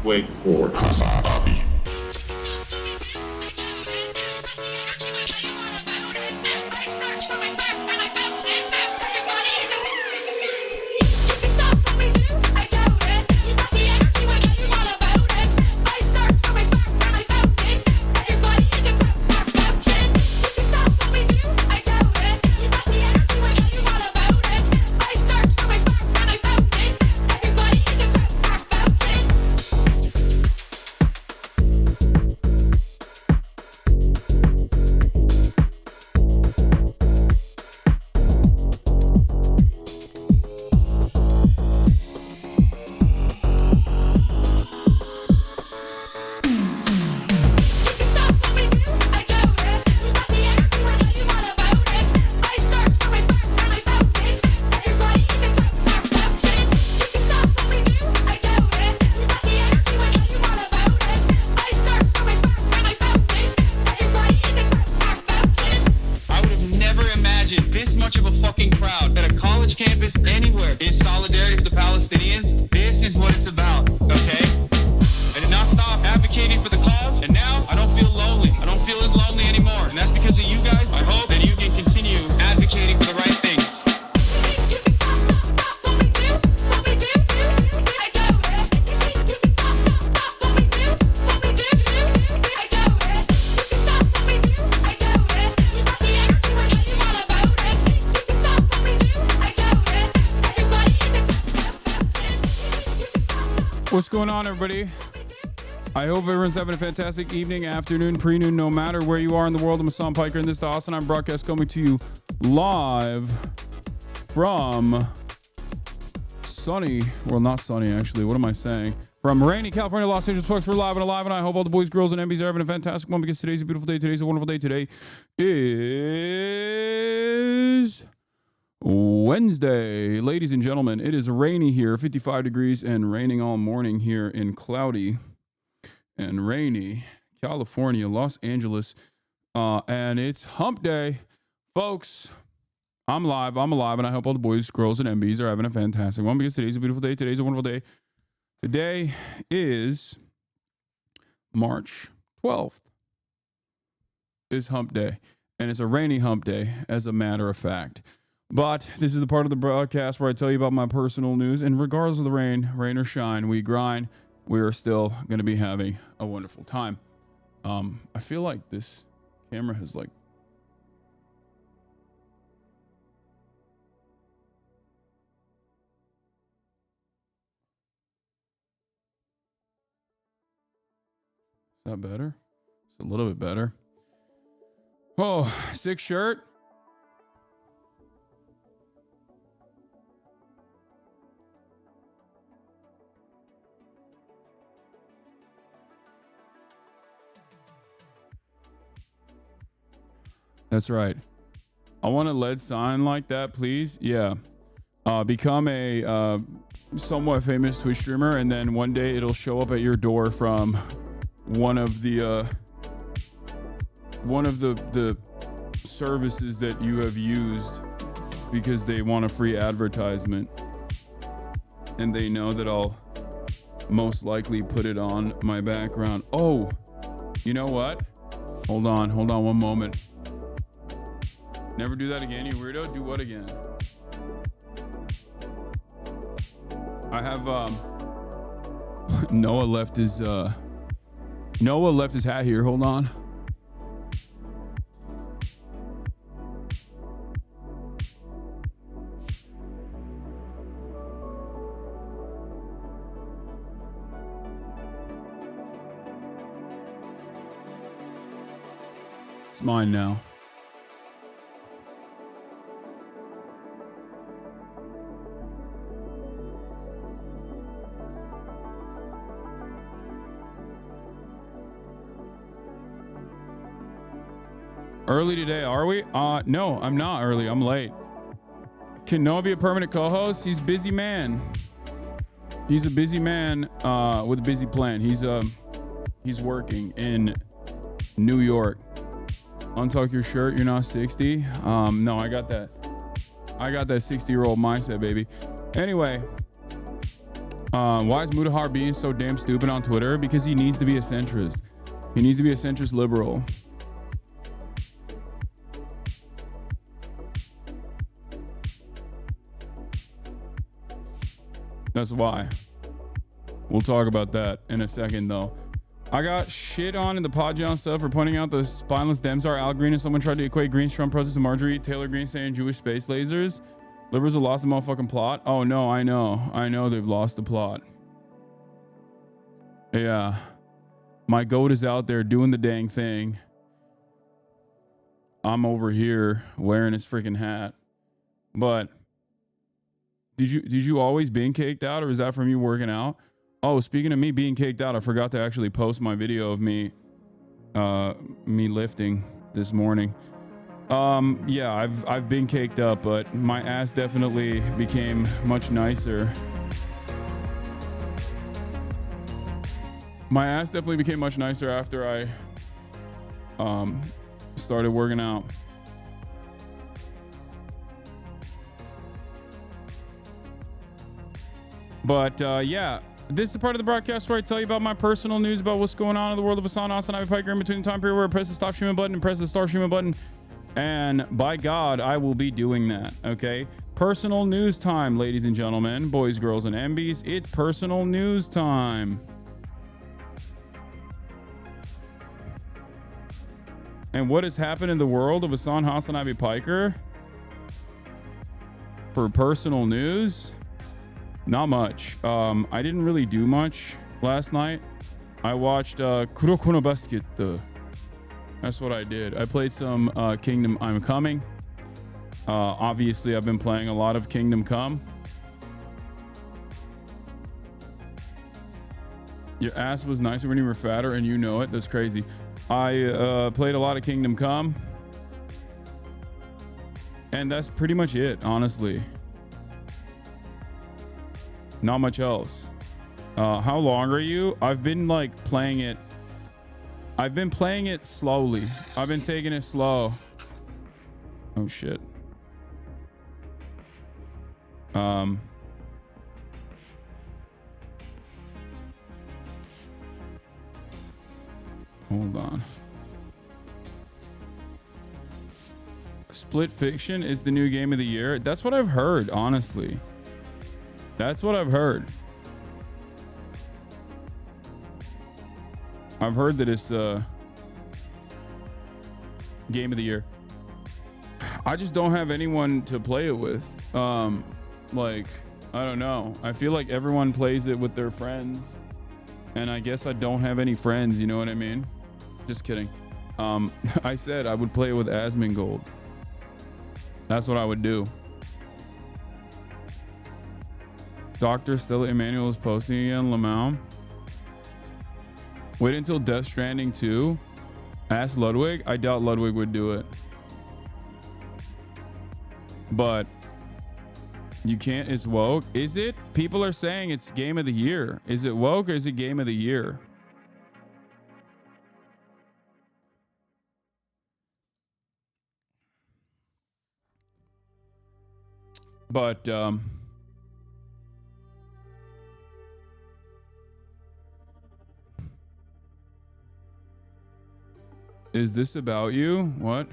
Wait for HasanAbi. What's going on, everybody? I hope everyone's having a fantastic evening, afternoon, pre-noon, no matter where you are in the world. I'm Hasan Piker, and this is the Hasan I'm broadcast coming to you live from sunny, well, not sunny, actually. What am I saying? From rainy California, Los Angeles, folks. We're live and alive, and I hope all the boys, girls, and MBs are having a fantastic one, because today's a beautiful day. Today's a wonderful day. Today is Wednesday. Ladies and gentlemen, it is rainy here, 55 degrees, and raining all morning here in cloudy and rainy California, Los Angeles, and it's hump day, folks. I'm live, I'm alive, and I hope all the boys, girls, and MBs are having a fantastic one, because today's a beautiful day. Today's a wonderful day. Today is March 12th, is hump day. And it's a rainy hump day, as a matter of fact. But this is the part of the broadcast where I tell you about my personal news. And regardless of the rain or shine, we grind. We are still going to be having a wonderful time. I feel like this camera has like... Is that better? It's a little bit better. Oh, sick shirt. That's right. I want a lead sign like that, please. Yeah. Become a somewhat famous Twitch streamer, and then one day it'll show up at your door from one of the services that you have used because they want a free advertisement, and they know that I'll most likely put it on my background. Oh, you know what? Hold on one moment. Never do that again, you weirdo. Do what again? I have Noah left his hat here. Hold on. It's mine now. Early today, are we? No, I'm not early. I'm late. Can Noah be a permanent co-host? He's a busy man. He's a busy man with a busy plan. He's working in New York. Untuck your shirt. You're not 60. No, I got that 60-year-old mindset, baby. Anyway, why is Mudahar being so damn stupid on Twitter? Because he needs to be a centrist. He needs to be a centrist liberal. That's why. We'll talk about that in a second, though. I got shit on in the Podjohn stuff for pointing out the spineless Dems are Al Green, and someone tried to equate Green's Trump protest to Marjorie Taylor Greene saying Jewish space lasers. Liberals have lost the motherfucking plot. Oh, no, I know they've lost the plot. Yeah. My goat is out there doing the dang thing. I'm over here wearing his freaking hat. But... Did you always being caked out, or is that from you working out? Oh, speaking of me being caked out, I forgot to actually post my video of me lifting this morning. Yeah, I've been caked up, but my ass definitely became much nicer. My ass definitely became much nicer after I started working out. But yeah, this is the part of the broadcast where I tell you about my personal news about what's going on in the world of HasanAbi March in between the time period where I press the stop streaming button and press the start streaming button. And by God, I will be doing that. Okay. Personal news time, ladies and gentlemen, boys, girls, and MBs. It's personal news time. And what has happened in the world of HasanAbi March for personal news? Not much. I didn't really do much last night. I watched Kuroko Basket. That's what I did. I played some Kingdom I'm Coming. Obviously, I've been playing a lot of Kingdom Come. Your ass was nicer when you were fatter, and you know it. That's crazy. I played a lot of Kingdom Come. And that's pretty much it, honestly. Not much else. How long are you? I've been like playing it. I've been playing it slowly. I've been taking it slow. Oh shit. Hold on. Split Fiction is the new game of the year. That's what I've heard, honestly. That's what I've heard. I've heard that it's game of the year. I just don't have anyone to play it with. Like, I don't know. I feel like everyone plays it with their friends, and I guess I don't have any friends. You know what I mean? Just kidding. I said I would play it with Asmongold. That's what I would do. Dr. Stella Emmanuel is posting again. Lamau. Wait until Death Stranding 2. Ask Ludwig. I doubt Ludwig would do it. But you can't. It's woke. Is it? People are saying it's game of the year. Is it woke or is it game of the year? But is this about you? What?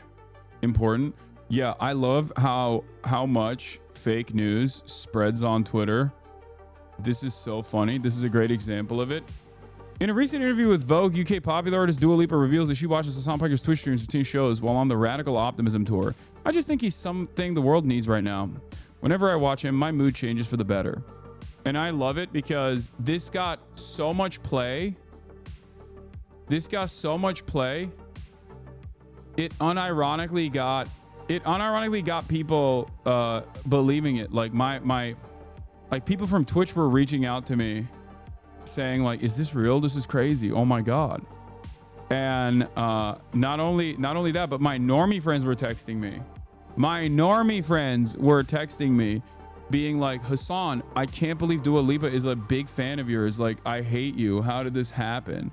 Important? Yeah, I love how much fake news spreads on Twitter. This is so funny. This is a great example of it. In a recent interview with Vogue, UK popular artist Dua Lipa reveals that she watches Hasan Piker's Twitch streams between shows while on the Radical Optimism tour. I just think he's something the world needs right now. Whenever I watch him, my mood changes for the better. And I love it because this got so much play. This got so much play. It unironically got people believing it. Like like people from Twitch were reaching out to me saying like, is this real? This is crazy. Oh my God. And not only that, but my normie friends were texting me. My normie friends were texting me being like, Hasan, I can't believe Dua Lipa is a big fan of yours. Like, I hate you. How did this happen?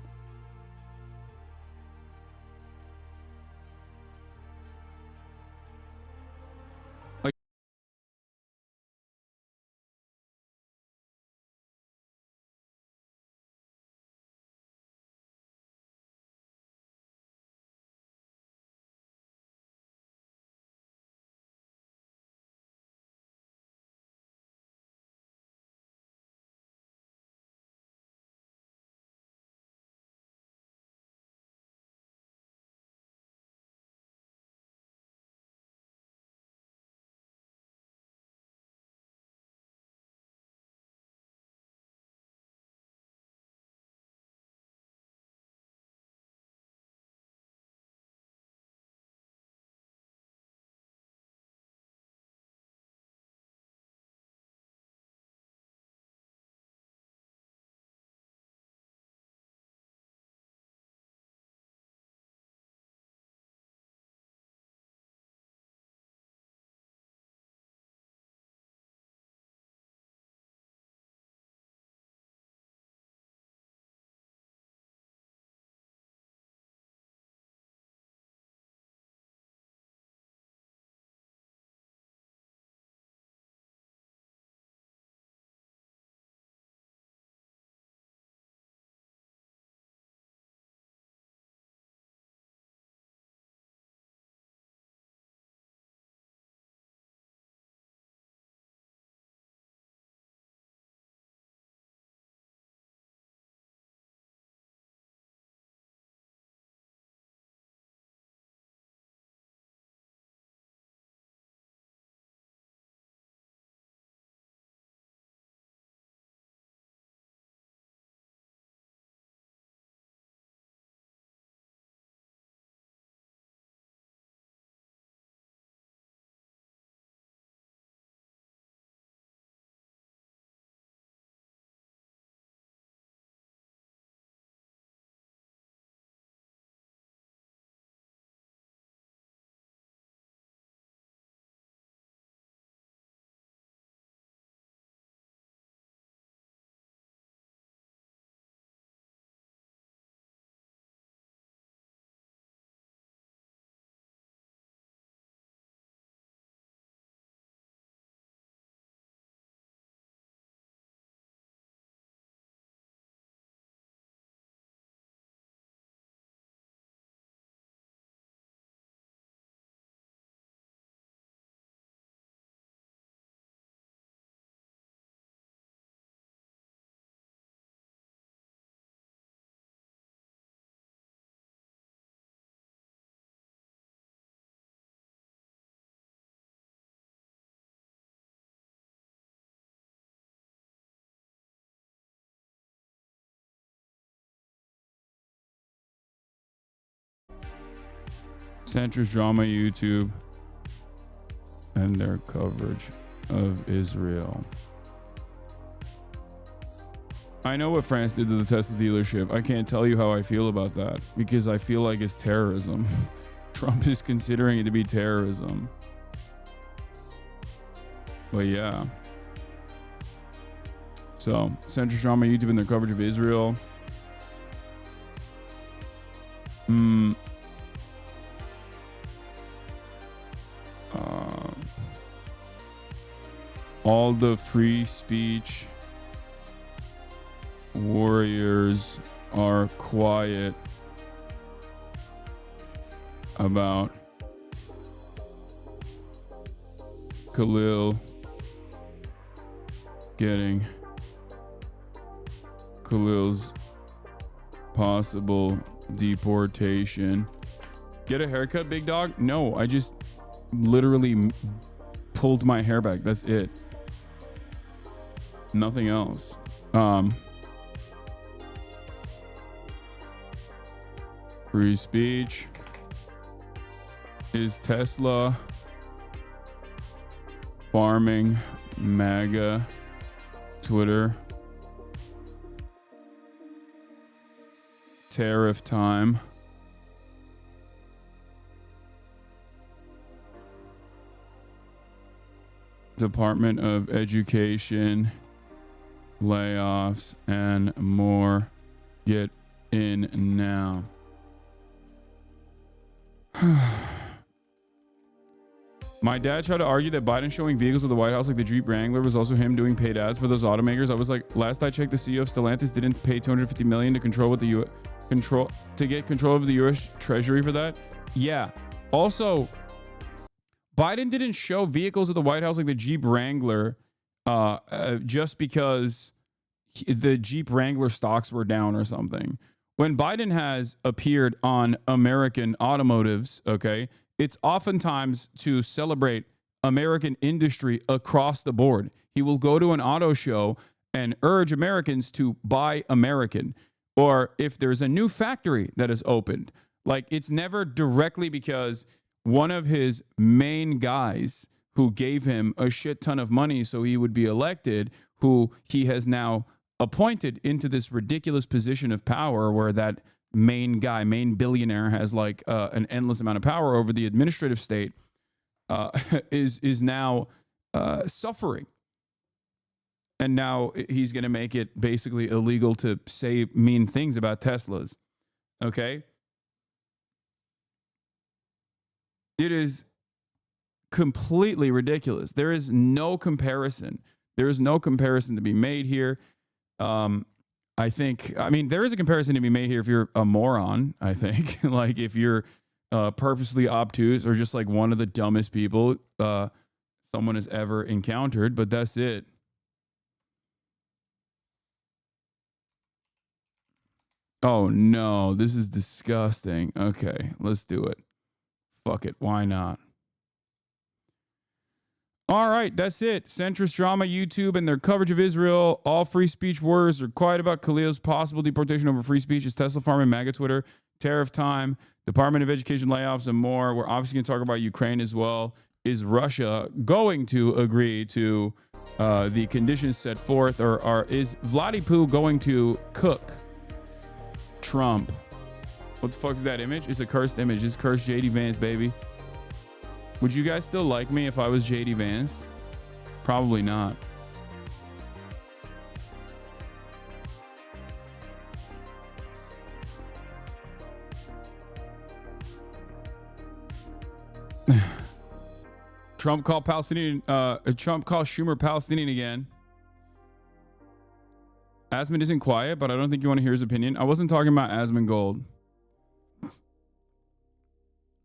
Centrist drama YouTube and their coverage of Israel. I know what France did to the Tesla dealership. I can't tell you how I feel about that because I feel like it's terrorism. Trump is considering it to be terrorism. But yeah. So, Centrist drama YouTube and their coverage of Israel. All the free speech warriors are quiet about KHALIL getting KHALIL's possible deportation. Get a haircut, big dog? No, I just literally pulled my hair back. That's it. Nothing else. Free speech. Is Tesla farming MAGA Twitter? Tariff time. Department of Education layoffs and more. Get in now. My dad tried to argue that Biden showing vehicles at the White House like the Jeep Wrangler was also him doing paid ads for those automakers. I was like, last I checked, the CEO of Stellantis didn't pay $250 million to control what the get control over the U.S. Treasury for that. Yeah. Also, Biden didn't show vehicles at the White House like the Jeep Wrangler just because the Jeep Wrangler stocks were down or something. When Biden has appeared on American automotives, okay, it's oftentimes to celebrate American industry across the board. He will go to an auto show and urge Americans to buy American. Or if there's a new factory that is opened, like it's never directly because one of his main guys who gave him a shit ton of money so he would be elected, who he has now appointed into this ridiculous position of power where that main guy, main billionaire has like an endless amount of power over the administrative state, is now suffering. And now he's going to make it basically illegal to say mean things about Teslas. Okay? It is completely ridiculous. There is no comparison. There is no comparison to be made here. I mean, there is a comparison to be made here if you're a moron, I think. Like if you're purposely obtuse or just like one of the dumbest people someone has ever encountered, but that's it. Oh no, this is disgusting. Okay, let's do it. Fuck it, why not? All right, that's it. Centrist drama YouTube and their coverage of Israel. All free speech warriors are quiet about KHALIL's possible deportation over free speech. Is Tesla farming MAGA Twitter? Tariff time. Department of Education layoffs and more. We're obviously going to talk about Ukraine as well. Is Russia going to agree to the conditions set forth, or is Vladimir going to cook Trump? What the fuck is that image? It's a cursed image. It's cursed JD Vance, baby. Would you guys still like me if I was JD Vance? Probably not. Trump called Schumer Palestinian again. Asmund isn't quiet, but I don't think you want to hear his opinion. I wasn't talking about Asmund Gold.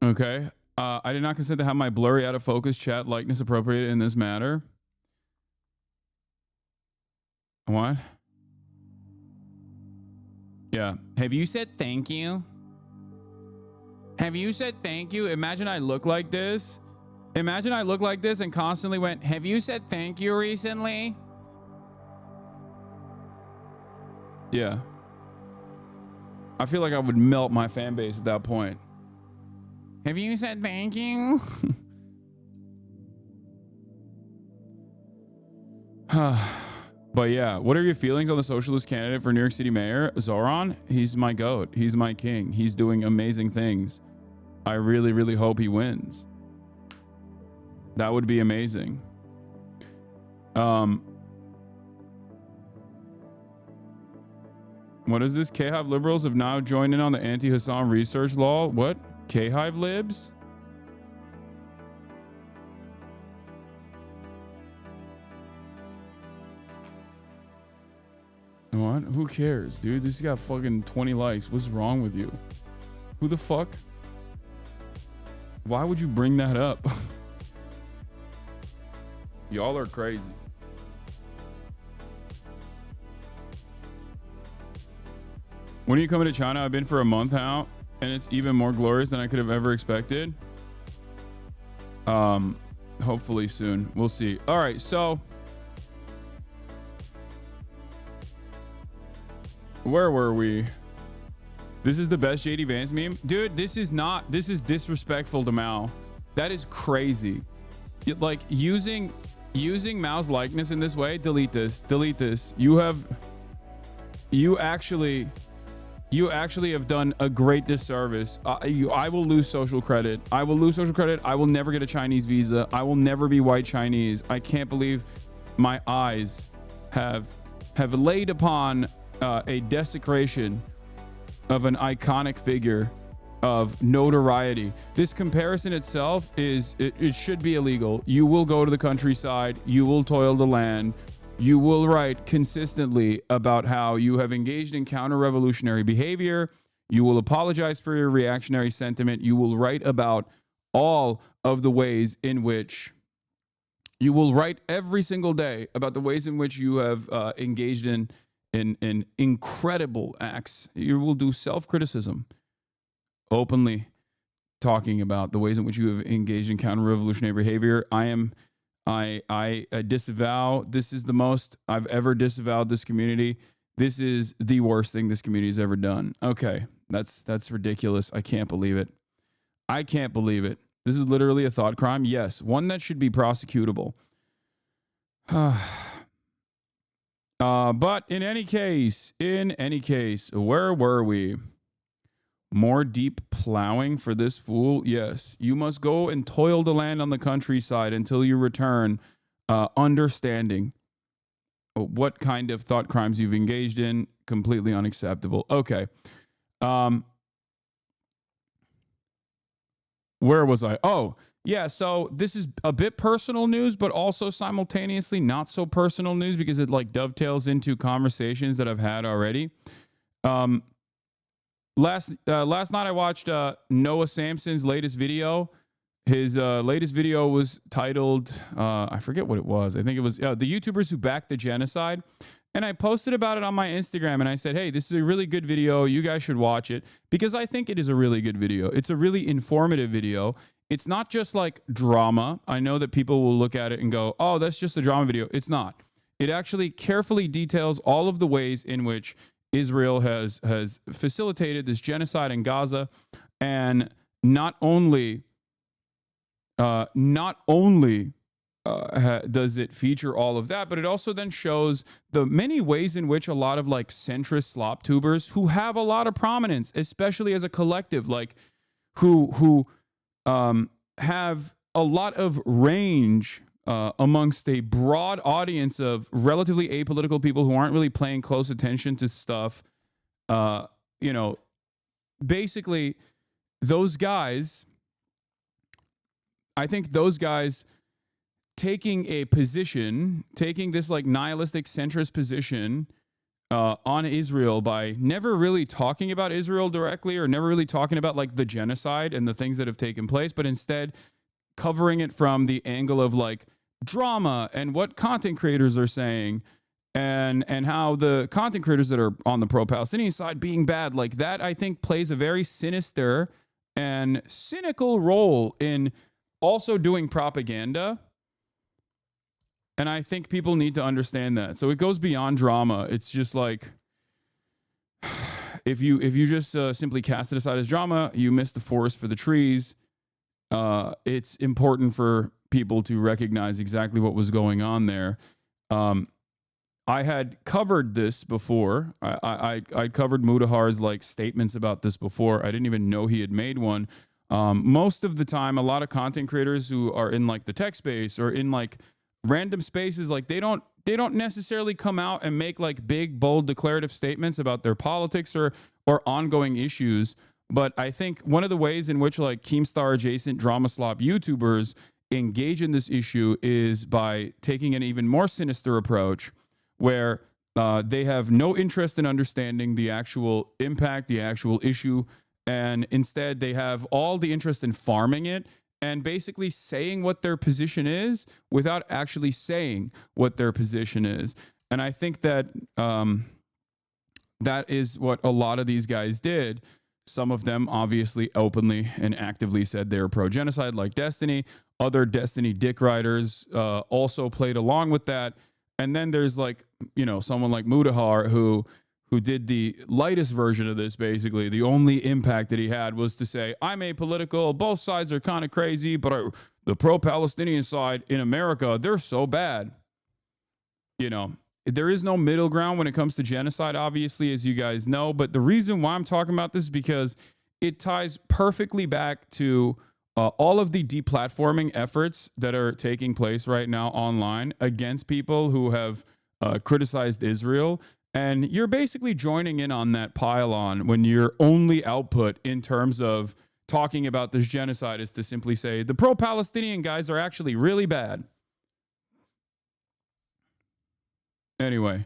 Okay. I did not consent to have my blurry, out of focus chat likeness appropriated in this matter. What? Yeah. Have you said thank you? Have you said thank you? Imagine I look like this. Imagine I look like this and constantly went, have you said thank you recently? Yeah. I feel like I would melt my fan base at that point. Have you said thank you? But yeah, what are your feelings on the socialist candidate for New York City mayor, Zoran? He's my goat. He's my king. He's doing amazing things. I really, really hope he wins. That would be amazing. What is this? K-Hive liberals have now joined in on the anti-Hasan research law. What? K-Hive libs? What? Who cares, dude? This got fucking 20 likes. What's wrong with you? Who the fuck? Why would you bring that up? Y'all are crazy. When are you coming to China? I've been for a month now, and it's even more glorious than I could have ever expected. Hopefully soon. We'll see. All right, so where were we? This is the best JD Vance meme. Dude, this is not. This is disrespectful to Mao. That is crazy. Like using Mao's likeness in this way. Delete this. Delete this. You actually have done a great disservice. I will lose social credit. I will lose social credit. I will never get a Chinese visa. I will never be white Chinese. I can't believe my eyes have laid upon a desecration of an iconic figure of notoriety. This comparison itself it should be illegal. You will go to the countryside. You will toil the land. You will write consistently about how you have engaged in counter-revolutionary behavior. You will apologize for your reactionary sentiment. You will write about all of the ways in which you will write every single day about the ways in which you have engaged in incredible acts. You will do self-criticism, openly talking about the ways in which you have engaged in counter-revolutionary behavior. I disavow. This is the most I've ever disavowed this community. This is the worst thing this community has ever done. Okay, that's ridiculous. I can't believe it. I can't believe it. This is literally a thought crime. Yes, one that should be prosecutable. But in any case, where were we? More deep plowing for this fool? Yes. You must go and toil the land on the countryside until you return, understanding what kind of thought crimes you've engaged in. Completely unacceptable. Okay. Where was I? Oh, yeah. So this is a bit personal news, but also simultaneously not so personal news because it like dovetails into conversations that I've had already. Last night I watched Noah Samson's latest video. His latest video was titled, I forget what it was. I think it was The YouTubers Who Backed the Genocide. And I posted about it on my Instagram and I said, hey, this is a really good video. You guys should watch it because I think it is a really good video. It's a really informative video. It's not just like drama. I know that people will look at it and go, oh, that's just a drama video. It's not. It actually carefully details all of the ways in which Israel has facilitated this genocide in Gaza, and not only does it feature all of that, but it also then shows the many ways in which a lot of like centrist slop tubers who have a lot of prominence, especially as a collective, like who have a lot of range amongst a broad audience of relatively apolitical people who aren't really paying close attention to stuff. Basically those guys, I think those guys taking this like nihilistic centrist position on Israel by never really talking about Israel directly or never really talking about like the genocide and the things that have taken place, but instead covering it from the angle of like drama and what content creators are saying and how the content creators that are on the pro-Palestinian side being bad, like that, I think plays a very sinister and cynical role in also doing propaganda. And I think people need to understand that. So it goes beyond drama. It's just like, if you just simply cast it aside as drama, you miss the forest for the trees. it's important for people to recognize exactly what was going on there. I had covered this before. I covered Mudahar's like statements about this before. I didn't even know he had made one. Most of the time, a lot of content creators who are in like the tech space or in like random spaces, like they don't necessarily come out and make like big, bold, declarative statements about their politics or ongoing issues. But I think one of the ways in which like Keemstar adjacent drama slop YouTubers engage in this issue is by taking an even more sinister approach where they have no interest in understanding the actual impact, the actual issue, and instead they have all the interest in farming it and basically saying what their position is without actually saying what their position is. And I think that that is what a lot of these guys did. Some of them obviously openly and actively said they were pro-genocide, like Destiny. Other Destiny dick riders also played along with that. And then there's like, you know, someone like Mudahar who did the lightest version of this, basically. The only impact that he had was to say, I'm apolitical, both sides are kind of crazy, but the pro-Palestinian side in America, they're so bad. You know, there is no middle ground when it comes to genocide, obviously, as you guys know. But the reason why I'm talking about this is because it ties perfectly back to all of the deplatforming efforts that are taking place right now online against people who have criticized Israel. And you're basically joining in on that pile-on when your only output in terms of talking about this genocide is to simply say the pro-Palestinian guys are actually really bad. Anyway,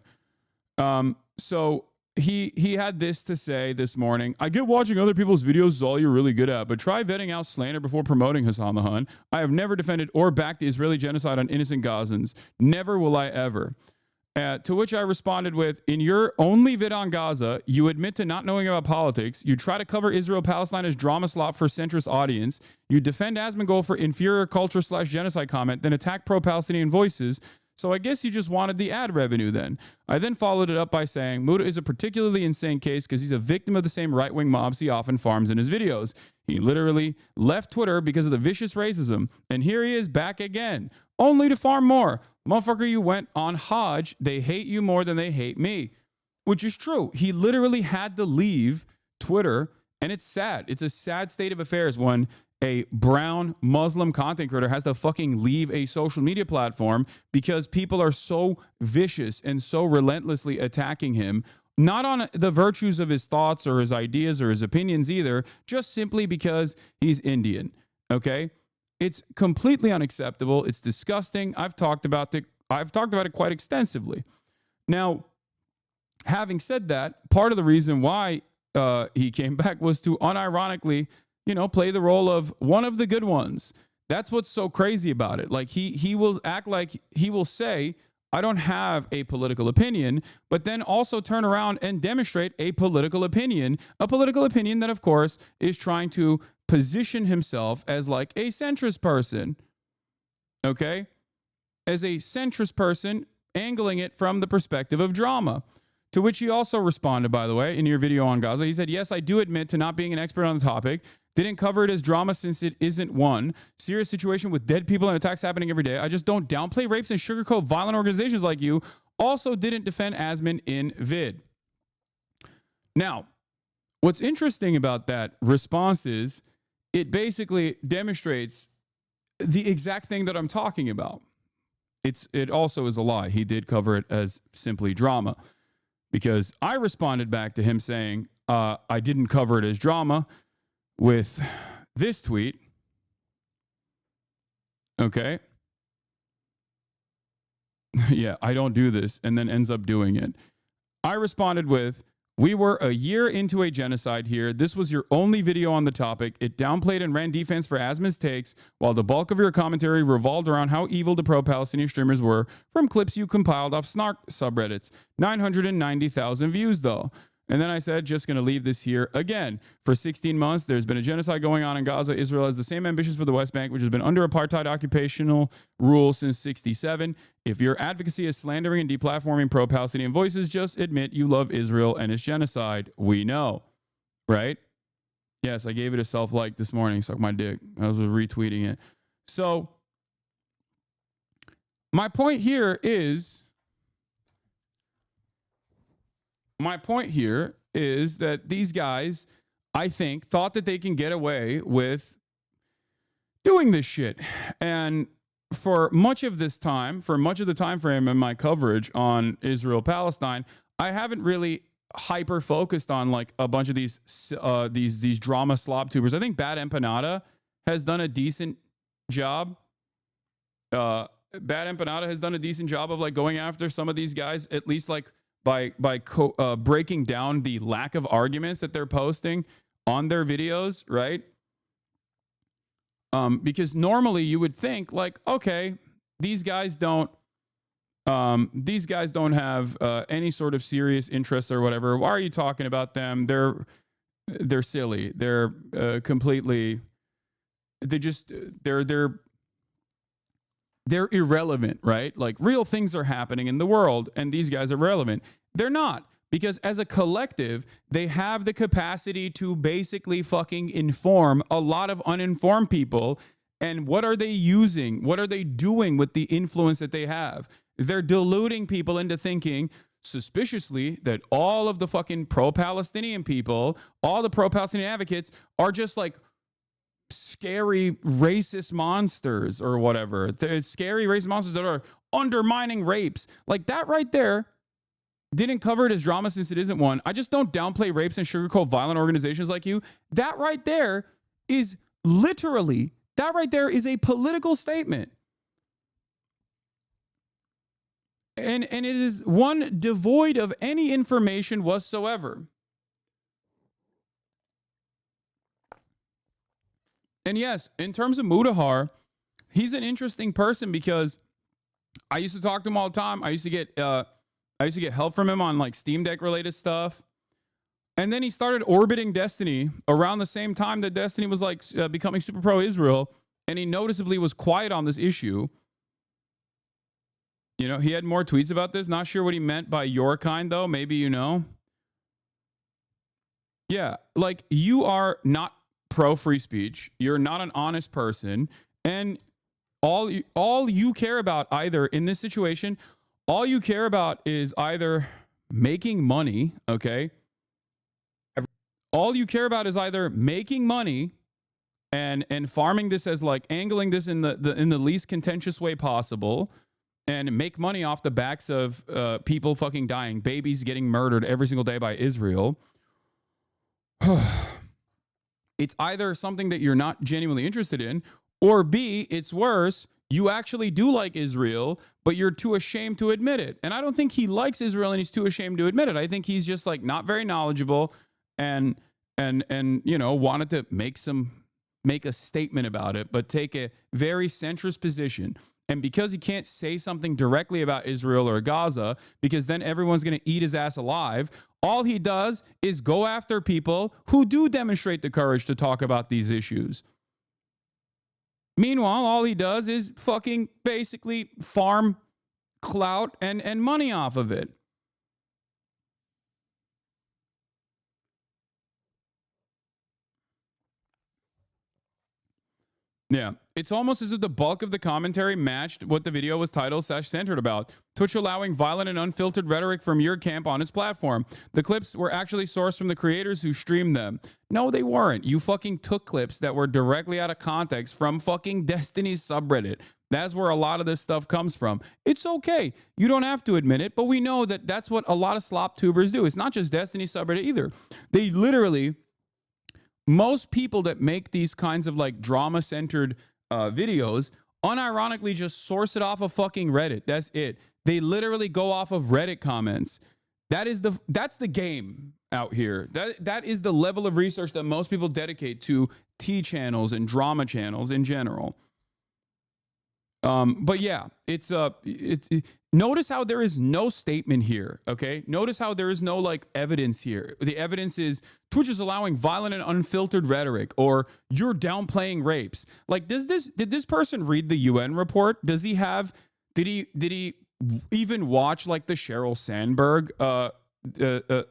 so he had this to say this morning. I get watching other people's videos is all you're really good at, but try vetting out slander before promoting Hasan the Hun. I have never defended or backed the Israeli genocide on innocent Gazans. Never will I ever. To which I responded with, in your only vid on Gaza, you admit to not knowing about politics. You try to cover Israel-Palestine as drama slop for centrist audience. You defend Asmongold for inferior culture/genocide comment, then attack pro-Palestinian voices. So I guess you just wanted the ad revenue then. I then followed it up by saying, Muda is a particularly insane case because he's a victim of the same right-wing mobs he often farms in his videos. He literally left Twitter because of the vicious racism, and here he is back again, only to farm more. Motherfucker, you went on Hajj. They hate you more than they hate me, which is true. He literally had to leave Twitter, and it's sad. It's a sad state of affairs when a brown Muslim content creator has to fucking leave a social media platform because people are so vicious and so relentlessly attacking him, not on the virtues of his thoughts or his ideas or his opinions either, just simply because he's Indian. Okay? It's completely unacceptable. It's disgusting. I've talked about it quite extensively. Now, having said that, part of the reason why he came back was to unironically, you know, play the role of one of the good ones. That's what's so crazy about it. Like he will act like he will say, I don't have a political opinion, but then also turn around and demonstrate a political opinion that, of course, is trying to position himself as like a centrist person. Okay? As a centrist person, angling it from the perspective of drama. To which he also responded, by the way, in your video on Gaza. He said, yes, I do admit to not being an expert on the topic. Didn't cover it as drama since it isn't one. Serious situation with dead people and attacks happening every day. I just don't downplay rapes and sugarcoat violent organizations like you. Also didn't defend Asman in vid. Now, what's interesting about that response is it basically demonstrates the exact thing that I'm talking about. It also is a lie. He did cover it as simply drama. Because I responded back to him saying, I didn't cover it as drama with this tweet. Okay. Yeah, I don't do this, and then ends up doing it. I responded with, we were a year into a genocide here. This was your only video on the topic. It downplayed and ran defense for Asman's takes, while the bulk of your commentary revolved around how evil the pro-Palestinian streamers were from clips you compiled off snark subreddits. 990,000 views, though. And then I said, just going to leave this here again. For 16 months, there's been a genocide going on in Gaza. Israel has the same ambitions for the West Bank, which has been under apartheid occupational rule since 1967. If your advocacy is slandering and deplatforming pro-Palestinian voices, just admit you love Israel and its genocide. We know, right? Yes, I gave it a self-like this morning. Suck my dick. I was retweeting it. So my point here is that these guys, I think, thought that they can get away with doing this shit. And for much of the time frame in my coverage on Israel-Palestine, I haven't really hyper focused on like a bunch of these drama slob tubers. I think Bad Empanada has done a decent job. Bad Empanada has done a decent job of like going after some of these guys, at least like by breaking down the lack of arguments that they're posting on their videos, right? Because normally you would think like, okay, these guys don't have any sort of serious interest or whatever. Why are you talking about them? They're silly. They're completely. They're irrelevant, right? Like real things are happening in the world, and these guys are relevant. They're not, because as a collective, they have the capacity to basically fucking inform a lot of uninformed people. And what are they using? What are they doing with the influence that they have? They're deluding people into thinking suspiciously that all of the fucking pro-Palestinian people, all the pro-Palestinian advocates are just like scary racist monsters or whatever. There's scary racist monsters that are undermining rapes. Like that right there, didn't cover it as drama since it isn't one. I just don't downplay rapes and sugarcoat violent organizations like you. That right there is literally, that right there is a political statement. And it is one devoid of any information whatsoever. And yes, in terms of Mudahar, he's an interesting person because I used to talk to him all the time. I used to get help from him on like Steam Deck related stuff. And then he started orbiting Destiny around the same time that Destiny was like becoming super pro Israel. And he noticeably was quiet on this issue. You know, he had more tweets about this. Not sure what he meant by your kind, though. Maybe you know. Yeah, like you are not pro free speech. You're not an honest person. And all you care about either in this situation, all you care about is either making money, okay? All you care about is either making money and farming this as like angling this in the least contentious way possible, and make money off the backs of people fucking dying, babies getting murdered every single day by Israel. It's either something that you're not genuinely interested in, or B, it's worse, you actually do like Israel, but you're too ashamed to admit it. And I don't think he likes Israel and he's too ashamed to admit it. I think he's just like not very knowledgeable and you know, wanted to make a statement about it, but take a very centrist position. And because he can't say something directly about Israel or Gaza, because then everyone's going to eat his ass alive, all he does is go after people who do demonstrate the courage to talk about these issues. Meanwhile, all he does is fucking basically farm clout and money off of it. Yeah, it's almost as if the bulk of the commentary matched what the video was titled/centered about. Twitch allowing violent and unfiltered rhetoric from your camp on its platform. The clips were actually sourced from the creators who streamed them. No, they weren't. You fucking took clips that were directly out of context from fucking Destiny's subreddit. That's where a lot of this stuff comes from. It's okay. You don't have to admit it, but we know that that's what a lot of slop tubers do. It's not just Destiny subreddit either. They literally... Most people that make these kinds of like drama-centered videos unironically just source it off of fucking Reddit. That's it. They literally go off of Reddit comments. That's the game out here. That is the level of research that most people dedicate to T channels and drama channels in general. But yeah, it's notice how there is no statement here, okay? Notice how there is no like evidence here. The evidence is Twitch is allowing violent and unfiltered rhetoric, or you're downplaying rapes. Like, did this person read the UN report? Did he even watch like the Sheryl Sandberg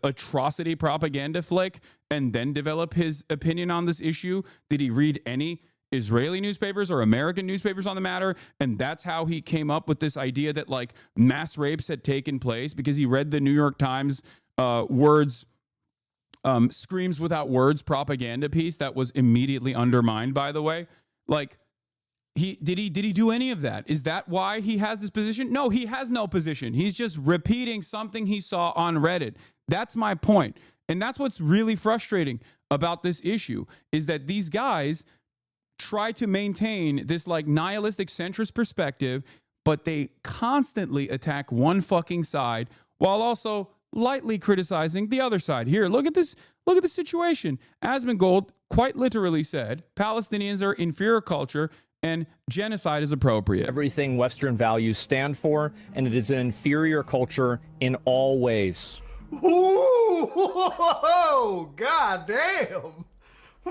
atrocity propaganda flick and then develop his opinion on this issue? Did he read any Israeli newspapers or American newspapers on the matter? And that's how he came up with this idea that like mass rapes had taken place, because he read the New York Times screams without words propaganda piece that was immediately undermined, by the way. Like, did he do any of that? Is that why he has this position? No, he has no position. He's just repeating something he saw on Reddit. That's my point. And that's what's really frustrating about this issue, is that these guys try to maintain this like nihilistic centrist perspective, but they constantly attack one fucking side while also lightly criticizing the other side. Here, look at this. Look at the situation. Asmongold quite literally said Palestinians are inferior culture and genocide is appropriate. Everything Western values stand for, and it is an inferior culture in all ways. Ooh, god damn.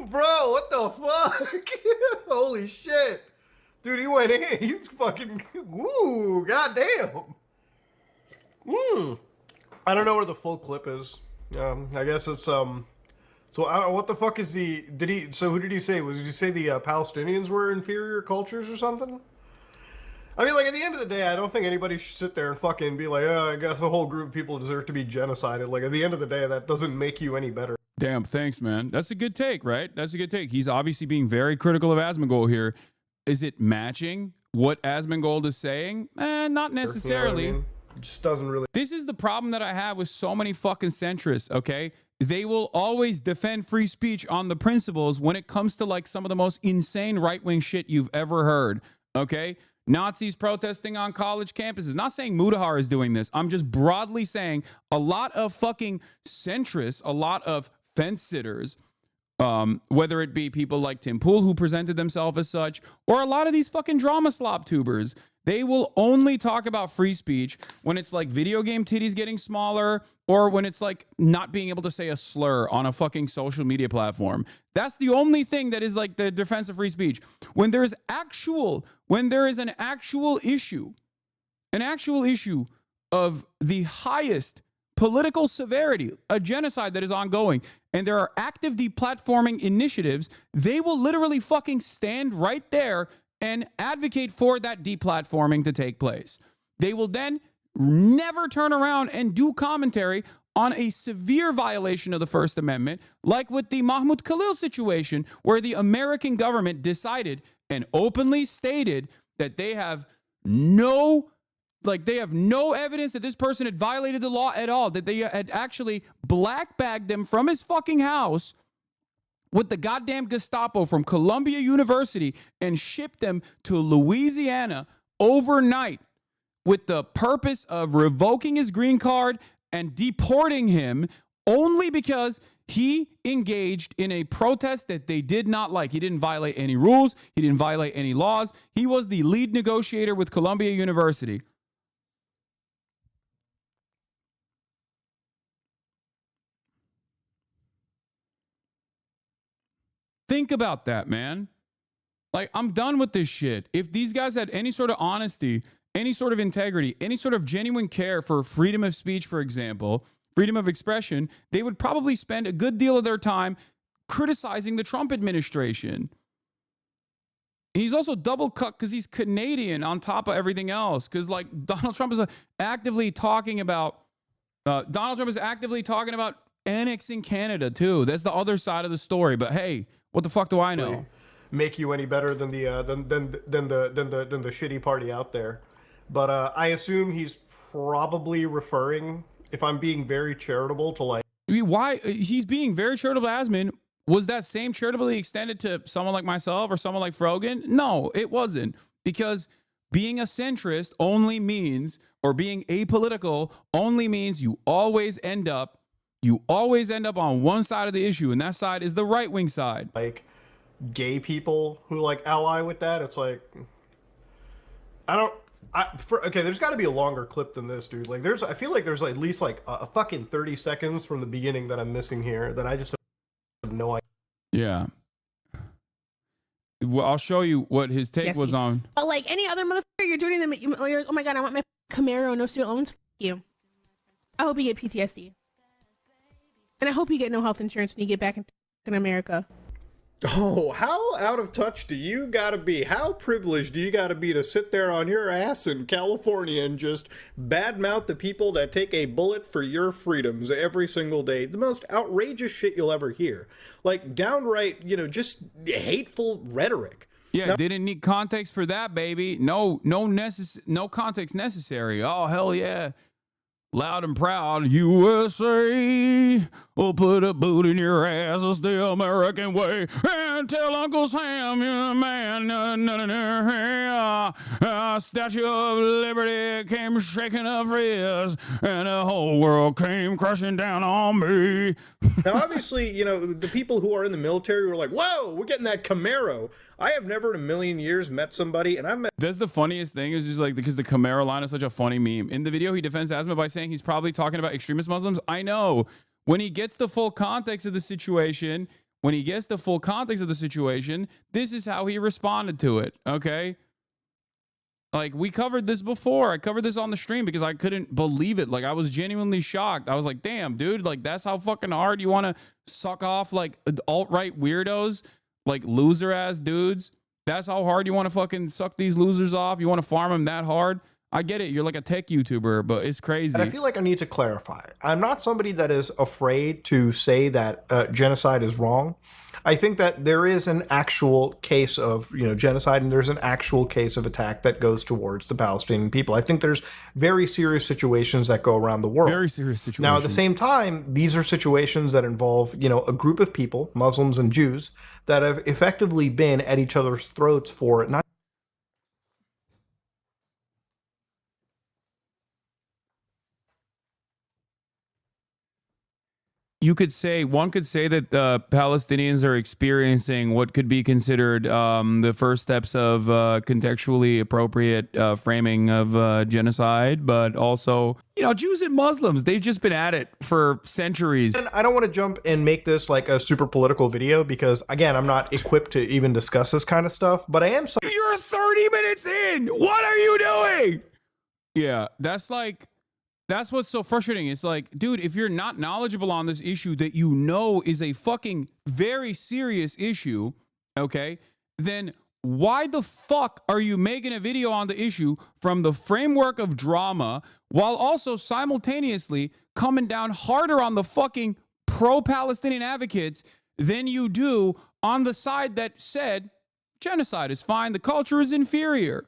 Bro, what the fuck? Holy shit. Dude, he went in. He's fucking, ooh, god damn. I don't know where the full clip is. I guess it's, so what the fuck is the, who did he say? Did he say the Palestinians were inferior cultures or something? I mean, like, at the end of the day, I don't think anybody should sit there and fucking be like, oh, I guess the whole group of people deserve to be genocided. Like, at the end of the day, that doesn't make you any better. Damn, thanks, man. That's a good take, right? That's a good take. He's obviously being very critical of Asmongold here. Is it matching what Asmongold is saying? Not necessarily. You know what I mean? It just doesn't really. This is the problem that I have with so many fucking centrists, okay? They will always defend free speech on the principles when it comes to like some of the most insane right-wing shit you've ever heard, okay? Nazis protesting on college campuses. Not saying Mudahar is doing this. I'm just broadly saying a lot of fucking centrists, a lot of fence sitters, whether it be people like Tim Pool who presented themselves as such, or a lot of these fucking drama slop tubers, they will only talk about free speech when it's like video game titties getting smaller, or when it's like not being able to say a slur on a fucking social media platform. That's the only thing that is like the defense of free speech. When there is an actual issue of the highest political severity, a genocide that is ongoing, and there are active deplatforming initiatives, they will literally fucking stand right there and advocate for that deplatforming to take place. They will then never turn around and do commentary on a severe violation of the First Amendment, like with the MAHMOUD KHALIL situation, where the American government decided and openly stated that they have no evidence that this person had violated the law at all, that they had actually black bagged them from his fucking house with the goddamn Gestapo from Columbia University and shipped them to Louisiana overnight with the purpose of revoking his green card and deporting him only because he engaged in a protest that they did not like. He didn't violate any rules. He didn't violate any laws. He was the lead negotiator with Columbia University. Think about that, man. Like, I'm done with this shit. If these guys had any sort of honesty, any sort of integrity, any sort of genuine care for freedom of speech, for example, freedom of expression, they would probably spend a good deal of their time criticizing the Trump administration. He's also double cut because he's Canadian on top of everything else. Because like Donald Trump is actively talking about annexing Canada too. That's the other side of the story. But hey, what the fuck do I know? Make you any better than the shitty party out there. But I assume he's probably referring, if I'm being very charitable, to like. Why he's being very charitable to Asman? Was that same charitably extended to someone like myself or someone like Frogan? No, it wasn't. Because being a centrist only means, or being apolitical only means you always end up on one side of the issue, and that side is the right-wing side. Like gay people who like ally with that. It's like, okay, there's got to be a longer clip than this, dude. Like I feel like there's at least like a fucking 30 seconds from the beginning that I'm missing here that I just have no idea. Yeah. Well, I'll show you what his take was on. But like any other motherfucker, you're doing them. You're, oh my god, I want my Camaro, no student loans. F you. I hope you get PTSD. And I hope you get no health insurance when you get back in America. Oh, how out of touch do you gotta be? How privileged do you gotta be to sit there on your ass in California and just badmouth the people that take a bullet for your freedoms every single day? The most outrageous shit you'll ever hear. Like, downright, just hateful rhetoric. Yeah, now, didn't need context for that, baby. No context necessary. Oh, hell yeah. Loud and proud, USA will put a boot in your ass. It's the American way. And tell Uncle Sam, you're a man. Statue of Liberty came shaking up frizz, and the whole world came crushing down on me. Now, obviously, the people who are in the military were like, whoa, we're getting that Camaro. I have never in a million years met somebody, and I've met... That's the funniest thing, is just like, because the Camaro line is such a funny meme. In the video, he defends Asma by saying he's probably talking about extremist Muslims. I know. When he gets the full context of the situation, this is how he responded to it, okay? Like, we covered this before. I covered this on the stream because I couldn't believe it. Like, I was genuinely shocked. I was like, damn, dude, like, that's how fucking hard you want to suck off, like, alt-right weirdos? Like loser ass dudes. That's how hard you want to fucking suck these losers off. You want to farm them that hard. I get it. You're like a tech YouTuber, but it's crazy. And I feel like I need to clarify. I'm not somebody that is afraid to say that genocide is wrong. I think that there is an actual case of genocide, and there's an actual case of attack that goes towards the Palestinian people. I think there's very serious situations that go around the world. Very serious situations. Now, at the same time, these are situations that involve a group of people, Muslims and Jews, that have effectively been at each other's throats for not. One could say that the Palestinians are experiencing what could be considered the first steps of contextually appropriate framing of genocide, but also, Jews and Muslims, they've just been at it for centuries. And I don't want to jump and make this like a super political video because, again, I'm not equipped to even discuss this kind of stuff, but I am. You're 30 minutes in. What are you doing? Yeah, that's what's so frustrating. It's like, dude, if you're not knowledgeable on this issue that is a fucking very serious issue, okay, then why the fuck are you making a video on the issue from the framework of drama while also simultaneously coming down harder on the fucking pro-Palestinian advocates than you do on the side that said genocide is fine, the culture is inferior?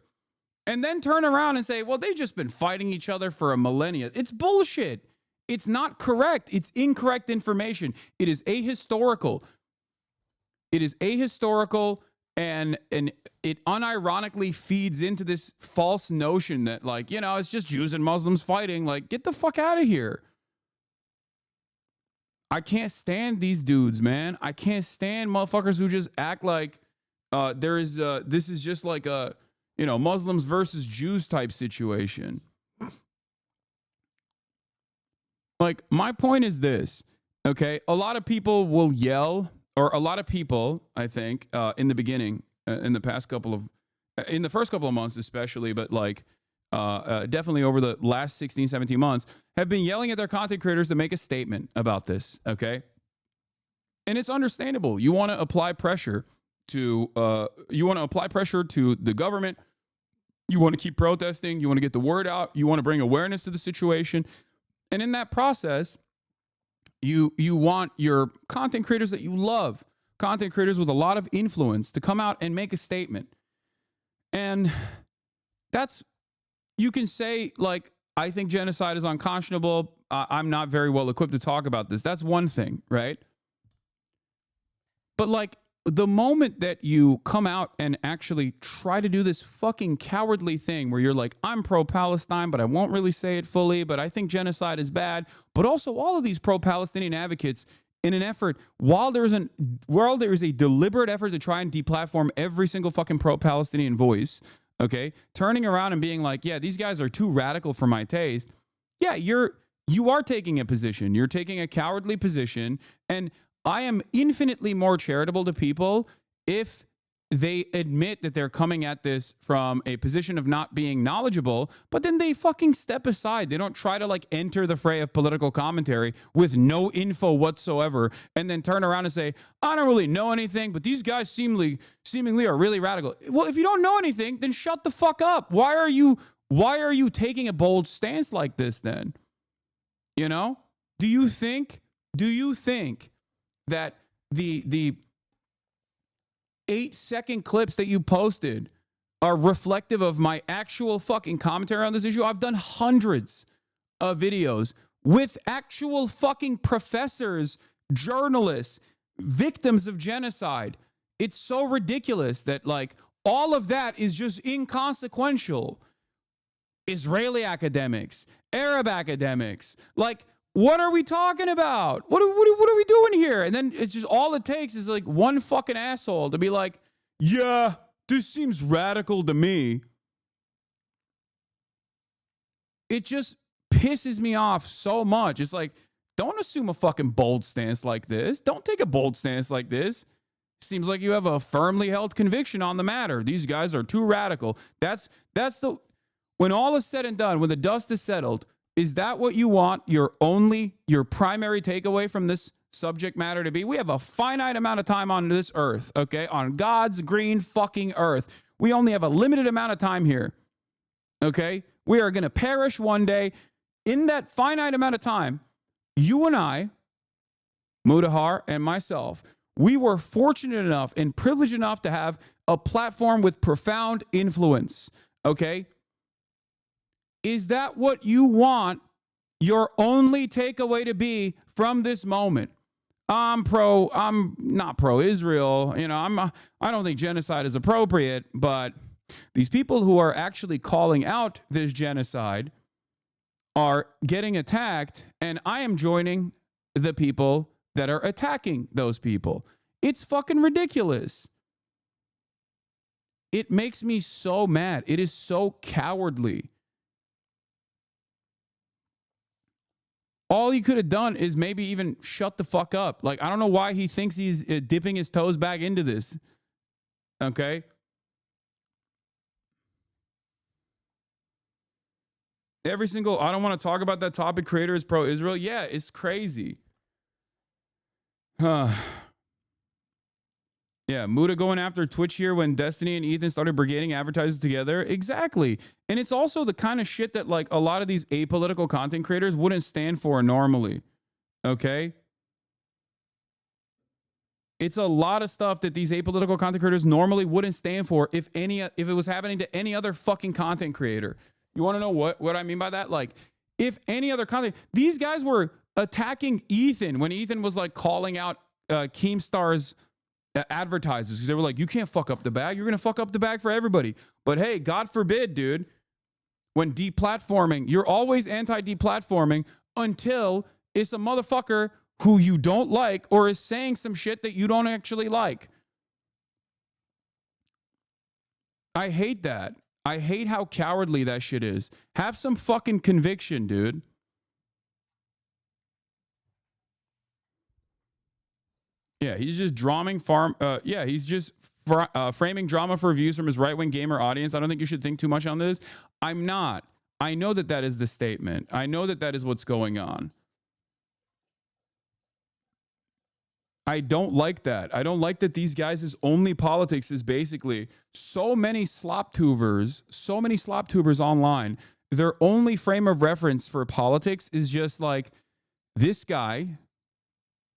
And then turn around and say, well, they've just been fighting each other for a millennia. It's bullshit. It's not correct. It's incorrect information. It is ahistorical. And it unironically feeds into this false notion that, like, it's just Jews and Muslims fighting. Like, get the fuck out of here. I can't stand these dudes, man. I can't stand motherfuckers who just act like this is just like a... Muslims versus Jews type situation. Like, my point is this, okay? A lot of people will yell, or a lot of people, I think, in the beginning, in the first couple of months especially, but like definitely over the last 16, 17 months, have been yelling at their content creators to make a statement about this, okay? And it's understandable. You want to apply pressure to the government. You want to keep protesting. You want to get the word out. You want to bring awareness to the situation. And in that process, you want your content creators that you love, content creators with a lot of influence, to come out and make a statement. And you can say, like, I think genocide is unconscionable. I'm not very well equipped to talk about this. That's one thing, right? But like, the moment that you come out and actually try to do this fucking cowardly thing where you're like, I'm pro-Palestine, but I won't really say it fully, but I think genocide is bad. But also all of these pro-Palestinian advocates, in an effort, while there is a deliberate effort to try and deplatform every single fucking pro-Palestinian voice, okay, turning around and being like, yeah, these guys are too radical for my taste. Yeah, you are taking a position. You're taking a cowardly position, and I am infinitely more charitable to people if they admit that they're coming at this from a position of not being knowledgeable, but then they fucking step aside. They don't try to like enter the fray of political commentary with no info whatsoever and then turn around and say, I don't really know anything, but these guys seemingly are really radical. Well, if you don't know anything, then shut the fuck up. Why are you taking a bold stance like this then? You know? Do you think that the 8-second clips that you posted are reflective of my actual fucking commentary on this issue? I've done hundreds of videos with actual fucking professors, journalists, victims of genocide. It's so ridiculous that like all of that is just inconsequential. Israeli academics, Arab academics, like, what are we talking about? What are we doing here? And then it's just all it takes is like one fucking asshole to be like, yeah, this seems radical to me. It just pisses me off so much. It's like, don't assume a fucking bold stance like this. Don't take a bold stance like this. Seems like you have a firmly held conviction on the matter. These guys are too radical. That's the, when all is said and done, when the dust is settled, is that what you want your primary takeaway from this subject matter to be? We have a finite amount of time on this earth, okay? On God's green fucking earth. We only have a limited amount of time here, okay? We are going to perish one day. In that finite amount of time, you and I, Mudahar and myself, we were fortunate enough and privileged enough to have a platform with profound influence, okay? Is that what you want your only takeaway to be from this moment? I'm not pro-Israel. You know, I don't think genocide is appropriate, but these people who are actually calling out this genocide are getting attacked, and I am joining the people that are attacking those people. It's fucking ridiculous. It makes me so mad. It is so cowardly. All he could have done is maybe even shut the fuck up. Like, I don't know why he thinks he's dipping his toes back into this. Okay? Every single, I don't want to talk about that topic, creator is pro-Israel. Yeah, it's crazy. Yeah, Muda going after Twitch here when Destiny and Ethan started brigading advertisers together. Exactly. And it's also the kind of shit that like a lot of these apolitical content creators wouldn't stand for normally. Okay? It's a lot of stuff that these apolitical content creators normally wouldn't stand for if it was happening to any other fucking content creator. You want to know what I mean by that? Like, if any other content, these guys were attacking Ethan when Ethan was like calling out Keemstar's advertisers because they were like, you can't fuck up the bag. You're going to fuck up the bag for everybody. But hey, God forbid, dude, when deplatforming, you're always anti-deplatforming until it's a motherfucker who you don't like or is saying some shit that you don't actually like. I hate that. I hate how cowardly that shit is. Have some fucking conviction, dude. Yeah, he's just he's just framing drama for views from his right-wing gamer audience. I don't think you should think too much on this. I'm not. I know that is the statement. I know that is what's going on. I don't like that. I don't like that these guys' only politics is basically so many slop tubers online. Their only frame of reference for politics is just like, this guy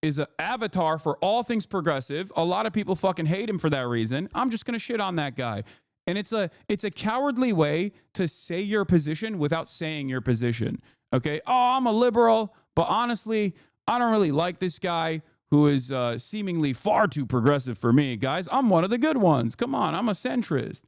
is an avatar for all things progressive. A lot of people fucking hate him for that reason. I'm just going to shit on that guy. And it's a cowardly way to say your position without saying your position. Okay? Oh, I'm a liberal, but honestly, I don't really like this guy who is seemingly far too progressive for me. Guys, I'm one of the good ones. Come on, I'm a centrist.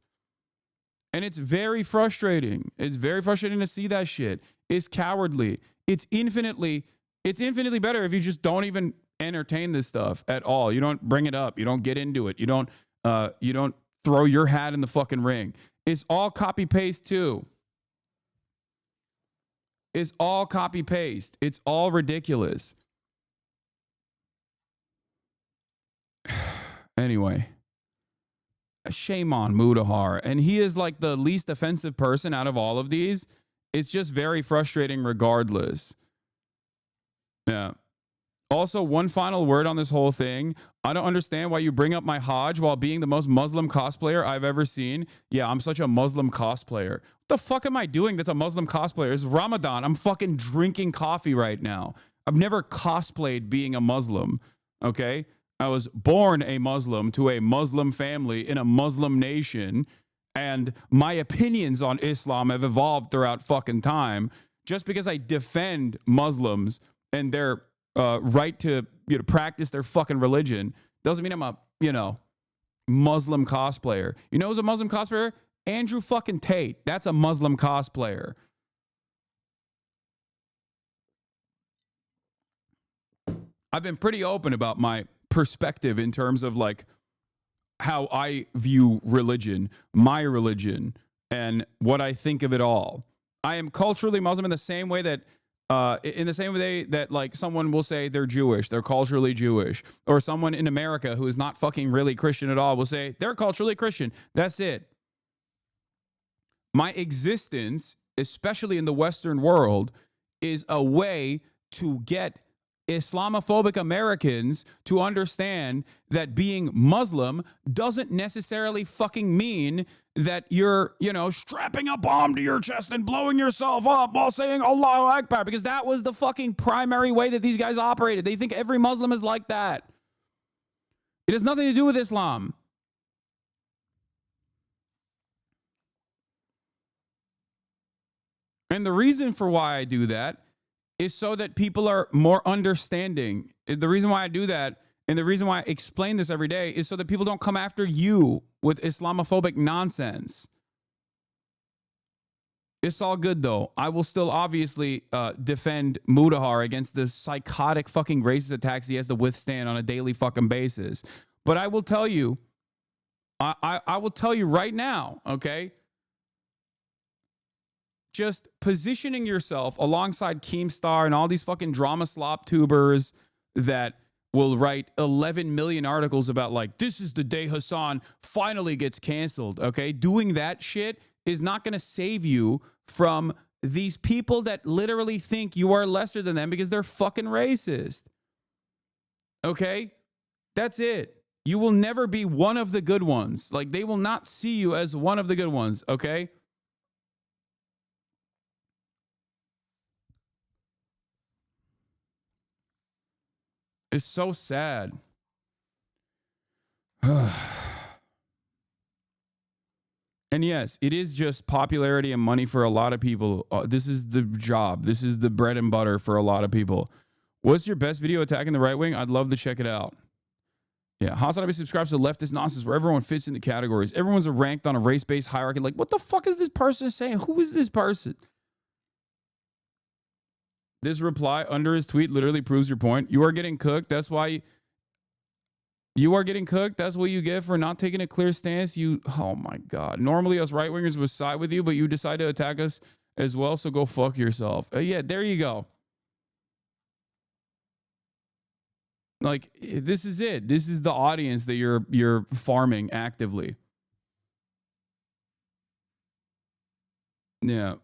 And it's very frustrating. It's very frustrating to see that shit. It's cowardly. It's infinitely better if you just don't even entertain this stuff at all. You don't bring it up. You don't get into it. You don't throw your hat in the fucking ring. It's all copy paste too. It's all copy paste. It's all ridiculous. Anyway, shame on Mudahar. And he is like the least offensive person out of all of these. It's just very frustrating regardless. Yeah. Also, one final word on this whole thing. I don't understand why you bring up my Hajj while being the most Muslim cosplayer I've ever seen. Yeah, I'm such a Muslim cosplayer. What the fuck am I doing that's a Muslim cosplayer? It's Ramadan. I'm fucking drinking coffee right now. I've never cosplayed being a Muslim, okay? I was born a Muslim to a Muslim family in a Muslim nation, and my opinions on Islam have evolved throughout fucking time. Just because I defend Muslims and their right to practice their fucking religion doesn't mean I'm a Muslim cosplayer. You know who's a Muslim cosplayer? Andrew fucking Tate. That's a Muslim cosplayer. I've been pretty open about my perspective in terms of like how I view religion, my religion, and what I think of it all. I am culturally Muslim in the same way that like someone will say they're Jewish, they're culturally Jewish, or someone in America who is not fucking really Christian at all will say they're culturally Christian. That's it. My existence, especially in the Western world, is a way to get Islamophobic Americans to understand that being Muslim doesn't necessarily fucking mean that you're, strapping a bomb to your chest and blowing yourself up while saying Allahu Akbar, because that was the fucking primary way that these guys operated. They think every Muslim is like that. It has nothing to do with Islam. And the reason for why I do that is so that people are more understanding. The reason why I do that, and the reason why I explain this every day, is so that people don't come after you with Islamophobic nonsense. It's all good, though. I will still obviously defend Mudahar against the psychotic fucking racist attacks he has to withstand on a daily fucking basis. But I will tell you, I will tell you right now, okay? Just positioning yourself alongside Keemstar and all these fucking drama slop tubers that will write 11 million articles about like, this is the day Hasan finally gets canceled, okay? Doing that shit is not going to save you from these people that literally think you are lesser than them because they're fucking racist, okay? That's it. You will never be one of the good ones. Like, they will not see you as one of the good ones, okay? It's so sad. And yes, it is just popularity and money for a lot of people. This is the job. This is the bread and butter for a lot of people. What's your best video attacking the right wing? I'd love to check it out. Yeah, HasanAbi subscribes to leftist nonsense where everyone fits in the categories. Everyone's ranked on a race-based hierarchy. Like, what the fuck is this person saying? Who is this person? This reply under his tweet literally proves your point. You are getting cooked. That's why you are getting cooked. That's what you get for not taking a clear stance. Oh my God. Normally us right wingers would side with you, but you decide to attack us as well. So go fuck yourself. Yeah, there you go. Like, this is it. This is the audience that you're farming actively. Yeah.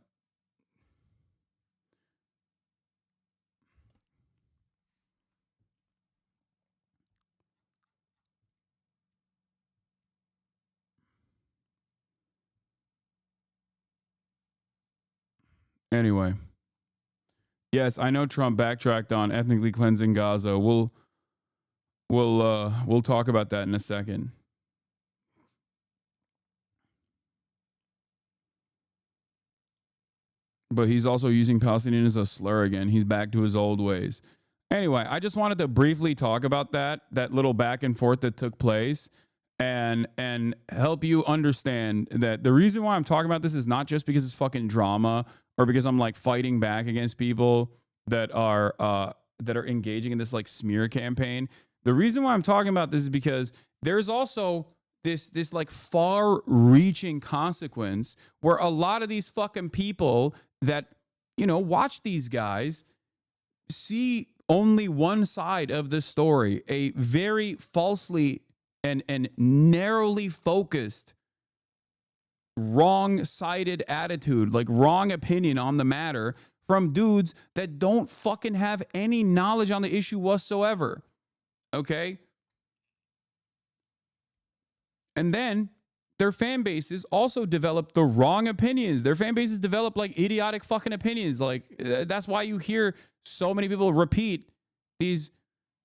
Anyway, yes, I know Trump backtracked on ethnically cleansing Gaza. We'll talk about that in a second. But he's also using Palestinian as a slur again. He's back to his old ways. Anyway, I just wanted to briefly talk about that little back and forth that took place and help you understand that the reason why I'm talking about this is not just because it's fucking drama or because I'm like fighting back against people that are engaging in this like smear campaign. The reason why I'm talking about this is because there's also this like far-reaching consequence where a lot of these fucking people that, watch these guys see only one side of the story, a very falsely and narrowly focused, wrong-sided attitude, like wrong opinion on the matter from dudes that don't fucking have any knowledge on the issue whatsoever. Okay? And then their fan bases also develop the wrong opinions. Their fan bases develop like idiotic fucking opinions. Like that's why you hear so many people repeat these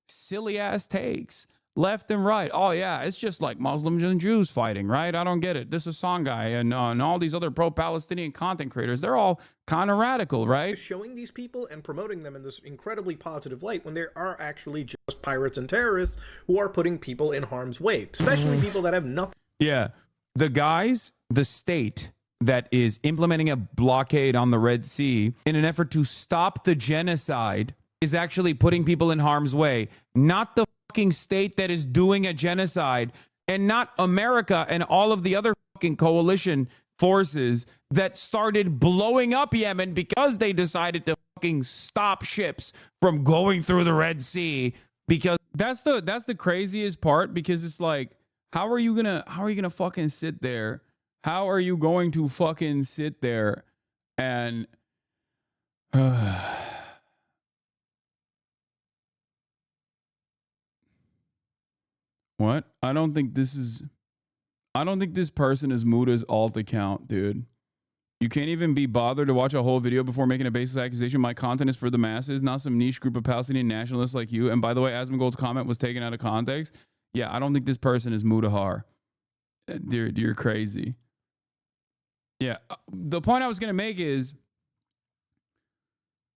silly ass takes left and right. Oh yeah, it's just like Muslims and Jews fighting, right? I don't get it. This Hasan guy and all these other pro-Palestinian content creators, they're all kind of radical, right? Showing these people and promoting them in this incredibly positive light when there are actually just pirates and terrorists who are putting people in harm's way, especially people that have nothing. Yeah. The state that is implementing a blockade on the Red Sea in an effort to stop the genocide is actually putting people in harm's way, not the fucking state that is doing a genocide, and not America and all of the other fucking coalition forces that started blowing up Yemen because they decided to fucking stop ships from going through the Red Sea. Because that's the craziest part, because it's like, how are you gonna fucking sit there? How are you going to fucking sit there and what? I don't think this person is Muda's alt account, dude. You can't even be bothered to watch a whole video before making a baseless accusation. My content is for the masses, not some niche group of Palestinian nationalists like you. And by the way, Asmongold's comment was taken out of context. Yeah, I don't think this person is Mudahar. Dude, you're crazy. Yeah, the point I was going to make is,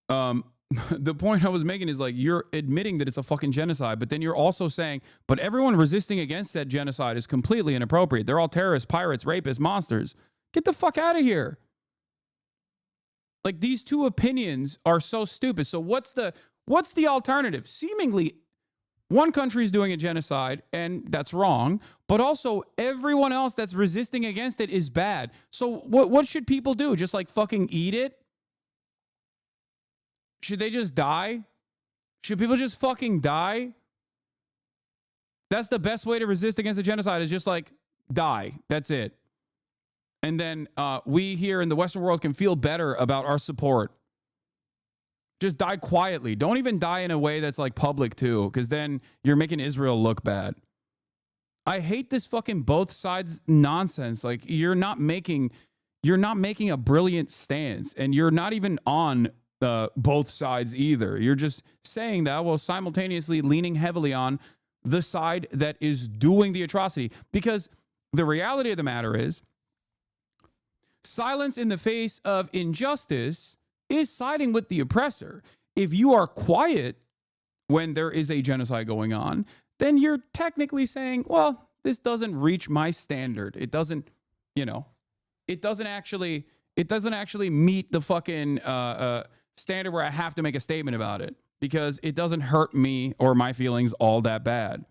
the point I was making is like, you're admitting that it's a fucking genocide, but then you're also saying, but everyone resisting against that genocide is completely inappropriate. They're all terrorists, pirates, rapists, monsters. Get the fuck out of here. Like, these two opinions are so stupid. So what's the alternative? Seemingly, one country is doing a genocide, and that's wrong, but also everyone else that's resisting against it is bad. So what should people do? Just like fucking eat it? Should they just die? Should people just fucking die? That's the best way to resist against a genocide, is just like die. That's it. And then we here in the Western world can feel better about our support. Just die quietly. Don't even die in a way that's like public too, because then you're making Israel look bad. I hate this fucking both sides nonsense. Like, you're not making a brilliant stance, and you're not even on both sides either. You're just saying that while simultaneously leaning heavily on the side that is doing the atrocity. Because the reality of the matter is, silence in the face of injustice is siding with the oppressor. If you are quiet when there is a genocide going on, then you're technically saying, well, this doesn't reach my standard. It doesn't, it doesn't actually meet the fucking standard where I have to make a statement about it, because it doesn't hurt me or my feelings all that bad.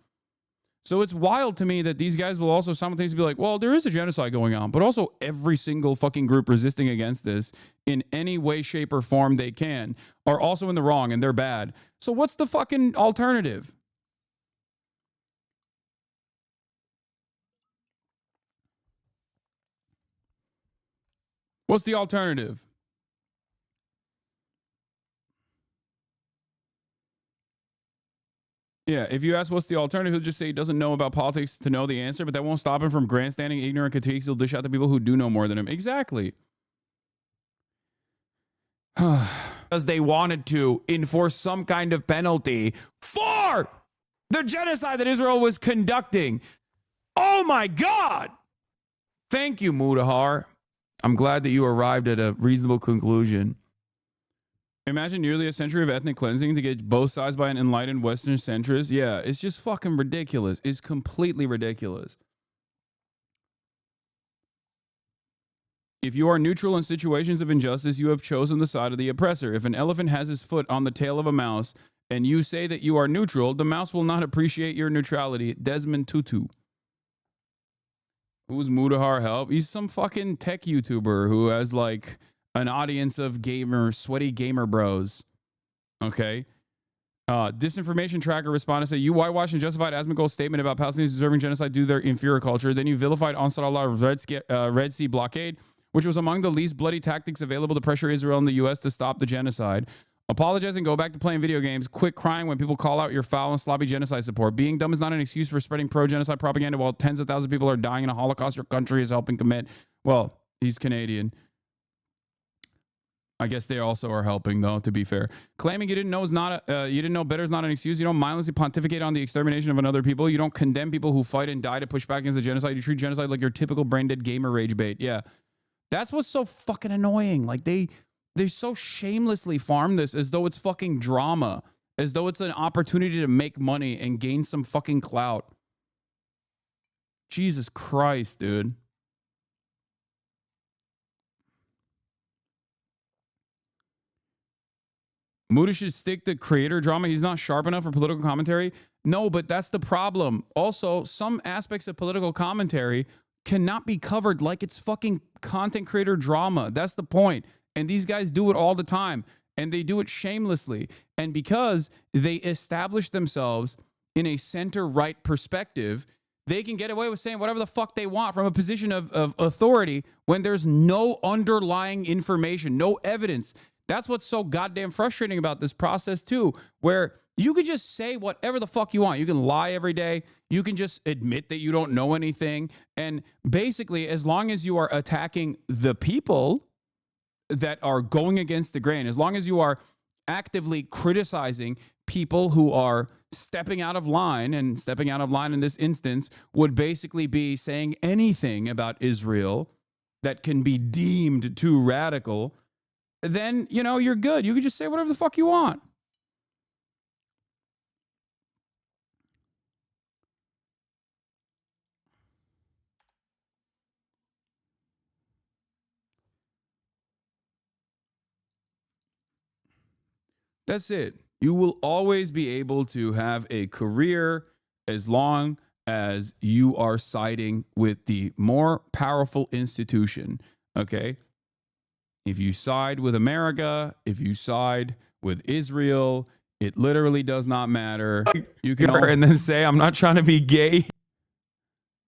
So it's wild to me that these guys will also simultaneously be like, well, there is a genocide going on, but also every single fucking group resisting against this in any way, shape, or form they can are also in the wrong, and they're bad. So what's the fucking alternative? What's the alternative? Yeah, if you ask what's the alternative, he'll just say he doesn't know about politics to know the answer, but that won't stop him from grandstanding ignorant critiques. He'll dish out to people who do know more than him. Exactly. Because they wanted to enforce some kind of penalty for the genocide that Israel was conducting. Oh my God. Thank you, Mudahar. I'm glad that you arrived at a reasonable conclusion. Imagine nearly a century of ethnic cleansing to get both sides by an enlightened Western centrist. Yeah, it's just fucking ridiculous. It's completely ridiculous. If you are neutral in situations of injustice, you have chosen the side of the oppressor. If an elephant has his foot on the tail of a mouse and you say that you are neutral, the mouse will not appreciate your neutrality. Desmond Tutu. Who's Mudahar help? He's some fucking tech YouTuber who has like an audience of sweaty gamer bros. Okay. Disinformation tracker responded, say, you whitewashed and justified Asmongold's statement about Palestinians deserving genocide due to their inferior culture. Then you vilified Ansar Allah's Red Sea blockade, which was among the least bloody tactics available to pressure Israel and the U.S. to stop the genocide. Apologize and go back to playing video games. Quit crying when people call out your foul and sloppy genocide support. Being dumb is not an excuse for spreading pro-genocide propaganda while tens of thousands of people are dying in a Holocaust your country is helping commit. Well, he's Canadian. I guess they also are helping, though, to be fair. Claiming you didn't know better is not an excuse. You don't mindlessly pontificate on the extermination of another people. You don't condemn people who fight and die to push back against the genocide. You treat genocide like your typical brain-dead gamer rage bait. Yeah. That's what's so fucking annoying. Like, they so shamelessly farm this as though it's fucking drama, as though it's an opportunity to make money and gain some fucking clout. Jesus Christ, dude. Muda should stick to creator drama. He's not sharp enough for political commentary. No, but that's the problem. Also, some aspects of political commentary cannot be covered like it's fucking content creator drama. That's the point. And these guys do it all the time. And they do it shamelessly. And because they establish themselves in a center-right perspective, they can get away with saying whatever the fuck they want from a position of authority when there's no underlying information, no evidence. That's what's so goddamn frustrating about this process too, where you could just say whatever the fuck you want. You can lie every day. You can just admit that you don't know anything. And basically, as long as you are attacking the people that are going against the grain, as long as you are actively criticizing people who are stepping out of line, and stepping out of line in this instance would basically be saying anything about Israel that can be deemed too radical, then, you know, you're good. You can just say whatever the fuck you want. That's it. You will always be able to have a career as long as you are siding with the more powerful institution, okay? If you side with America, if you side with Israel, it literally does not matter. You can and then say, I'm not trying to be gay.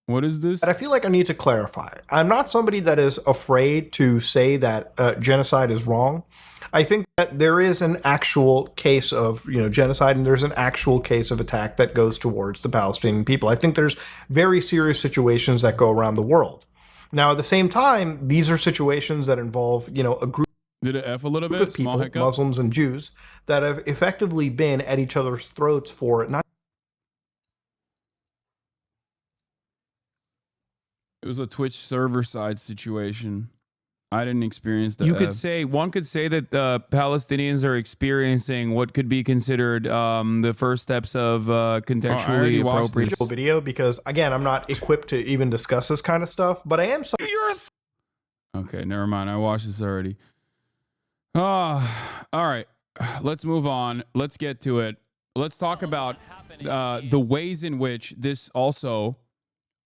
What is this? But I feel like I need to clarify. I'm not somebody that is afraid to say that genocide is wrong. I think that there is an actual case of, genocide, and there's an actual case of attack that goes towards the Palestinian people. I think there's very serious situations that go around the world. Now, at the same time, these are situations that involve, a group Did it F a little bit? of people, Small hiccup? Muslims and Jews, that have effectively been at each other's throats for not. It was a Twitch server side situation. I didn't experience that. One could say that the Palestinians are experiencing what could be considered the first steps of contextually appropriate Video, because again, I'm not equipped to even discuss this kind of stuff, but I am. Okay, never mind. I watched this already. All right. Let's move on. Let's get to it. Let's talk about the ways in which this also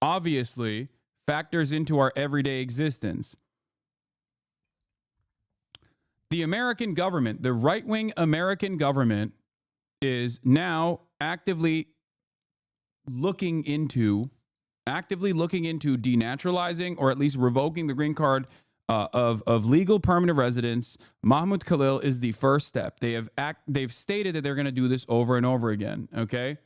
obviously factors into our everyday existence. The American government, the right-wing American government, is now actively looking into denaturalizing or at least revoking the green card of legal permanent residence. MAHMOUD KHALIL is the first step. They've stated that they're going to do this over and over again. Okay.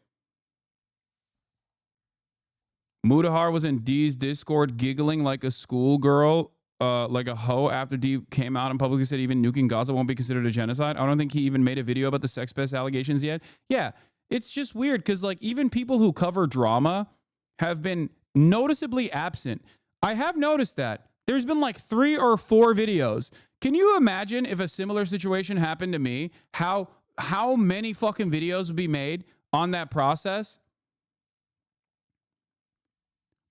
Mudahar was in D's Discord giggling like a schoolgirl, like a hoe, after D came out and publicly said even nuking Gaza won't be considered a genocide. I don't think he even made a video about the sex-based allegations yet. Yeah, it's just weird because like even people who cover drama have been noticeably absent. I have noticed that. There's been like 3 or 4 videos. Can you imagine if a similar situation happened to me? How many fucking videos would be made on that process?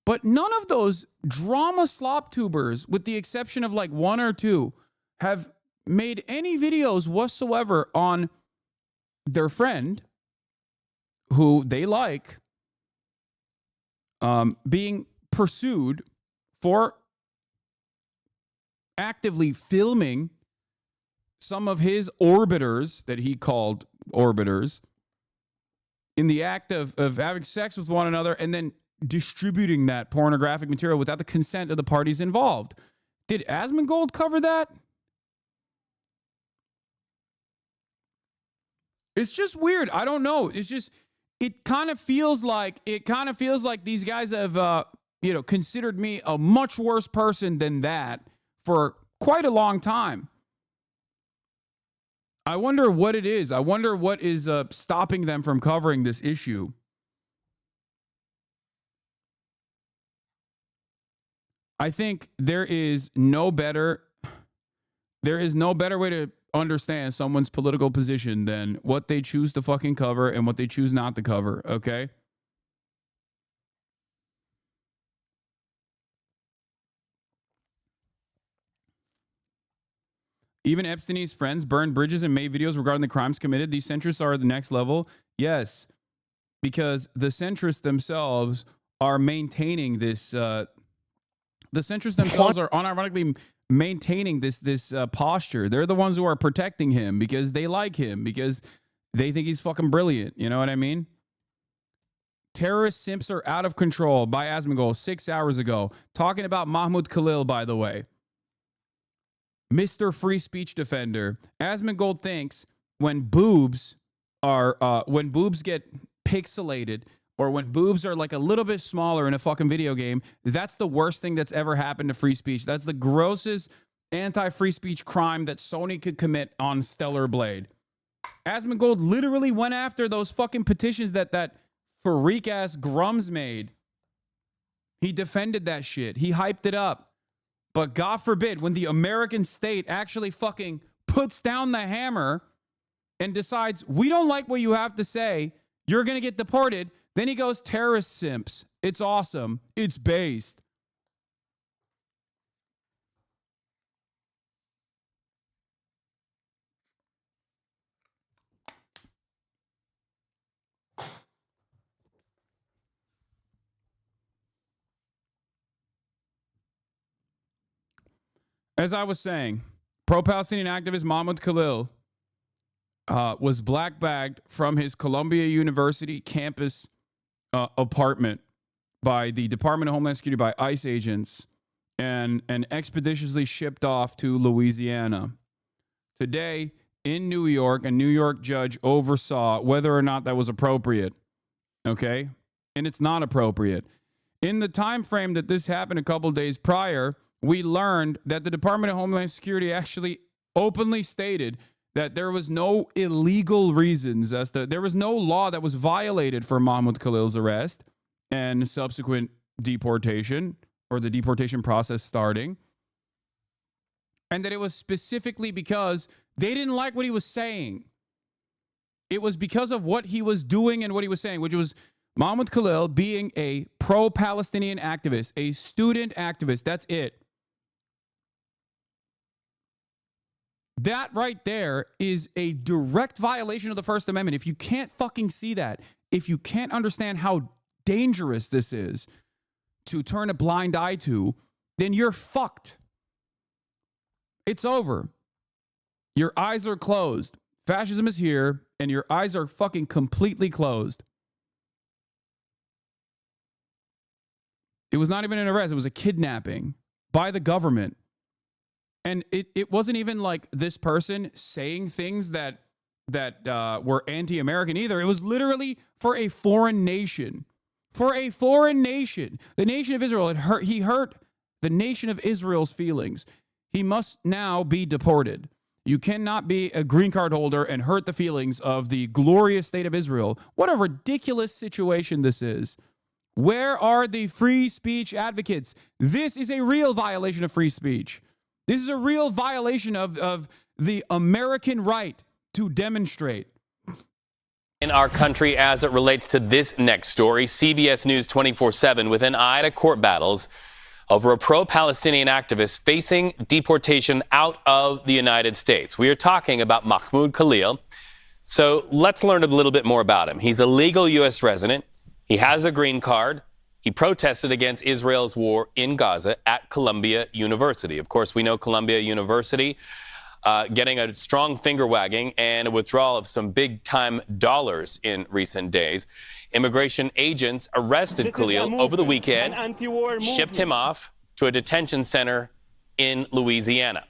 But none of those drama slop tubers, with the exception of like 1 or 2, have made any videos whatsoever on their friend who they like being pursued for actively filming some of his orbiters that he called orbiters in the act of having sex with one another and then distributing that pornographic material without the consent of the parties involved. Did Asmongold cover that? It's just weird. I don't know. It's just, it kind of feels like these guys have, considered me a much worse person than that for quite a long time. I wonder what it is. I wonder what is stopping them from covering this issue. I think there is no better way to understand someone's political position than what they choose to fucking cover and what they choose not to cover, okay? Even Epstein's friends burned bridges and made videos regarding the crimes committed. These centrists are the next level. Yes, because the centrists themselves are maintaining this. The centrists themselves are unironically maintaining this posture. They're the ones who are protecting him because they like him, because they think he's fucking brilliant. You know what I mean? Terrorist simps are out of control by Asmongold 6 hours ago. Talking about Mahmoud Khalil, by the way. Mr. Free Speech Defender. Asmongold thinks when boobs get pixelated, or when boobs are like a little bit smaller in a fucking video game, that's the worst thing that's ever happened to free speech. That's the grossest anti-free speech crime that Sony could commit on Stellar Blade. Asmongold literally went after those fucking petitions that freak-ass Grums made. He defended that shit. He hyped it up. But God forbid, when the American state actually fucking puts down the hammer and decides, we don't like what you have to say, you're going to get deported, then he goes, terrorist simps. It's awesome. It's based. As I was saying, pro-Palestinian activist Mahmoud Khalil was black-bagged from his Columbia University campus apartment by the Department of Homeland Security by ICE agents and expeditiously shipped off to Louisiana. Today, in New York, a New York judge oversaw whether or not that was appropriate. Okay? And it's not appropriate. In the time frame that this happened a couple days prior, we learned that the Department of Homeland Security actually openly stated that there was no illegal reasons there was no law that was violated for Mahmoud Khalil's arrest and subsequent deportation, or the deportation process starting. And that it was specifically because they didn't like what he was saying. It was because of what he was doing and what he was saying, which was Mahmoud Khalil being a pro-Palestinian activist, a student activist. That's it. That right there is a direct violation of the First Amendment. If you can't fucking see that, if you can't understand how dangerous this is to turn a blind eye to, then you're fucked. It's over. Your eyes are closed. Fascism is here, and your eyes are fucking completely closed. It was not even an arrest. It was a kidnapping by the government. And it wasn't even like this person saying things that were anti-American either. It was literally for a foreign nation. For a foreign nation. The nation of Israel he hurt the nation of Israel's feelings. He must now be deported. You cannot be a green card holder and hurt the feelings of the glorious state of Israel. What a ridiculous situation this is. Where are the free speech advocates? This is a real violation of free speech. This is a real violation of the American right to demonstrate. In our country as it relates to this next story, CBS News 24/7 with an eye to court battles over a pro-Palestinian activist facing deportation out of the United States. We are talking about Mahmoud Khalil. So let's learn a little bit more about him. He's a legal U.S. resident. He has a green card. He protested against Israel's war in Gaza at Columbia University. Of course, we know Columbia University getting a strong finger wagging and a withdrawal of some big-time dollars in recent days. Immigration agents arrested Khalil over the weekend, shipped him off to a detention center in Louisiana.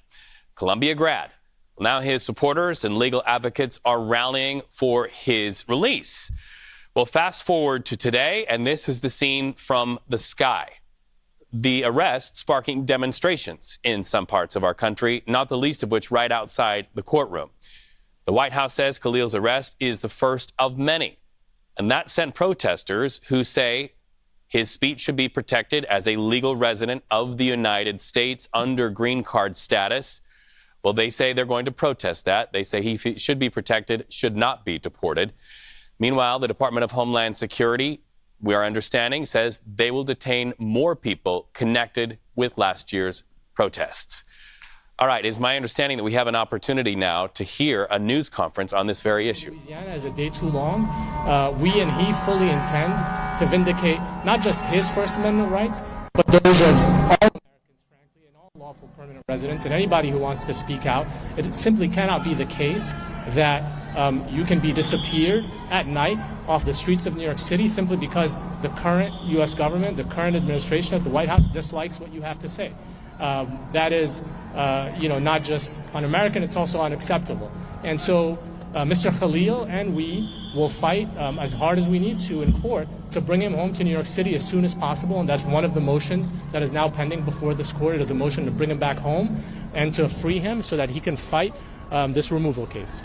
Columbia grad. Now his supporters and legal advocates are rallying for his release. Well, fast forward to today, and this is the scene from the sky. The arrest sparking demonstrations in some parts of our country, not the least of which right outside the courtroom. The White House says Khalil's arrest is the first of many, and that sent protesters who say his speech should be protected as a legal resident of the United States under green card status. Well, they say they're going to protest that. They say he should be protected, should not be deported. Meanwhile, the Department of Homeland Security, we are understanding, says they will detain more people connected with last year's protests. All right, it's my understanding that we have an opportunity now to hear a news conference on this very issue. Louisiana is a day too long. We and he fully intend to vindicate not just his First Amendment rights, but those of all Americans, frankly, and all lawful permanent residents, and anybody who wants to speak out. It simply cannot be the case that you can be disappeared at night off the streets of New York City simply because the current U.S. government, the current administration at the White House dislikes what you have to say. That is, not just un-American, it's also unacceptable. And so Mr. Khalil and we will fight as hard as we need to in court to bring him home to New York City as soon as possible. And that's one of the motions that is now pending before this court. It is a motion to bring him back home and to free him so that he can fight this removal case.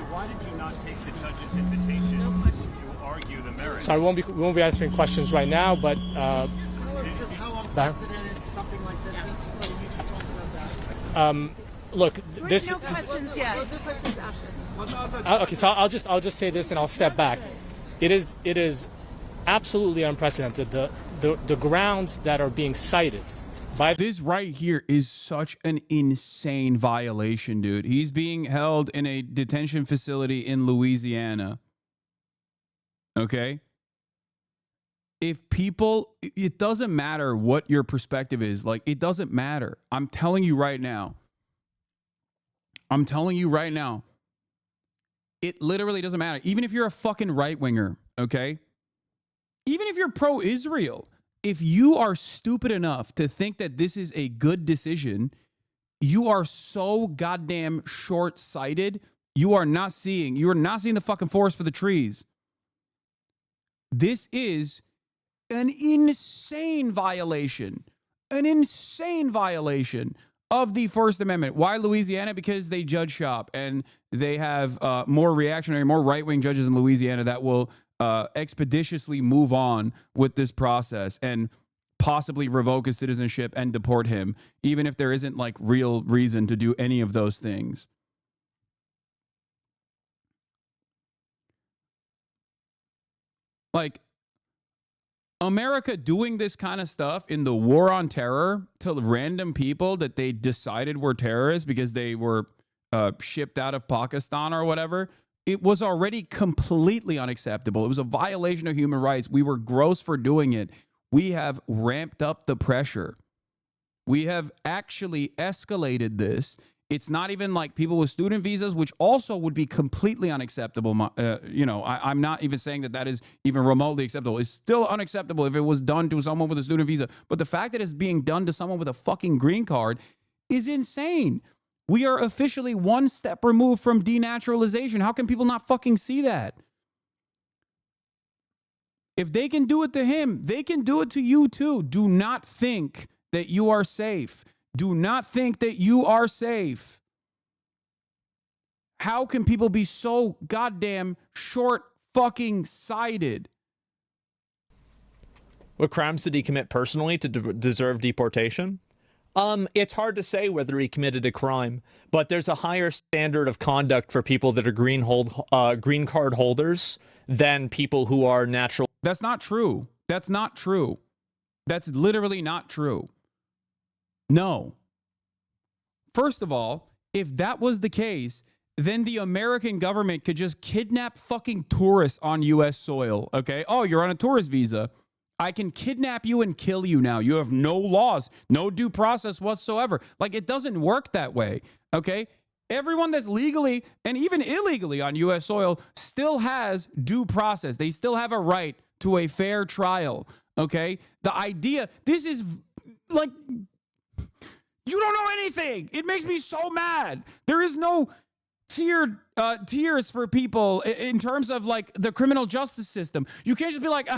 Why did you not take the judge's invitation to argue the merits? So we won't be answering questions right now, but tell us just how unprecedented something like this is. You just talked about that. Look, this. No questions yet. Just like Okay, so I'll just say this and I'll step back. It is absolutely unprecedented. The grounds that are being cited. This right here is such an insane violation, dude. He's being held in a detention facility in Louisiana. Okay? If people, it doesn't matter what your perspective is. Like, it doesn't matter. I'm telling you right now. It literally doesn't matter. Even if you're a fucking right-winger, okay? Even if you're pro-Israel, if you are stupid enough to think that this is a good decision, you are so goddamn short-sighted. You are not seeing the fucking forest for the trees. This is an insane violation of the First Amendment. Why Louisiana? Because they judge shop and they have more reactionary, more right-wing judges in Louisiana that will expeditiously move on with this process and possibly revoke his citizenship and deport him, even if there isn't like real reason to do any of those things. Like, America doing this kind of stuff in the war on terror to random people that they decided were terrorists because they were shipped out of Pakistan or whatever, it was already completely unacceptable. It was a violation of human rights. We were gross for doing it. We have ramped up the pressure. We have actually escalated this. It's not even like people with student visas, which also would be completely unacceptable. I'm not even saying that is even remotely acceptable. It's still unacceptable if it was done to someone with a student visa. But the fact that it's being done to someone with a fucking green card is insane. We are officially one step removed from denaturalization. How can people not fucking see that? If they can do it to him, they can do it to you too. Do not think that you are safe. Do not think that you are safe. How can people be so goddamn short fucking sighted? What crimes did he commit personally to deserve deportation? It's hard to say whether he committed a crime, but there's a higher standard of conduct for people that are green card holders than people who are natural. That's not true. That's not true. That's literally not true. No. First of all, if that was the case, then the American government could just kidnap fucking tourists on U.S. soil, okay? Oh, you're on a tourist visa. I can kidnap you and kill you now. You have no laws, no due process whatsoever. Like, it doesn't work that way, okay? Everyone that's legally and even illegally on U.S. soil still has due process. They still have a right to a fair trial, okay? The idea, this is like, you don't know anything. It makes me so mad. There is no tiers for people in terms of like the criminal justice system. You can't just be like,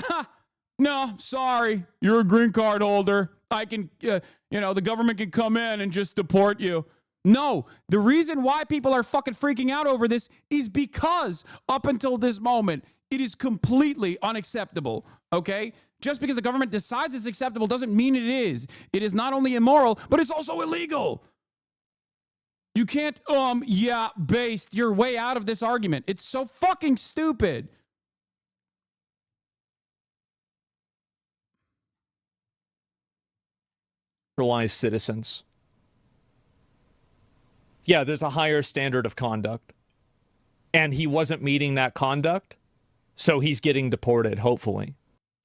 no, sorry, you're a green card holder. I can, the government can come in and just deport you. No, the reason why people are fucking freaking out over this is because up until this moment, it is completely unacceptable, okay? Just because the government decides it's acceptable doesn't mean it is. It is not only immoral, but it's also illegal. You can't, based your way out of this argument. It's so fucking stupid. Naturalized citizens. Yeah, there's a higher standard of conduct. And he wasn't meeting that conduct, so he's getting deported, hopefully.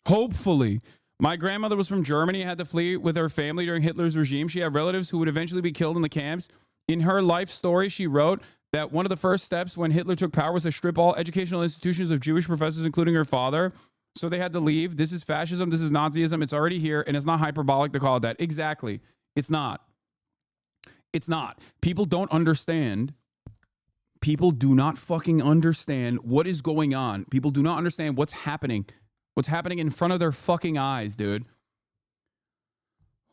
Hopefully. My grandmother was from Germany, had to flee with her family during Hitler's regime. She had relatives who would eventually be killed in the camps. In her life story, she wrote that one of the first steps when Hitler took power was to strip all educational institutions of Jewish professors, including her father. So they had to leave. This is fascism. This is Nazism. It's already here, and it's not hyperbolic to call it that. Exactly. It's not. It's not. People don't understand. People do not fucking understand what is going on. People do not understand what's happening. What's happening in front of their fucking eyes, dude.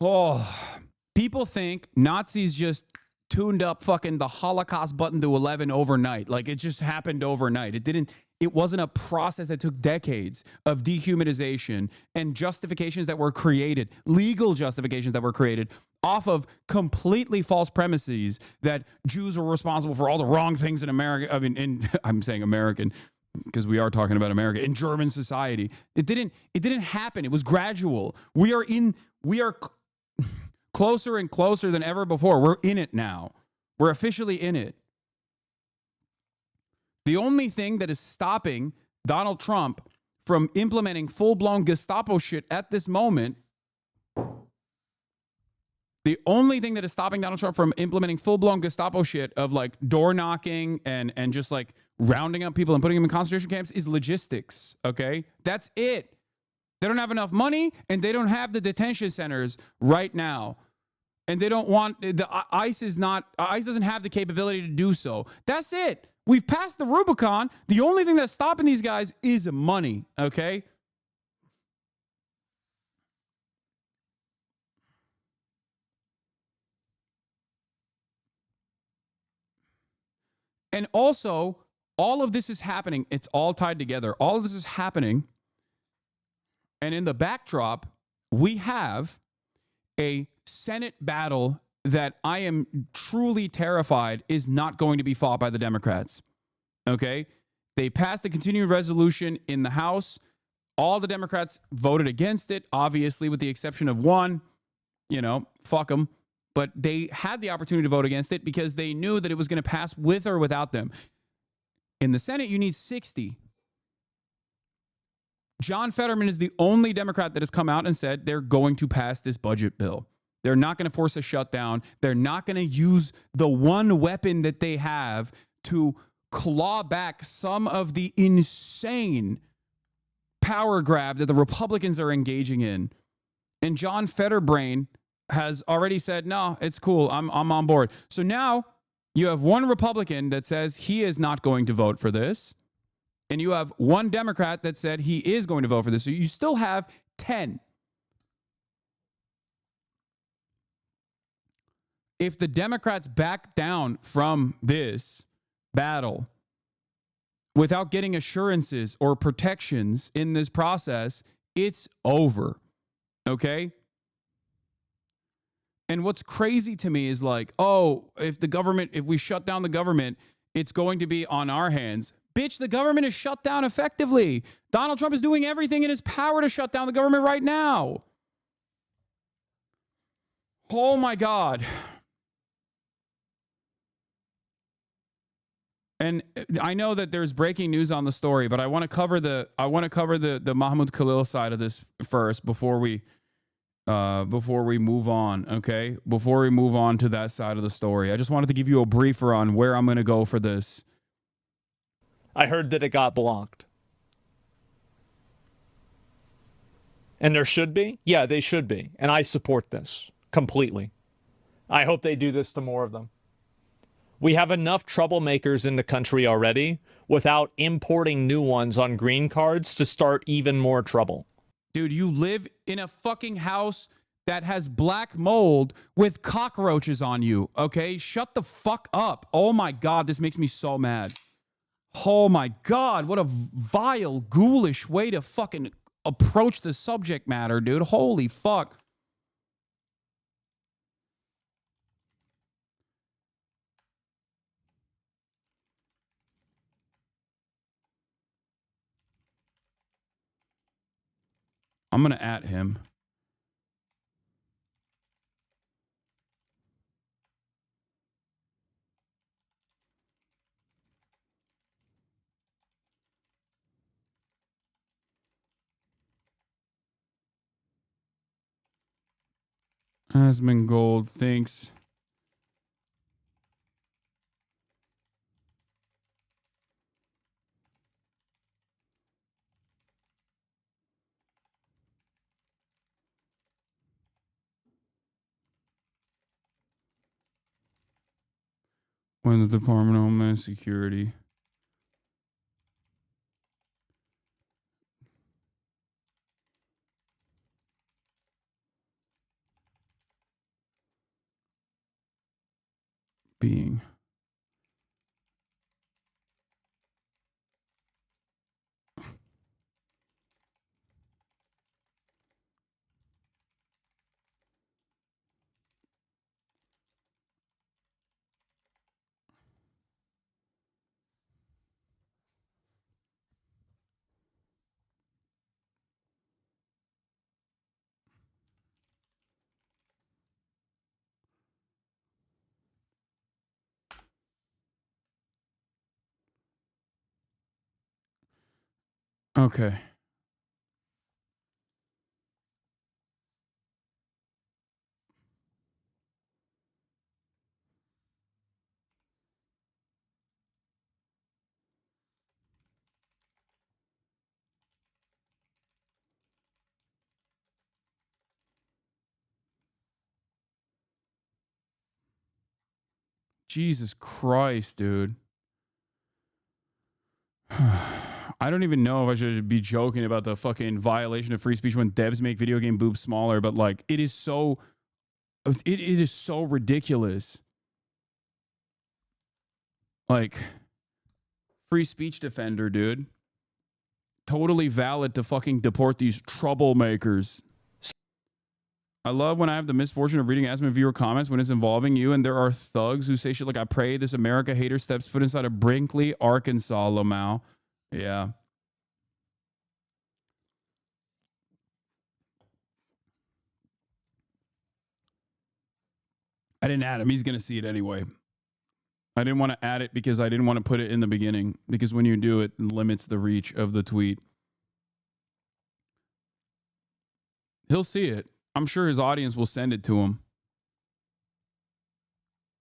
Oh, people think Nazis just tuned up fucking the Holocaust button to 11 overnight. Like, it just happened overnight. It wasn't a process that took decades of dehumanization and justifications that were created, legal justifications that were created off of completely false premises that Jews were responsible for all the wrong things in America. I mean, I'm saying American because we are talking about America, in German society. It didn't happen. It was gradual. We are closer and closer than ever before. We're in it now. We're officially in it. The only thing that is stopping Donald Trump from implementing full-blown Gestapo shit at this moment, the only thing that is stopping Donald Trump from implementing full-blown Gestapo shit of like door knocking and just like rounding up people and putting them in concentration camps is logistics, okay? That's it. They don't have enough money and they don't have the detention centers right now. And they don't want, ICE doesn't have the capability to do so. That's it. We've passed the Rubicon. The only thing that's stopping these guys is money, okay? And also, all of this is happening. It's all tied together. All of this is happening. And in the backdrop, we have a Senate battle that I am truly terrified is not going to be fought by the Democrats. Okay? They passed the continuing resolution in the House. All the Democrats voted against it, obviously, with the exception of one. Fuck them. But they had the opportunity to vote against it because they knew that it was going to pass with or without them. In the Senate, you need 60. John Fetterman is the only Democrat that has come out and said they're going to pass this budget bill. They're not going to force a shutdown. They're not going to use the one weapon that they have to claw back some of the insane power grab that the Republicans are engaging in. And John Fetterbrain has already said, no, it's cool. I'm on board. So now you have one Republican that says he is not going to vote for this. And you have one Democrat that said he is going to vote for this. So you still have 10. If the Democrats back down from this battle without getting assurances or protections in this process, it's over. Okay? And what's crazy to me is like, if we shut down the government, it's going to be on our hands. Bitch, the government is shut down effectively. Donald Trump is doing everything in his power to shut down the government right now. Oh my God. And I know that there's breaking news on the story, but I want to cover the Mahmoud Khalil side of this first before we move on, okay? Before we move on to that side of the story. I just wanted to give you a briefer on where I'm going to go for this. I heard that it got blocked. And there should be? Yeah, they should be. And I support this completely. I hope they do this to more of them. We have enough troublemakers in the country already without importing new ones on green cards to start even more trouble. Dude, you live in a fucking house that has black mold with cockroaches on you, okay? Shut the fuck up. Oh my God, this makes me so mad. Oh my God, what a vile, ghoulish way to fucking approach the subject matter, dude. Holy fuck. I'm going to at him. Asmon Gold, thanks. When the Department of Homeland Security being okay. Jesus Christ, dude. I don't even know if I should be joking about the fucking violation of free speech when devs make video game boobs smaller, but like it is so ridiculous. Like free speech defender, dude. Totally valid to fucking deport these troublemakers. I love when I have the misfortune of reading Asma viewer comments when it's involving you and there are thugs who say shit like, I pray this America hater steps foot inside of Brinkley, Arkansas, Lamau. Yeah. I didn't add him. He's going to see it anyway. I didn't want to add it because I didn't want to put it in the beginning, because when you do it, it limits the reach of the tweet. He'll see it. I'm sure his audience will send it to him.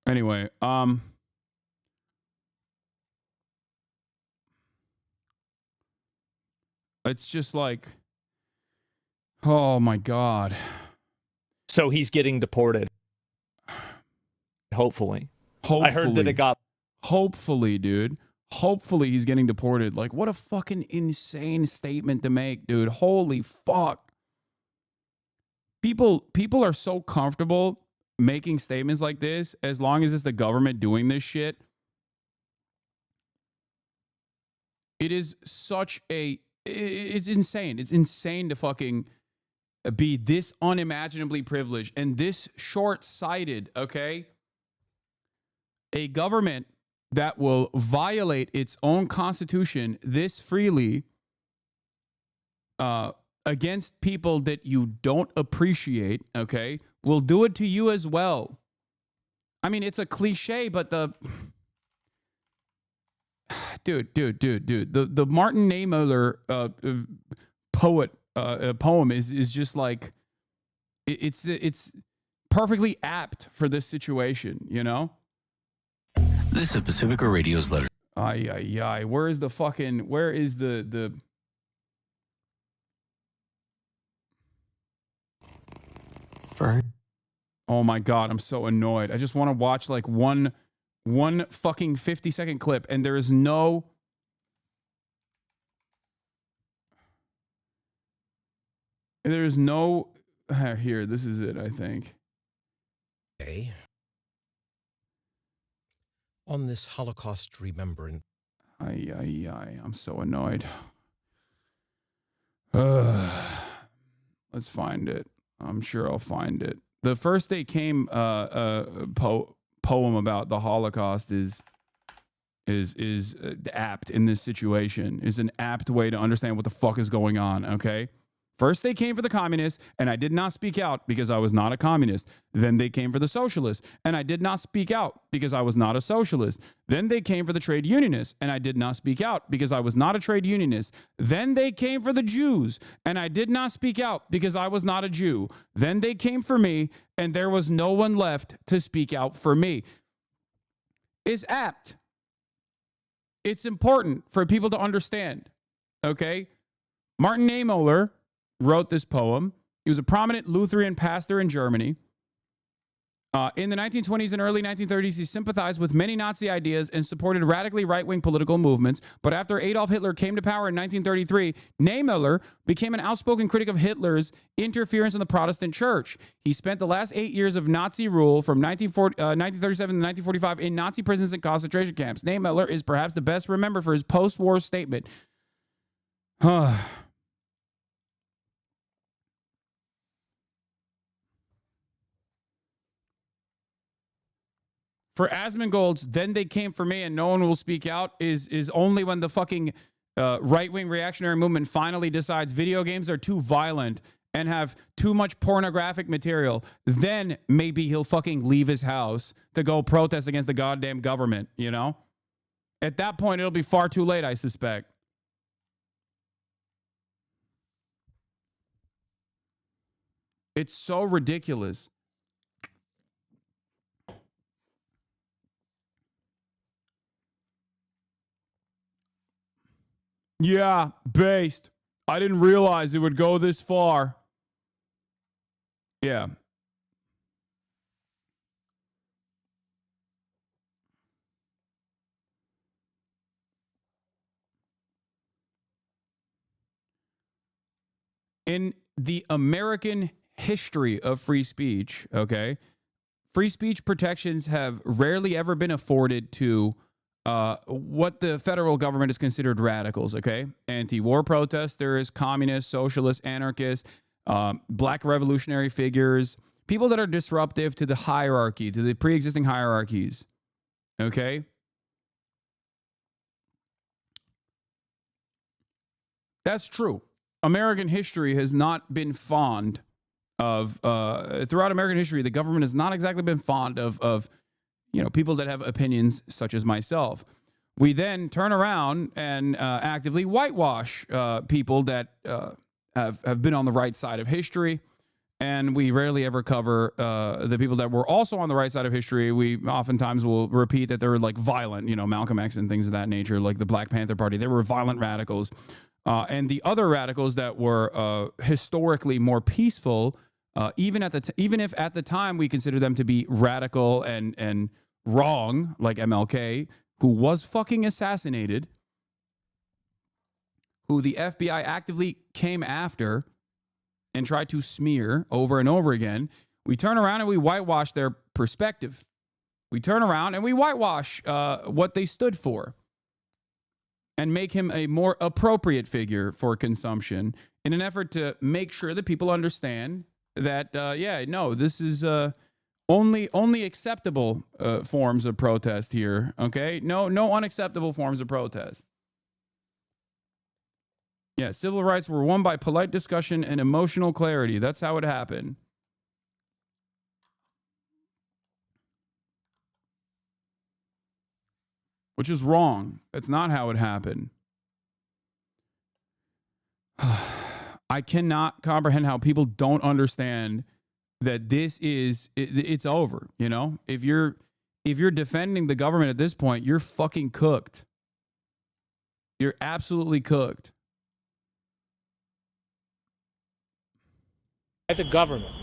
Anyway, it's just like, oh my God. So he's getting deported. Hopefully. Hopefully. I heard that it got... Hopefully, dude. Hopefully he's getting deported. Like, what a fucking insane statement to make, dude. Holy fuck. People are so comfortable making statements like this as long as it's the government doing this shit. It is such a... It's insane. It's insane to fucking be this unimaginably privileged and this short-sighted, okay? A government that will violate its own constitution this freely against people that you don't appreciate, okay, will do it to you as well. I mean, it's a cliche, but dude. The Martin Niemöller poem is just like it's perfectly apt for this situation, you know? This is Pacifica Radio's letter. Where is the Oh my God, I'm so annoyed. I just want to watch like one fucking 50-second clip, and there is no here, this is it, I think. Okay. On this Holocaust remembrance. I'm so annoyed. Let's find it. I'm sure I'll find it. The first day came poem about the Holocaust is apt in this situation. Is an apt way to understand what the fuck is going on. Okay. First, they came for the communists, and I did not speak out because I was not a communist. Then they came for the socialists, and I did not speak out because I was not a socialist. Then they came for the trade unionists, and I did not speak out because I was not a trade unionist. Then they came for the Jews, and I did not speak out because I was not a Jew. Then they came for me, and there was no one left to speak out for me. Is apt. It's important for people to understand, okay? Martin Niemöller wrote this poem. He was a prominent Lutheran pastor in Germany. In the 1920s and early 1930s, he sympathized with many Nazi ideas and supported radically right-wing political movements. But after Adolf Hitler came to power in 1933, Niemöller became an outspoken critic of Hitler's interference in the Protestant church. He spent the last 8 years of Nazi rule from 1937 to 1945 in Nazi prisons and concentration camps. Niemöller is perhaps the best remembered for his post-war statement. For Asmongold's, then they came for me and no one will speak out is only when the fucking right-wing reactionary movement finally decides video games are too violent and have too much pornographic material. Then maybe he'll fucking leave his house to go protest against the goddamn government, you know? At that point, it'll be far too late, I suspect. It's so ridiculous. Yeah, based. I didn't realize it would go this far. Yeah. In the American history of free speech, okay, free speech protections have rarely ever been afforded to what the federal government is considered radicals, okay? Anti-war protesters, communists, socialists, anarchists, black revolutionary figures, people that are disruptive to the hierarchy, to the pre-existing hierarchies, okay? That's true. American history has not been fond of, throughout American history, the government has not exactly been fond of you know, people that have opinions such as myself. We then turn around and actively whitewash people that have been on the right side of history, and we rarely ever cover the people that were also on the right side of history. We oftentimes will repeat that they were like violent, you know, Malcolm X and things of that nature, like the Black Panther Party. They were violent radicals. And the other radicals that were historically more peaceful, even if at the time we consider them to be radical and wrong, like MLK, who was fucking assassinated, who the FBI actively came after and tried to smear over and over again, we turn around and we whitewash their perspective. We turn around and we whitewash what they stood for and make him a more appropriate figure for consumption in an effort to make sure that people understand that, yeah, no, this is only acceptable forms of protest here, okay? No unacceptable forms of protest. Yeah, civil rights were won by polite discussion and emotional clarity. That's how it happened. which is wrong. That's not how it happened. I cannot comprehend how people don't understand that this is, it's over, you know? If you're defending the government at this point, you're fucking cooked. You're absolutely cooked. By the government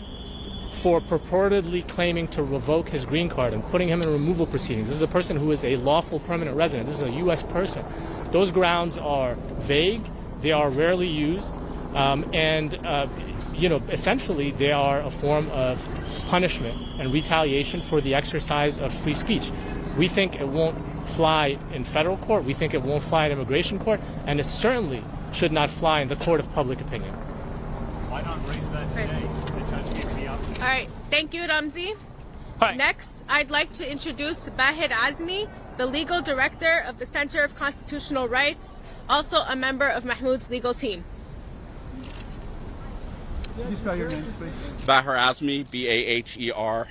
for purportedly claiming to revoke his green card and putting him in removal proceedings. This is a person who is a lawful permanent resident. This is a U.S. person. Those grounds are vague. They are rarely used. Essentially they are a form of punishment and retaliation for the exercise of free speech. We think it won't fly in federal court. We think it won't fly in immigration court. And it certainly should not fly in the court of public opinion. Why not raise that today? The judge gave me up. All right. Thank you, Ramzi. Hi. Next, I'd like to introduce Bahid Azmi, the legal director of the Center of Constitutional Rights, also a member of Mahmoud's legal team. Spell your name, please. Bahir Azmi, Baher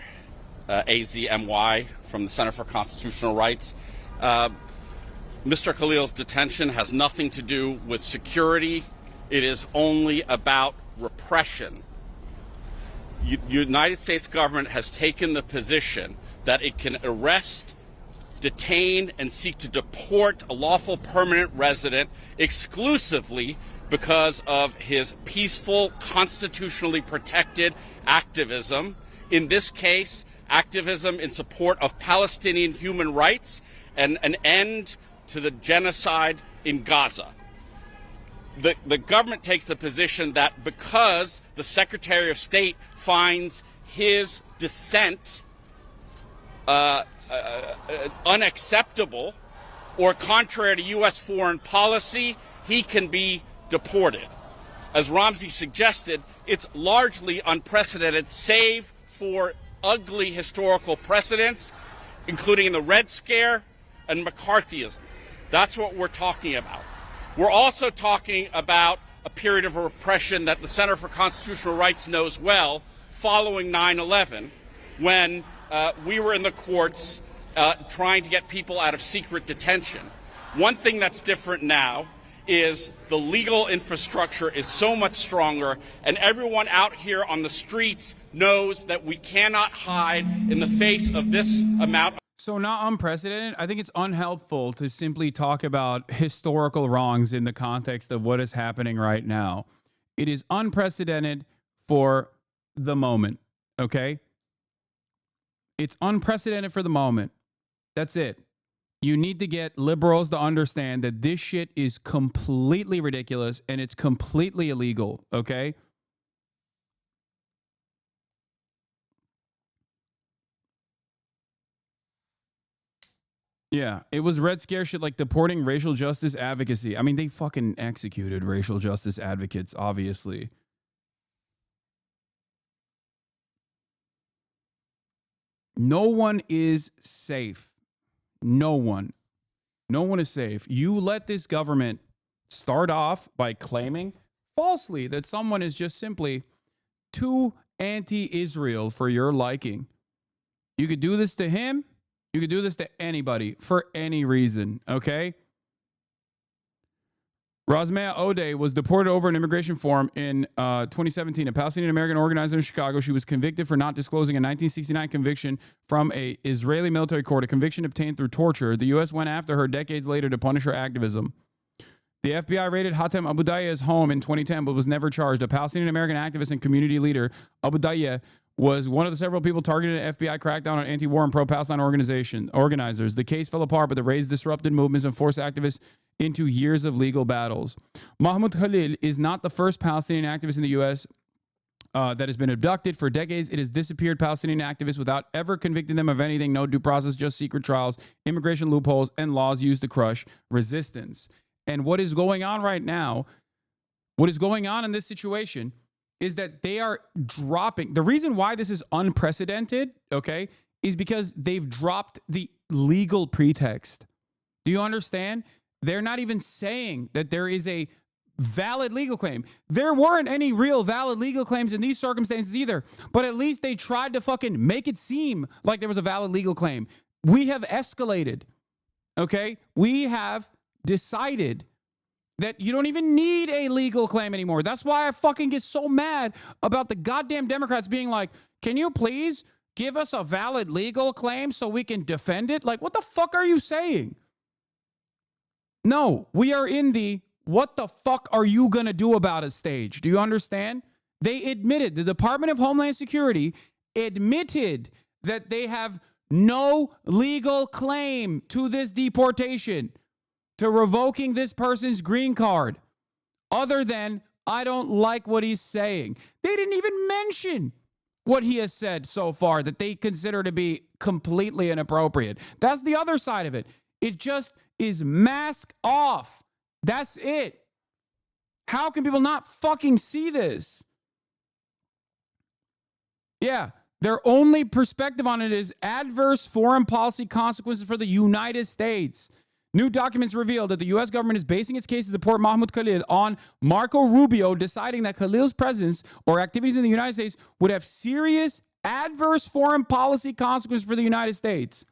Azmy, from the Center for Constitutional Rights. Mr. Khalil's detention has nothing to do with security. It is only about repression. United States government has taken the position that it can arrest, detain, and seek to deport a lawful permanent resident exclusively because of his peaceful, constitutionally protected activism. In this case, activism in support of Palestinian human rights and an end to the genocide in Gaza. The government takes the position that because the Secretary of State finds his dissent unacceptable or contrary to U.S. foreign policy, he can be deported. As Ramzi suggested, it's largely unprecedented, save for ugly historical precedents, including the Red Scare and McCarthyism. That's what we're talking about. We're also talking about a period of repression that the Center for Constitutional Rights knows well, following 9/11, when we were in the courts trying to get people out of secret detention. One thing that's different now is the legal infrastructure is so much stronger, and everyone out here on the streets knows that we cannot hide in the face of this amount. So not unprecedented. I think it's unhelpful to simply talk about historical wrongs in the context of what is happening right now. It is unprecedented for the moment, okay? It's unprecedented for the moment. That's it. You need to get liberals to understand that this shit is completely ridiculous and it's completely illegal, okay? Yeah, it was Red Scare shit like deporting racial justice advocacy. I mean, they fucking executed racial justice advocates, obviously. No one is safe. No one. No one is safe. You let this government start off by claiming falsely that someone is just simply too anti-Israel for your liking. You could do this to him. You could do this to anybody for any reason, okay? Rosmea Ode was deported over an immigration forum in 2017. A Palestinian-American organizer in Chicago. She was convicted for not disclosing a 1969 conviction from an Israeli military court, a conviction obtained through torture. The U.S. went after her decades later to punish her activism. The FBI raided Hatem Aboudayyeh's home in 2010, but was never charged. A Palestinian-American activist and community leader, Aboudayyeh, was one of the several people targeted in FBI crackdown on anti-war and pro-Palestine organizers. The case fell apart, but the raids disrupted movements and forced activists into years of legal battles. MAHMOUD KHALIL is not the first Palestinian activist in the U.S. That has been abducted. For decades, it has disappeared Palestinian activists without ever convicting them of anything. No due process, just secret trials, immigration loopholes, and laws used to crush resistance. And what is going on right now, what is going on in this situation is that they are dropping. The reason why this is unprecedented, okay, is because they've dropped the legal pretext. Do you understand? They're not even saying that there is a valid legal claim. There weren't any real valid legal claims in these circumstances either, but at least they tried to fucking make it seem like there was a valid legal claim. We have escalated, Okay? We have decided that you don't even need a legal claim anymore. That's why I fucking get so mad about the goddamn Democrats being like, can you please give us a valid legal claim so we can defend it? Like, what the fuck are you saying? No, we are in the what the fuck are you going to do about it stage. Do you understand? They admitted, the Department of Homeland Security admitted that they have no legal claim to this deportation, to revoking this person's green card, other than, I don't like what he's saying. They didn't even mention what he has said so far that they consider to be completely inappropriate. That's the other side of it. It just is mask off. That's it. How can people not fucking see this? Yeah, their only perspective on it is adverse foreign policy consequences for the United States. New documents reveal that the U.S. government is basing its case to deport Mahmoud Khalil on Marco Rubio deciding that Khalil's presence or activities in the United States would have serious adverse foreign policy consequences for the United States.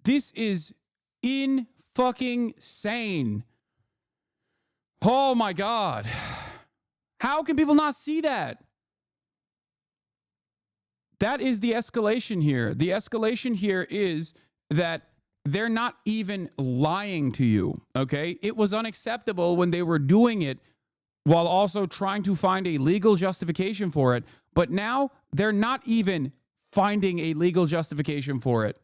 This is in-fucking-sane. Oh, my God. How can people not see that? That is the escalation here. The escalation here is that they're not even lying to you, okay? It was unacceptable when they were doing it while also trying to find a legal justification for it. But now they're not even finding a legal justification for it.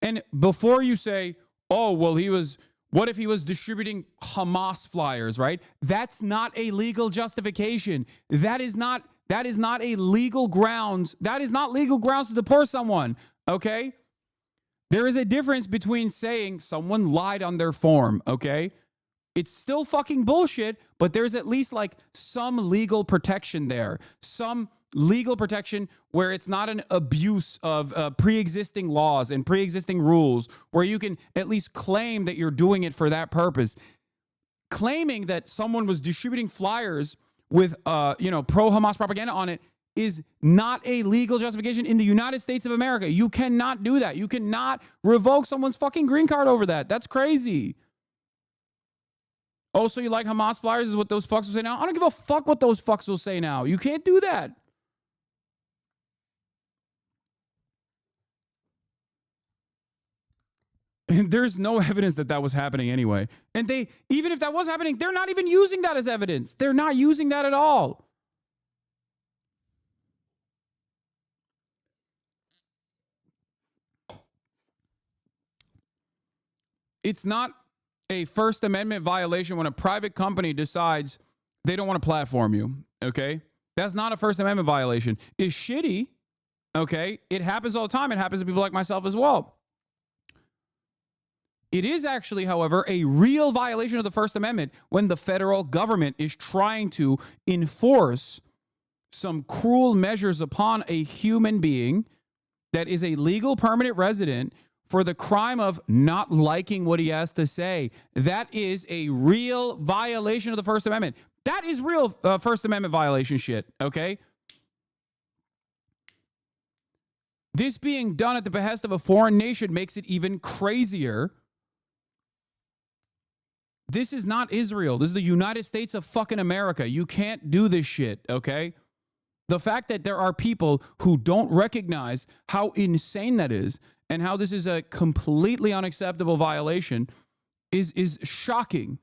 And before you say, oh, well, what if he was distributing Hamas flyers, right? That's not a legal justification. That is not a legal grounds. That is not legal grounds to deport someone, okay? There is a difference between saying someone lied on their form, okay? It's still fucking bullshit, but there's at least like some legal protection there. Some legal protection where it's not an abuse of pre-existing laws and pre-existing rules, where you can at least claim that you're doing it for that purpose. Claiming that someone was distributing flyers with pro-Hamas propaganda on it is not a legal justification in the United States of America. You cannot do that. You cannot revoke someone's fucking green card over that. That's crazy. Oh, so you like Hamas flyers is what those fucks will say now? I don't give a fuck what those fucks will say now. You can't do that. And there's no evidence that that was happening anyway. And even if that was happening, they're not even using that as evidence. They're not using that at all. It's not a First Amendment violation when a private company decides they don't want to platform you, okay? That's not a First Amendment violation. It's shitty, okay? It happens all the time. It happens to people like myself as well. It is actually, however, a real violation of the First Amendment when the federal government is trying to enforce some cruel measures upon a human being that is a legal permanent resident for the crime of not liking what he has to say. That is a real violation of the First Amendment. That is real First Amendment violation shit, okay? This being done at the behest of a foreign nation makes it even crazier. This is not Israel. This is the United States of fucking America. You can't do this shit, okay? The fact that there are people who don't recognize how insane that is and how this is a completely unacceptable violation is shocking.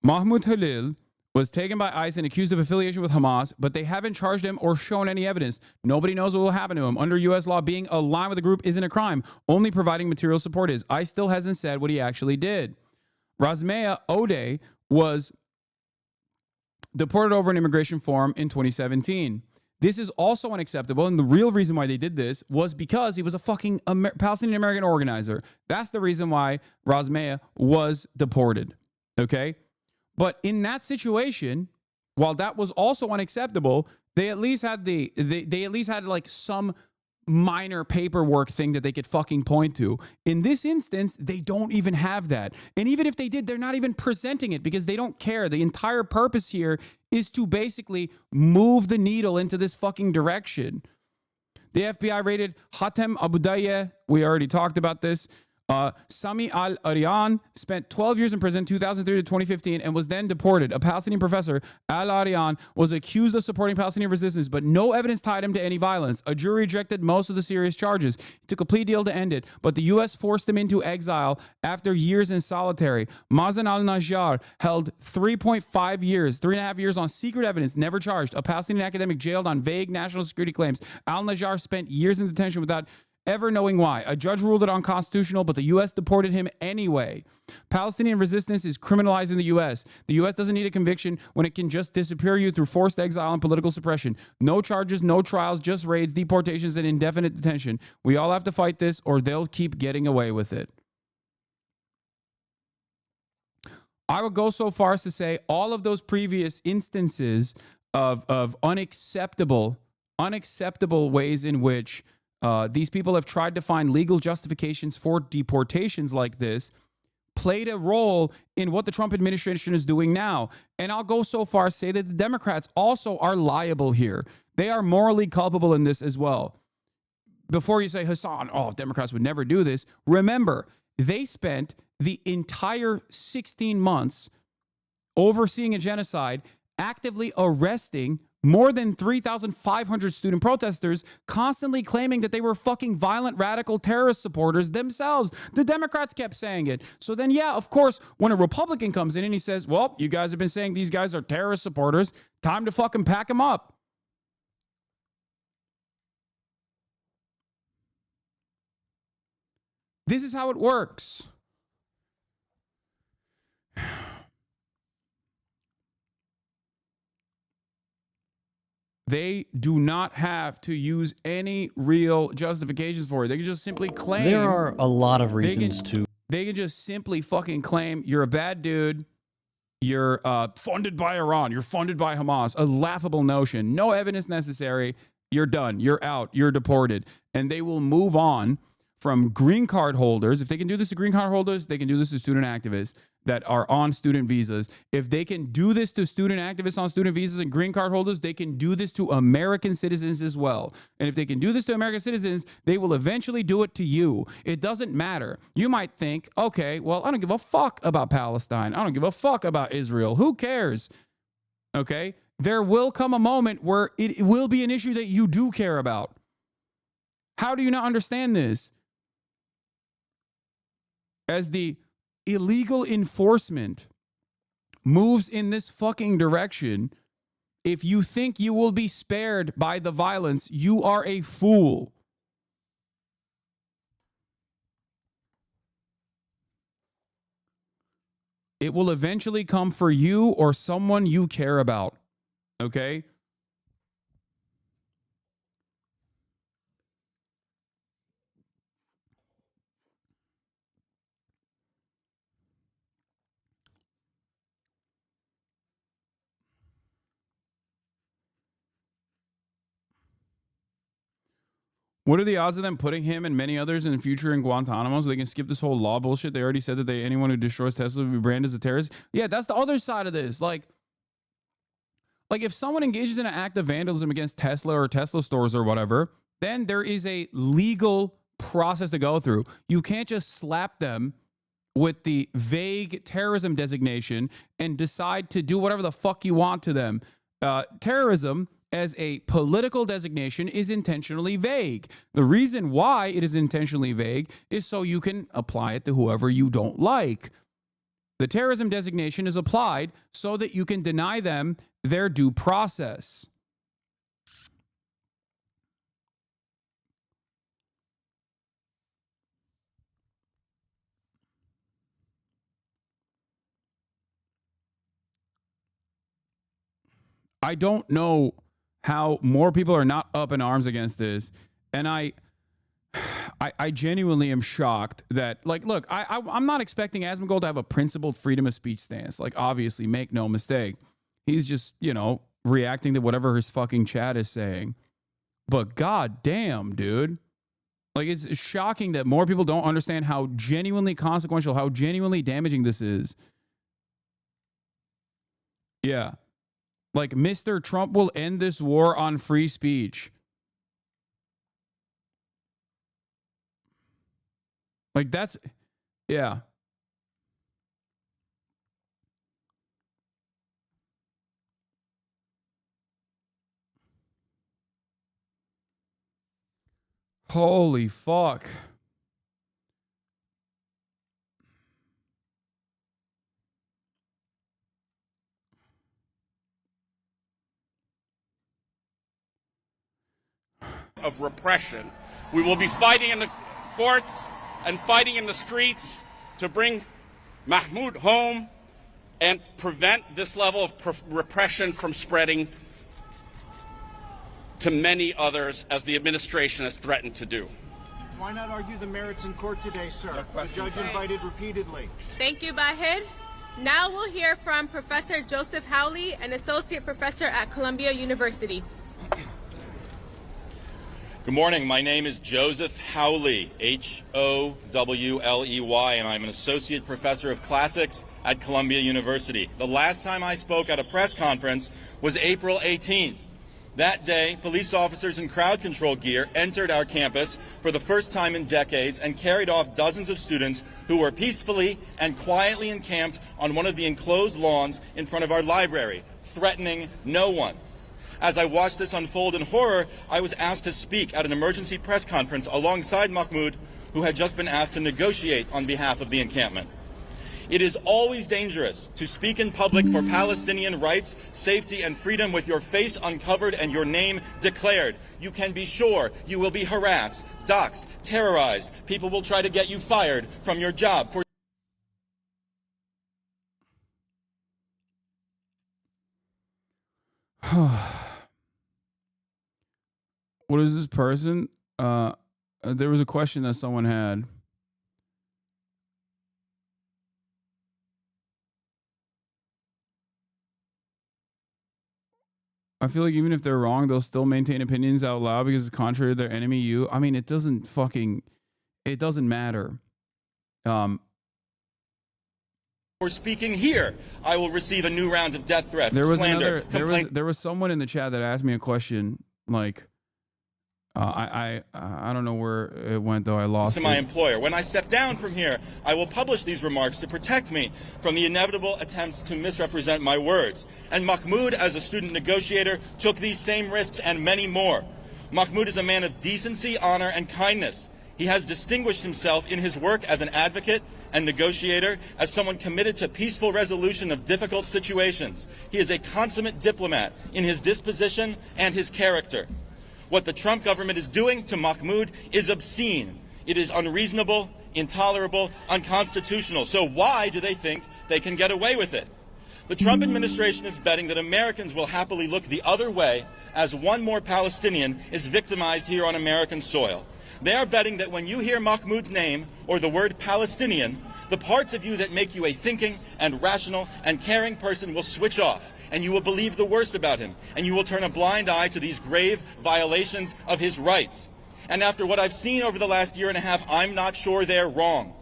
Mahmoud Khalil was taken by ICE and accused of affiliation with Hamas, but they haven't charged him or shown any evidence. Nobody knows what will happen to him. Under U.S. law, being aligned with the group isn't a crime. Only providing material support is. ICE still hasn't said what he actually did. Razmea Odeh was deported over an immigration form in 2017. This is also unacceptable, and the real reason why they did this was because he was a fucking Palestinian American organizer. That's the reason why Razmea was deported, okay? But in that situation, while that was also unacceptable, they at least had like some minor paperwork thing that they could fucking point to. In this instance, they don't even have that. And even if they did, they're not even presenting it because they don't care. The entire purpose here is to basically move the needle into this fucking direction. The FBI raided Hatem Abudayeh. We already talked about this. Sami al-Arian spent 12 years in prison, 2003 to 2015, and was then deported. A Palestinian professor, al-Arian, was accused of supporting Palestinian resistance, but no evidence tied him to any violence. A jury rejected most of the serious charges. He took a plea deal to end it, but the U.S. forced him into exile after years in solitary. Mazen al-Najjar held 3.5 years, 3.5 years on secret evidence, never charged. A Palestinian academic jailed on vague national security claims. Al-Najjar spent years in detention without ever knowing why. A judge ruled it unconstitutional, but the U.S. deported him anyway. Palestinian resistance is criminalized in the U.S. The U.S. doesn't need a conviction when it can just disappear you through forced exile and political suppression. No charges, no trials, just raids, deportations, and indefinite detention. We all have to fight this, or they'll keep getting away with it. I would go so far as to say all of those previous instances of unacceptable ways in which these people have tried to find legal justifications for deportations like this played a role in what the Trump administration is doing now. And I'll go so far as to say that the Democrats also are liable here. They are morally culpable in this as well. Before you say, Hasan, Democrats would never do this, remember, they spent the entire 16 months overseeing a genocide, actively arresting more than 3,500 student protesters, constantly claiming that they were fucking violent, radical terrorist supporters themselves. The Democrats kept saying it. So then, yeah, of course, when a Republican comes in and he says, well, you guys have been saying these guys are terrorist supporters, time to fucking pack them up. This is how it works. They do not have to use any real justifications for it. They can just simply claim. There are a lot of reasons to. They can just simply fucking claim you're a bad dude. You're funded by Iran. You're funded by Hamas. A laughable notion. No evidence necessary. You're done. You're out. You're deported. And they will move on from green card holders. If they can do this to green card holders, they can do this to student activists that are on student visas. If they can do this to student activists on student visas and green card holders, they can do this to American citizens as well. And if they can do this to American citizens, they will eventually do it to you. It doesn't matter. You might think, okay, well, I don't give a fuck about Palestine. I don't give a fuck about Israel. Who cares? Okay? There will come a moment where it will be an issue that you do care about. How do you not understand this? As the illegal enforcement moves in this fucking direction, if you think you will be spared by the violence, you are a fool. It will eventually come for you or someone you care about. Okay? What are the odds of them putting him and many others in the future in Guantanamo so they can skip this whole law bullshit? They already said that anyone who destroys Tesla will be branded as a terrorist. Yeah, that's the other side of this. Like if someone engages in an act of vandalism against Tesla or Tesla stores or whatever, then there is a legal process to go through. You can't just slap them with the vague terrorism designation and decide to do whatever the fuck you want to them. Terrorism as a political designation is intentionally vague. The reason why it is intentionally vague is so you can apply it to whoever you don't like. The terrorism designation is applied so that you can deny them their due process. I don't know how more people are not up in arms against this. And I genuinely am shocked that, like, look, I'm not expecting Asmongold to have a principled freedom of speech stance. Like, obviously, make no mistake. He's just, reacting to whatever his fucking chat is saying. But god damn, dude. Like, it's shocking that more people don't understand how genuinely consequential, how genuinely damaging this is. Yeah. Like, Mr. Trump will end this war on free speech. Like, that's, yeah. Holy fuck. Of repression. We will be fighting in the courts and fighting in the streets to bring Mahmoud home and prevent this level of repression from spreading to many others, as the administration has threatened to do. Why not argue the merits in court today, sir? The judge invited repeatedly. Thank you, Bahid. Now we'll hear from Professor Joseph Howley, an associate professor at Columbia University. Good morning. My name is Joseph Howley, H-O-W-L-E-Y, and I'm an associate professor of classics at Columbia University. The last time I spoke at a press conference was April 18th. That day, police officers in crowd control gear entered our campus for the first time in decades and carried off dozens of students who were peacefully and quietly encamped on one of the enclosed lawns in front of our library, threatening no one. As I watched this unfold in horror, I was asked to speak at an emergency press conference alongside Mahmoud, who had just been asked to negotiate on behalf of the encampment. It is always dangerous to speak in public for Palestinian rights, safety, and freedom with your face uncovered and your name declared. You can be sure you will be harassed, doxxed, terrorized. People will try to get you fired from your job. What is this person? There was a question that someone had. I feel like even if they're wrong, they'll still maintain opinions out loud because it's contrary to their enemy, you. I mean, it doesn't matter. For speaking here, I will receive a new round of death threats, There was slander, there was someone in the chat that asked me a question like, I don't know where it went though. I lost to my it. employer. When I step down from here, I will publish these remarks to protect me from the inevitable attempts to misrepresent my words. And Mahmoud, as a student negotiator, took these same risks and many more. Mahmoud is a man of decency, honor, and kindness. He has distinguished himself in his work as an advocate and negotiator, as someone committed to peaceful resolution of difficult situations. He is a consummate diplomat in his disposition and his character. What the Trump government is doing to Mahmoud is obscene. It is unreasonable, intolerable, unconstitutional. So why do they think they can get away with it? The Trump administration is betting that Americans will happily look the other way as one more Palestinian is victimized here on American soil. They are betting that when you hear Mahmoud's name or the word Palestinian, the parts of you that make you a thinking and rational and caring person will switch off, and you will believe the worst about him, and you will turn a blind eye to these grave violations of his rights. And after what I've seen over the last year and a half, I'm not sure they're wrong.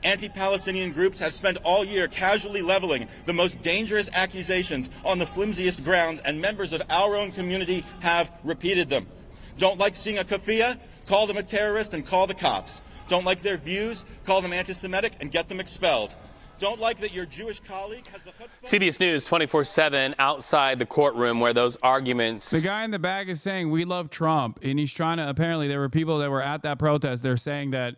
Anti-Palestinian groups have spent all year casually leveling the most dangerous accusations on the flimsiest grounds, and members of our own community have repeated them. Don't like seeing a kafia? Call them a terrorist and call the cops. Don't like their views? Call them anti-Semitic and get them expelled. Don't like that your Jewish colleague has the chutzpah? CBS News 24/7 outside the courtrum where those arguments. The guy in the back is saying we love Trump, and he's trying to. Apparently, there were people that were at that protest. They're saying that,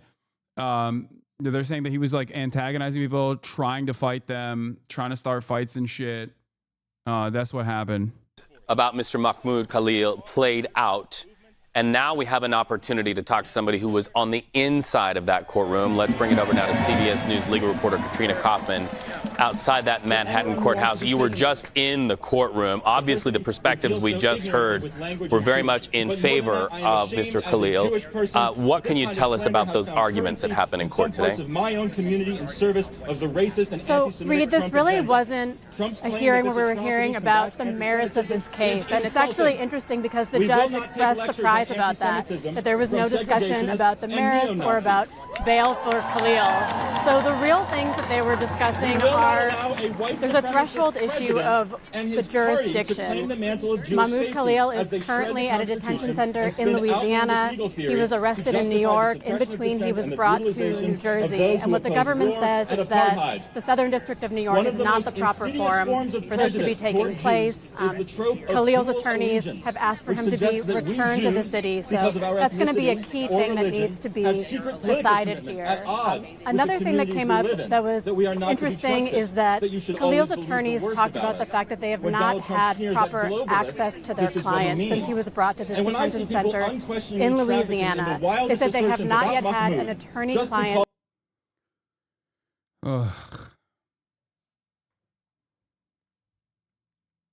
he was like antagonizing people, trying to fight them, trying to start fights and shit. That's what happened. About Mr. Mahmoud KHALIL played out. And now we have an opportunity to talk to somebody who was on the inside of that courtroom. Let's bring it over now to CBS News legal reporter Katrina Kaufman. outside that Manhattan courthouse. You were just in the courtroom. Obviously, the perspectives we just heard were very much in favor of Mr. Khalil. What can you tell us about those arguments that happened in court today? So, Reed, this really wasn't a hearing where we were hearing about the merits of this case. And it's actually interesting because the judge expressed surprise about that there was no discussion about the merits or about bail for Khalil. So the real things that they were discussing are, there's a threshold issue of the jurisdiction. Mahmoud Khalil is currently at a detention center in Louisiana. He was arrested in New York. In between, he was brought to New Jersey. And what the government says is that the Southern District of New York is not the proper forum for this to be taking place. Khalil's attorneys have asked for him to be returned to the city. So that's going to be a key thing that needs to be decided here. Another thing that came up that was interesting is that Khalil's attorneys talked about the fact that they have not had proper access to their client since he was brought to this detention center in Louisiana. They said they have not yet had an attorney-client.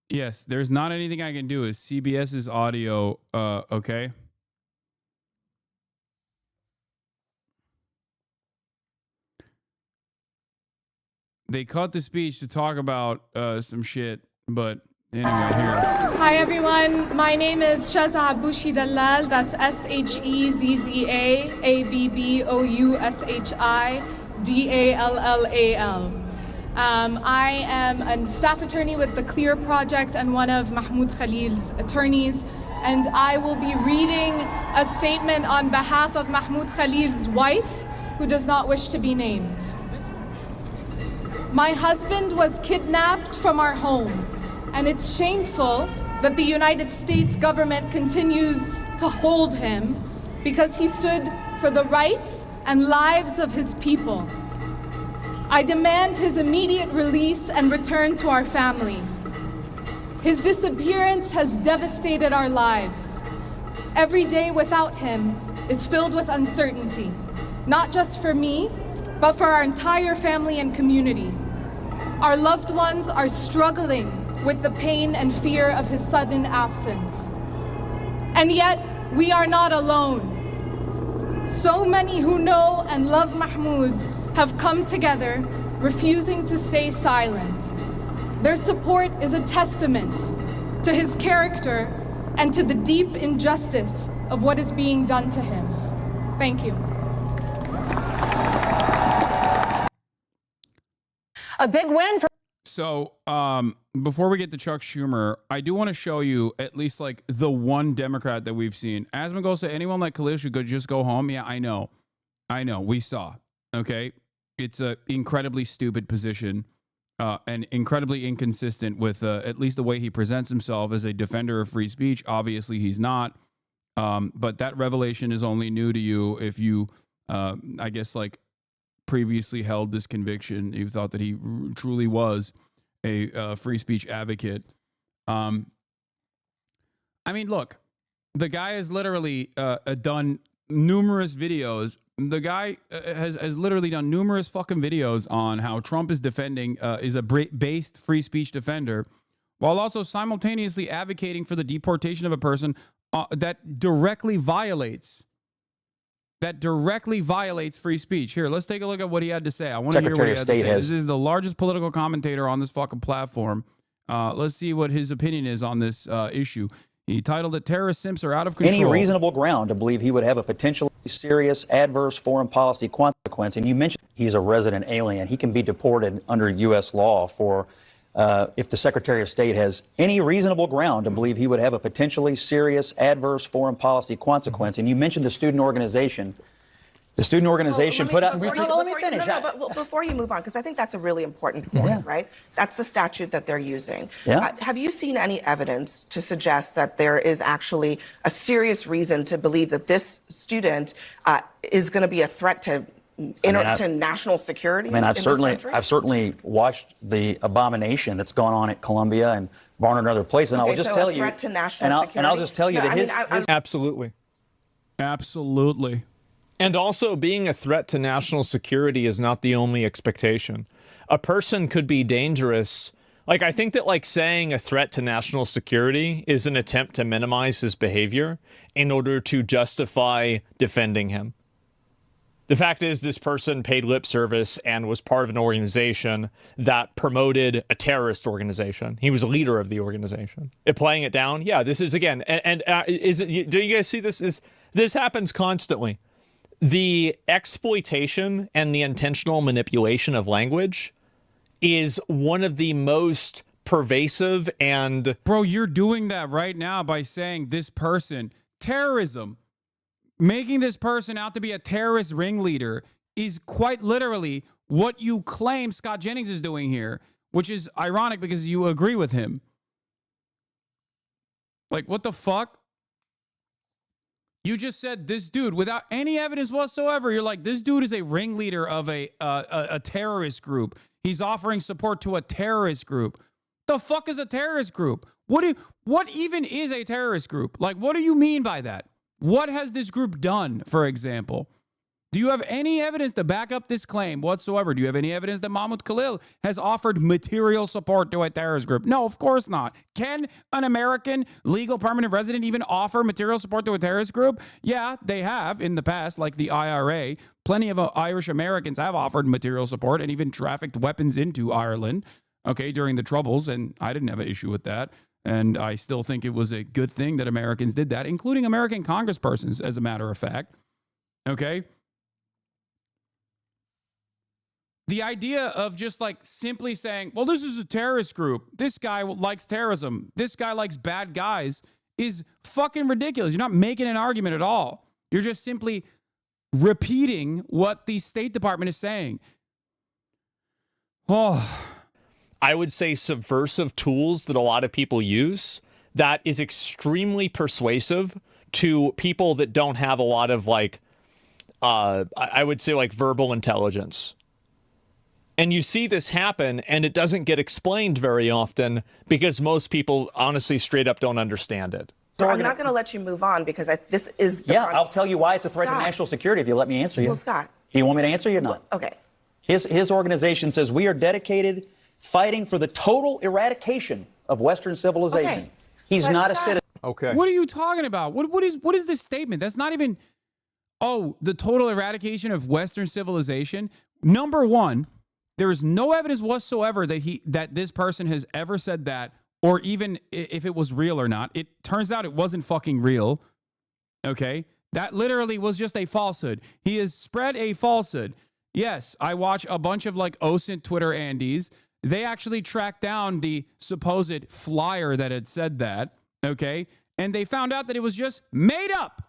Yes, there's not anything I can do. Is CBS's audio okay? They cut the speech to talk about some shit, but anyway, here. Hi everyone, my name is HasanAbi March. That's HezzABBOUSHIDALLAL. I am a staff attorney with the Clear Project and one of Mahmoud Khalil's attorneys, and I will be reading a statement on behalf of Mahmoud Khalil's wife, who does not wish to be named. My husband was kidnapped from our home, and it's shameful that the United States government continues to hold him because he stood for the rights and lives of his people. I demand his immediate release and return to our family. His disappearance has devastated our lives. Every day without him is filled with uncertainty, not just for me, but for our entire family and community. Our loved ones are struggling with the pain and fear of his sudden absence. And yet, we are not alone. So many who know and love Mahmoud have come together, refusing to stay silent. Their support is a testament to his character and to the deep injustice of what is being done to him. Thank you. A big win for. So, before we get to Chuck Schumer, I do want to show you at least like the one Democrat that we've seen. Asmongosa, anyone like Khalil should just go home. Yeah, I know. We saw. Okay, it's a incredibly stupid position, and incredibly inconsistent with at least the way he presents himself as a defender of free speech. Obviously, he's not. But that revelation is only new to you if you, I guess, like, previously held this conviction. You thought that he truly was a free speech advocate. I mean, look, the guy has literally done numerous videos. The guy has literally done numerous fucking videos on how Trump is defending, is a based free speech defender, while also simultaneously advocating for the deportation of a person that directly violates free speech. Here, let's take a look at what he had to say. I want to hear what he had to say. This is the largest political commentator on this fucking platform. Let's see what his opinion is on this issue. He titled it, "Terrorist Simps Are Out of Control." Any reasonable ground to believe he would have a potentially serious adverse foreign policy consequence. And you mentioned he's a resident alien. He can be deported under U.S. law for if the Secretary of State has any reasonable ground to believe he would have a potentially serious adverse foreign policy consequence. And you mentioned the student organization. The student organization put out. Let me finish. But before you move on, because I think that's a really important point, right? That's the statute that they're using. Yeah. Have you seen any evidence to suggest that there is actually a serious reason to believe that this student is going to be a threat to national security? I mean, I've certainly watched the abomination that's gone on at Columbia and Barnard and other places, and I will just tell you, threat to national security? And I'll just tell you that his absolutely. Absolutely. And also, being a threat to national security is not the only expectation. a person could be dangerous. Like, I think that, like, saying a threat to national security is an attempt to minimize his behavior in order to justify defending him. The fact is, this person paid lip service and was part of an organization that promoted a terrorist organization. He was a leader of the organization. Playing it down, yeah, this is, again, is it, do you guys see this? This happens constantly. The exploitation and the intentional manipulation of language is one of the most pervasive and... Bro, you're doing that right now by saying this person, terrorism. Making this person out to be a terrorist ringleader is quite literally what you claim Scott Jennings is doing here, which is ironic because you agree with him. Like, what the fuck? You just said this dude, without any evidence whatsoever, you're like, this dude is a ringleader of a terrorist group. He's offering support to a terrorist group. The fuck is a terrorist group? What even is a terrorist group? Like, what do you mean by that? What has this group done, for example? Do you have any evidence to back up this claim whatsoever? Do you have any evidence that Mahmoud Khalil has offered material support to a terrorist group? No, of course not. Can an American legal permanent resident even offer material support to a terrorist group? Yeah, they have in the past, like the IRA. Plenty of Irish Americans have offered material support and even trafficked weapons into Ireland, okay, during the Troubles, and I didn't have an issue with that. And I still think it was a good thing that Americans did that, including American congresspersons, as a matter of fact. Okay? The idea of just like simply saying, well, this is a terrorist group. This guy likes terrorism. This guy likes bad guys is fucking ridiculous. You're not making an argument at all. You're just simply repeating what the State Department is saying. Oh, I would say subversive tools that a lot of people use that is extremely persuasive to people that don't have a lot of, like, I would say, like, verbal intelligence. And you see this happen, and it doesn't get explained very often because most people, honestly, straight up don't understand it. So I'm not going to let you move on because this is... I'll tell you why it's a threat to national security if you let me answer you. Well, Scott. You want me to answer you or not? Okay. His organization says we are dedicated... fighting for the total eradication of Western civilization. Okay. He's not a citizen. Okay. What are you talking about? What is this statement? That's not even, the total eradication of Western civilization. Number one, there is no evidence whatsoever that this person has ever said that, or even if it was real or not. It turns out it wasn't fucking real. Okay? That literally was just a falsehood. He has spread a falsehood. Yes, I watch a bunch of like OSINT Twitter Andes. They actually tracked down the supposed flyer that had said that, okay? And they found out that it was just made up,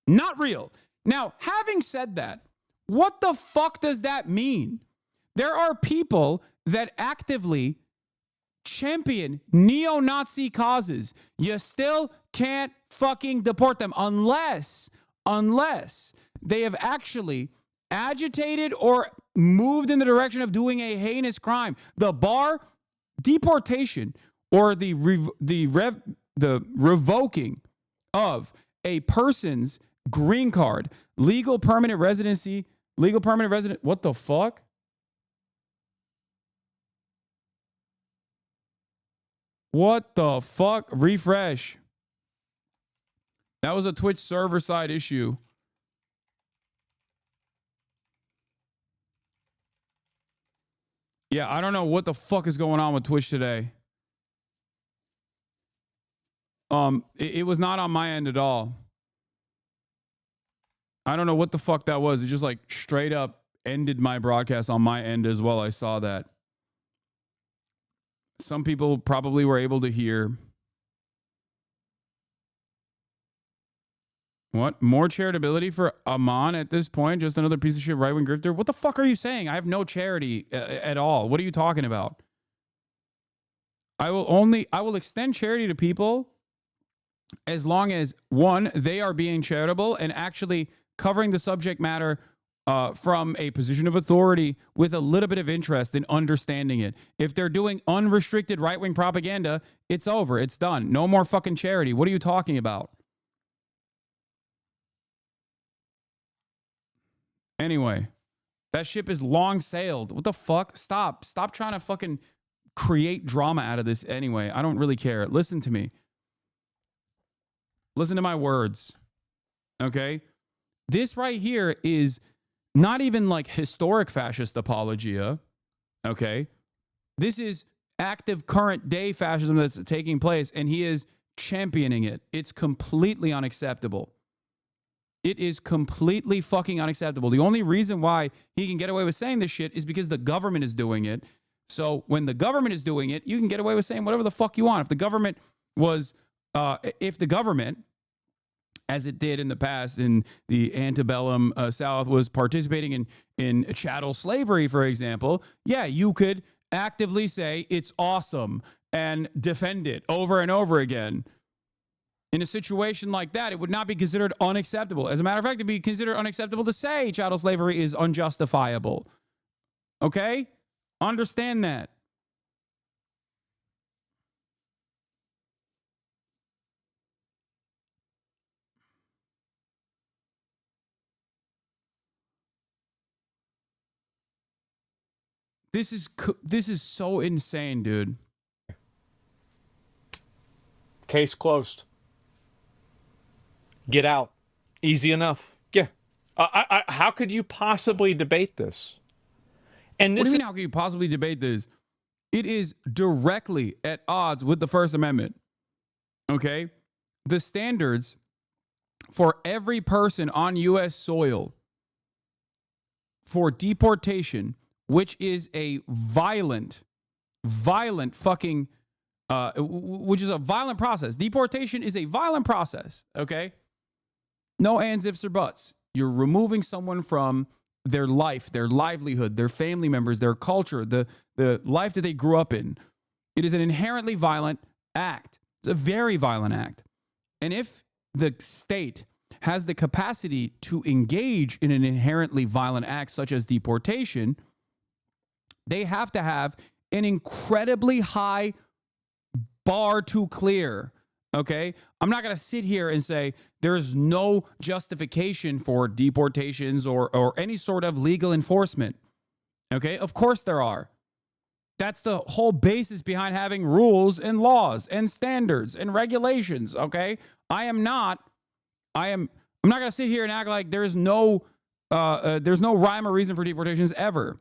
not real. Now, having said that, what the fuck does that mean? There are people that actively champion neo-Nazi causes. You still can't fucking deport them unless they have actually agitated or moved in the direction of doing a heinous crime. The bar, deportation, or the revoking of a person's green card, legal permanent residency, what the fuck? What the fuck? Refresh. That was a Twitch server side issue. Yeah, I don't know what the fuck is going on with Twitch today. It was not on my end at all. I don't know what the fuck that was. It just like straight up ended my broadcast on my end as well. I saw that. Some people probably were able to hear. What? More charitability for Amon at this point? Just another piece of shit right-wing grifter? What the fuck are you saying? I have no charity at all. What are you talking about? I will extend charity to people as long as, one, they are being charitable and actually covering the subject matter from a position of authority with a little bit of interest in understanding it. If they're doing unrestricted right-wing propaganda, it's over. It's done. No more fucking charity. What are you talking about? Anyway, That ship is long sailed. What the fuck? Stop trying to fucking create drama out of this anyway. I don't really care. Listen to me. Listen to my words. Okay? This right here is not even like historic fascist apologia. Okay? This is active current day fascism that's taking place, and he is championing it. It's completely unacceptable. It is completely fucking unacceptable. The only reason why he can get away with saying this shit is because the government is doing it. So when the government is doing it, you can get away with saying whatever the fuck you want. If the government was, as it did in the past in the antebellum South, was participating in chattel slavery, for example, yeah, you could actively say it's awesome and defend it over and over again. In a situation like that, it would not be considered unacceptable. As a matter of fact, it'd be considered unacceptable to say chattel slavery is unjustifiable. Okay? Understand that. This is so insane, dude. Case closed. Get out. Easy enough. Yeah. How could you possibly debate this? And What do you mean, how can you possibly debate this? It is directly at odds with the First Amendment. Okay? The standards for every person on U.S. soil for deportation, which is a violent fucking, which is a violent process. Deportation is a violent process, okay? No ands, ifs, or buts. You're removing someone from their life, their livelihood, their family members, their culture, the life that they grew up in. It is an inherently violent act. It's a very violent act. And if the state has the capacity to engage in an inherently violent act such as deportation, they have to have an incredibly high bar to clear. Okay? I'm not going to sit here and say there's no justification for deportations or any sort of legal enforcement. Okay? Of course there are. That's the whole basis behind having rules and laws and standards and regulations. Okay? I'm not going to sit here and act like there's no rhyme or reason for deportations ever.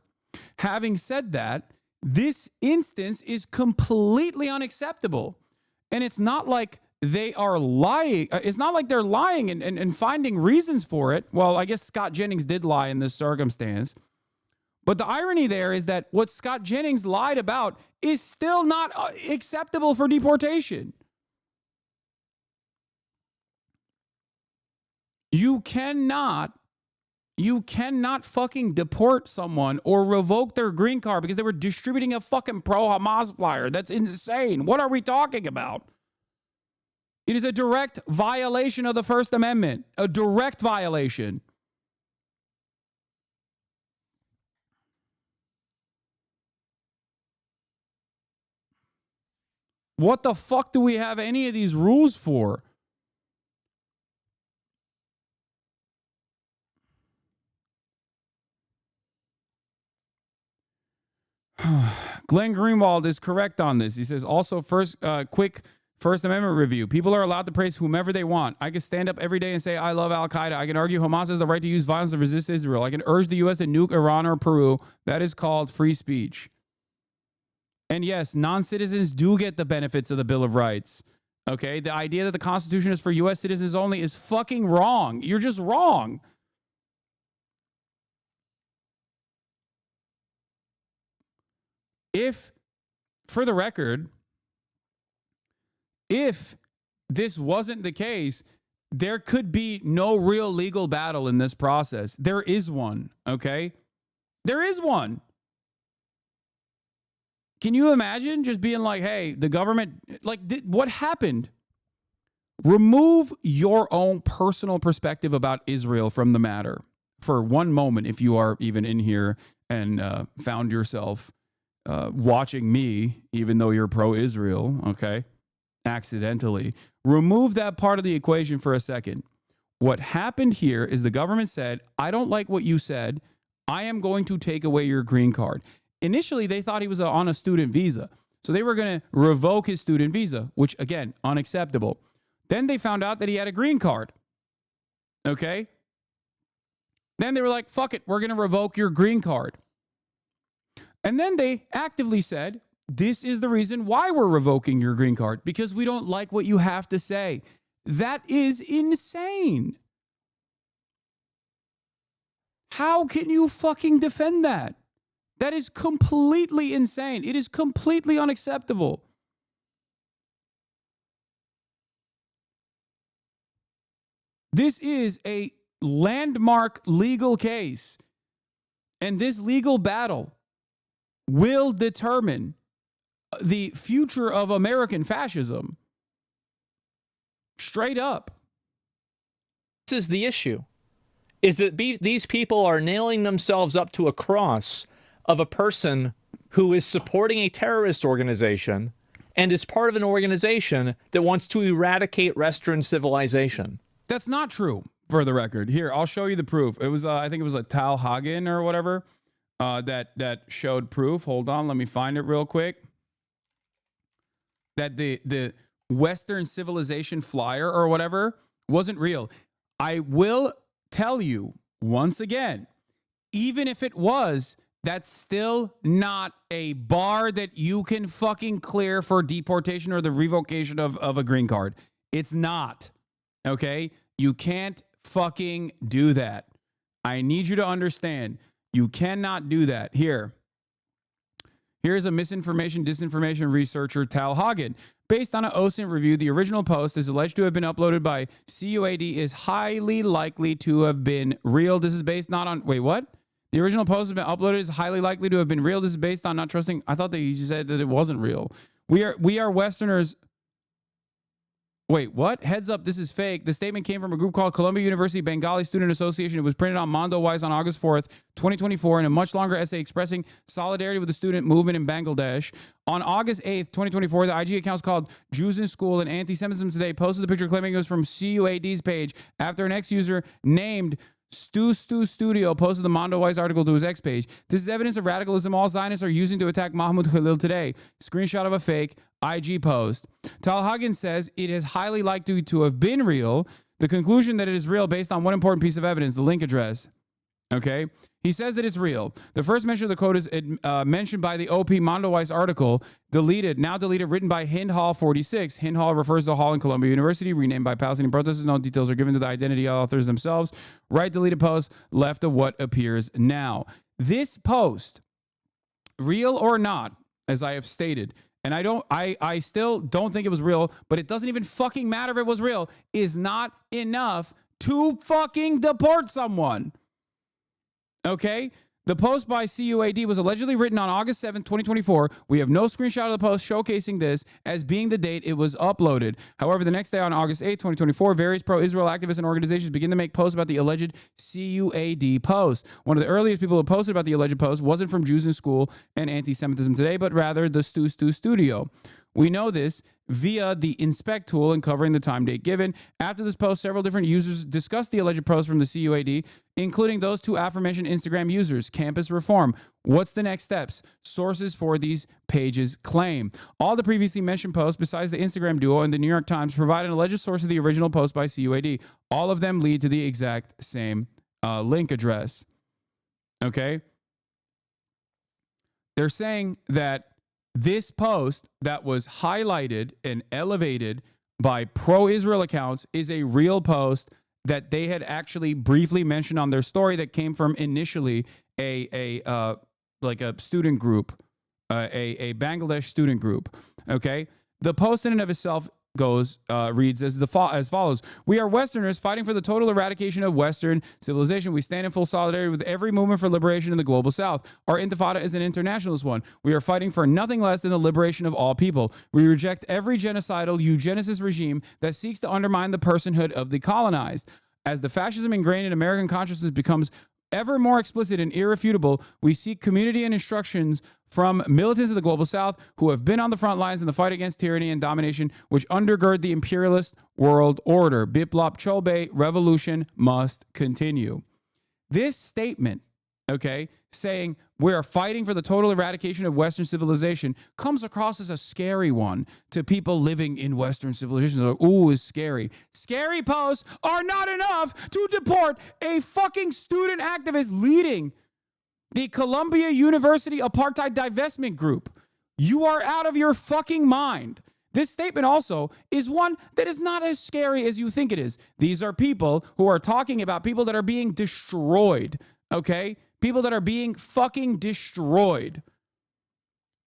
Having said that, this instance is completely unacceptable. And it's not like they are lying. It's not like they're lying and finding reasons for it. Well, I guess Scott Jennings did lie in this circumstance. But the irony there is that what Scott Jennings lied about is still not acceptable for deportation. You cannot fucking deport someone or revoke their green card because they were distributing a fucking pro-Hamas flyer. That's insane. What are we talking about? It is a direct violation of the First Amendment. A direct violation. What the fuck do we have any of these rules for? Glenn Greenwald is correct on this. He says, also, quick First Amendment review. People are allowed to praise whomever they want. I can stand up every day and say, I love Al-Qaeda. I can argue Hamas has the right to use violence to resist Israel. I can urge the U.S. to nuke Iran or Peru. That is called free speech. And yes, non-citizens do get the benefits of the Bill of Rights. Okay? The idea that the Constitution is for U.S. citizens only is fucking wrong. You're just wrong. If, for the record, if this wasn't the case, there could be no real legal battle in this process. There is one, okay? There is one. Can you imagine just being like, hey, the government, like, what happened? Remove your own personal perspective about Israel from the matter for one moment, if you are even in here and found yourself watching me, even though you're pro-Israel, okay, accidentally. Remove that part of the equation for a second. What happened here is the government said, I don't like what you said. I am going to take away your green card. Initially, they thought he was on a student visa. So they were going to revoke his student visa, which, again, unacceptable. Then they found out that he had a green card. Okay? Then they were like, fuck it, we're going to revoke your green card. And then they actively said, this is the reason why we're revoking your green card, because we don't like what you have to say. That is insane. How can you fucking defend that? That is completely insane. It is completely unacceptable. This is a landmark legal case, and this legal battle will determine the future of American fascism. Straight up. This is the issue, is that these people are nailing themselves up to a cross of a person who is supporting a terrorist organization and is part of an organization that wants to eradicate Western civilization. That's not true, for the record. Here, I'll show you the proof. It was, I think it was a Tal Hagen or whatever that showed proof. Hold on, let me find it real quick. That the Western civilization flyer or whatever wasn't real. I will tell you once again, even if it was, that's still not a bar that you can fucking clear for deportation or the revocation of a green card. It's not. Okay? You can't fucking do that. I need you to understand. You cannot do that. Here's a misinformation, disinformation researcher, Tal Hagen. Based on an OSINT review, the original post is alleged to have been uploaded by CUAD is highly likely to have been real. This is based not on... Wait, what? The original post has been uploaded is highly likely to have been real. This is based on not trusting... I thought that you said that it wasn't real. We are Westerners... Wait, what? Heads up, this is fake. The statement came from a group called Columbia University Bengali Student Association. It was printed on Mondo Wise on August 4th, 2024, in a much longer essay expressing solidarity with the student movement in Bangladesh. On August 8th, 2024, the IG accounts called Jews in School and Anti-Semitism Today posted the picture claiming it was from CUAD's page after an ex-user named Stu Studio posted the Mondo Wise article to his X page. This is evidence of radicalism all Zionists are using to attack MAHMOUD KHALIL today. Screenshot of a fake IG post. Tal Hagen says it is highly likely to have been real. The conclusion that it is real based on one important piece of evidence, the link address. Okay? He says that it's real. The first mention of the code is mentioned by the OP Mondo Wise article, now deleted, written by Hind Hall 46. Hind Hall refers to a hall in Columbia University, renamed by Palestinian protesters. No details are given to the identity of authors themselves. Right deleted post, left of what appears now. This post, real or not, as I have stated, and I still don't think it was real, but it doesn't even fucking matter if it was real, is not enough to fucking deport someone. Okay? The post by CUAD was allegedly written on August 7th, 2024. We have no screenshot of the post showcasing this as being the date it was uploaded. However, the next day on August 8th, 2024, various pro-Israel activists and organizations begin to make posts about the alleged CUAD post. One of the earliest people who posted about the alleged post wasn't from Jews in School and Anti-Semitism Today, but rather the Stu Studio. We know this via the inspect tool and covering the time date given. After this post, several different users discussed the alleged post from the CUAD, including those two aforementioned Instagram users. Campus reform. What's the next steps? Sources for these pages claim. All the previously mentioned posts, besides the Instagram duo and the New York Times, provide an alleged source of the original post by CUAD. All of them lead to the exact same link address. Okay? They're saying that this post that was highlighted and elevated by pro-Israel accounts is a real post that they had actually briefly mentioned on their story that came from initially a student group, a Bangladesh student group. Okay, the post in and of itself reads as follows. We are Westerners fighting for the total eradication of Western civilization. We stand in full solidarity with every movement for liberation in the global South. Our intifada is an internationalist one. We are fighting for nothing less than the liberation of all people. We reject every genocidal eugenicist regime that seeks to undermine the personhood of the colonized. As the fascism ingrained in American consciousness becomes ever more explicit and irrefutable, we seek community and instructions from militants of the global South who have been on the front lines in the fight against tyranny and domination which undergird the imperialist world order. Biplop Chobe, revolution must continue. This statement okay, saying we're fighting for the total eradication of Western civilization comes across as a scary one to people living in Western civilization. They're like, ooh, it's scary. Scary posts are not enough to deport a fucking student activist leading the Columbia University Apartheid Divestment Group. You are out of your fucking mind. This statement also is one that is not as scary as you think it is. These are people who are talking about people that are being destroyed, okay? People that are being fucking destroyed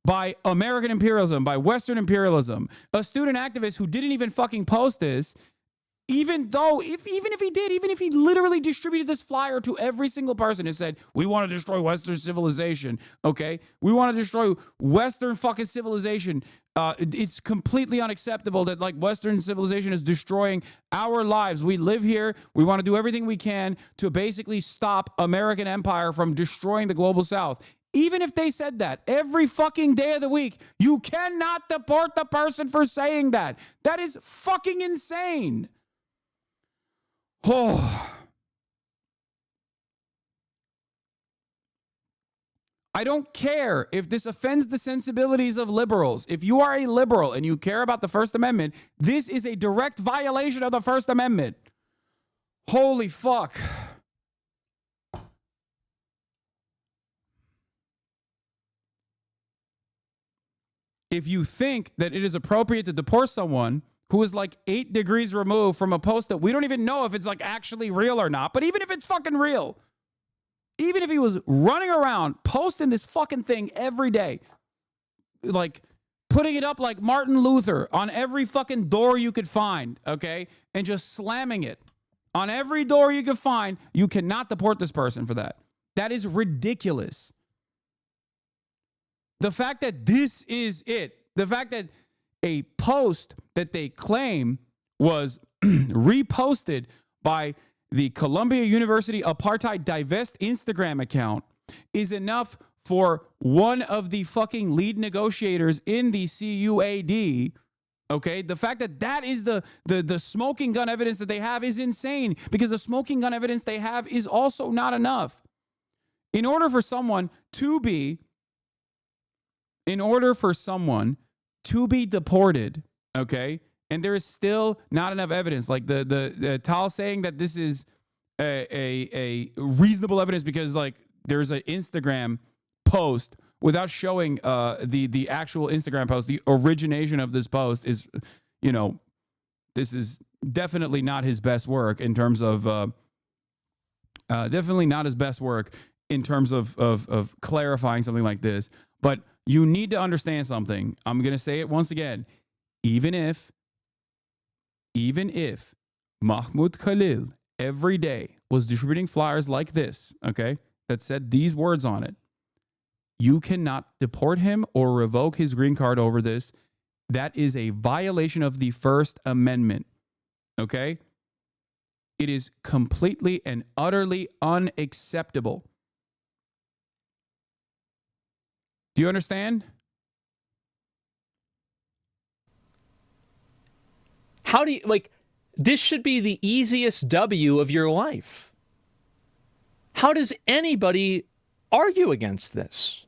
by American imperialism, by Western imperialism. A student activist who didn't even fucking post this, even if he literally distributed this flyer to every single person and said, we want to destroy Western civilization, okay? We want to destroy Western fucking civilization. It's completely unacceptable that like Western civilization is destroying our lives. We live here. We want to do everything we can to basically stop American empire from destroying the global South. Even if they said that every fucking day of the week, you cannot deport the person for saying that. That is fucking insane. Oh. I don't care if this offends the sensibilities of liberals. If you are a liberal and you care about the First Amendment, this is a direct violation of the First Amendment. Holy fuck. If you think that it is appropriate to deport someone who is like 8 degrees removed from a post that we don't even know if it's like actually real or not, but even if it's fucking real, even if he was running around posting this fucking thing every day, like putting it up like Martin Luther on every fucking door you could find, okay, and just slamming it on every door you could find, you cannot deport this person for that. That is ridiculous. The fact that this is it, the fact that a post that they claim was reposted by the Columbia University Apartheid Divest Instagram account is enough for one of the fucking lead negotiators in the CUAD. Okay, the fact that that is the smoking gun evidence that they have is insane, because the smoking gun evidence they have is also not enough. In order for someone to be deported, okay, and there is still not enough evidence, like the Tal saying that this is a reasonable evidence because like there's an Instagram post without showing the actual Instagram post. The origination of this post is, you know, this is definitely not his best work in terms of clarifying something like this. But you need to understand something. I'm going to say it once again. Even if Mahmoud KHALIL every day was distributing flyers like this, okay, that said these words on it, you cannot deport him or revoke his green card over this. That is a violation of the First Amendment, okay? It is completely and utterly unacceptable. Do you understand? How do you, like, this should be the easiest W of your life. How does anybody argue against this?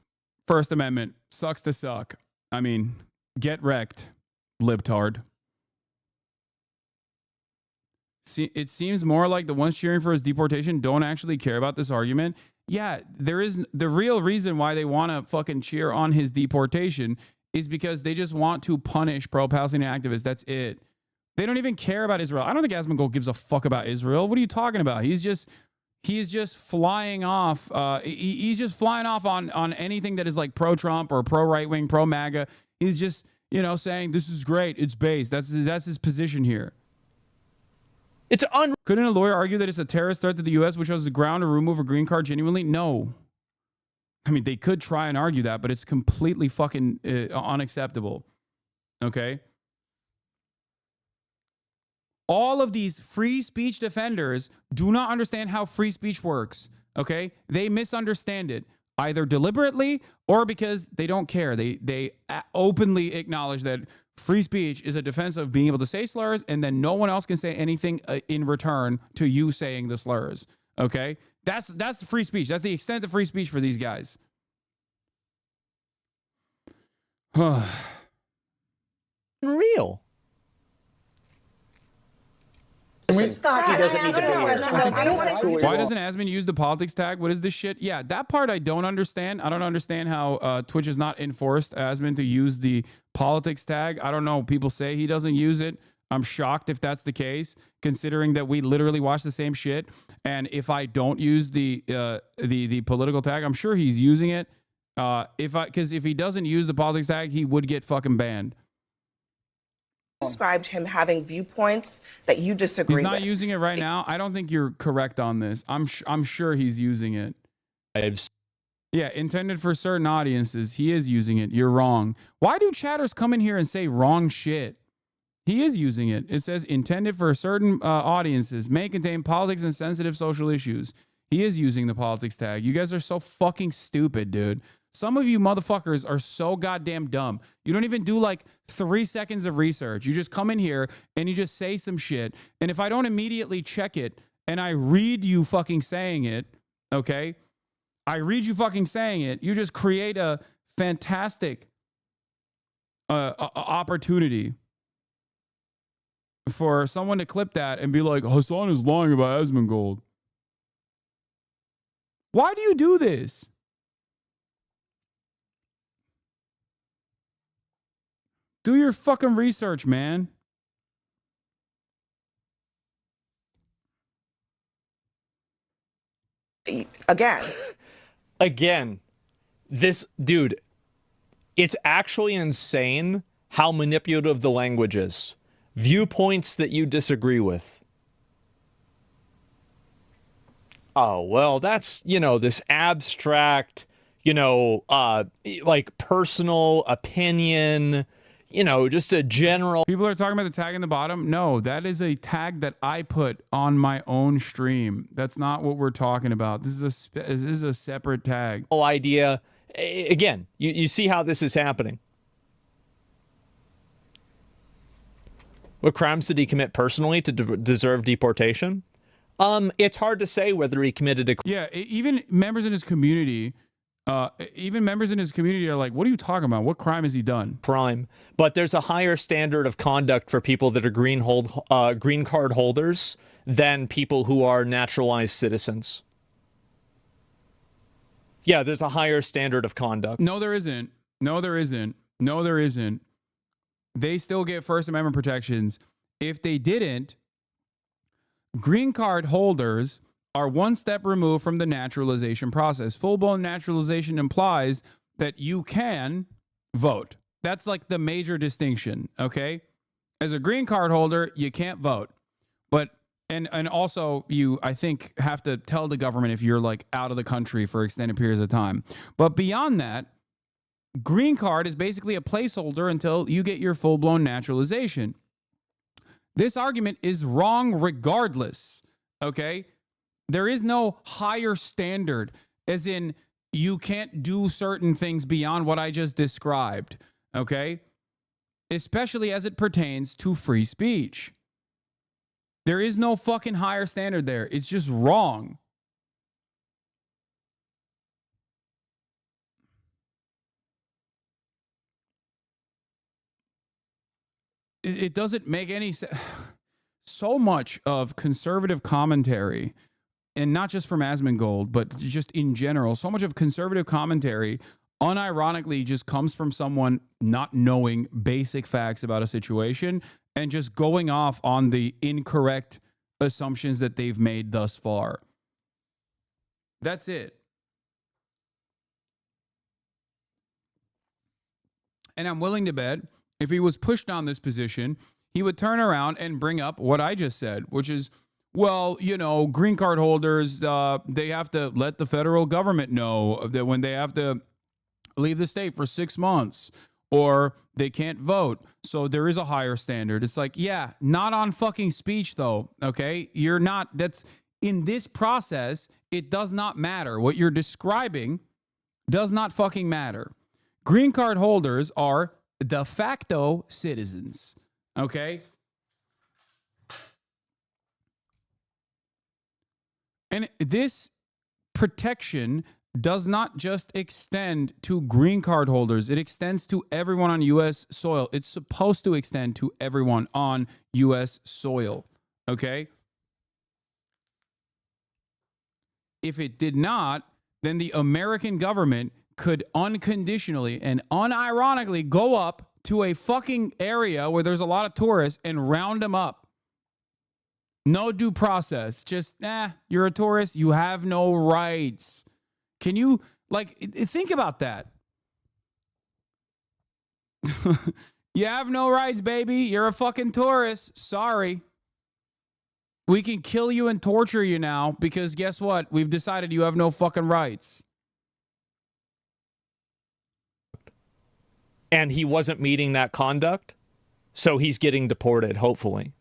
First Amendment sucks to suck. I mean, get wrecked, libtard. See, it seems more like the ones cheering for his deportation don't actually care about this argument. Yeah, there is the real reason why they want to fucking cheer on his deportation is because they just want to punish pro-Palestinian activists. That's it. They don't even care about Israel. I don't think Asmongold gives a fuck about Israel. What are you talking about? He's just flying off. He's just flying off on anything that is like pro-Trump or pro-right-wing, pro-MAGA. He's just, you know, saying this is great. It's based. That's his position here. Couldn't a lawyer argue that it's a terrorist threat to the U.S., which was the ground to remove a green card genuinely? No. I mean, they could try and argue that, but it's completely fucking unacceptable. Okay? All of these free speech defenders do not understand how free speech works. Okay? They misunderstand it, either deliberately or because they don't care. They openly acknowledge that free speech is a defense of being able to say slurs, and then no one else can say anything in return to you saying the slurs. Okay? That's free speech. That's the extent of free speech for these guys. Real. He doesn't need to be here. Why doesn't Asmin use the politics tag? What is this shit? Yeah, that part I don't understand. I don't understand how Twitch has not enforced Asmin to use the politics tag. I don't know. People say he doesn't use it. I'm shocked if that's the case, considering that we literally watch the same shit. And if I don't use the political tag, I'm sure he's using it. Because if he doesn't use the politics tag, he would get fucking banned. Described him having viewpoints that you disagree with. He's not using it right now. I don't think you're correct on this. I'm sure he's using it. Yeah, intended for certain audiences. He is using it. You're wrong. Why do chatters come in here and say wrong shit? He is using it. It says intended for certain audiences, may contain politics and sensitive social issues. He is using the politics tag. You guys are so fucking stupid, dude. Some of you motherfuckers are so goddamn dumb. You don't even do like 3 seconds of research. You just come in here and you just say some shit. And if I don't immediately check it and I read you fucking saying it, okay? I read you fucking saying it. You just create a fantastic opportunity for someone to clip that and be like, Hasan is lying about Asmongold. Why do you do this? Do your fucking research, man. Again, this dude, it's actually insane how manipulative the language is. Viewpoints that you disagree with. Oh, well, that's, this abstract, like personal opinion, just a general. People are talking about the tag in the bottom. No, that is a tag that I put on my own stream. That's not what we're talking about. This is a separate tag. Idea. Again, you see how this is happening. What crimes did he commit personally to deserve deportation? It's hard to say whether he committed a. Yeah, even members in his community. Are like, what are you talking about? What crime has he done? Crime. But there's a higher standard of conduct for people that are green card holders than people who are naturalized citizens. Yeah, there's a higher standard of conduct. No, there isn't. No, there isn't. No, there isn't. They still get First Amendment protections. If they didn't, green card holders are one step removed from the naturalization process. Full-blown naturalization implies that you can vote. That's like the major distinction, okay? As a green card holder, you can't vote. But and also you, I think, have to tell the government if you're like out of the country for extended periods of time. But beyond that, green card is basically a placeholder until you get your full-blown naturalization. This argument is wrong regardless, okay? There is no higher standard, as in you can't do certain things beyond what I just described, okay? Especially as it pertains to free speech. There is no fucking higher standard there. It's just wrong. It doesn't make any sense. So much of conservative commentary, and not just from Asmongold, but just in general, so much of conservative commentary unironically just comes from someone not knowing basic facts about a situation and just going off on the incorrect assumptions that they've made thus far. That's it. And I'm willing to bet if he was pushed on this position, he would turn around and bring up what I just said, which is, well, green card holders, they have to let the federal government know that when they have to leave the state for 6 months or they can't vote. So there is a higher standard. It's like, yeah, not on fucking speech, though. OK, you're not. That's in this process. It does not matter. What you're describing does not fucking matter. Green card holders are de facto citizens. OK. And this protection does not just extend to green card holders. It extends to everyone on U.S. soil. It's supposed to extend to everyone on U.S. soil. Okay? If it did not, then the American government could unconditionally and unironically go up to a fucking area where there's a lot of tourists and round them up. No due process. Just, you're a tourist. You have no rights. Can you, like, think about that? You have no rights, baby. You're a fucking tourist. Sorry. We can kill you and torture you now because guess what? We've decided you have no fucking rights. And he wasn't meeting that conduct, so he's getting deported, hopefully.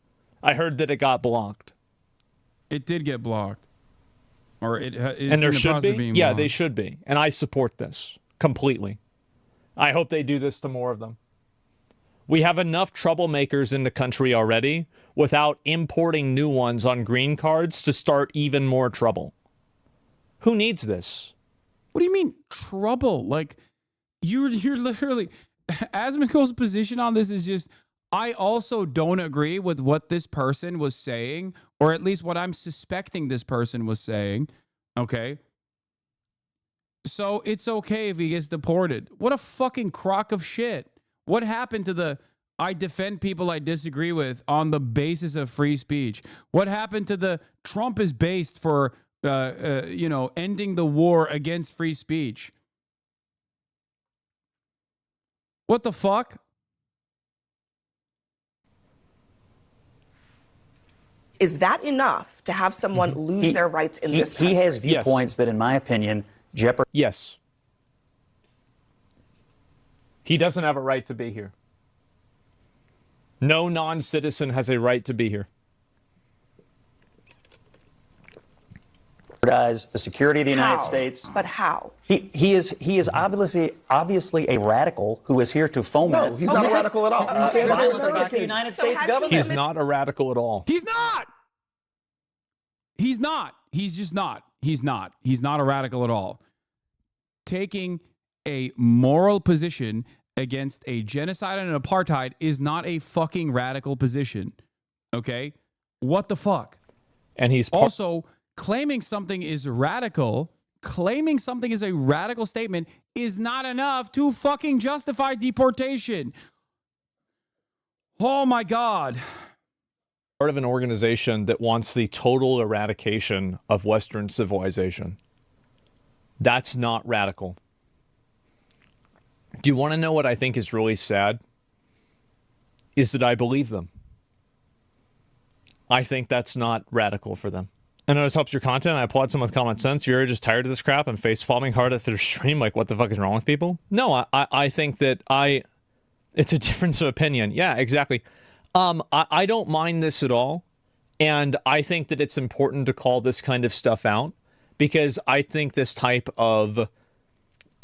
I heard that it got blocked. It did get blocked. Or it is and there in the should process be? of being Yeah, blocked. they should be. And I support this completely. I hope they do this to more of them. We have enough troublemakers in the country already without importing new ones on green cards to start even more trouble. Who needs this? What do you mean trouble? Like, you're literally... Asmongold's position on this is just, I also don't agree with what this person was saying, or at least what I'm suspecting this person was saying. Okay? So it's okay if he gets deported. What a fucking crock of shit. What happened to the I defend people I disagree with on the basis of free speech? What happened to the Trump is based for, ending the war against free speech? What the fuck? Is that enough to have someone lose their rights in this country? He has viewpoints that, in my opinion, jeopardize. Yes. He doesn't have a right to be here. No non-citizen has a right to be here. The security of the United States. But how? He is obviously a radical who is here to foment. No, he's not a radical at all. He's violence against the United States government. He's not a radical at all. He's not. He's not. He's just not. He's not. He's not a radical at all. Taking a moral position against a genocide and an apartheid is not a fucking radical position. Okay? What the fuck? And he's also claiming something is radical, claiming something is a radical statement is not enough to fucking justify deportation. Oh my God. Part of an organization that wants the total eradication of Western civilization. That's not radical. Do you want to know what I think is really sad? Is that I believe them. I think that's not radical for them. I know this helps your content. I applaud someone with common sense. You're just tired of this crap and face-palming hard at their stream. Like, what the fuck is wrong with people? No, I think that it's a difference of opinion. Yeah, exactly. I don't mind this at all. And I think that it's important to call this kind of stuff out because I think this type of,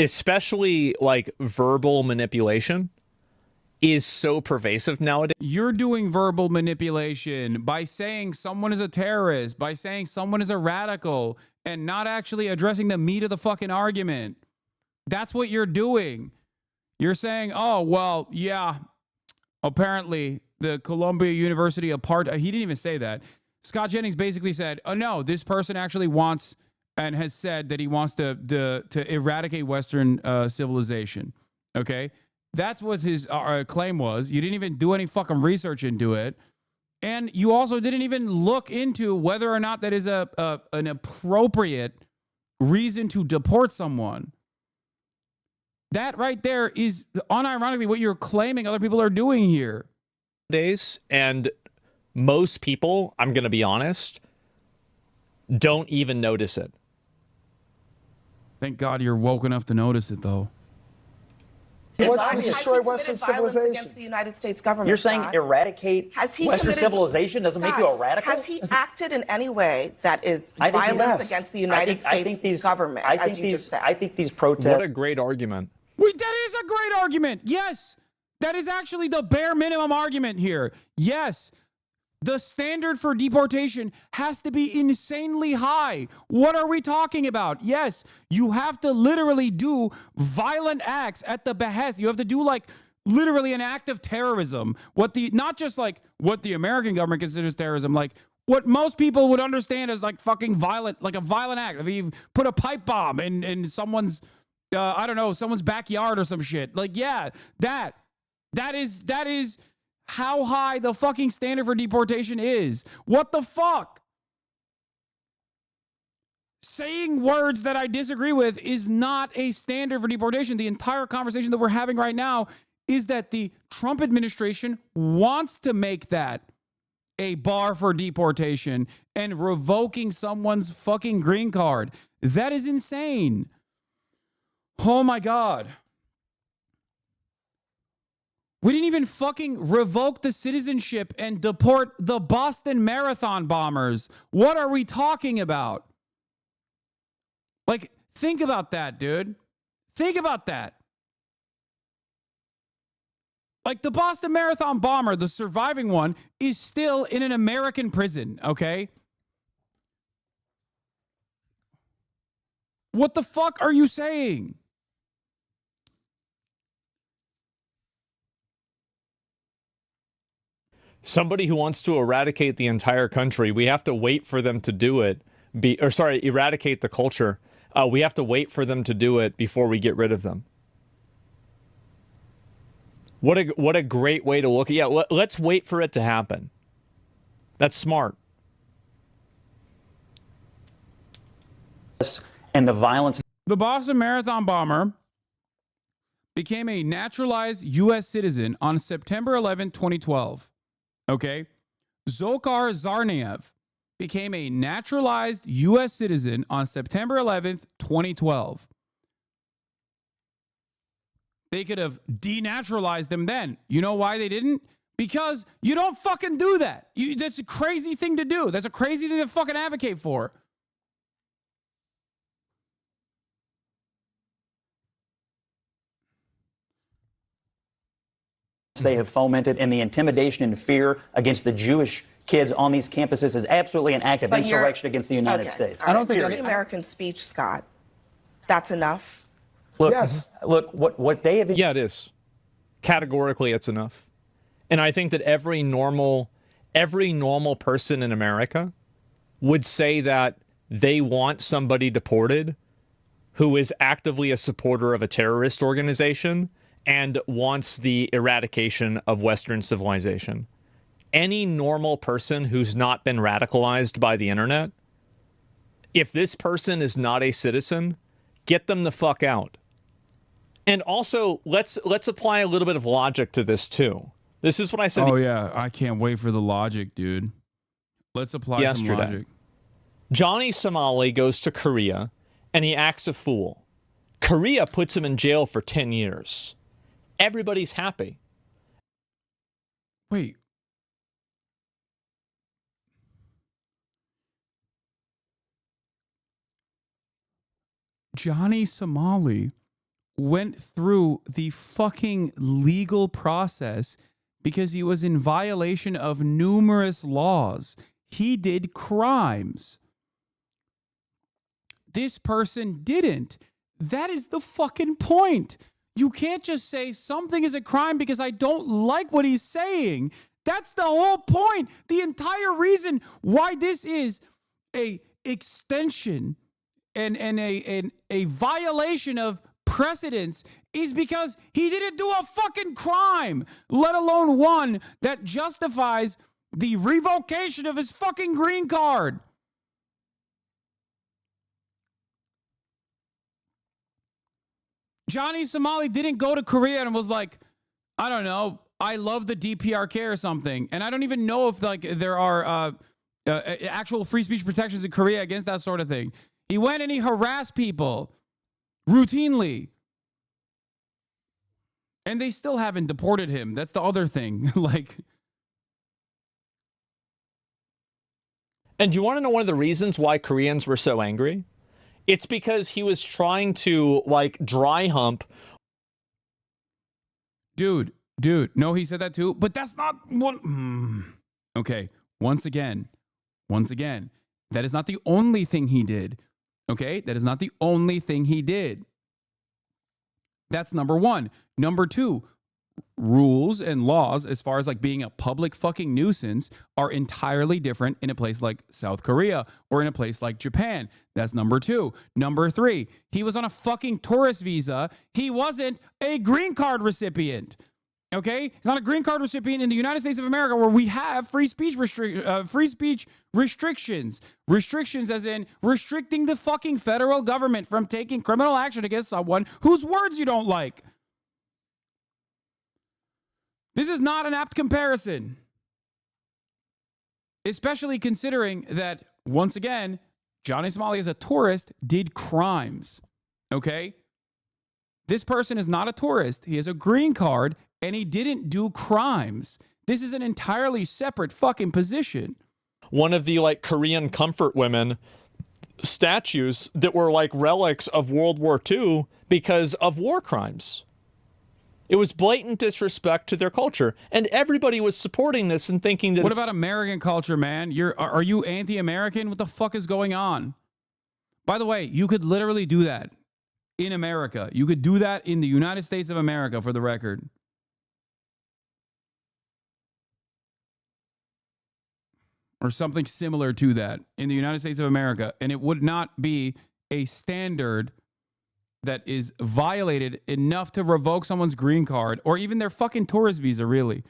especially like verbal manipulation, is so pervasive nowadays. You're doing verbal manipulation by saying someone is a terrorist, by saying someone is a radical, and not actually addressing the meat of the fucking argument. That's what you're doing. You're saying, oh, well, yeah, apparently the Columbia University apartheid. He didn't even say that. Scott Jennings basically said, oh, no, this person actually wants and has said that he wants to eradicate Western civilization. Okay? That's what his claim was. You didn't even do any fucking research into it. And you also didn't even look into whether or not that is an appropriate reason to deport someone. That right there is unironically what you're claiming other people are doing here. And most people, I'm going to be honest, don't even notice it. Thank God you're woke enough to notice it, though. Wants to destroy Western civilization against the United States government. You're saying eradicate Western civilization doesn't make you a radical? Has he acted in any way that is violence against the United States government, as you just said? I think these protests... What a great argument. That is a great argument. Yes. That is actually the bare minimum argument here. Yes. The standard for deportation has to be insanely high. What are we talking about? Yes, you have to literally do violent acts at the behest. You have to do like literally an act of terrorism. Not just like what the American government considers terrorism, like what most people would understand as like fucking violent, like a violent act. If you put a pipe bomb in someone's, I don't know, someone's backyard or some shit. Like, yeah, that is how high the fucking standard for deportation is. What the fuck? Saying words that I disagree with is not a standard for deportation. The entire conversation that we're having right now is that the Trump administration wants to make that a bar for deportation and revoking someone's fucking green card. That is insane. Oh my God. We didn't even fucking revoke the citizenship and deport the Boston Marathon bombers. What are we talking about? Like, think about that, dude. Think about that. Like, the Boston Marathon bomber, the surviving one, is still in an American prison, okay? What the fuck are you saying? Somebody who wants to eradicate the entire country, we have to wait for them to do it. Eradicate the culture. We have to wait for them to do it before we get rid of them. What a great way to look at it. Yeah, let's wait for it to happen. That's smart. And the violence. The Boston Marathon bomber became a naturalized U.S. citizen on September 11, 2012. Okay? Dzhokhar Tsarnaev became a naturalized U.S. citizen on September 11th, 2012. They could have denaturalized him then. You know why they didn't? Because you don't fucking do that. That's a crazy thing to do. That's a crazy thing to fucking advocate for. They have fomented, and the intimidation and fear against the Jewish kids on these campuses is absolutely an act of insurrection against the United States. I don't think any American speech, Scott. That's enough. Look, look what they have. Yeah, it is. Categorically, it's enough. And I think that every normal person in America would say that they want somebody deported who is actively a supporter of a terrorist organization and wants the eradication of Western civilization. Any normal person who's not been radicalized by the internet, if this person is not a citizen, get them the fuck out. And also, let's apply a little bit of logic to this too. This is what I said. Oh yeah, I can't wait for the logic, dude. Let's apply some logic. Johnny Somali goes to Korea and he acts a fool. Korea puts him in jail for 10 years. Everybody's happy. Wait. Johnny Somali went through the fucking legal process because he was in violation of numerous laws. He did crimes. This person didn't. That is the fucking point. You can't just say something is a crime because I don't like what he's saying. That's the whole point. The entire reason why this is a extension and a violation of precedence is because he didn't do a fucking crime, let alone one that justifies the revocation of his fucking green card. Johnny Somali didn't go to Korea and was like, I don't know, I love the DPRK or something. And I don't even know if like there are actual free speech protections in Korea against that sort of thing. He went and he harassed people routinely. And they still haven't deported him. That's the other thing. Like. And do you want to know one of the reasons why Koreans were so angry? It's because he was trying to, like, dry hump. Dude, no, he said that too. But that's not what. Okay. once again, that is not the only thing he did. Okay? That is not the only thing he did. That's number one. Number two, rules and laws as far as like being a public fucking nuisance are entirely different in a place like South Korea or in a place like Japan. That's number two. Number three, he was on a fucking tourist visa. He wasn't a green card recipient. Okay? He's not a green card recipient in the United States of America where we have free speech restrictions. Restrictions as in restricting the fucking federal government from taking criminal action against someone whose words you don't like. This is not an apt comparison, especially considering that, once again, Johnny Somali as a tourist did crimes, okay? This person is not a tourist. He has a green card, and he didn't do crimes. This is an entirely separate fucking position. One of the, like, Korean comfort women statues that were, like, relics of World War II because of war crimes. It was blatant disrespect to their culture, and everybody was supporting this and thinking that. What about American culture, man? Are you anti-American? What the fuck is going on? By the way, you could literally do that in America. You could do that in the United States of America, for the record. Or something similar to that in the United States of America, and it would not be a standard that is violated enough to revoke someone's green card or even their fucking tourist visa, really.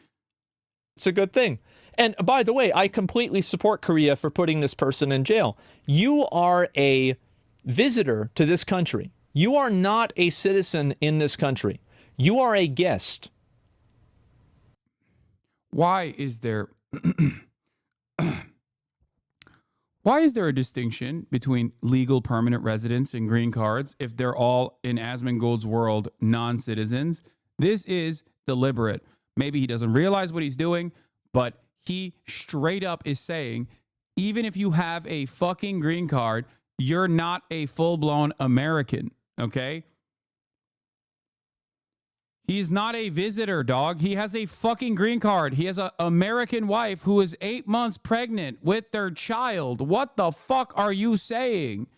It's a good thing. And by the way, I completely support Korea for putting this person in jail. You are a visitor to this country. You are not a citizen in this country. You are a guest. Why is there... Why is there a distinction between legal permanent residents and green cards if they're all, in Asmongold's world, non-citizens? This is deliberate. Maybe he doesn't realize what he's doing, but he straight up is saying, even if you have a fucking green card, you're not a full-blown American, okay? He's not a visitor, dog. He has a fucking green card. He has an American wife who is 8 months pregnant with their child. What the fuck are you saying?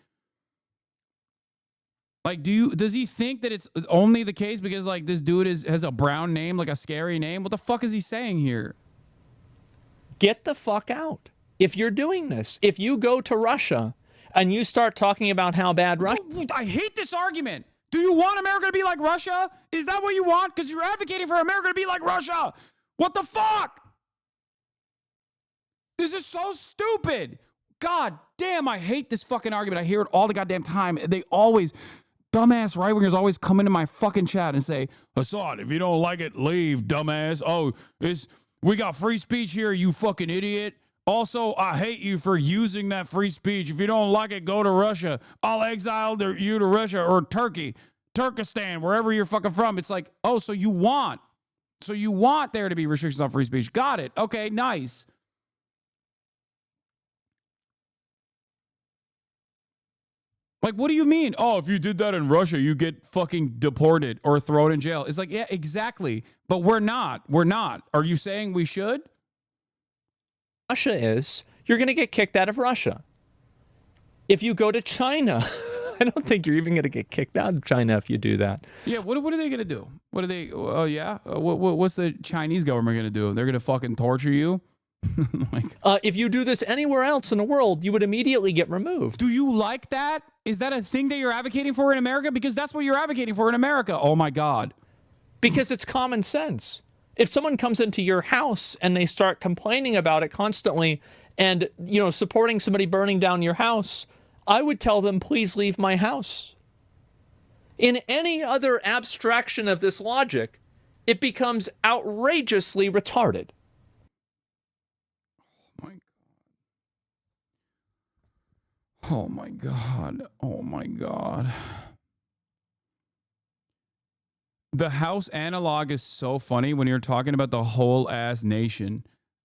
Like, does he think that it's only the case because, like, this dude has a brown name, like a scary name? What the fuck is he saying here? Get the fuck out. If you're doing this, if you go to Russia and you start talking about how bad Russia... I hate this argument. Do you want America to be like Russia? Is that what you want? Because you're advocating for America to be like Russia. What the fuck? This is so stupid. God damn, I hate this fucking argument. I hear it all the goddamn time. They always, dumbass right-wingers always come into my fucking chat and say, Hasan, if you don't like it, leave, dumbass. Oh, we got free speech here, you fucking idiot. Also, I hate you for using that free speech. If you don't like it, go to Russia. I'll exile you to Russia or Turkey, Turkestan, wherever you're fucking from. It's like, oh, so you want there to be restrictions on free speech. Got it. Okay, nice. Like, what do you mean? Oh, if you did that in Russia, you get fucking deported or thrown in jail. It's like, yeah, exactly. But we're not. We're not. Are you saying we should? Russia is, you're going to get kicked out of Russia. If you go to China, I don't think you're even going to get kicked out of China if you do that. Yeah, what are they going to do? What are they, oh yeah? What's the Chinese government going to do? They're going to fucking torture you? If you do this anywhere else in the world, you would immediately get removed. Do you like that? Is that a thing that you're advocating for in America? Because that's what you're advocating for in America. Oh my God. Because it's common sense. If someone comes into your house and they start complaining about it constantly and, you know, supporting somebody burning down your house, I would tell them, please leave my house. In any other abstraction of this logic, it becomes outrageously retarded. Oh my God. Oh my God. The house analog is so funny when you're talking about the whole ass nation.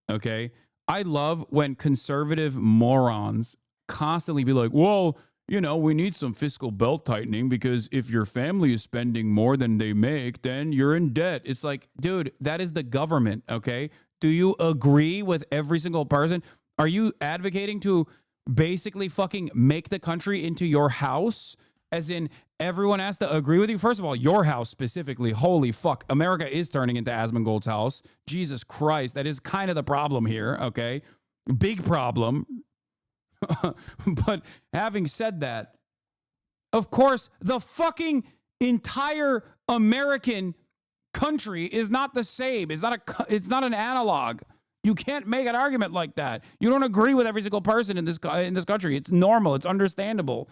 Okay. I love when conservative morons constantly be like, well, you know, we need some fiscal belt tightening because if your family is spending more than they make, then you're in debt. It's like, dude, that is the government. Okay. Do you agree with every single person? Are you advocating to basically fucking make the country into your house? As in, everyone has to agree with you? First of all, your house specifically. Holy fuck. America is turning into Asmongold's house. Jesus Christ. That is kind of the problem here, okay? Big problem. But having said that, of course, the fucking entire American country is not the same. It's not an analog. You can't make an argument like that. You don't agree with every single person in this country. It's normal. It's understandable.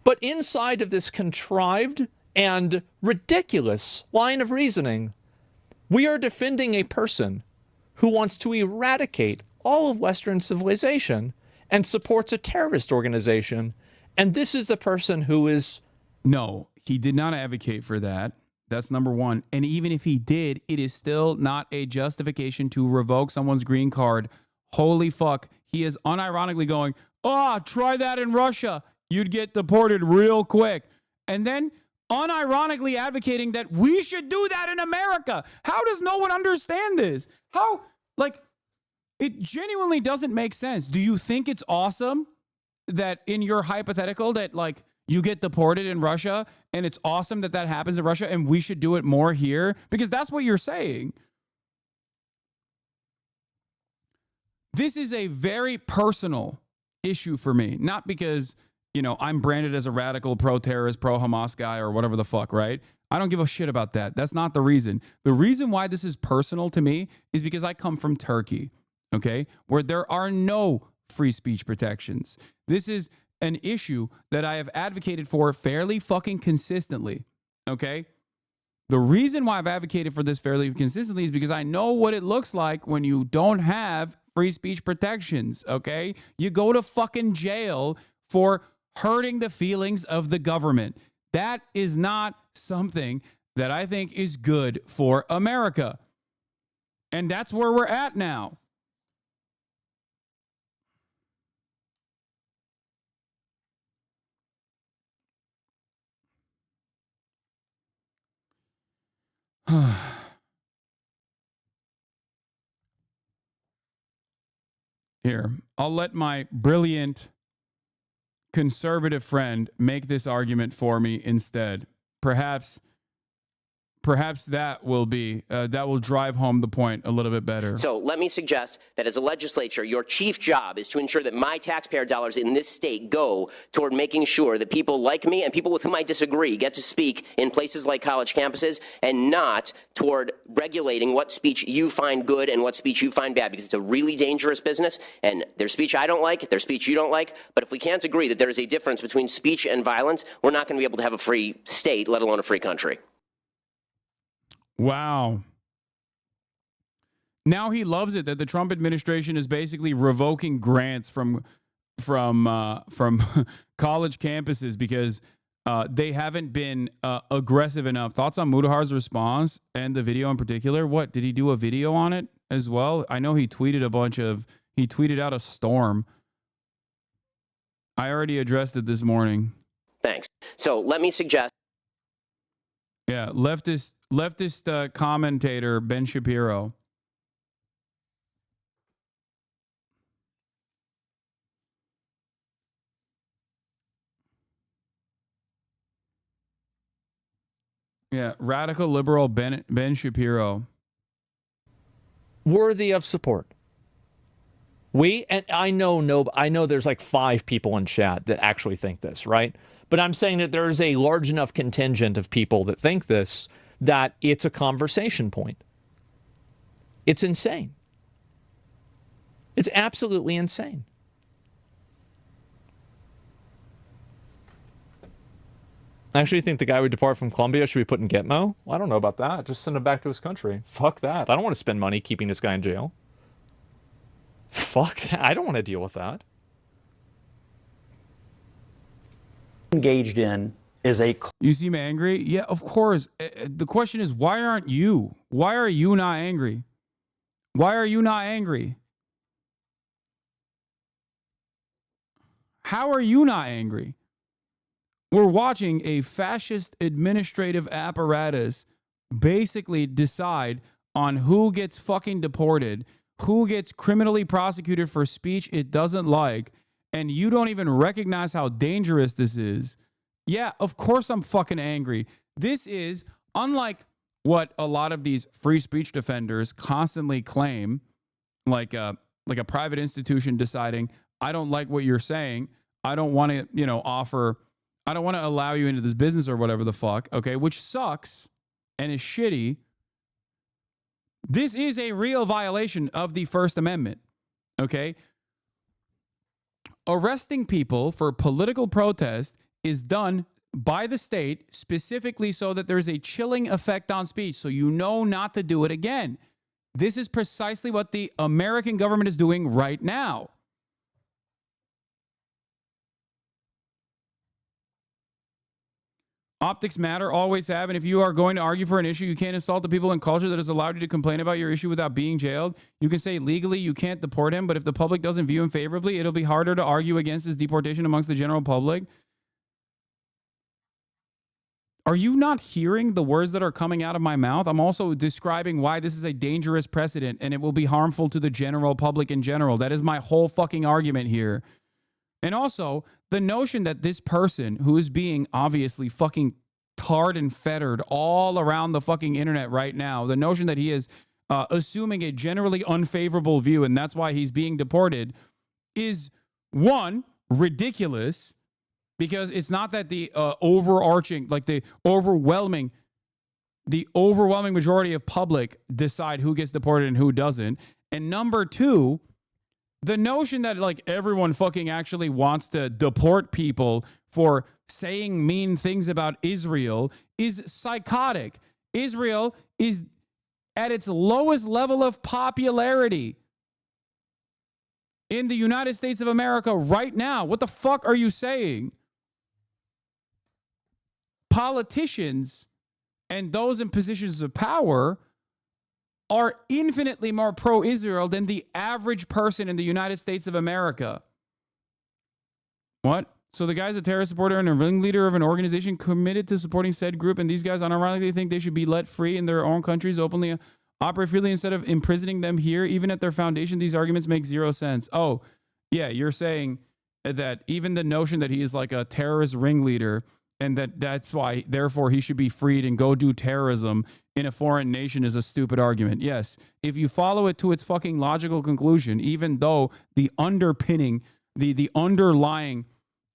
But inside of this contrived and ridiculous line of reasoning, we are defending a person who wants to eradicate all of Western civilization and supports a terrorist organization. And this is the person who is... No, he did not advocate for that. That's number one. And even if he did, it is still not a justification to revoke someone's green card. Holy fuck. He is unironically going, oh, try that in Russia. You'd get deported real quick. And then unironically advocating that we should do that in America. How does no one understand this? How, like, it genuinely doesn't make sense. Do you think it's awesome that in your hypothetical that, like, you get deported in Russia and it's awesome that that happens in Russia and we should do it more here? Because that's what you're saying. This is a very personal issue for me, not because, you know, I'm branded as a radical, pro-terrorist, pro-Hamas guy or whatever the fuck, right? I don't give a shit about that. That's not the reason. The reason why this is personal to me is because I come from Turkey, okay, where there are no free speech protections. This is an issue that I have advocated for fairly fucking consistently, okay? The reason why I've advocated for this fairly consistently is because I know what it looks like when you don't have free speech protections, okay? You go to fucking jail for hurting the feelings of the government. That is not something that I think is good for America. And that's where we're at now. Here, I'll let my brilliant conservative friend make this argument for me instead. Perhaps that will be that will drive home the point a little bit better. So let me suggest that as a legislature, your chief job is to ensure that my taxpayer dollars in this state go toward making sure that people like me and people with whom I disagree get to speak in places like college campuses, and not toward regulating what speech you find good and what speech you find bad, because it's a really dangerous business, and there's speech I don't like, there's speech you don't like. But if we can't agree that there is a difference between speech and violence, we're not going to be able to have a free state, let alone a free country. Wow. Now he loves it that the Trump administration is basically revoking grants from college campuses because they haven't been aggressive enough. Thoughts on Mudahar's response and the video in particular? What, did he do a video on it as well? I know he tweeted he tweeted out a storm. I already addressed it this morning. Thanks. So let me suggest. Yeah, leftist commentator Ben Shapiro. Yeah, radical liberal Ben Shapiro. Worthy of support. I know there's like 5 people in chat that actually think this, right? But I'm saying that there is a large enough contingent of people that think this, that it's a conversation point. It's insane. It's absolutely insane. I actually think the guy who departed from Colombia should be put in Gitmo. Well, I don't know about that. Just send him back to his country. Fuck that. I don't want to spend money keeping this guy in jail. Fuck that. I don't want to deal with that. Engaged in is a... You seem angry? Yeah, of course. The question is, why aren't you? Why are you not angry? Why are you not angry? How are you not angry? We're watching a fascist administrative apparatus basically decide on who gets fucking deported, who gets criminally prosecuted for speech it doesn't like, and you don't even recognize how dangerous this is. Yeah, of course I'm fucking angry. This is unlike what a lot of these free speech defenders constantly claim, like a private institution deciding, I don't like what you're saying. I don't want to, I don't want to allow you into this business or whatever the fuck, okay, which sucks and is shitty. This is a real violation of the First Amendment, okay? Arresting people for political protest is done by the state specifically so that there's a chilling effect on speech, so you know not to do it again. This is precisely what the American government is doing right now. Optics matter, always have, and if you are going to argue for an issue, you can't insult the people and culture that has allowed you to complain about your issue without being jailed. You can say legally you can't deport him, but if the public doesn't view him favorably, it'll be harder to argue against his deportation amongst the general public. Are you not hearing the words that are coming out of my mouth? I'm also describing why this is a dangerous precedent and it will be harmful to the general public in general. That is my whole fucking argument here. And also, the notion that this person who is being obviously fucking tarred and fettered all around the fucking internet right now, the notion that he is assuming a generally unfavorable view and that's why he's being deported is, one, ridiculous, because it's not that the overarching, like the overwhelming majority of public decide who gets deported and who doesn't. And number two, the notion that like everyone fucking actually wants to deport people for saying mean things about Israel is psychotic. Israel is at its lowest level of popularity in the United States of America right now. What the fuck are you saying? Politicians and those in positions of power are infinitely more pro-Israel than the average person in the United States of America. What? So the guy's a terrorist supporter and a ringleader of an organization committed to supporting said group, and these guys unironically think they should be let free in their own countries, openly operate freely instead of imprisoning them here. Even at their foundation, these arguments make zero sense. Oh, yeah, you're saying that even the notion that he is like a terrorist ringleader and that's why, therefore, he should be freed and go do terrorism in a foreign nation is a stupid argument. Yes, if you follow it to its fucking logical conclusion, even though the underpinning, the underlying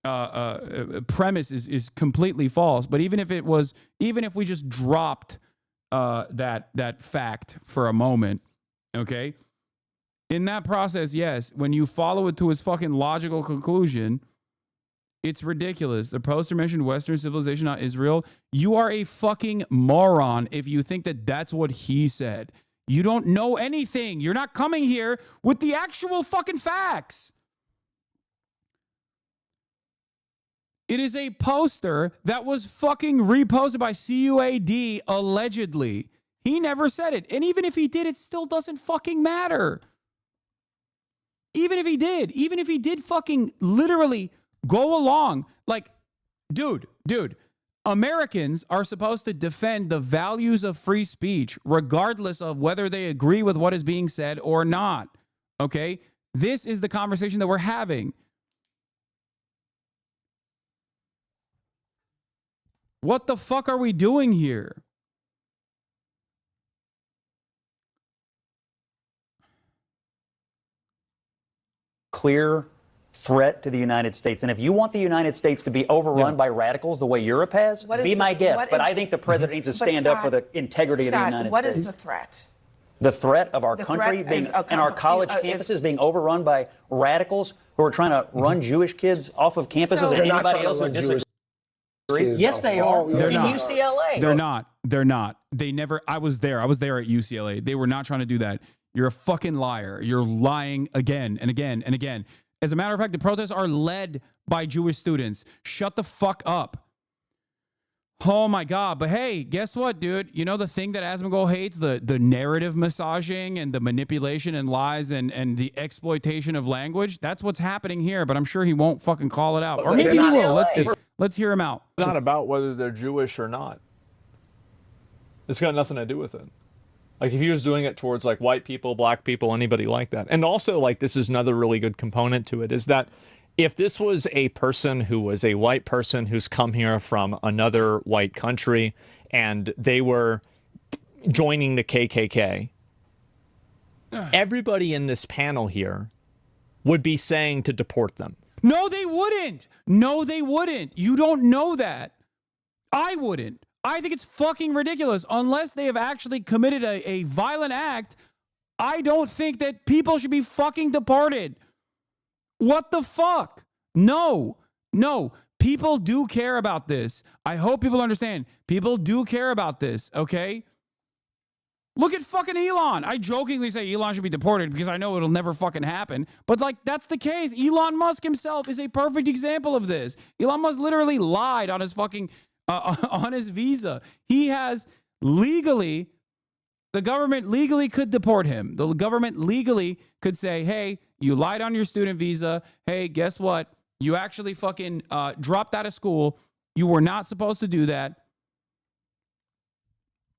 premise is completely false. But even if we just dropped that fact for a moment, okay, in that process, yes, when you follow it to its fucking logical conclusion, it's ridiculous. The poster mentioned Western civilization, not Israel. You are a fucking moron if you think that that's what he said. You don't know anything. You're not coming here with the actual fucking facts. It is a poster that was fucking reposted by CUAD allegedly. He never said it. And even if he did, it still doesn't fucking matter. Even if he did fucking literally go along, like, dude, Americans are supposed to defend the values of free speech regardless of whether they agree with what is being said or not, okay? This is the conversation that we're having. What the fuck are we doing here? Clear threat to the United States. And if you want the United States to be overrun by radicals the way Europe has, be my guest. But I think the president needs to stand up for the integrity of the United States. What is the threat? The threat of our country being, and our college campuses being overrun by radicals who are trying to run Jewish kids off of campuses and anybody else who disagrees. Yes, they are. They're not. UCLA. They're not. They never. I was there at UCLA. They were not trying to do that. You're a fucking liar. You're lying again and again and again. As a matter of fact, the protests are led by Jewish students. Shut the fuck up. Oh my God. But hey, guess what, dude? You know the thing that Asmongold hates? The narrative massaging and the manipulation and lies and the exploitation of language? That's what's happening here, but I'm sure he won't fucking call it out. Or maybe he will. Let's hear him out. It's not about whether they're Jewish or not. It's got nothing to do with it. Like, if he was doing it towards, like, white people, black people, anybody like that. And also, like, this is another really good component to it, is that if this was a person who was a white person who's come here from another white country and they were joining the KKK, everybody in this panel here would be saying to deport them. No, they wouldn't. No, they wouldn't. You don't know that. I wouldn't. I think it's fucking ridiculous. Unless they have actually committed a violent act, I don't think that people should be fucking deported. What the fuck? No. People do care about this. I hope people understand. People do care about this, okay? Look at fucking Elon. I jokingly say Elon should be deported because I know it'll never fucking happen. But, like, that's the case. Elon Musk himself is a perfect example of this. Elon Musk literally lied on his fucking... on his visa. He has legally, the government legally could deport him. The government legally could say, hey, you lied on your student visa. Hey, guess what? You actually fucking dropped out of school. You were not supposed to do that.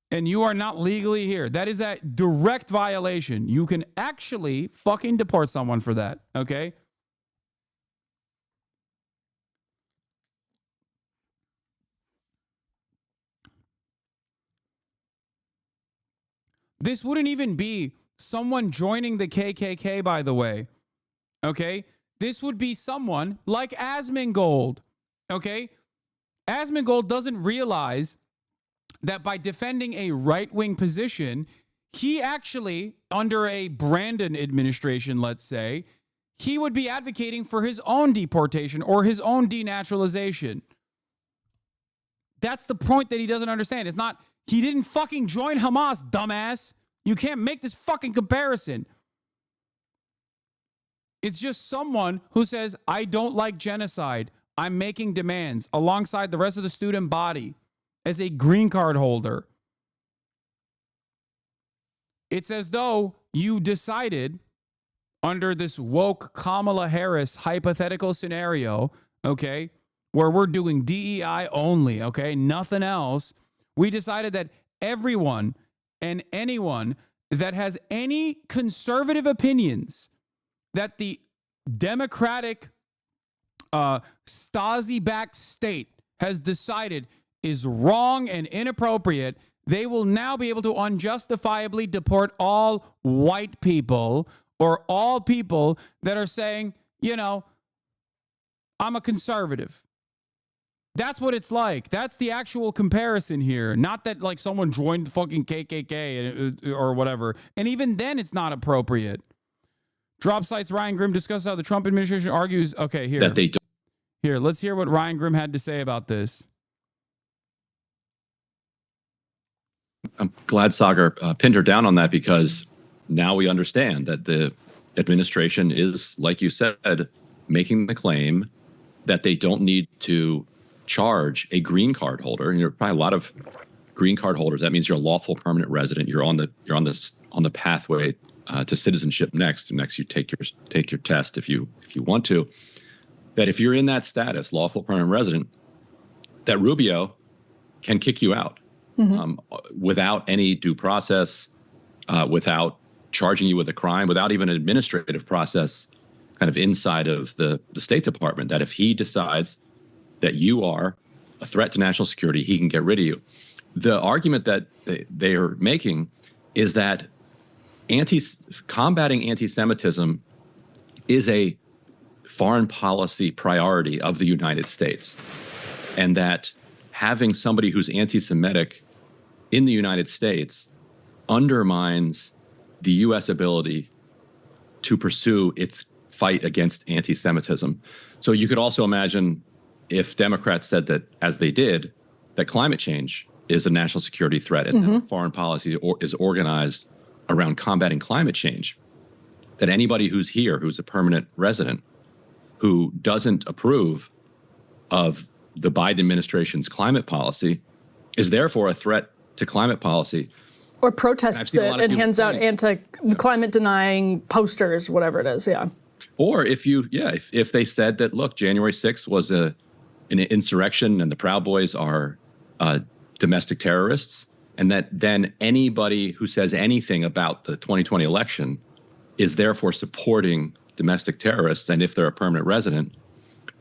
And you are not legally here. That is a direct violation. You can actually fucking deport someone for that, okay? This wouldn't even be someone joining the KKK, by the way. Okay? This would be someone like Asmongold. Okay? Asmongold doesn't realize that by defending a right-wing position, he actually, under a Brandon administration, let's say, he would be advocating for his own deportation or his own denaturalization. That's the point that he doesn't understand. It's not... He didn't fucking join Hamas, dumbass. You can't make this fucking comparison. It's just someone who says, I don't like genocide. I'm making demands alongside the rest of the student body as a green card holder. It's as though you decided under this woke Kamala Harris hypothetical scenario, okay, where we're doing DEI only, okay, nothing else. We decided that everyone and anyone that has any conservative opinions that the Democratic Stasi-backed state has decided is wrong and inappropriate, they will now be able to unjustifiably deport all white people or all people that are saying, you know, I'm a conservative. That's what it's like. That's the actual comparison here. Not that like someone joined the fucking KKK or whatever. And even then it's not appropriate. Drop Sites Ryan Grimm discusses how the Trump administration argues. Okay, here. That they don't. Here, let's hear what Ryan Grimm had to say about this. I'm glad Sagar pinned her down on that because now we understand that the administration is, like you said, making the claim that they don't need to charge a green card holder, and there are probably a lot of green card holders. That means you're a lawful permanent resident. You're on the pathway to citizenship next. Next, you take your test if you want to. That if you're in that status, lawful permanent resident, that Rubio can kick you out without any due process, without charging you with a crime, without even an administrative process, kind of inside of the State Department. That if he decides that you are a threat to national security, he can get rid of you. The argument that they are making is that combating anti-Semitism is a foreign policy priority of the United States, and that having somebody who's anti-Semitic in the United States undermines the U.S. ability to pursue its fight against anti-Semitism. So you could also imagine if Democrats said that, as they did, that climate change is a national security threat and that foreign policy is organized around combating climate change, that anybody who's here, who's a permanent resident, who doesn't approve of the Biden administration's climate policy is therefore a threat to climate policy. Or protests it and hands out anti-climate denying posters, whatever it is, yeah. Or if they said that, look, January 6th was an insurrection and the Proud Boys are domestic terrorists, and that then anybody who says anything about the 2020 election is therefore supporting domestic terrorists, and if they're a permanent resident,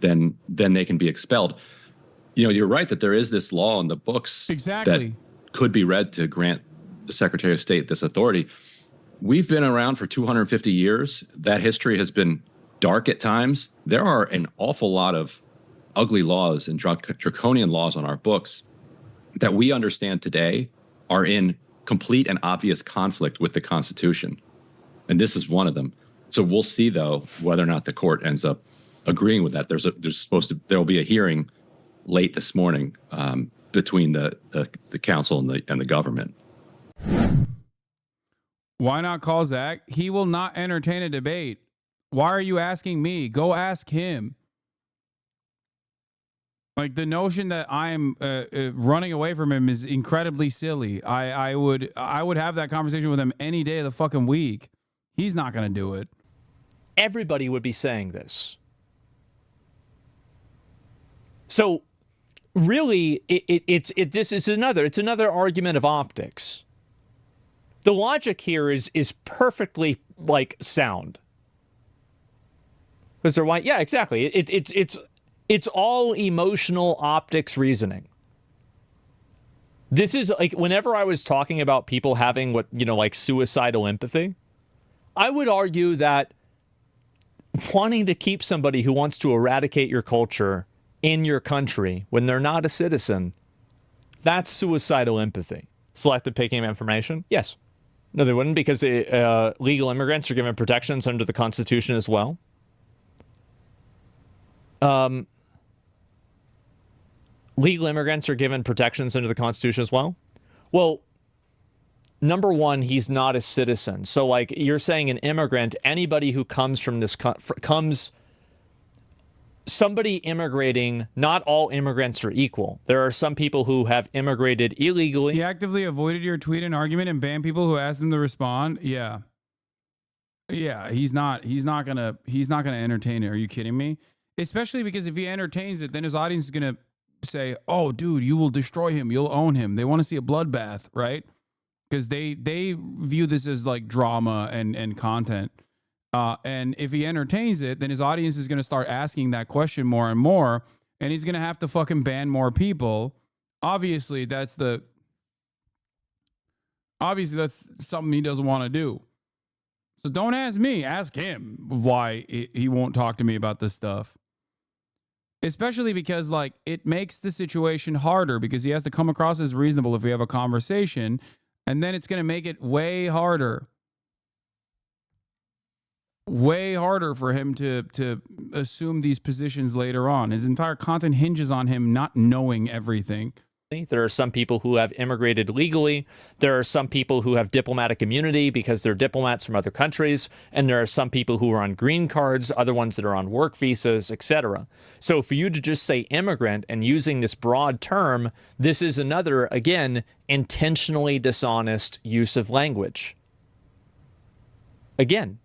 then they can be expelled. You know, you're right that there is this law in the books that could be read to grant the Secretary of State this authority. We've been around for 250 years. That history has been dark at times. There are an awful lot of ugly laws and draconian laws on our books that we understand today are in complete and obvious conflict with the Constitution. And this is one of them. So we'll see, though, whether or not the court ends up agreeing with that. There will be a hearing late this morning between the council and the government. Why not call Zach? He will not entertain a debate. Why are you asking me? Go ask him. Like, the notion that I'm running away from him is incredibly silly. I would have that conversation with him any day of the fucking week. He's not going to do it. Everybody would be saying this. So, really, it's another argument of optics. The logic here is perfectly sound. Because they're white. Yeah, exactly. It's all emotional optics reasoning. This is whenever I was talking about people having suicidal empathy, I would argue that wanting to keep somebody who wants to eradicate your culture in your country when they're not a citizen, that's suicidal empathy. Selective picking of information? Yes. No, they wouldn't, because legal immigrants are given protections under the Constitution as well. Legal immigrants are given protections under the Constitution as well. Well, number one, he's not a citizen. So, you're saying an immigrant, anybody who comes from this somebody immigrating, not all immigrants are equal. There are some people who have immigrated illegally. He actively avoided your tweet and argument and banned people who asked him to respond. Yeah. He's not gonna entertain it. Are you kidding me? Especially because if he entertains it, then his audience is gonna say, "Oh, dude, you will destroy him. You'll own him." They want to see a bloodbath, right? Because they view this as drama and content. And if he entertains it, then his audience is going to start asking that question more and more, and he's going to have to fucking ban more people. Obviously, that's something he doesn't want to do. So don't ask me. Ask him why he won't talk to me about this stuff. Especially because, it makes the situation harder because he has to come across as reasonable if we have a conversation, and then it's going to make it way harder for him to assume these positions later on. His entire content hinges on him not knowing everything. There are some people who have immigrated legally. There are some people who have diplomatic immunity because they're diplomats from other countries. And there are some people who are on green cards, other ones that are on work visas, etc. So for you to just say immigrant and using this broad term, this is another, again, intentionally dishonest use of language. Again,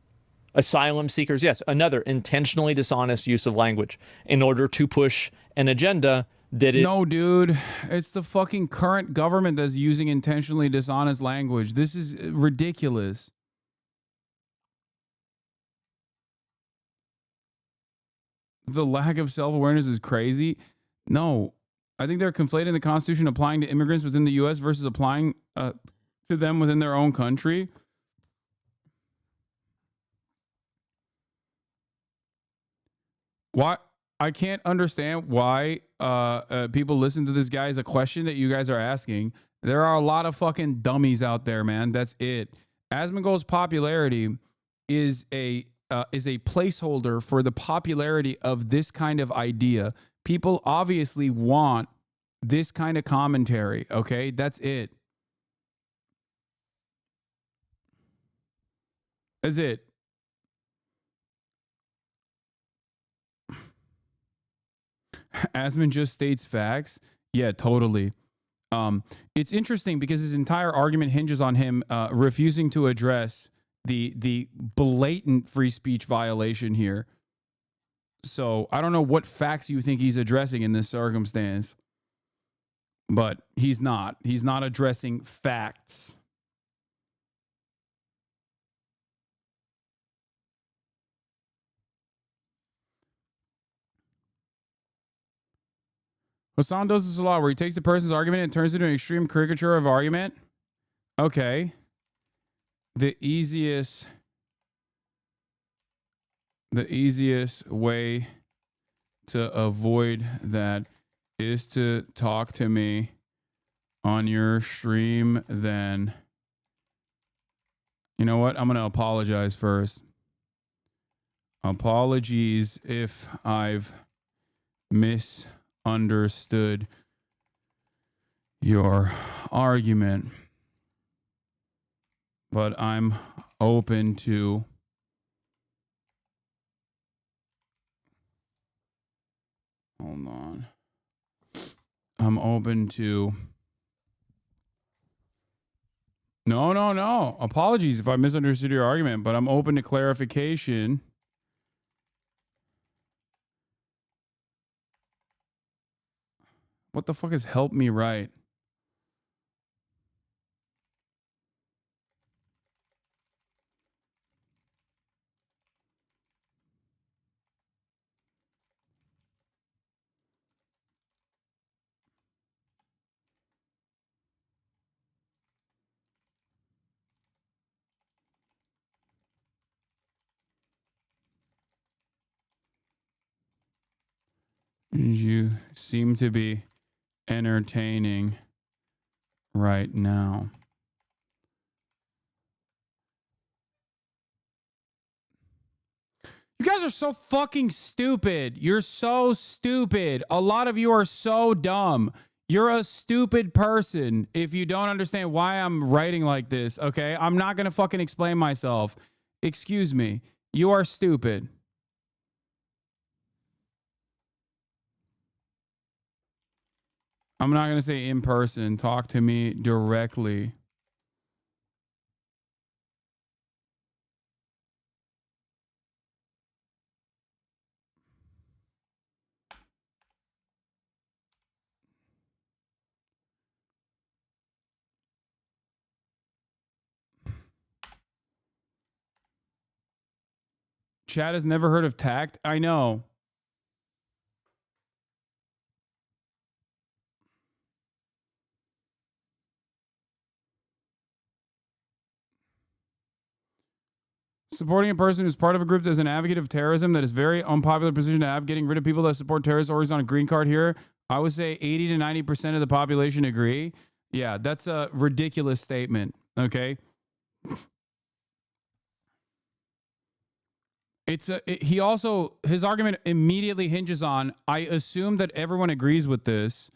asylum seekers, yes, another intentionally dishonest use of language in order to push an agenda that is... No, dude. It's the fucking current government that's using intentionally dishonest language. This is ridiculous. The lack of self-awareness is crazy. No. I think they're conflating the Constitution applying to immigrants within the U.S. versus applying to them within their own country. Why? I can't understand why people listen to this guy as a question that you guys are asking. There are a lot of fucking dummies out there, man. That's it. Asmongold's popularity is a placeholder for the popularity of this kind of idea. People obviously want this kind of commentary, okay? That's it. That's it. Asman just states facts. Yeah, totally. It's interesting because his entire argument hinges on him refusing to address the blatant free speech violation here. So I don't know what facts you think he's addressing in this circumstance, but he's not. He's not addressing facts. Hasan does this a lot, where he takes the person's argument and turns it into an extreme caricature of argument. Okay. The easiest way to avoid that is to talk to me on your stream then. You know what? I'm going to apologize first. Apologies if I've misunderstood your argument. But I'm open to hold on. I'm open to No. Apologies if I misunderstood your argument, but I'm open to clarification. What the fuck is help me write? You seem to be entertaining right now. You guys are so fucking stupid. You're so stupid. A lot of you are so dumb. You're a stupid person if you don't understand why I'm writing like this, okay? I'm not going to fucking explain myself. Excuse me. You are stupid. I'm not going to say in person. Talk to me directly. Chad has never heard of tact. I know. Supporting a person who's part of a group that's an advocate of terrorism, that is very unpopular position to have. Getting rid of people that support terrorist orgs on a green card here. I would say 80 to 90% of the population agree. Yeah, that's a ridiculous statement. Okay. He also, his argument immediately hinges on, I assume that everyone agrees with this,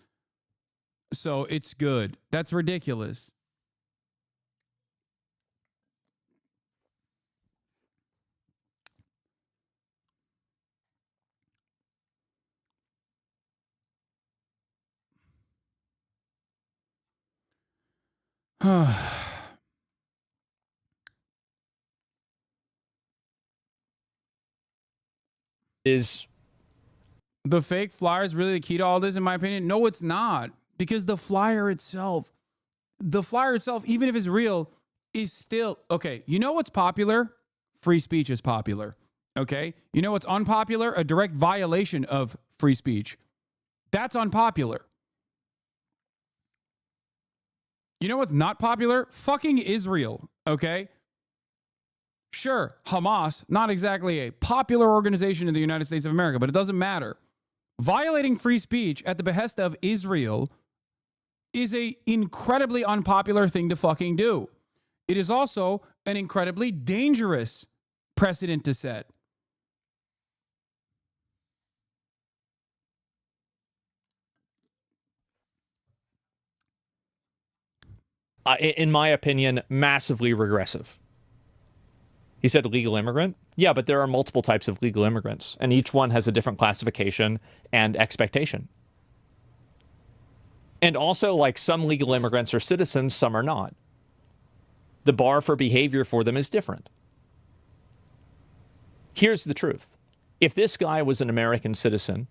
so it's good. That's ridiculous. Is the fake flyer is really the key to all this, in my opinion? No, it's not. Because the flyer itself, even if it's real, is still, okay, you know what's popular? Free speech is popular. Okay? You know what's unpopular? A direct violation of free speech. That's unpopular. You know what's not popular? Fucking Israel. Okay? Sure, Hamas, not exactly a popular organization in the United States of America, but it doesn't matter. Violating free speech at the behest of Israel is an incredibly unpopular thing to fucking do. It is also an incredibly dangerous precedent to set. In my opinion, massively regressive. He said legal immigrant. Yeah, but there are multiple types of legal immigrants, and each one has a different classification and expectation. And also, like, some legal immigrants are citizens, some are not. The bar for behavior for them is different. Here's the truth. If this guy was an American citizen,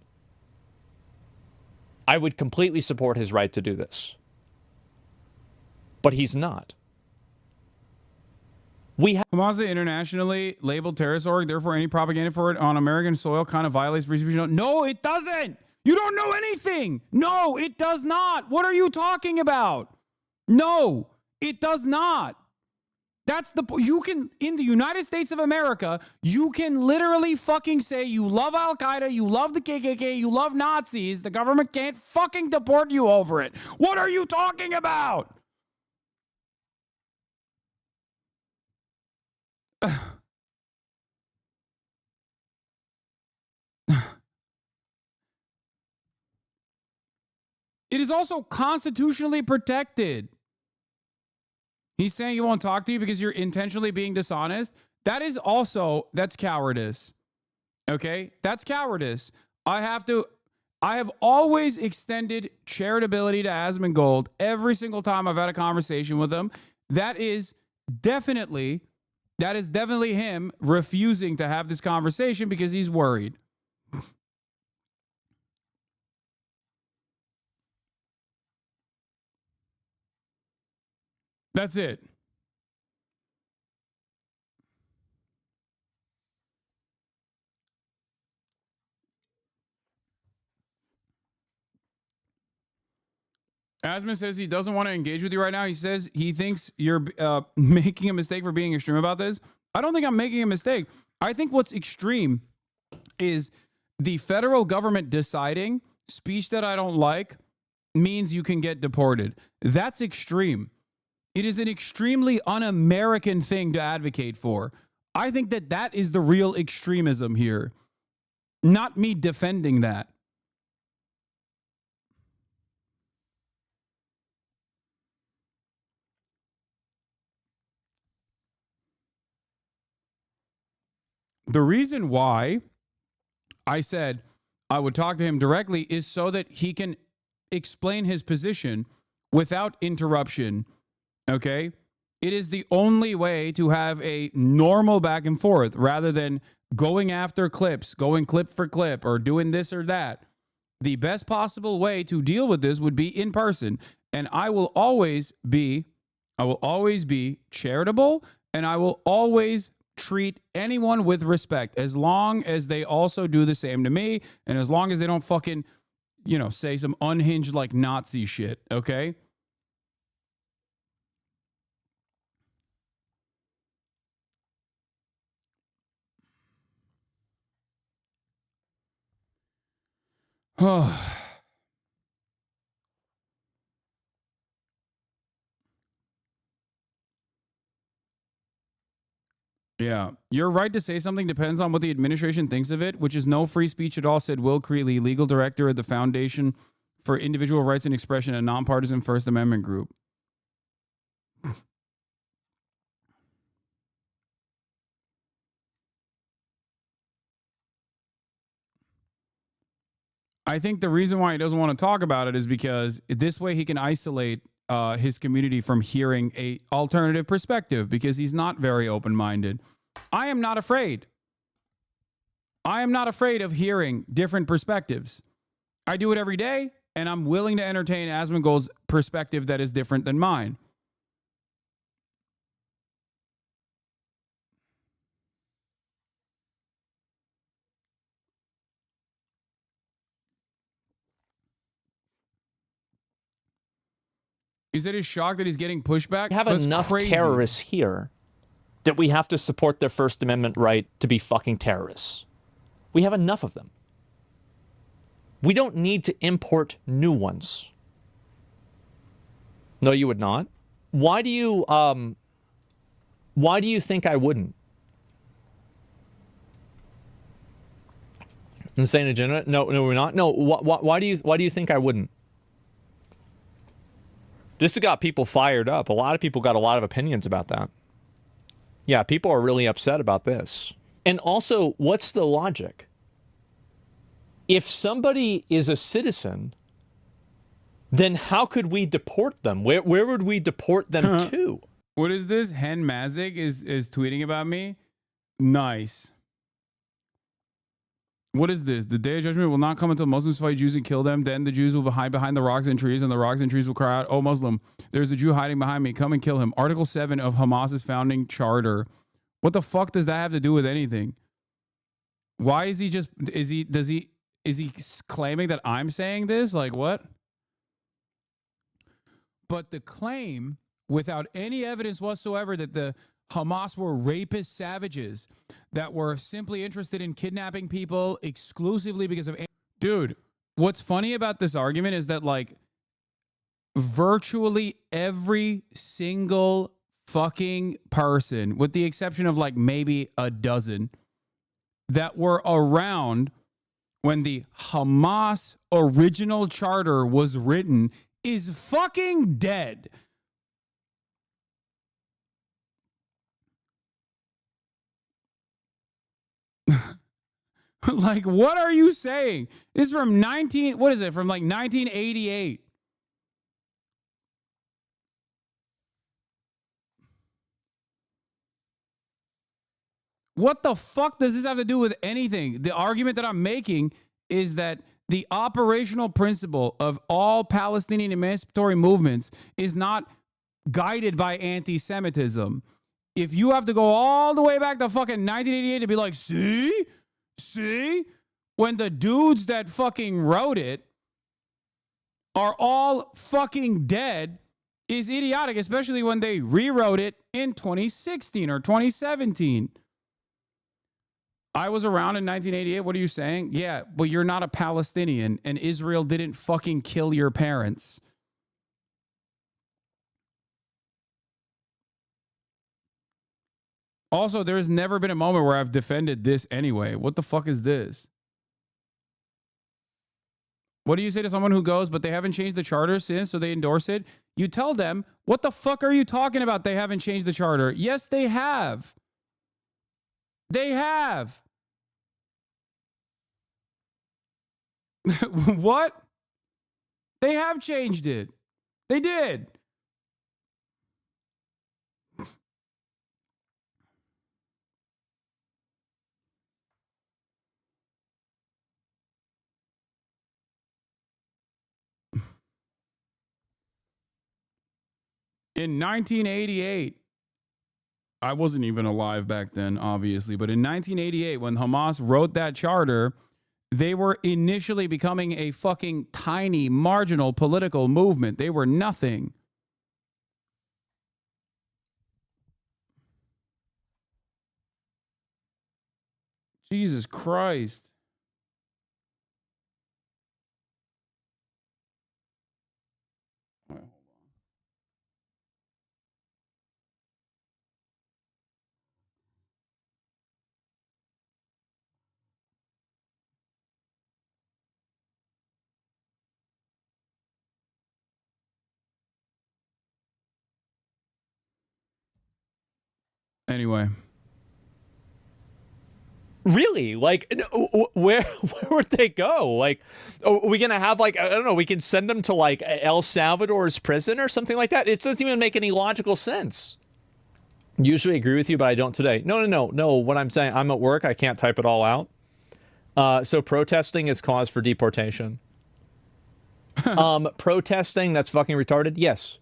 I would completely support his right to do this. But he's not. Hamas is internationally labeled terrorist org, therefore any propaganda for it on American soil kind of violates free speech. No, it doesn't. You don't know anything. No, it does not. What are you talking about? No, it does not. That's the you can in the United States of America, you can literally fucking say you love Al Qaeda, you love the KKK, you love Nazis. The government can't fucking deport you over it. What are you talking about? It is also constitutionally protected. He's saying he won't talk to you because you're intentionally being dishonest. That's cowardice. Okay? That's cowardice. I have always extended charitability to Asmongold every single time I've had a conversation with him. That is definitely him refusing to have this conversation because he's worried. That's it. Asman says he doesn't want to engage with you right now. He says he thinks you're making a mistake for being extreme about this. I don't think I'm making a mistake. I think what's extreme is the federal government deciding speech that I don't like means you can get deported. That's extreme. It is an extremely un-American thing to advocate for. I think that is the real extremism here, not me defending that. The reason why I said I would talk to him directly is so that he can explain his position without interruption. Okay? It is the only way to have a normal back and forth rather than going after clips, going clip for clip, or doing this or that. The best possible way to deal with this would be in person. And I will always be charitable, and I will always treat anyone with respect as long as they also do the same to me, and as long as they don't fucking, say some unhinged like Nazi shit, okay? Yeah, your right to say something depends on what the administration thinks of it, which is no free speech at all, said Will Creeley, legal director of the Foundation for Individual Rights and Expression, a nonpartisan First Amendment group. I think the reason why he doesn't want to talk about it is because this way he can isolate his community from hearing a alternative perspective, because he's not very open-minded. I am not afraid. I am not afraid of hearing different perspectives. I do it every day, and I'm willing to entertain Asmongold's perspective that is different than mine. Is it a shock that he's getting pushback? We have That's enough crazy. terrorists here that we have to support their First Amendment right to be fucking terrorists. We have enough of them. We don't need to import new ones. No, you would not. Why do you think I wouldn't? Insane agenda? No, we're not. No, why do you think I wouldn't? This has got people fired up. A lot of people got a lot of opinions about that. Yeah, people are really upset about this. And also, what's the logic? If somebody is a citizen, then how could we deport them? Where would we deport them to? What is this? Hen Mazik is tweeting about me? Nice. What is this? The day of judgment will not come until Muslims fight Jews and kill them. Then the Jews will hide behind the rocks and trees, and the rocks and trees will cry out, "Oh, Muslim, there's a Jew hiding behind me. Come and kill him." Article 7 of Hamas's founding charter. What the fuck does that have to do with anything? Why is he just, is he claiming that I'm saying this? Like, what? But the claim, without any evidence whatsoever, that the Hamas were rapist savages that were simply interested in kidnapping people exclusively because of... Dude, what's funny about this argument is that, like, virtually every single fucking person, with the exception of, like, maybe a dozen, that were around when the Hamas original charter was written is fucking dead. Like, what are you saying? This is from what is it? From like 1988. What the fuck does this have to do with anything? The argument that I'm making is that the operational principle of all Palestinian emancipatory movements is not guided by anti-Semitism. If you have to go all the way back to fucking 1988 to be like, see, when the dudes that fucking wrote it are all fucking dead, is idiotic, especially when they rewrote it in 2016 or 2017. I was around in 1988. What are you saying? Yeah, but you're not a Palestinian, and Israel didn't fucking kill your parents. Also, there has never been a moment where I've defended this anyway. What the fuck is this? What do you say to someone who goes, but they haven't changed the charter since, so they endorse it? You tell them, what the fuck are you talking about? They haven't changed the charter. Yes, they have. They have. What? They have changed it. They did. In 1988, I wasn't even alive back then, obviously, but in 1988, when Hamas wrote that charter, they were initially becoming a fucking tiny, marginal political movement. They were nothing. Jesus Christ. Anyway. Really? Like, where would they go? Like, are we going to have, like, I don't know, we can send them to, like, El Salvador's prison or something like that? It doesn't even make any logical sense. Usually agree with you, but I don't today. No. What I'm saying, I'm at work. I can't type it all out. So protesting is cause for deportation. Protesting, that's fucking retarded? Yes.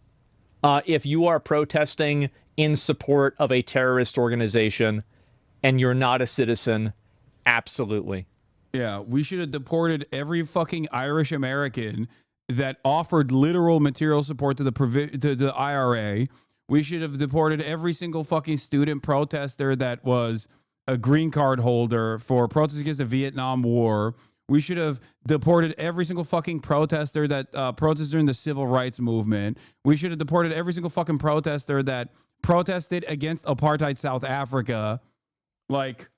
If you are protesting in support of a terrorist organization and you're not a citizen, absolutely. Yeah, we should have deported every fucking Irish American that offered literal material support to the IRA. We should have deported every single fucking student protester that was a green card holder for protests against the Vietnam War. We should have deported every single fucking protester that protested during the civil rights movement. We should have deported every single fucking protester that protested against apartheid South Africa. Like,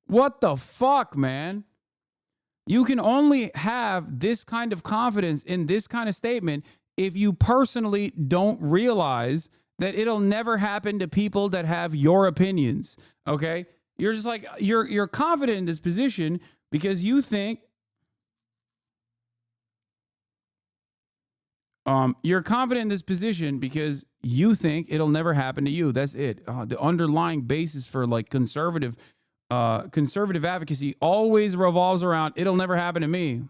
what the fuck, man? You can only have this kind of confidence in this kind of statement if you personally don't realize that it'll never happen to people that have your opinions, okay? You're just like, you're confident in this position because you think you're confident in this position because you think it'll never happen to you. That's it. The underlying basis for like conservative conservative advocacy always revolves around, it'll never happen to me.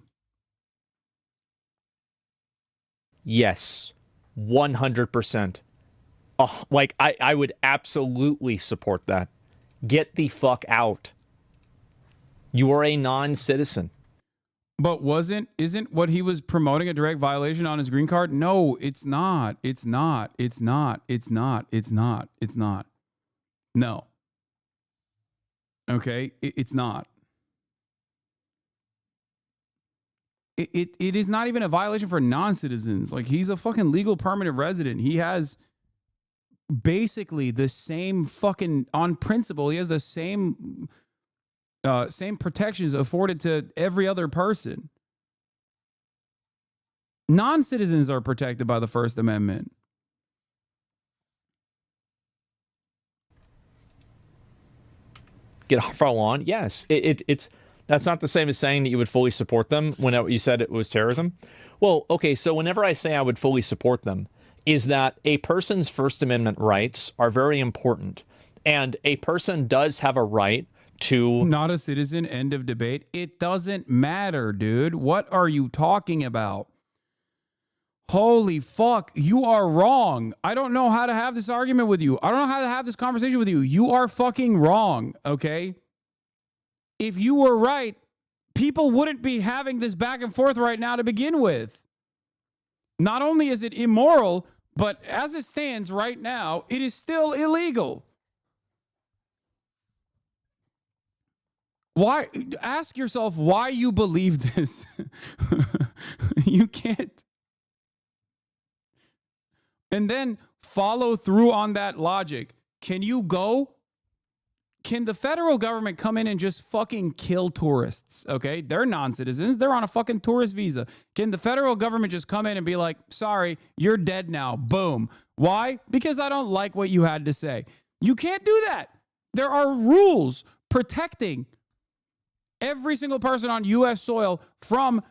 Yes, 100%. Like, I would absolutely support that. Get the fuck out. You are a non-citizen. But isn't what he was promoting a direct violation on his green card? No, it's not. It's not. It's not. It's not. It's not. It's not. No. Okay? It's not. It is not even a violation for non-citizens. Like, he's a fucking legal permanent resident. He has basically the same fucking, on principle, he has the same protections afforded to every other person. Non-citizens are protected by the First Amendment. Get follow on? Yes. It's that's not the same as saying that you would fully support them when you said it was terrorism. Well, okay, so whenever I say I would fully support them, is that a person's First Amendment rights are very important. And a person does have a right to... Not a citizen, end of debate. It doesn't matter, dude. What are you talking about? Holy fuck, you are wrong. I don't know how to have this argument with you. I don't know how to have this conversation with you. You are fucking wrong, okay? If you were right, people wouldn't be having this back and forth right now to begin with. Not only is it immoral, but as it stands right now, it is still illegal. Why? Ask yourself why you believe this. You can't. And then follow through on that logic. Can you go? Can the federal government come in and just fucking kill tourists? Okay, they're non-citizens. They're on a fucking tourist visa. Can the federal government just come in and be like, sorry, you're dead now. Boom. Why? Because I don't like what you had to say. You can't do that. There are rules protecting every single person on U.S. soil from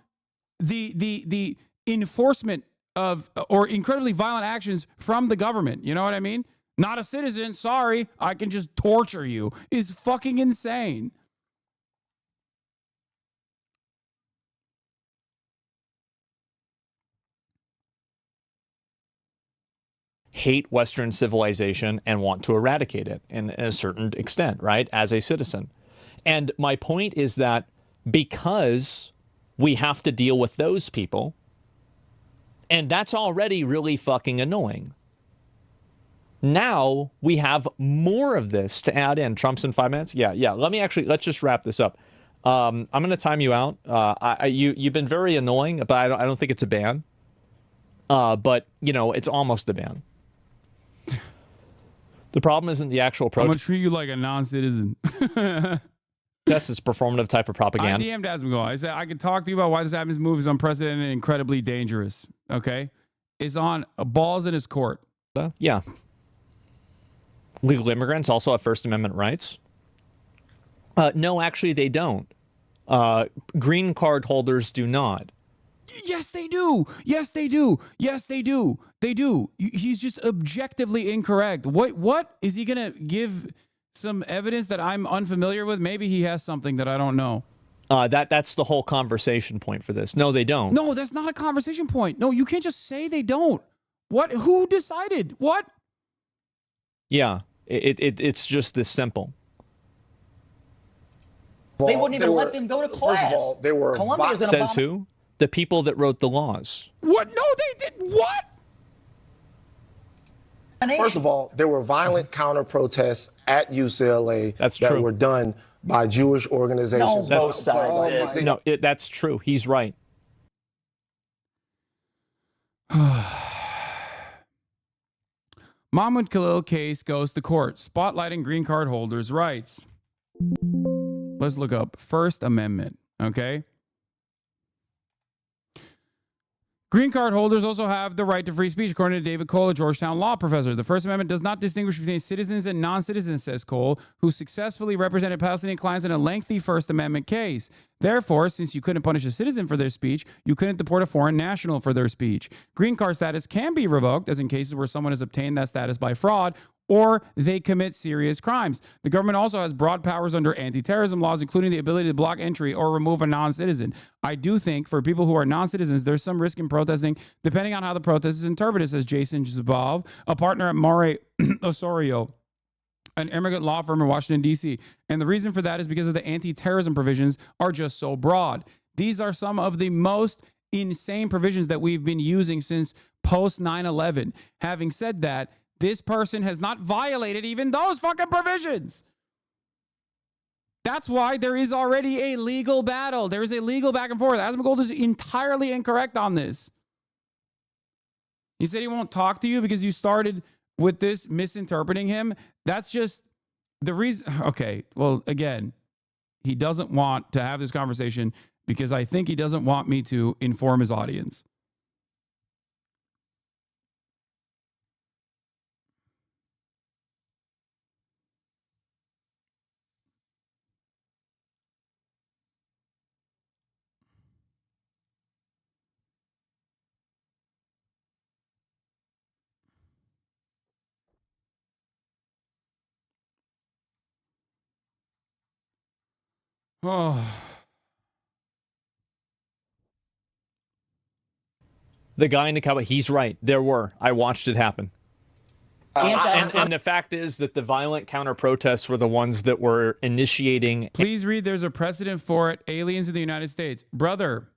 the enforcement of or incredibly violent actions from the government. You know what I mean? Not a citizen, sorry, I can just torture you, is fucking insane. Hate Western civilization and want to eradicate it in a certain extent, right, as a citizen. And my point is that because we have to deal with those people, and that's already really fucking annoying. Now we have more of this to add in. Trump's in 5 minutes? Yeah. Let's just wrap this up. I'm going to time you out. You've been very annoying, but I don't think it's a ban. But, you know, it's almost a ban. The problem isn't the actual approach. I'm going to treat you like a non-citizen. Yes, it's performative type of propaganda. I DM'd Asmongold. I said, I could talk to you about why this happens move is unprecedented and incredibly dangerous. Okay? It's on balls in his court. Yeah. Legal immigrants also have First Amendment rights. No, actually, they don't. Green card holders do not. Yes, they do. Yes, they do. Yes, they do. They do. He's just objectively incorrect. What? Is he going to give some evidence that I'm unfamiliar with? Maybe he has something that I don't know. That's the whole conversation point for this. No, they don't. No, that's not a conversation point. No, you can't just say they don't. What? Who decided? What? Yeah, it's just this simple. They wouldn't even let them go to class. First of all, they were... Columbia's Says who? The people that wrote the laws. What? No, they did. What? First of all, there were violent counter-protests at UCLA that were done by Jewish organizations. No, both sides. No, that's true. He's right. Mahmoud Khalil case goes to court, spotlighting green card holders' rights. Let's look up First Amendment, okay? Green card holders also have the right to free speech, according to David Cole, a Georgetown law professor. The First Amendment does not distinguish between citizens and non-citizens, says Cole, who successfully represented Palestinian clients in a lengthy First Amendment case. Therefore, since you couldn't punish a citizen for their speech, you couldn't deport a foreign national for their speech. Green card status can be revoked, as in cases where someone has obtained that status by fraud or they commit serious crimes. The government also has broad powers under anti-terrorism laws, including the ability to block entry or remove a non-citizen. I do think for people who are non-citizens, there's some risk in protesting, depending on how the protest is interpreted, says Jason Zabov, a partner at More Osorio, an immigrant law firm in Washington, D.C. And the reason for that is because of the anti-terrorism provisions are just so broad. These are some of the most insane provisions that we've been using since post 9/11. Having said that, this person has not violated even those fucking provisions. That's why there is already a legal battle. There is a legal back and forth. Asmongold is entirely incorrect on this. He said he won't talk to you because you started with this misinterpreting him. That's just the reason. Okay, well, again, he doesn't want to have this conversation because I think he doesn't want me to inform his audience. Oh. The guy in the cowboy, he's right. There were. I watched it happen. And the fact is that the violent counter-protests were the ones that were initiating... Please read, there's a precedent for it. Aliens in the United States. Brother,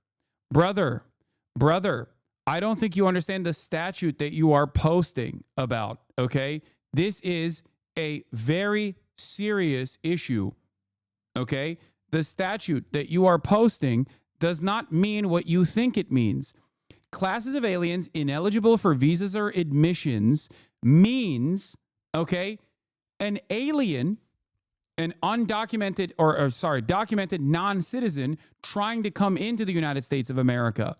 I don't think you understand the statute that you are posting about, okay? This is a very serious issue, okay? The statute that you are posting does not mean what you think it means. Classes of aliens ineligible for visas or admissions means, okay, an alien, an undocumented documented non-citizen trying to come into the United States of America.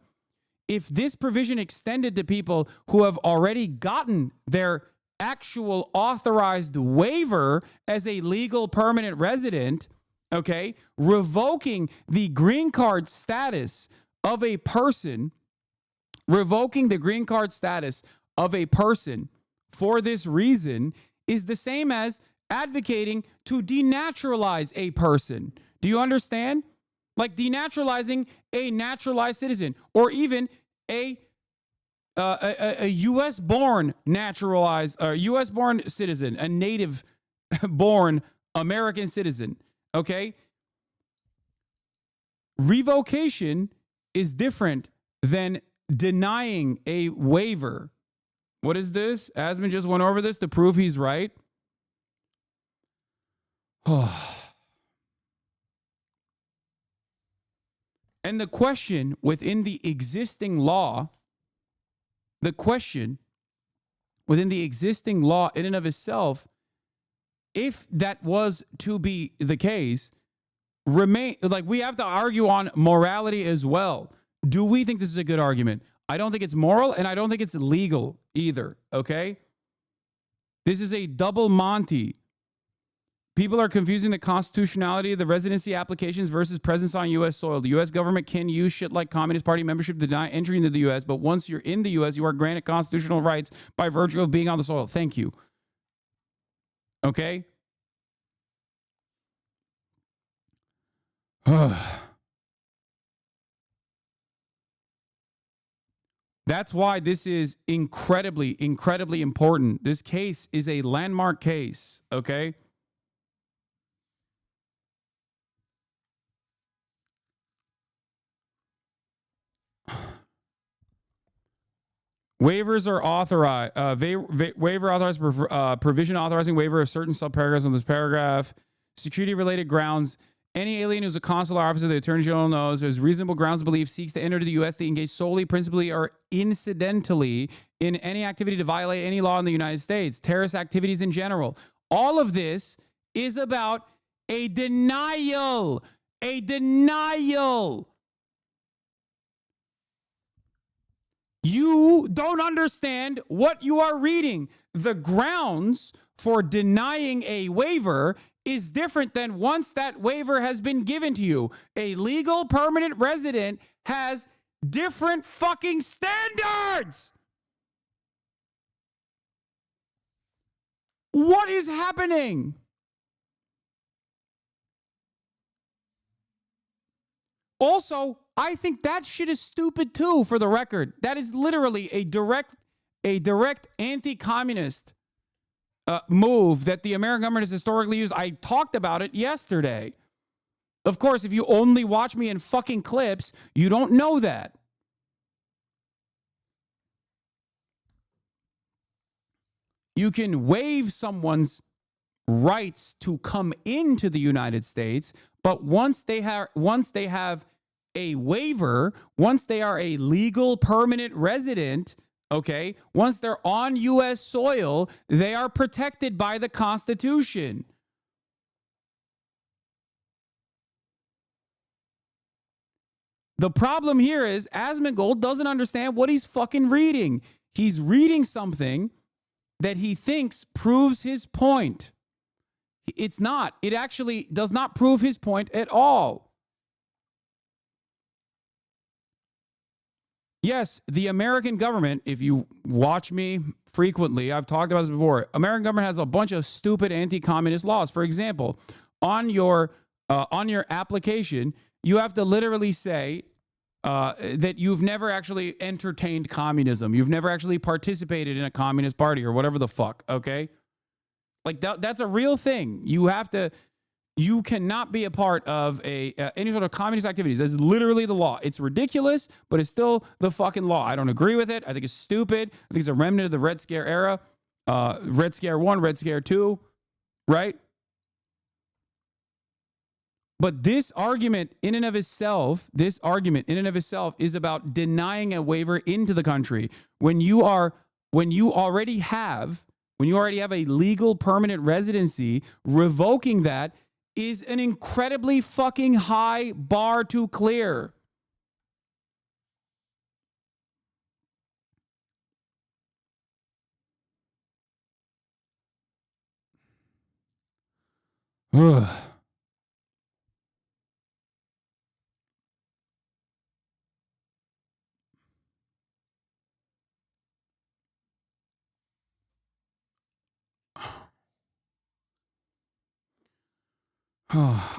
If this provision extended to people who have already gotten their actual authorized waiver as a legal permanent resident, okay, revoking the green card status of a person, for this reason is the same as advocating to denaturalize a person. Do you understand? Like denaturalizing a naturalized citizen, or even a U.S. born naturalized, or U.S. born citizen, a native born American citizen. Okay. Revocation is different than denying a waiver. What is this? Asman just went over this to prove he's right. And the question within the existing law, in and of itself, if that was to be the case, we have to argue on morality as well. Do we think this is a good argument? I don't think it's moral, and I don't think it's legal either, okay? This is a double Monty. People are confusing the constitutionality of the residency applications versus presence on U.S. soil. The U.S. government can use shit like Communist Party membership to deny entry into the U.S., but once you're in the U.S., you are granted constitutional rights by virtue of being on the soil. Thank you. Okay? That's why this is incredibly, incredibly important. This case is a landmark case, okay? Waivers are authorized. Waiver authorized provision authorizing waiver of certain subparagraphs on this paragraph. Security-related grounds. Any alien who's a consular officer, the Attorney General knows, has reasonable grounds to believe seeks to enter the U.S. to engage solely, principally, or incidentally in any activity to violate any law in the United States, terrorist activities in general. All of this is about a denial. A denial. You don't understand what you are reading. The grounds for denying a waiver is different than once that waiver has been given to you. A legal permanent resident has different fucking standards. What is happening? Also, I think that shit is stupid too, for the record. That is literally a direct anti-communist move that the American government has historically used. I talked about it yesterday. Of course, if you only watch me in fucking clips, you don't know that. You can waive someone's rights to come into the United States, but once they have a waiver, once they are a legal permanent resident, okay, once they're on U.S. soil, they are protected by the Constitution. The problem here is Asmongold doesn't understand what he's fucking reading. He's reading something that he thinks proves his point. It's not. It actually does not prove his point at all. Yes, the American government, if you watch me frequently, I've talked about this before, American government has a bunch of stupid anti-communist laws. For example, on your application, you have to literally say that you've never actually entertained communism. You've never actually participated in a communist party or whatever the fuck, okay? Like that's a real thing. You cannot be a part of any sort of communist activities. That's literally the law. It's ridiculous, but it's still the fucking law. I don't agree with it. I think it's stupid. I think it's a remnant of the Red Scare era. Red Scare 1, Red Scare 2, right? But this argument in and of itself is about denying a waiver into the country. When you already have a legal permanent residency, revoking that is an incredibly fucking high bar to clear. Ugh.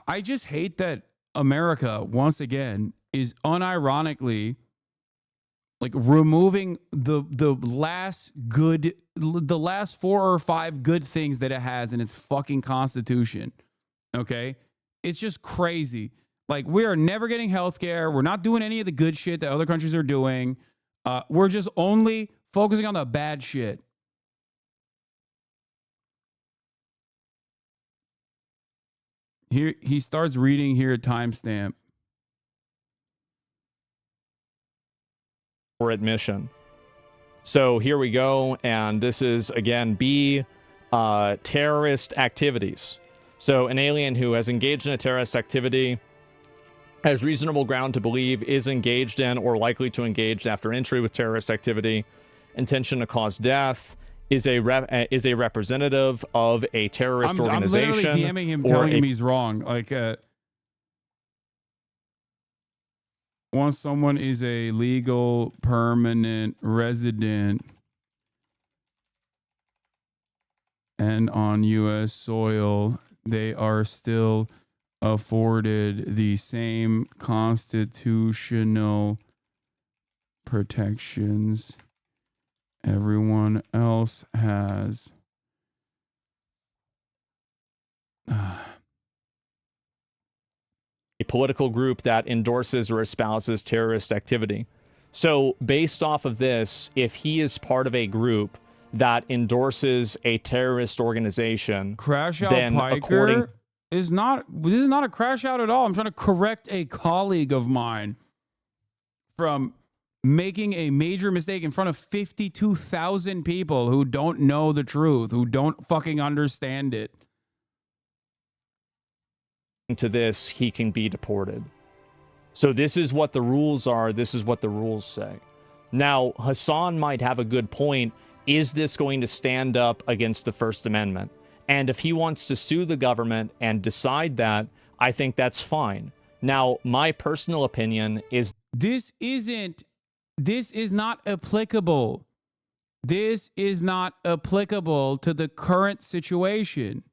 I just hate that America, once again, is unironically like removing the last 4 or 5 good things that it has in its fucking constitution. Okay? It's just crazy. Like, we are never getting healthcare. We're not doing any of the good shit that other countries are doing. We're just only focusing on the bad shit. Here he starts reading here at timestamp. For admission. So here we go, and this is again B, terrorist activities. So an alien who has engaged in a terrorist activity has reasonable ground to believe is engaged in or likely to engage after entry with terrorist activity, intention to cause death, is a representative of a terrorist organization. I'm literally DMing him, telling him he's wrong. Like, once someone is a legal permanent resident and on U.S. soil, they are still afforded the same constitutional protections everyone else has. A political group that endorses or espouses terrorist activity. So based off of this, if he is part of a group that endorses a terrorist organization, Crash Out then Piker this is not a crash out at all. I'm trying to correct a colleague of mine from making a major mistake in front of 52,000 people who don't know the truth, who don't fucking understand it. To this, he can be deported. So this is what the rules are. This is what the rules say. Now, Hasan might have a good point. Is this going to stand up against the First Amendment? And if he wants to sue the government and decide that, I think that's fine. Now, my personal opinion is this is not applicable This is not applicable to the current situation.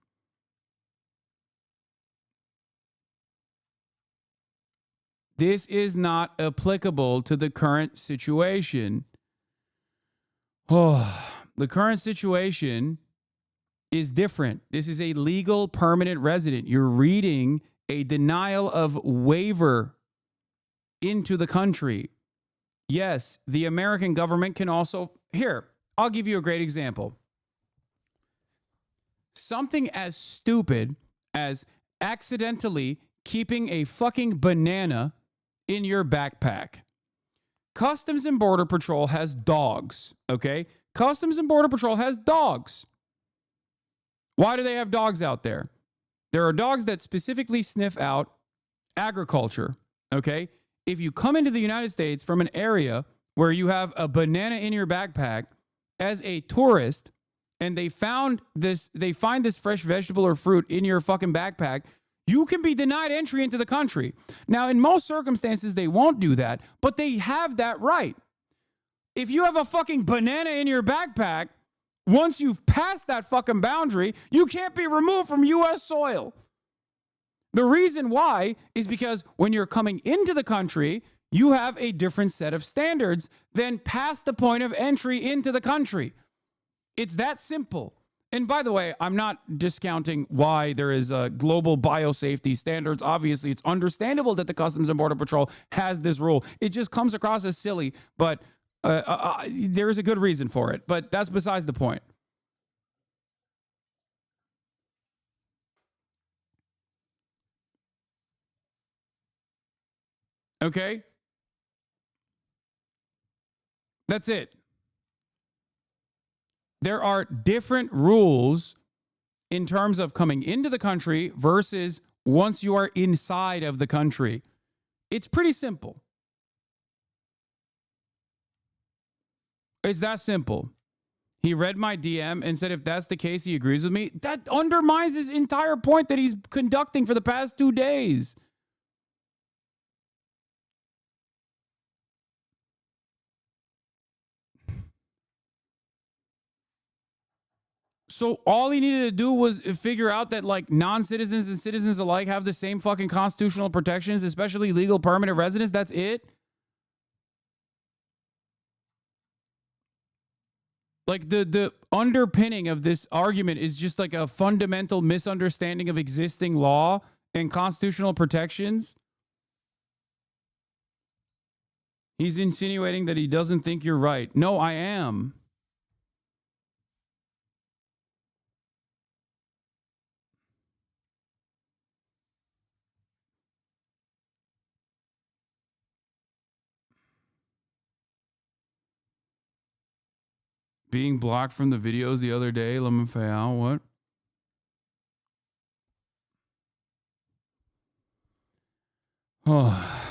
This is not applicable to the current situation. Oh, the current situation is different. This is a legal permanent resident. You're reading a denial of waiver into the country. Yes, the American government can also... Here, I'll give you a great example. Something as stupid as accidentally keeping a fucking banana in your backpack. Customs and Border Patrol has dogs, okay? Customs and Border Patrol has dogs. Why do they have dogs out there? There are dogs that specifically sniff out agriculture, okay? If you come into the United States from an area where you have a banana in your backpack as a tourist and they find this fresh vegetable or fruit in your fucking backpack, you can be denied entry into the country. Now, in most circumstances, they won't do that, but they have that right. If you have a fucking banana in your backpack, once you've passed that fucking boundary, you can't be removed from U.S. soil. The reason why is because when you're coming into the country, you have a different set of standards than past the point of entry into the country. It's that simple. And by the way, I'm not discounting why there is global biosafety standards. Obviously, it's understandable that the Customs and Border Patrol has this rule. It just comes across as silly, but there is a good reason for it. But that's besides the point. Okay? That's it. There are different rules in terms of coming into the country versus once you are inside of the country. It's pretty simple. It's that simple. He read my DM and said if that's the case, he agrees with me. That undermines his entire point that he's conducting for the past 2 days. So all he needed to do was figure out that like non-citizens and citizens alike have the same fucking constitutional protections, especially legal permanent residents. That's it. Like the underpinning of this argument is just like a fundamental misunderstanding of existing law and constitutional protections. He's insinuating that he doesn't think you're right. No, I am. Being blocked from the videos the other day, let me find out what? Oh.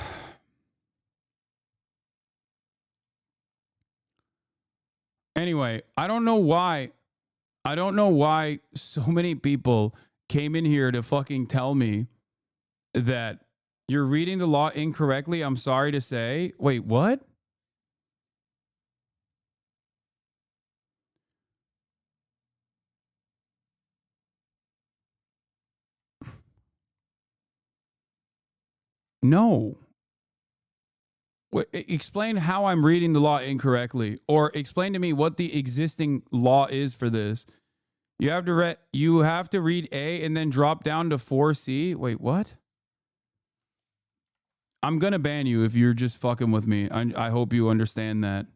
Anyway, I don't know why so many people came in here to fucking tell me that you're reading the law incorrectly. I'm sorry to say. Wait, what? No. Explain how I'm reading the law incorrectly, or explain to me what the existing law is for this. You have to read A and then drop down to 4C. Wait, what? I'm going to ban you if you're just fucking with me. I hope you understand that.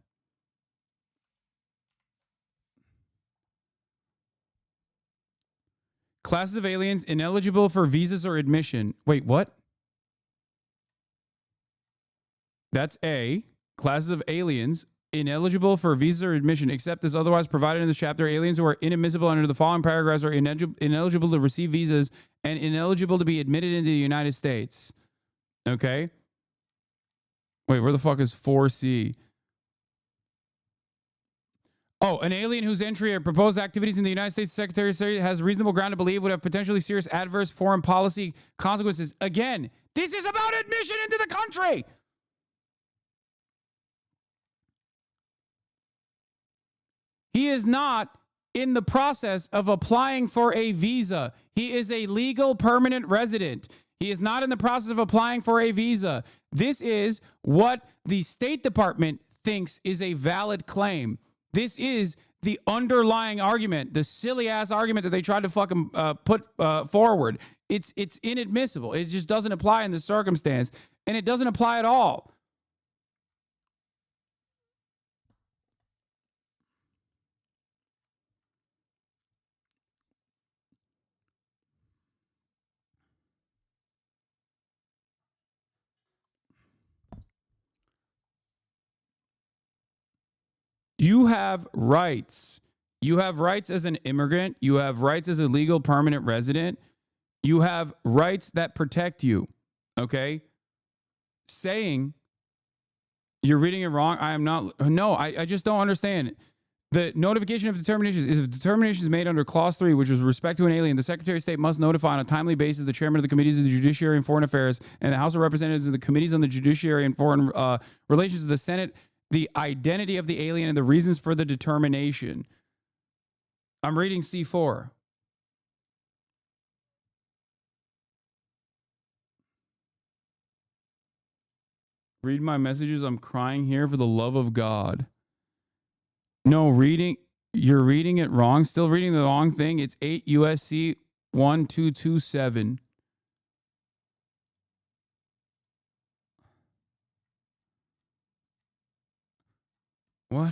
Classes of aliens ineligible for visas or admission. Wait, what? That's A. Classes of aliens ineligible for visa or admission, except as otherwise provided in this chapter. Aliens who are inadmissible under the following paragraphs are ineligible to receive visas and ineligible to be admitted into the United States. Okay. Wait, where the fuck is 4C? Oh, an alien whose entry or proposed activities in the United States Secretary of State has reasonable ground to believe would have potentially serious adverse foreign policy consequences. Again, this is about admission into the country. He is not in the process of applying for a visa. He is a legal permanent resident. He is not in the process of applying for a visa. This is what the State Department thinks is a valid claim. This is the underlying argument, the silly ass argument that they tried to fucking put forward. It's inadmissible. It just doesn't apply in this circumstance, and it doesn't apply at all. You have rights. You have rights as an immigrant. You have rights as a legal permanent resident. You have rights that protect you. Okay? Saying you're reading it wrong, I am not. No, I just don't understand. The notification of determinations is if determination is made under Clause 3, which is with respect to an alien, the Secretary of State must notify on a timely basis the chairman of the Committees of the Judiciary and Foreign Affairs and the House of Representatives of the Committees on the Judiciary and Foreign Relations of the Senate the identity of the alien and the reasons for the determination. I'm reading C4. Read my messages. I'm crying here for the love of God. No, you're reading it wrong. Still reading the wrong thing. It's 8 USC 1227. What?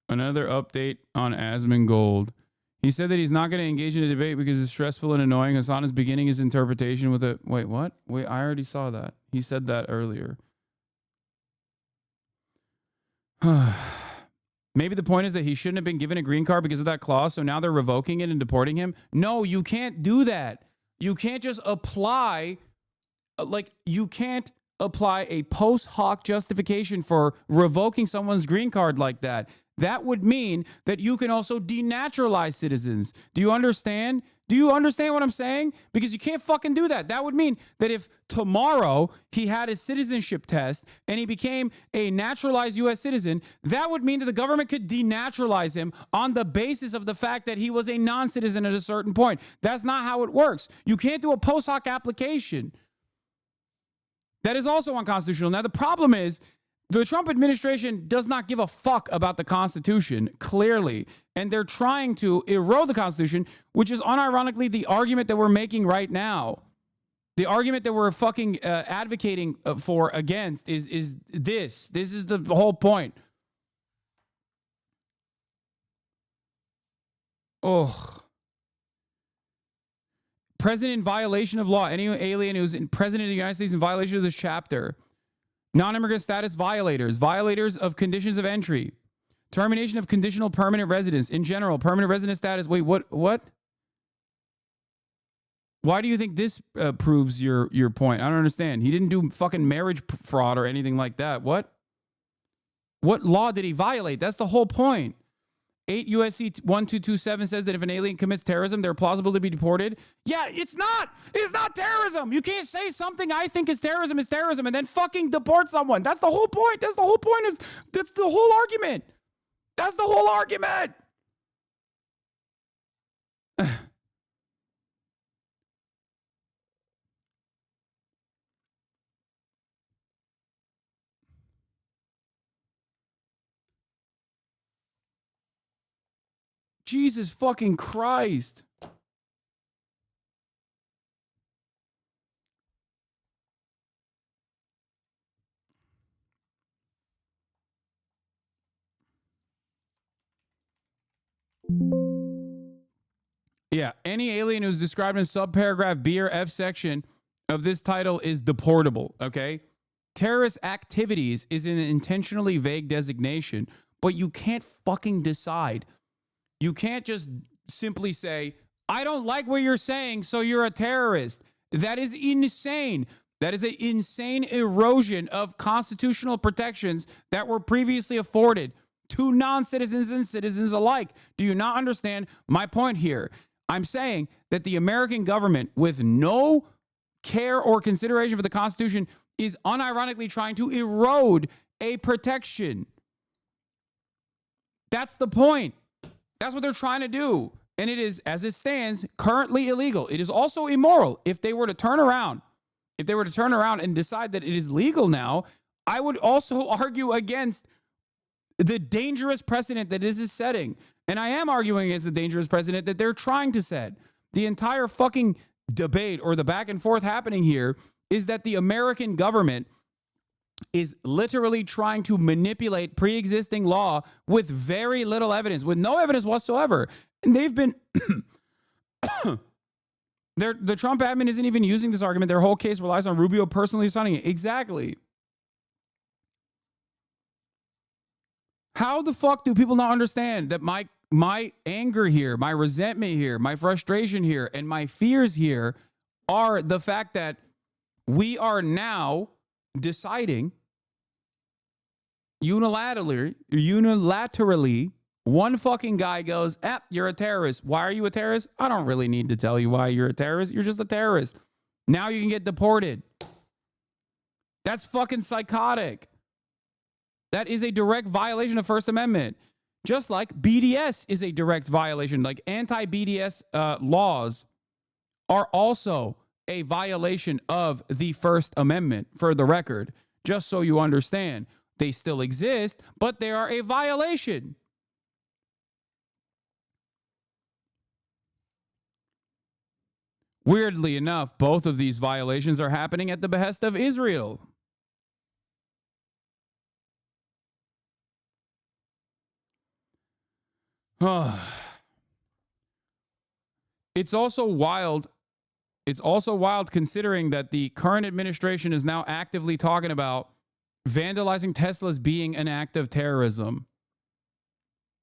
Another update on Asmongold. He said that he's not going to engage in a debate because it's stressful and annoying. Hasan is beginning his interpretation with a... Wait, what? Wait, I already saw that. He said that earlier. Maybe the point is that he shouldn't have been given a green card because of that clause, so now they're revoking it and deporting him? No, you can't do that. You can't just apply... you can't apply a post hoc justification for revoking someone's green card like that. That would mean that you can also denaturalize citizens. Do you understand? Do you understand what I'm saying? Because you can't fucking do that. That would mean that if tomorrow he had his citizenship test and he became a naturalized U.S. citizen, that would mean that the government could denaturalize him on the basis of the fact that he was a non-citizen at a certain point. That's not how it works. You can't do a post hoc application. That is also unconstitutional. Now, the problem is the Trump administration does not give a fuck about the Constitution, clearly. And they're trying to erode the Constitution, which is unironically the argument that we're making right now. The argument that we're fucking advocating for against is this. This is the whole point. Oh. President in violation of law. Any alien who's president of the United States in violation of this chapter. Non-immigrant status violators. Violators of conditions of entry. Termination of conditional permanent residence. In general, permanent resident status. Wait, what? Why do you think this proves your point? I don't understand. He didn't do fucking marriage fraud or anything like that. What? What law did he violate? That's the whole point. 8 USC 1227 says that if an alien commits terrorism, they're plausible to be deported. Yeah, it's not. It's not terrorism. You can't say something I think is terrorism and then fucking deport someone. That's the whole point. That's the whole point of, that's the whole argument. That's the whole argument. Jesus fucking Christ. Yeah, any alien who's described in subparagraph B or F section of this title is deportable, okay? Terrorist activities is an intentionally vague designation, but you can't fucking decide. You can't just simply say, I don't like what you're saying, so you're a terrorist. That is insane. That is an insane erosion of constitutional protections that were previously afforded to non-citizens and citizens alike. Do you not understand my point here? I'm saying that the American government, with no care or consideration for the Constitution is unironically trying to erode a protection. That's the point. That's what they're trying to do. And it is, as it stands, currently illegal. It is also immoral. If they were to turn around, and decide that it is legal now, I would also argue against the dangerous precedent that this is setting. And I am arguing against the dangerous precedent that they're trying to set. The entire fucking debate or the back and forth happening here is that the American government is literally trying to manipulate pre-existing law with very little evidence, with no evidence whatsoever. And they've been... the Trump admin isn't even using this argument. Their whole case relies on Rubio personally signing it. Exactly. How the fuck do people not understand that my anger here, my resentment here, my frustration here, and my fears here are the fact that we are now deciding unilaterally, one fucking guy goes, you're a terrorist. Why are you a terrorist? I don't really need to tell you why you're a terrorist. You're just a terrorist. Now you can get deported. That's fucking psychotic. That is a direct violation of First Amendment. Just like BDS is a direct violation. Like anti-BDS laws are also a violation of the First Amendment, for the record. Just so you understand. They still exist, but they are a violation. Weirdly enough, both of these violations are happening at the behest of Israel. It's also wild. It's also wild considering that the current administration is now actively talking about vandalizing Teslas being an act of terrorism.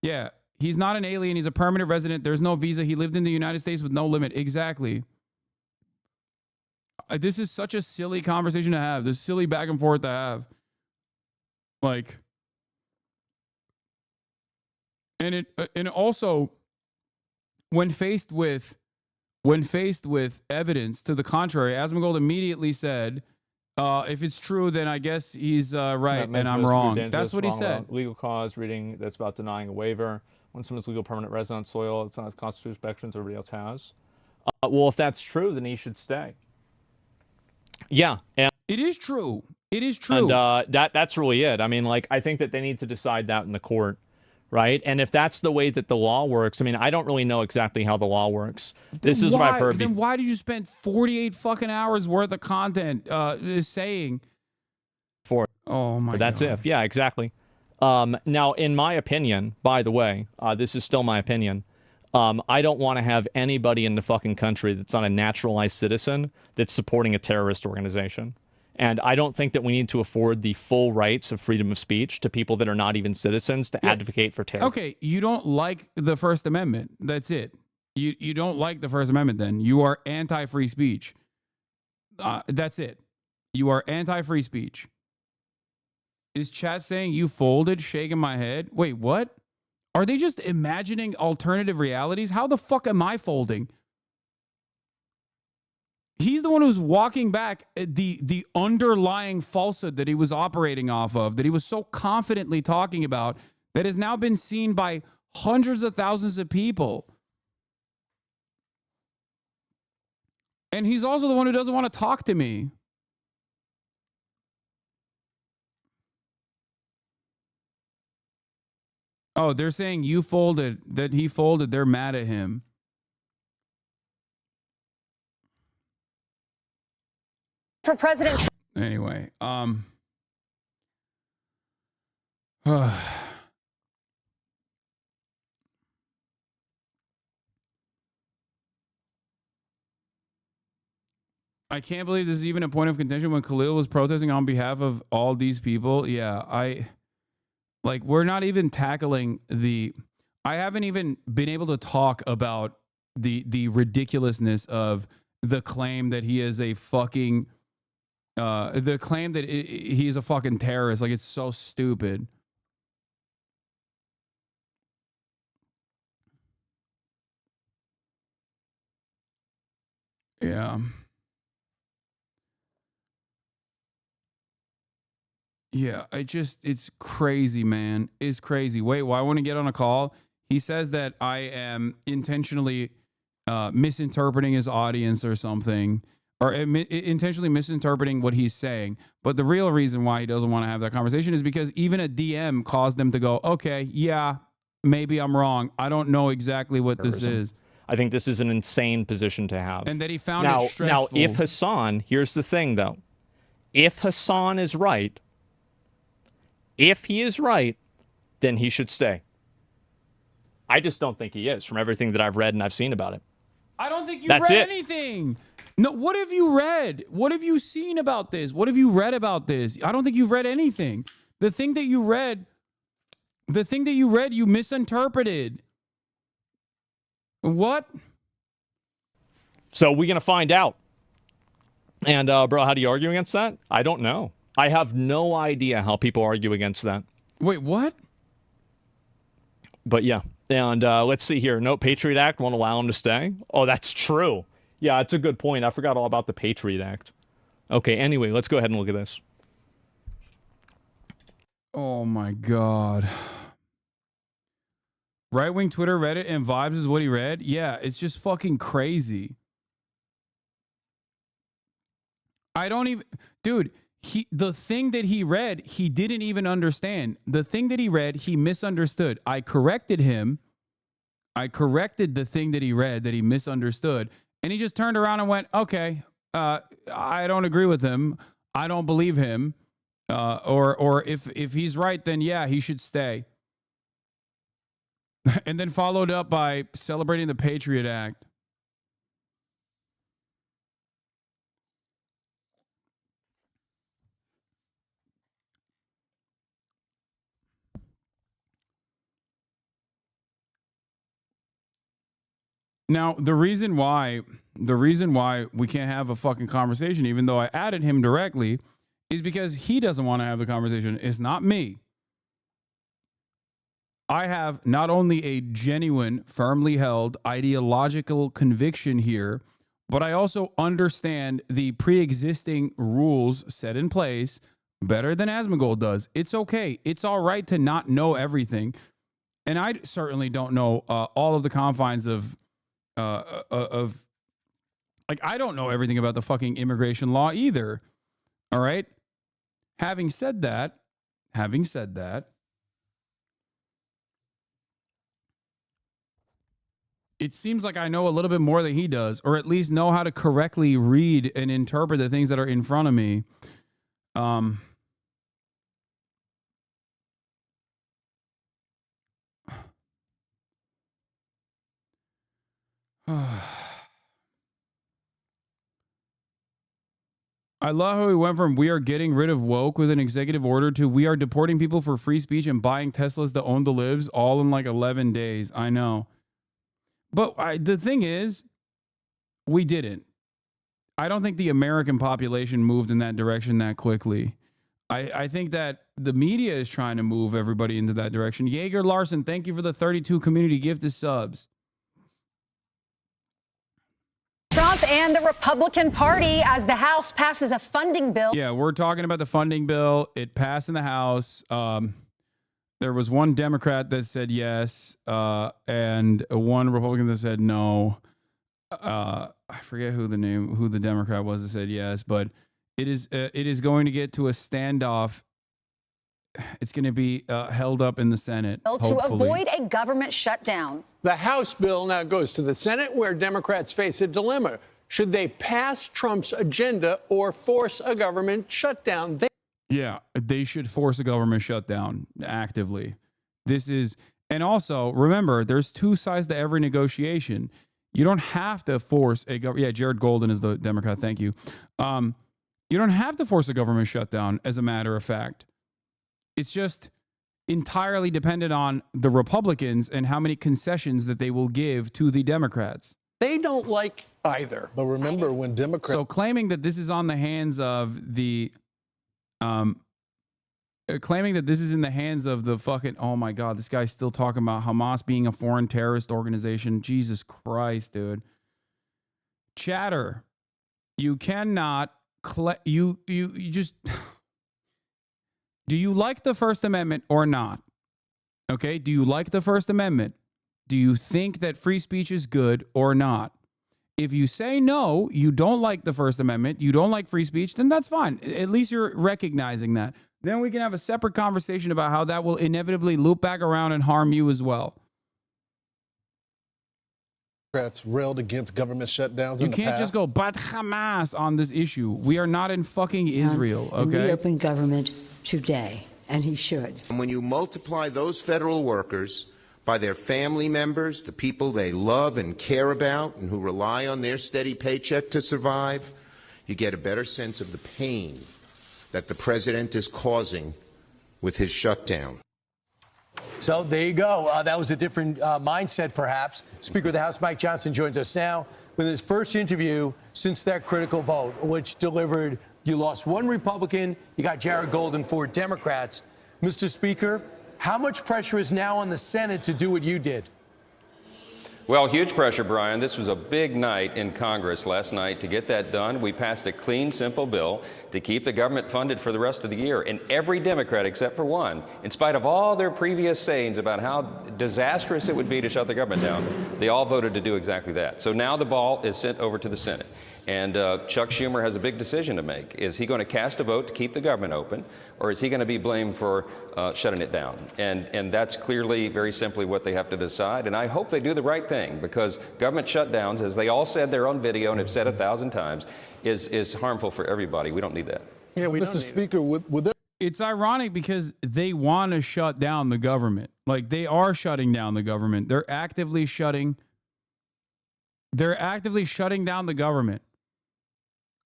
Yeah, he's not an alien. He's a permanent resident. There's no visa. He lived in the United States with no limit. Exactly. This is such a silly conversation to have. This silly back and forth to have. Like, and also, when faced with evidence to the contrary, Asmongold immediately said, if it's true, then I guess he's right and I'm wrong. That's what he said. Legal cause, reading that's about denying a waiver. When someone's legal permanent resident on soil, it's not as constitutional protections everybody else has. Well, if that's true, then he should stay. Yeah. And it is true. It is true. And that's really it. I mean, like, I think that they need to decide that in the court. Right. And if that's the way that the law works, I mean, I don't really know exactly how the law works. This is what I've heard. Then why did you spend 48 fucking hours worth of content saying? Oh my God. But that's if. Yeah, exactly. Now, in my opinion, by the way, this is still my opinion. I don't want to have anybody in the fucking country that's not a naturalized citizen that's supporting a terrorist organization. And I don't think that we need to afford the full rights of freedom of speech to people that are not even citizens to advocate for terror. Okay, you don't like the First Amendment. That's it. You don't like the First Amendment then. You are anti-free speech. That's it. You are anti-free speech. Is chat saying you folded, shaking my head? Wait, what? Are they just imagining alternative realities? How the fuck am I folding? He's the one who's walking back the underlying falsehood that he was operating off of, that he was so confidently talking about, that has now been seen by hundreds of thousands of people. And he's also the one who doesn't want to talk to me. Oh, they're saying you folded, that he folded. They're mad at him. For President Trump. Anyway, I can't believe this is even a point of contention when KHALIL was protesting on behalf of all these people. Yeah, we're not even tackling I haven't even been able to talk about the ridiculousness of the claim that he is a fucking, the claim that he's a fucking terrorist. Like, it's so stupid. Yeah. Yeah, it's crazy, man. It's crazy. Wait, well, I want to get on a call. He says that I am intentionally misinterpreting his audience or something, or intentionally misinterpreting what he's saying. But the real reason why he doesn't want to have that conversation is because even a DM caused them to go, okay, yeah, maybe I'm wrong. I don't know exactly what this is. I think this is an insane position to have. And that he found it stressful. Now, if Hasan, here's the thing, though. If Hasan is right, if he is right, then he should stay. I just don't think he is from everything that I've read and I've seen about it. I don't think you read anything. No, what have you read? What have you seen about this? What have you read about this? I don't think you've read anything. The thing that you read, you misinterpreted. What? So we're going to find out. And, bro, how do you argue against that? I don't know. I have no idea how people argue against that. Wait, what? But, yeah. And let's see here. No, Patriot Act won't allow him to stay. Oh, that's true. Yeah, it's a good point. I forgot all about the Patriot Act. Okay, anyway, let's go ahead and look at this. Oh, my God. Right-wing Twitter, Reddit, and Vibes is what he read? Yeah, it's just fucking crazy. I don't even... Dude, the thing that he read, he didn't even understand. The thing that he read, he misunderstood. I corrected him. I corrected the thing that he read that he misunderstood. And he just turned around and went, okay, I don't agree with him. I don't believe him. Or if he's right, then yeah, he should stay. And then followed up by celebrating the Patriot Act. Now, the reason why we can't have a fucking conversation, even though I added him directly, is because he doesn't want to have the conversation. It's not me. I have not only a genuine, firmly held ideological conviction here, but I also understand the pre-existing rules set in place better than Asmongold does. It's okay. It's all right to not know everything. And I certainly don't know all of the confines of like, I don't know everything about the fucking immigration law either. All right. Having said that, it seems like I know a little bit more than he does, or at least know how to correctly read and interpret the things that are in front of me. I love how we went from we are getting rid of woke with an executive order to we are deporting people for free speech and buying Teslas to own the libs all in like 11 days. I know. But the thing is, we didn't. I don't think the American population moved in that direction that quickly. I think that the media is trying to move everybody into that direction. Jaeger Larson, thank you for the 32 community gifted subs. Trump and the Republican Party as the House passes a funding bill. Yeah, we're talking about the funding bill. It passed in the House. There was one Democrat that said yes, and one Republican that said no. I forget who the Democrat was that said yes, but it is going to get to a standoff. It's going to be held up in the Senate, to avoid a government shutdown. The House bill now goes to the Senate, where Democrats face a dilemma. Should they pass Trump's agenda or force a government shutdown? Yeah, they should force a government shutdown actively. And also, remember, there's two sides to every negotiation. You don't have to force a government. Yeah, Jared Golden is the Democrat. Thank you. You don't have to force a government shutdown, as a matter of fact. It's just entirely dependent on the Republicans and how many concessions that they will give to the Democrats. They don't like either. But remember, when Democrats... So claiming that this is on the hands of the... claiming that this is in the hands of the fucking... Oh, my God. This guy's still talking about Hamas being a foreign terrorist organization. Jesus Christ, dude. Chatter. You cannot... You just... Do you like the First Amendment or not? Okay, do you like the First Amendment? Do you think that free speech is good or not? If you say no, you don't like the First Amendment, you don't like free speech, then that's fine. At least you're recognizing that. Then we can have a separate conversation about how that will inevitably loop back around and harm you as well. Democrats railed against government shutdowns in the past. You can't just go, but Hamas on this issue. We are not in fucking Israel, okay? Reopen government today, and he should. And when you multiply those federal workers by their family members, the people they love and care about and who rely on their steady paycheck to survive, you get a better sense of the pain that the president is causing with his shutdown. So there you go. That was a different mindset, perhaps. Speaker of the House Mike Johnson joins us now with his first interview since that critical vote, which delivered, you lost one Republican, you got Jared Golden, 4 Democrats. Mr. Speaker, how much pressure is now on the Senate to do what you did? Well, huge pressure, Brian. This was a big night in Congress last night to get that done. We passed a clean, simple bill to keep the government funded for the rest of the year. And every Democrat, except for one, in spite of all their previous sayings about how disastrous it would be to shut the government down, they all voted to do exactly that. So now the ball is sent over to the Senate. And Chuck Schumer has a big decision to make. Is he going to cast a vote to keep the government open, or is he going to be blamed for shutting it down? And that's clearly, very simply, what they have to decide. And I hope they do the right thing, because government shutdowns, as they all said their own video and have said 1,000 times, is harmful for everybody. We don't need that. Yeah, Mr. Speaker, would there... It's ironic because they want to shut down the government. Like, they are shutting down the government. They're actively shutting down the government,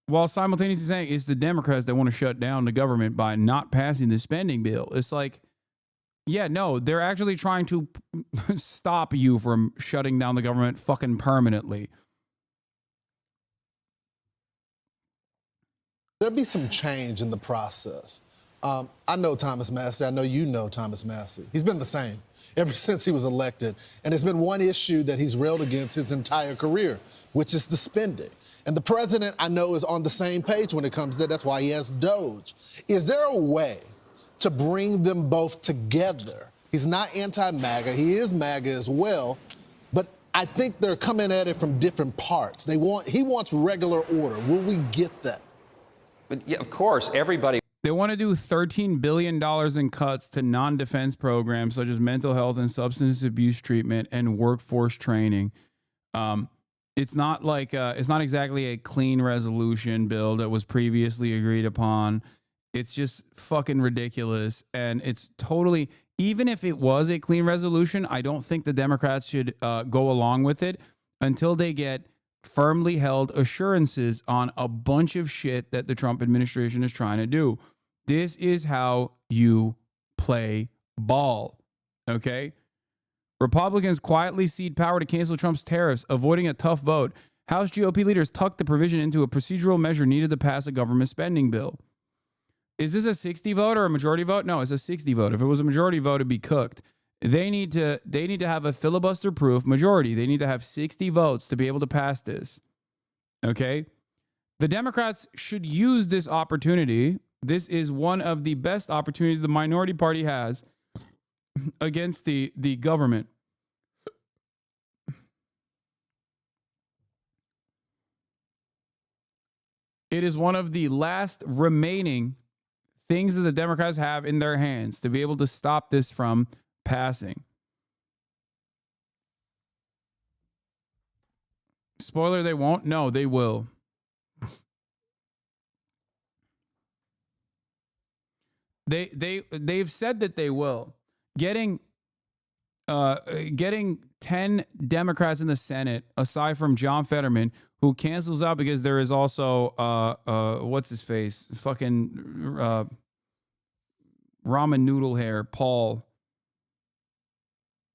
while simultaneously saying it's the Democrats that want to shut down the government by not passing the spending bill. It's like, yeah, no, they're actually trying to stop you from shutting down the government fucking permanently. There'll be some change in the process. I know Thomas Massey. I know you know Thomas Massey. He's been the same ever since he was elected. And there's been one issue that he's railed against his entire career, which is the spending. And the president, I know, is on the same page when it comes to that. That's why he has Doge. Is there a way to bring them both together? He's not anti-MAGA. He is MAGA as well. But I think they're coming at it from different parts. He wants regular order. Will we get that? But yeah, of course, everybody. They want to do $13 billion in cuts to non-defense programs such as mental health and substance abuse treatment and workforce training. It's not like it's not exactly a clean resolution bill that was previously agreed upon. It's just fucking ridiculous. And it's totally, even if it was a clean resolution, I don't think the Democrats should go along with it until they get firmly held assurances on a bunch of shit that the Trump administration is trying to do. This is how you play ball, okay? Republicans quietly cede power to cancel Trump's tariffs, avoiding a tough vote. House GOP leaders tucked the provision into a procedural measure needed to pass a government spending bill. Is this a 60 vote or a majority vote? No, it's a 60 vote. If it was a majority vote, it'd be cooked. They need to have a filibuster-proof majority. They need to have 60 votes to be able to pass this. Okay? The Democrats should use this opportunity. This is one of the best opportunities the minority party has against the government. It is one of the last remaining things that the Democrats have in their hands to be able to stop this from passing. Spoiler, they won't. No, they will. They've said that they will. Getting 10 Democrats in the Senate, aside from John Fetterman, who cancels out because there is also what's his face? Fucking ramen noodle hair,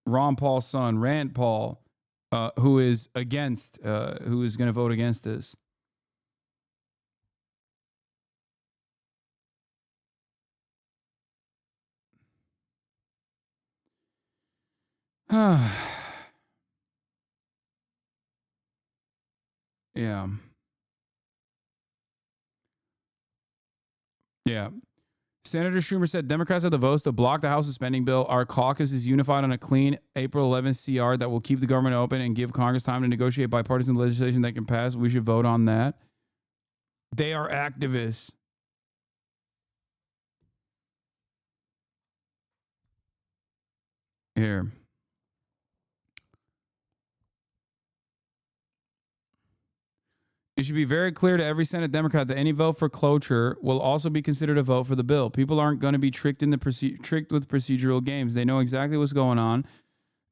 Ron Paul's son, Rand Paul, who is going to vote against this. Yeah. Senator Schumer said Democrats have the votes to block the House's spending bill. Our caucus is unified on a clean April 11th CR that will keep the government open and give Congress time to negotiate bipartisan legislation that can pass. We should vote on that. They are activists. Here. It should be very clear to every Senate Democrat that any vote for cloture will also be considered a vote for the bill. People aren't going to be tricked with procedural games. They know exactly what's going on.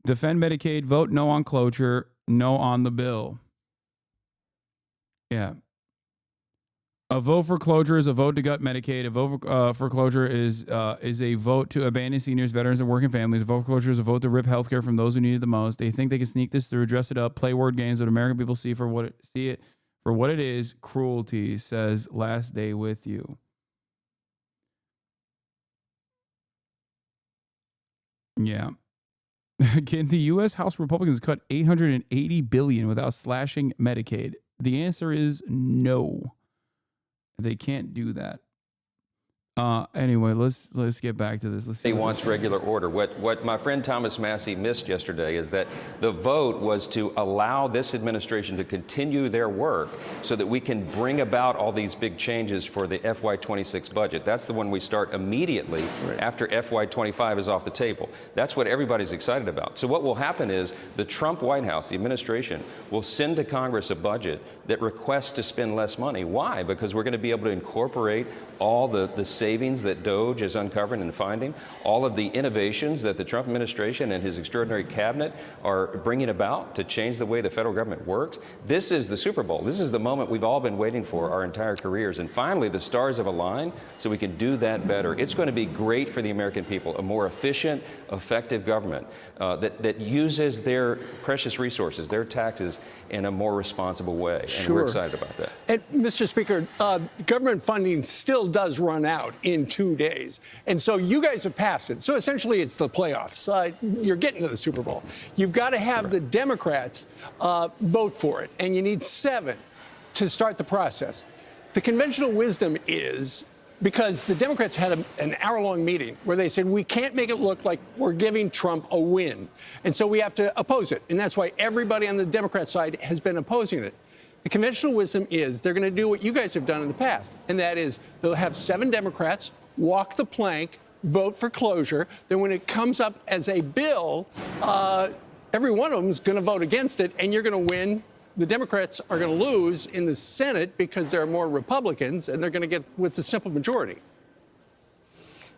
Defend Medicaid, vote no on cloture, no on the bill. Yeah. A vote for cloture is a vote to gut Medicaid. A vote for cloture is a vote to abandon seniors, veterans, and working families. A vote for cloture is a vote to rip healthcare from those who need it the most. They think they can sneak this through, dress it up, play word games that American people see for what it is. Cruelty, says Last Day With You. Yeah. Can the U.S. House Republicans cut $880 billion without slashing Medicaid? The answer is no. They can't do that. Anyway, let's get back to this. Let's see. He wants regular order. What my friend Thomas Massie missed yesterday is that the vote was to allow this administration to continue their work so that we can bring about all these big changes for the FY26 budget. That's the one we start immediately after FY25 is off the table. That's what everybody's excited about. So what will happen is the Trump White House, the administration, will send to Congress a budget that requests to spend less money. Why? Because we're going to be able to incorporate all the savings that DOGE is uncovering and finding, all of the innovations that the Trump administration and his extraordinary cabinet are bringing about to change the way the federal government works. This is the Super Bowl. This is the moment we've all been waiting for our entire careers. And finally, the stars have aligned so we can do that better. It's going to be great for the American people, a more efficient, effective government that uses their precious resources, their taxes, in a more responsible way. And we're excited about that. And Mr. Speaker, government funding still does run out in 2 days. And so you guys have passed it. So essentially it's the playoffs. You're getting to the Super Bowl. You've got to have the Democrats vote for it. And you need 7 to start the process. The conventional wisdom is, because the Democrats had an hour-long meeting where they said, we can't make it look like we're giving Trump a win. And so we have to oppose it. And that's why everybody on the Democrat side has been opposing it. The conventional wisdom is they're going to do what you guys have done in the past. And that is they'll have 7 Democrats walk the plank, vote for closure. Then when it comes up as a bill, every one of them is going to vote against it, and you're going to win. The Democrats are going to lose in the Senate because there are more Republicans, and they're going to get with a simple majority.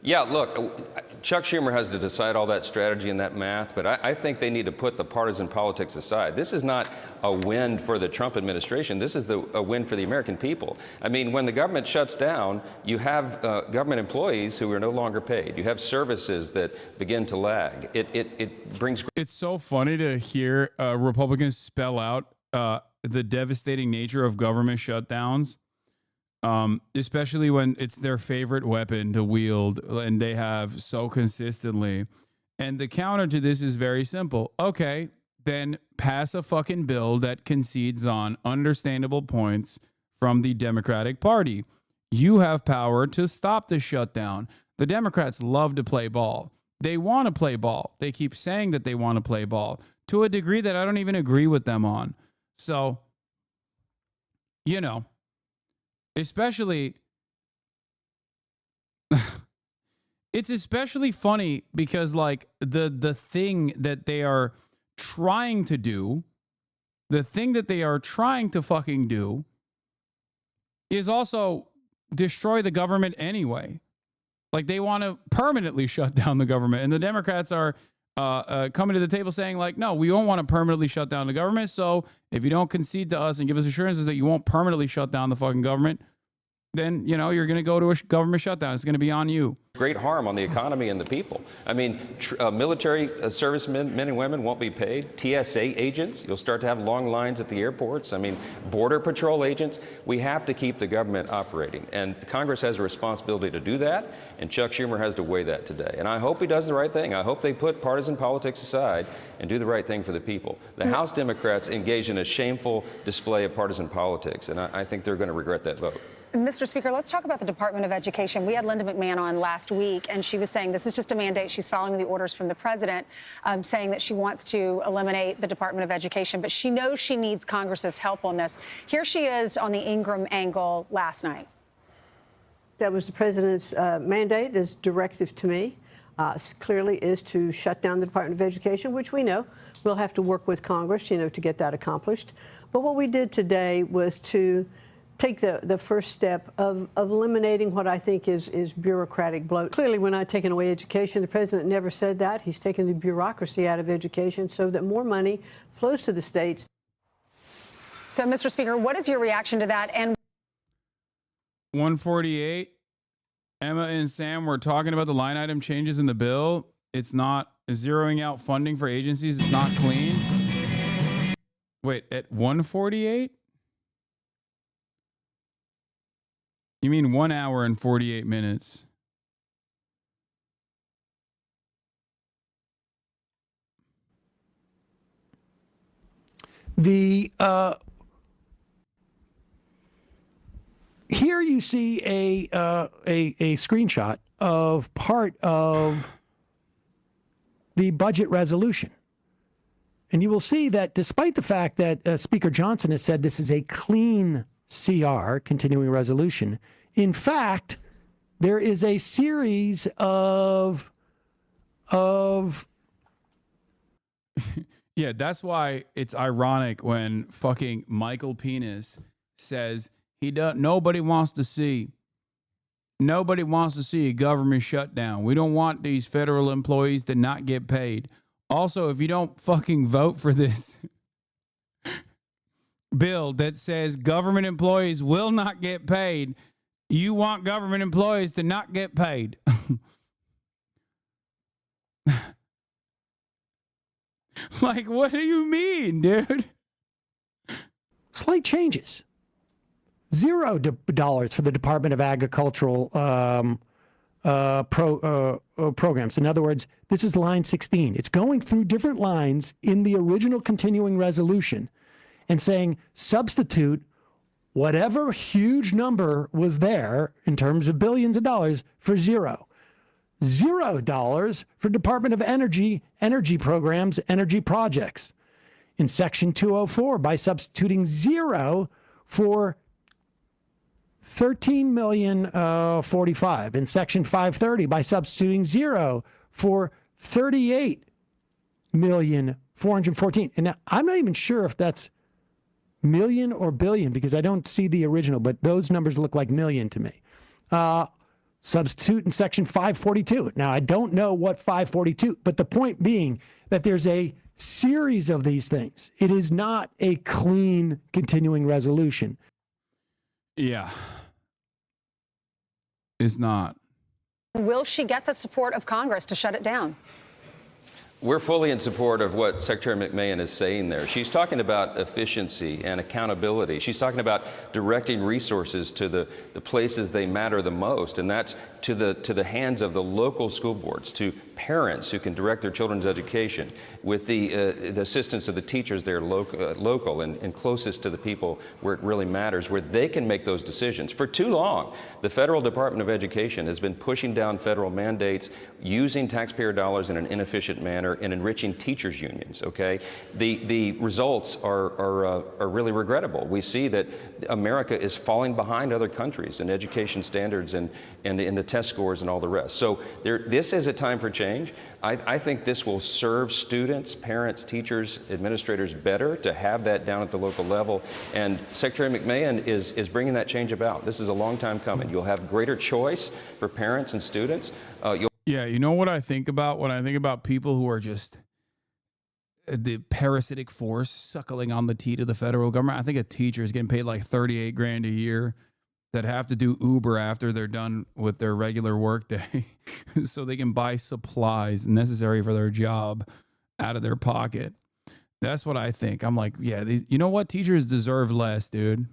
Yeah, look, Chuck Schumer has to decide all that strategy and that math, but I think they need to put the partisan politics aside. This is not a win for the Trump administration. This is a win for the American people. I mean, when the government shuts down, you have government employees who are no longer paid. You have services that begin to lag. It brings... It's so funny to hear Republicans spell out the devastating nature of government shutdowns. Especially when it's their favorite weapon to wield and they have so consistently. And the counter to this is very simple. Okay, then pass a fucking bill that concedes on understandable points from the Democratic Party. You have power to stop the shutdown. The Democrats love to play ball. They want to play ball. They keep saying that they want to play ball to a degree that I don't even agree with them on. So, you know, especially, it's especially funny because, like, the thing that they are trying to do, the thing that they are trying to fucking do is also destroy the government anyway. Like, they want to permanently shut down the government. And the Democrats are coming to the table saying, like, no, we don't want to permanently shut down the government. So if you don't concede to us and give us assurances that you won't permanently shut down the fucking government, then, you know, you're going to go to a government shutdown. It's going to be on you. Great harm on the economy and the people. I mean, military servicemen, men and women won't be paid. TSA agents, you'll start to have long lines at the airports. I mean, Border Patrol agents. We have to keep the government operating. And Congress has a responsibility to do that. And Chuck Schumer has to weigh that today. And I hope he does the right thing. I hope they put partisan politics aside and do the right thing for the people. The House Democrats engage in a shameful display of partisan politics. And I think they're going to regret that vote. Mr. Speaker, let's talk about the Department of Education. We had Linda McMahon on last week, and she was saying this is just a mandate. She's following the orders from the president, saying that she wants to eliminate the Department of Education, but she knows she needs Congress's help on this. Here she is on the Ingram angle last night. That was the president's mandate, this directive to me, clearly is to shut down the Department of Education, which we know we'll have to work with Congress, to get that accomplished. But what we did today was to take the first step of eliminating what I think is bureaucratic bloat. Clearly, we're not taking away education. The president never said that. He's taken the bureaucracy out of education so that more money flows to the states. So, Mr. Speaker, what is your reaction to that? And 148, Emma and Sam were talking about the line item changes in the bill. It's not zeroing out funding for agencies. It's not clean. Wait, at 148? You mean 1 hour and 48 minutes? Here you see a screenshot of part of the budget resolution. And you will see that despite the fact that Speaker Johnson has said this is a clean CR, continuing resolution, in fact, there is a series of Yeah, that's why it's ironic when fucking Michael Penis says nobody wants to see a government shutdown. We don't want these federal employees to not get paid. Also, if you don't fucking vote for this bill that says government employees will not get paid, you want government employees to not get paid. Like, what do you mean, dude? Slight changes. $0 for the Department of Agricultural programs. In other words, this is line 16. It's going through different lines in the original continuing resolution and saying substitute whatever huge number was there in terms of billions of dollars for zero. $0 for Department of Energy programs, energy projects. In Section 204, by substituting zero for $13,045,000. In Section 530, by substituting zero for $38,414,000. And now, I'm not even sure if that's million or billion because I don't see the original, but those numbers look like million to me. Substitute in Section 542. Now, I don't know what 542, but the point being that there's a series of these things. It is not a clean continuing resolution. Yeah. It's not. Will she get the support of Congress to shut it down? We're fully in support of what Secretary McMahon is saying there. She's talking about efficiency and accountability. She's talking about directing resources to the places they matter the most, and that's to the hands of the local school boards, to parents who can direct their children's education, with the assistance of the teachers there local and closest to the people where it really matters, where they can make those decisions. For too long, the Federal Department of Education has been pushing down federal mandates, using taxpayer dollars in an inefficient manner, and enriching teachers' unions, okay? The results are really regrettable. We see that America is falling behind other countries in education standards and in the test scores and all the rest. So this is a time for change. I think this will serve students, parents, teachers, administrators better to have that down at the local level. And Secretary McMahon is bringing that change about. This is a long time coming. You'll have greater choice for parents and students. Yeah, you know what I think about? When I think about people who are just the parasitic force suckling on the teat of the federal government, I think a teacher is getting paid like $38,000 a year that have to do Uber after they're done with their regular workday so they can buy supplies necessary for their job out of their pocket. That's what I think. I'm like, yeah, you know what? Teachers deserve less, dude.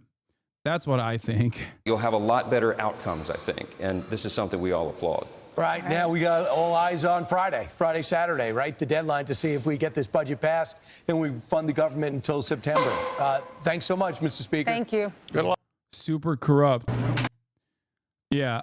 That's what I think. You'll have a lot better outcomes, I think, and this is something we all applaud. Right, now we got all eyes on Friday, Saturday, right? The deadline to see if we get this budget passed and we fund the government until September. Thanks so much, Mr. Speaker. Thank you. Good luck. Super corrupt. Yeah.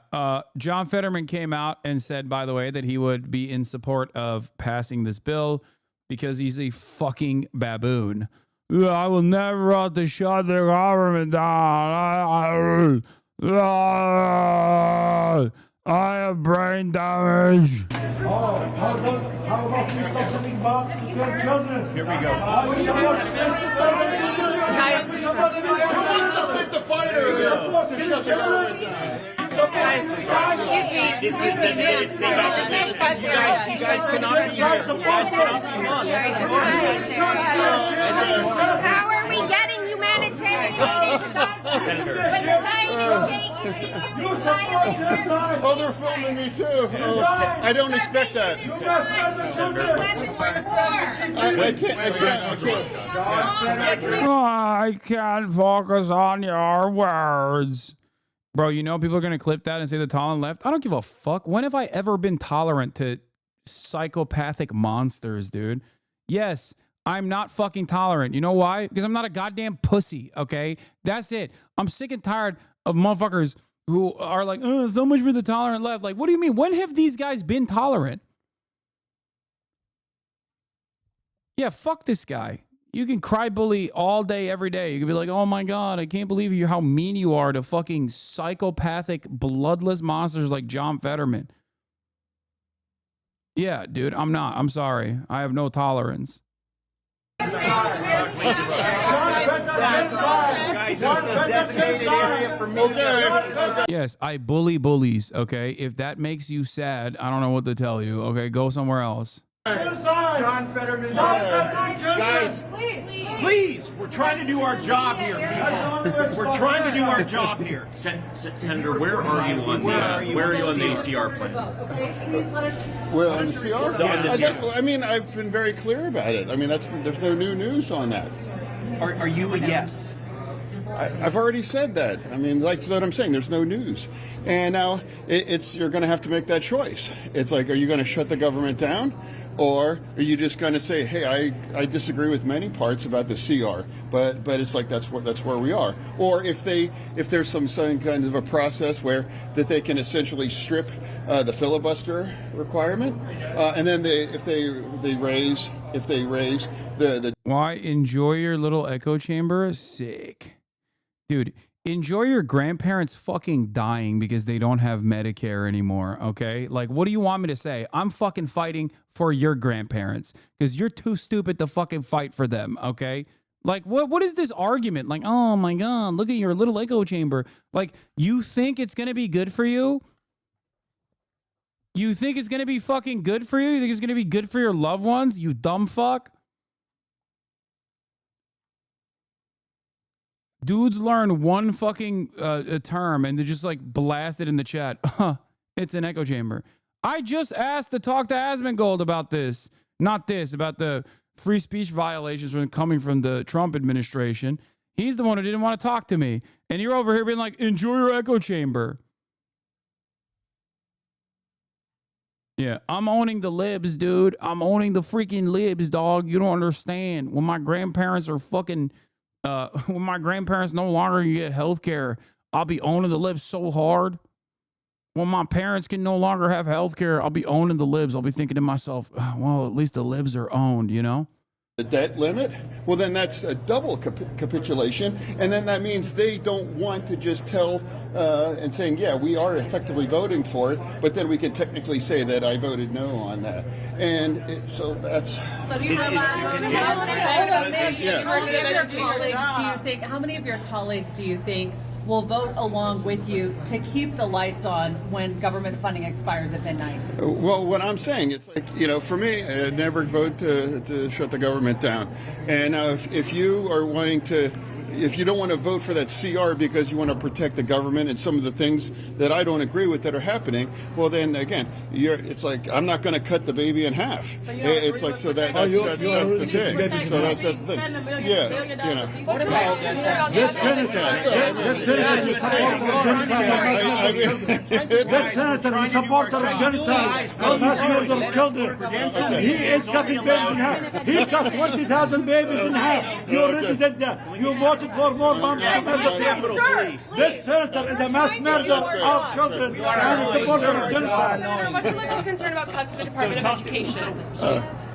John Fetterman came out and said, by the way, that he would be in support of passing this bill because he's a fucking baboon. I will never have to shut the government down. I have brain damage. How about we stop sending bombs to kill children? Here we go. Someone pick the fighter to shut the government down. This is designated state opposition. You guys cannot be here. You guys cannot be here. How are we getting humanitarian aid to Gaza? Senator. When the Zionist state continues to violate terms. Oh, they're filming me too. Oh, I don't expect that. I can't focus on your words. Bro, you know people are going to clip that and say the tolerant left? I don't give a fuck. When have I ever been tolerant to psychopathic monsters, dude? Yes, I'm not fucking tolerant. You know why? Because I'm not a goddamn pussy, okay? That's it. I'm sick and tired of motherfuckers who are like, oh, so much for the tolerant left. Like, what do you mean? When have these guys been tolerant? Yeah, fuck this guy. You can cry bully all day, every day. You can be like, oh my God, I can't believe you how mean you are to fucking psychopathic, bloodless monsters like John Fetterman. Yeah, dude, I'm not. I'm sorry. I have no tolerance. Yes, I bully bullies, okay? If that makes you sad, I don't know what to tell you, okay? Go somewhere else. John Fetterman. Guys, please, we're trying to do our job here. We're trying to do our job here. Senator, where are you on the CR plan? Well, on the CR? I mean, I've been very clear about it. I mean, there's no new news on that. Are you a yes? I've already said that. I mean, that's what I'm saying. There's no news. And now you're going to have to make that choice. It's like, are you going to shut the government down? Or are you just going to say, hey, I disagree with many parts about the CR, but it's like that's where we are. Or if there's some kind of a process where that they can essentially strip the filibuster requirement, and then if they raise the why enjoy your little echo chamber? Sick. Dude, enjoy your grandparents fucking dying because they don't have Medicare anymore, okay? Like, what do you want me to say? I'm fucking fighting for your grandparents because you're too stupid to fucking fight for them, okay? Like, what is this argument? Like, oh my God, look at your little echo chamber. Like, you think it's going to be good for you? You think it's going to be fucking good for you? You think it's going to be good for your loved ones, you dumb fuck? Dudes learn one fucking term and they just like blast it in the chat. It's an echo chamber. I just asked to talk to Asmongold about this. Not this, about the free speech violations coming from the Trump administration. He's the one who didn't want to talk to me. And you're over here being like, enjoy your echo chamber. Yeah, I'm owning the libs, dude. I'm owning the freaking libs, dog. You don't understand. When my grandparents are fucking... when my grandparents no longer get health care, I'll be owning the libs so hard. When my parents can no longer have health care, I'll be owning the libs. I'll be thinking to myself, well, at least the libs are owned, you know? The debt limit? Well, then that's a double capitulation. And then that means they don't want to just tell and saying, yeah, we are effectively voting for it, but then we can technically say that I voted no on that. And so that's... So do you have how many of your colleagues do you think will vote along with you to keep the lights on when government funding expires at midnight? Well, what I'm saying, it's like, you know, for me, I'd never vote to shut the government down. And if you are wanting to, if you don't want to vote for that CR because you want to protect the government and some of the things that I don't agree with that are happening, well, then again, it's like I'm not going to cut the baby in half. It's like so that's the thing. So that's the thing. Yeah, you know. This senator is supporter of genocide. Murder children. He is cutting babies in half. He cut 20,000 babies in half. You already did that. You voted voted for more bombs to murder Capitol Police. This senator is a mass murderer of children and a supporter of genocide. What's your level of concern about cuts to the Department of Education?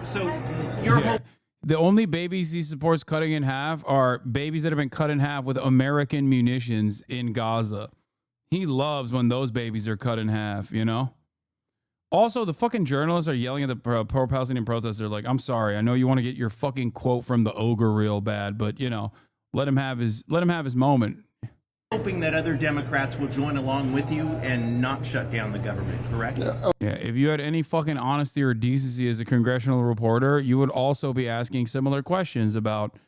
So you're The only babies he supports cutting in half are babies that have been cut in half with American munitions in Gaza. He loves when those babies are cut in half, you know? Also, the fucking journalists are yelling at the pro-Palestinian protesters. They're like, I'm sorry, I know you want to get your fucking quote from the ogre real bad, but, you know, let him have his moment. hoping that other Democrats will join along with you and not shut down the government, correct? Yeah, if you had any fucking honesty or decency as a congressional reporter, you would also be asking similar questions about,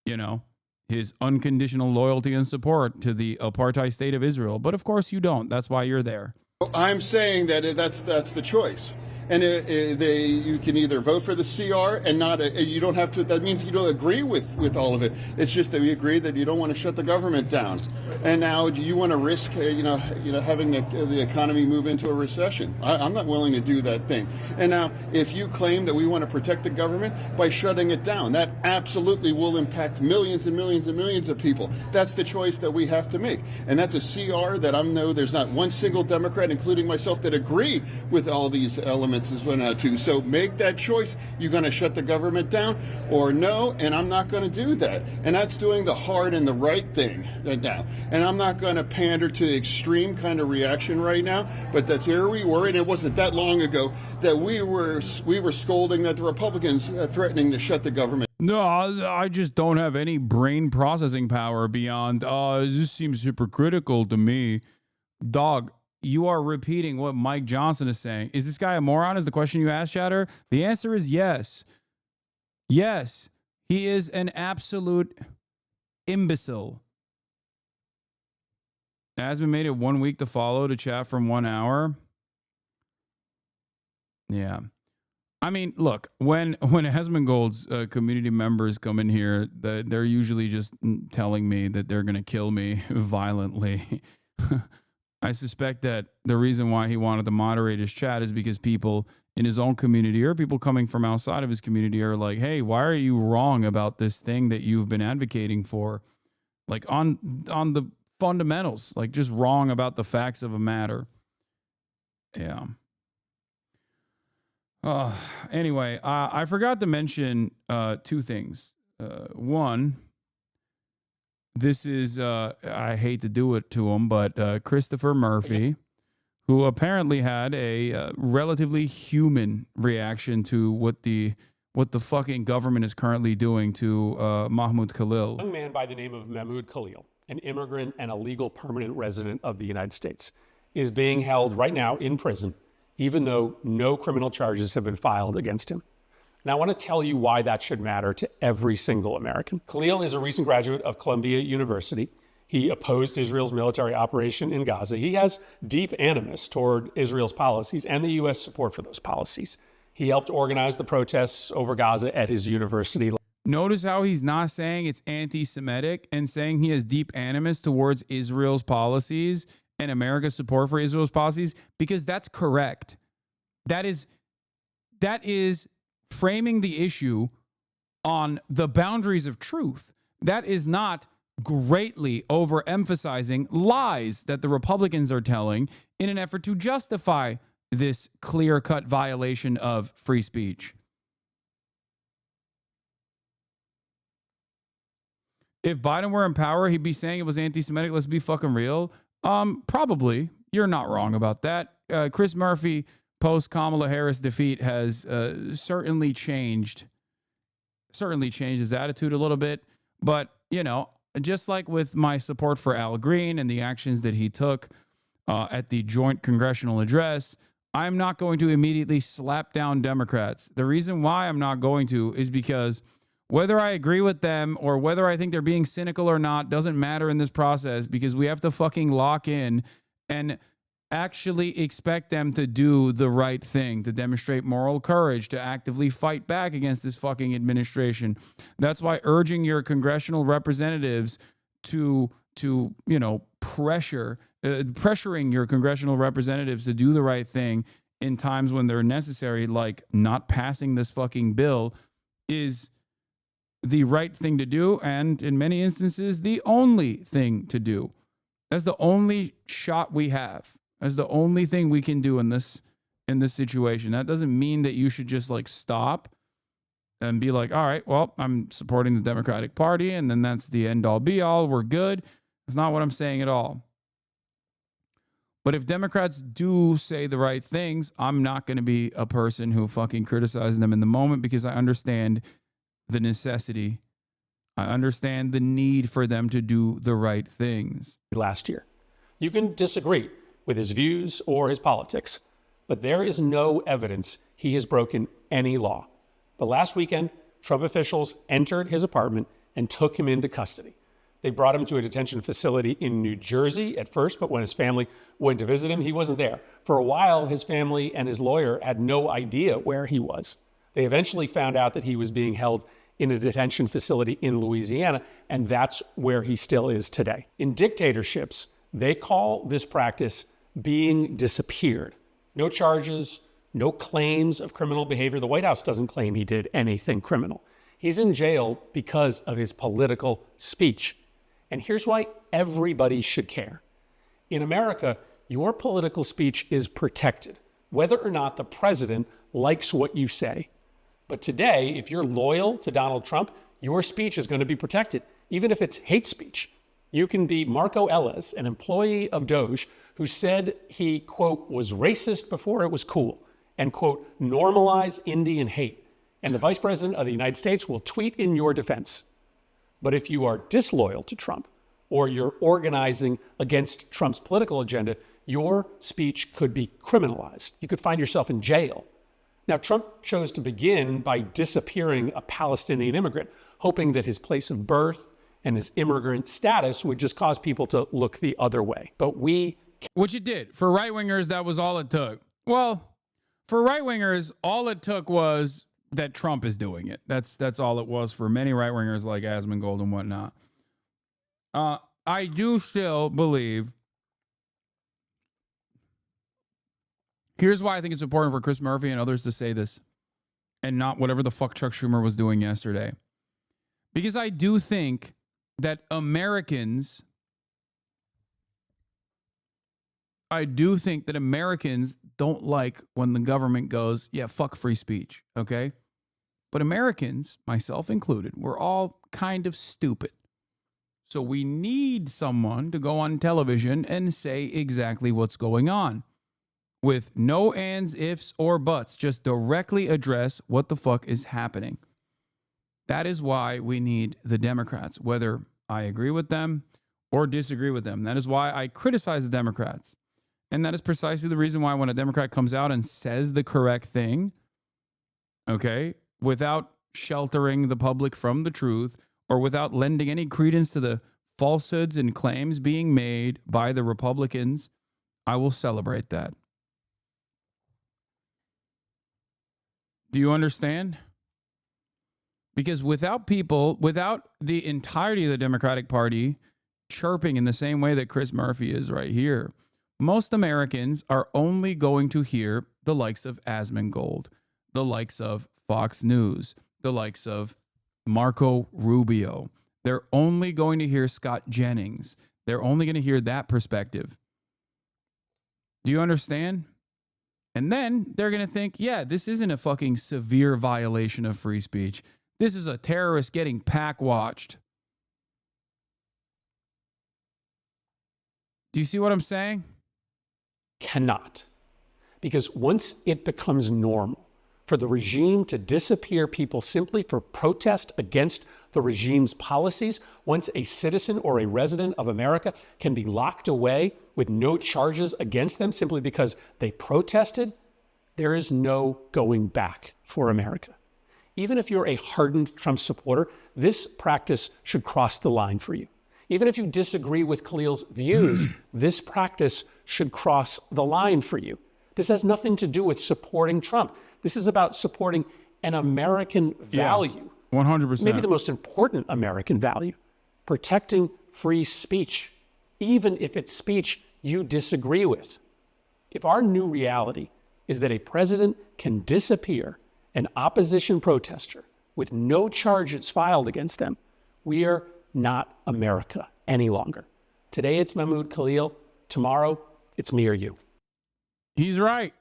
you know, his unconditional loyalty and support to the apartheid state of Israel. But of course you don't. That's why you're there. I'm saying that that's the choice. And you can either vote for the CR and not, you don't have to, that means you don't agree with all of it. It's just that we agree that you don't want to shut the government down. And now do you want to risk, having the economy move into a recession? I'm not willing to do that thing. And now if you claim that we want to protect the government by shutting it down, that absolutely will impact millions and millions and millions of people. That's the choice that we have to make. And that's a CR that I know there's not one single Democrat, including myself, that agree with all these elements as well now too. So make that choice. You're going to shut the government down or no, and I'm not going to do that. And that's doing the hard and the right thing right now. And I'm not going to pander to the extreme kind of reaction right now, but that's where we were. And it wasn't that long ago that we were scolding at the Republicans threatening to shut the government. No, I just don't have any brain processing power beyond, this seems hypocritical to me. Dog, you are repeating what Mike Johnson is saying. Is this guy a moron is the question you asked, Chatter? The answer is yes. Yes, he is an absolute imbecile. Asman made it 1 week to follow to chat from 1 hour. Yeah. I mean, look, when Asmongold's community members come in here, they're usually just telling me that they're going to kill me violently. I suspect that the reason why he wanted to moderate his chat is because people in his own community or people coming from outside of his community are like, hey, why are you wrong about this thing that you've been advocating for? Like on the fundamentals, like just wrong about the facts of a matter. Yeah. Anyway, I forgot to mention two things. One, this is, I hate to do it to him, but Christopher Murphy, who apparently had a relatively human reaction to what the fucking government is currently doing to Mahmoud Khalil. A young man by the name of Mahmoud Khalil, an immigrant and a legal permanent resident of the United States, is being held right now in prison, even though no criminal charges have been filed against him. And I want to tell you why that should matter to every single American. Khalil is a recent graduate of Columbia University. He opposed Israel's military operation in Gaza. He has deep animus toward Israel's policies and the U.S. support for those policies. He helped organize the protests over Gaza at his university. Notice how he's not saying it's anti-Semitic and saying he has deep animus towards Israel's policies and America's support for Israel's policies, because that's correct. That is framing the issue on the boundaries of truth. That is not greatly overemphasizing lies that the Republicans are telling in an effort to justify this clear-cut violation of free speech. If Biden were in power, he'd be saying it was anti-Semitic. Let's be fucking real. Probably. You're not wrong about that. Chris Murphy, post Kamala Harris defeat, has certainly changed his attitude a little bit. But, you know, just like with my support for Al Green and the actions that he took at the joint congressional address, I'm not going to immediately slap down Democrats. The reason why I'm not going to is because whether I agree with them or whether I think they're being cynical or not doesn't matter in this process, because we have to fucking lock in and actually expect them to do the right thing, to demonstrate moral courage, to actively fight back against this fucking administration. That's why urging your congressional representatives to pressuring your congressional representatives to do the right thing in times when they're necessary, like not passing this fucking bill, is the right thing to do, and in many instances, the only thing to do. That's the only shot we have. That's the only thing we can do in this situation. That doesn't mean that you should just like stop and be like, all right, well, I'm supporting the Democratic Party, and then that's the end all be all. We're good. That's not what I'm saying at all. But if Democrats do say the right things, I'm not going to be a person who fucking criticizes them in the moment, because I understand the necessity. I understand the need for them to do the right things. Last year, you can disagree with his views or his politics, but there is no evidence he has broken any law. But last weekend, Trump officials entered his apartment and took him into custody. They brought him to a detention facility in New Jersey at first, but when his family went to visit him, he wasn't there. For a while, his family and his lawyer had no idea where he was. They eventually found out that he was being held in a detention facility in Louisiana, and that's where he still is today. In dictatorships, they call this practice being disappeared. No charges, no claims of criminal behavior. The White House doesn't claim he did anything criminal. He's in jail because of his political speech. And here's why everybody should care. In America, your political speech is protected, whether or not the president likes what you say. But today, if you're loyal to Donald Trump, your speech is going to be protected, even if it's hate speech. You can be Marco Ellis, an employee of Doge, who said he, quote, was racist before it was cool, and, quote, normalize Indian hate. And the vice president of the United States will tweet in your defense. But if you are disloyal to Trump, or you're organizing against Trump's political agenda, your speech could be criminalized. You could find yourself in jail. Now, Trump chose to begin by disappearing a Palestinian immigrant, hoping that his place of birth and his immigrant status would just cause people to look the other way. But which it did. For right-wingers, that was all it took. Well, for right-wingers, all it took was that Trump is doing it. That's all it was for many right-wingers like Asmongold and whatnot. I do still believe. Here's why I think it's important for Chris Murphy and others to say this, and not whatever the fuck Chuck Schumer was doing yesterday. Because I do think that Americans don't like when the government goes, yeah, fuck free speech, okay? But Americans, myself included, we're all kind of stupid. So we need someone to go on television and say exactly what's going on, with no ands, ifs, or buts. Just directly address what the fuck is happening. That is why we need the Democrats, whether I agree with them or disagree with them. That is why I criticize the Democrats. And that is precisely the reason why when a Democrat comes out and says the correct thing, okay, without sheltering the public from the truth or without lending any credence to the falsehoods and claims being made by the Republicans, I will celebrate that. Do you understand? Because without the entirety of the Democratic Party chirping in the same way that Chris Murphy is right here, most Americans are only going to hear the likes of Asmongold, the likes of Fox News, the likes of Marco Rubio. They're only going to hear Scott Jennings. They're only going to hear that perspective. Do you understand? And then they're going to think, yeah, this isn't a fucking severe violation of free speech. This is a terrorist getting pack-watched. Do you see what I'm saying? Cannot. Because once it becomes normal for the regime to disappear people simply for protest against the regime's policies, once a citizen or a resident of America can be locked away with no charges against them simply because they protested, there is no going back for America. Even if you're a hardened Trump supporter, this practice should cross the line for you. Even if you disagree with Khalil's views, this practice should cross the line for you. This has nothing to do with supporting Trump. This is about supporting an American value. 100%. Maybe the most important American value, protecting free speech, even if it's speech you disagree with. If our new reality is that a president can disappear an opposition protester with no charges filed against them, we are not America any longer. Today it's Mahmoud Khalil. Tomorrow it's me or you. He's right.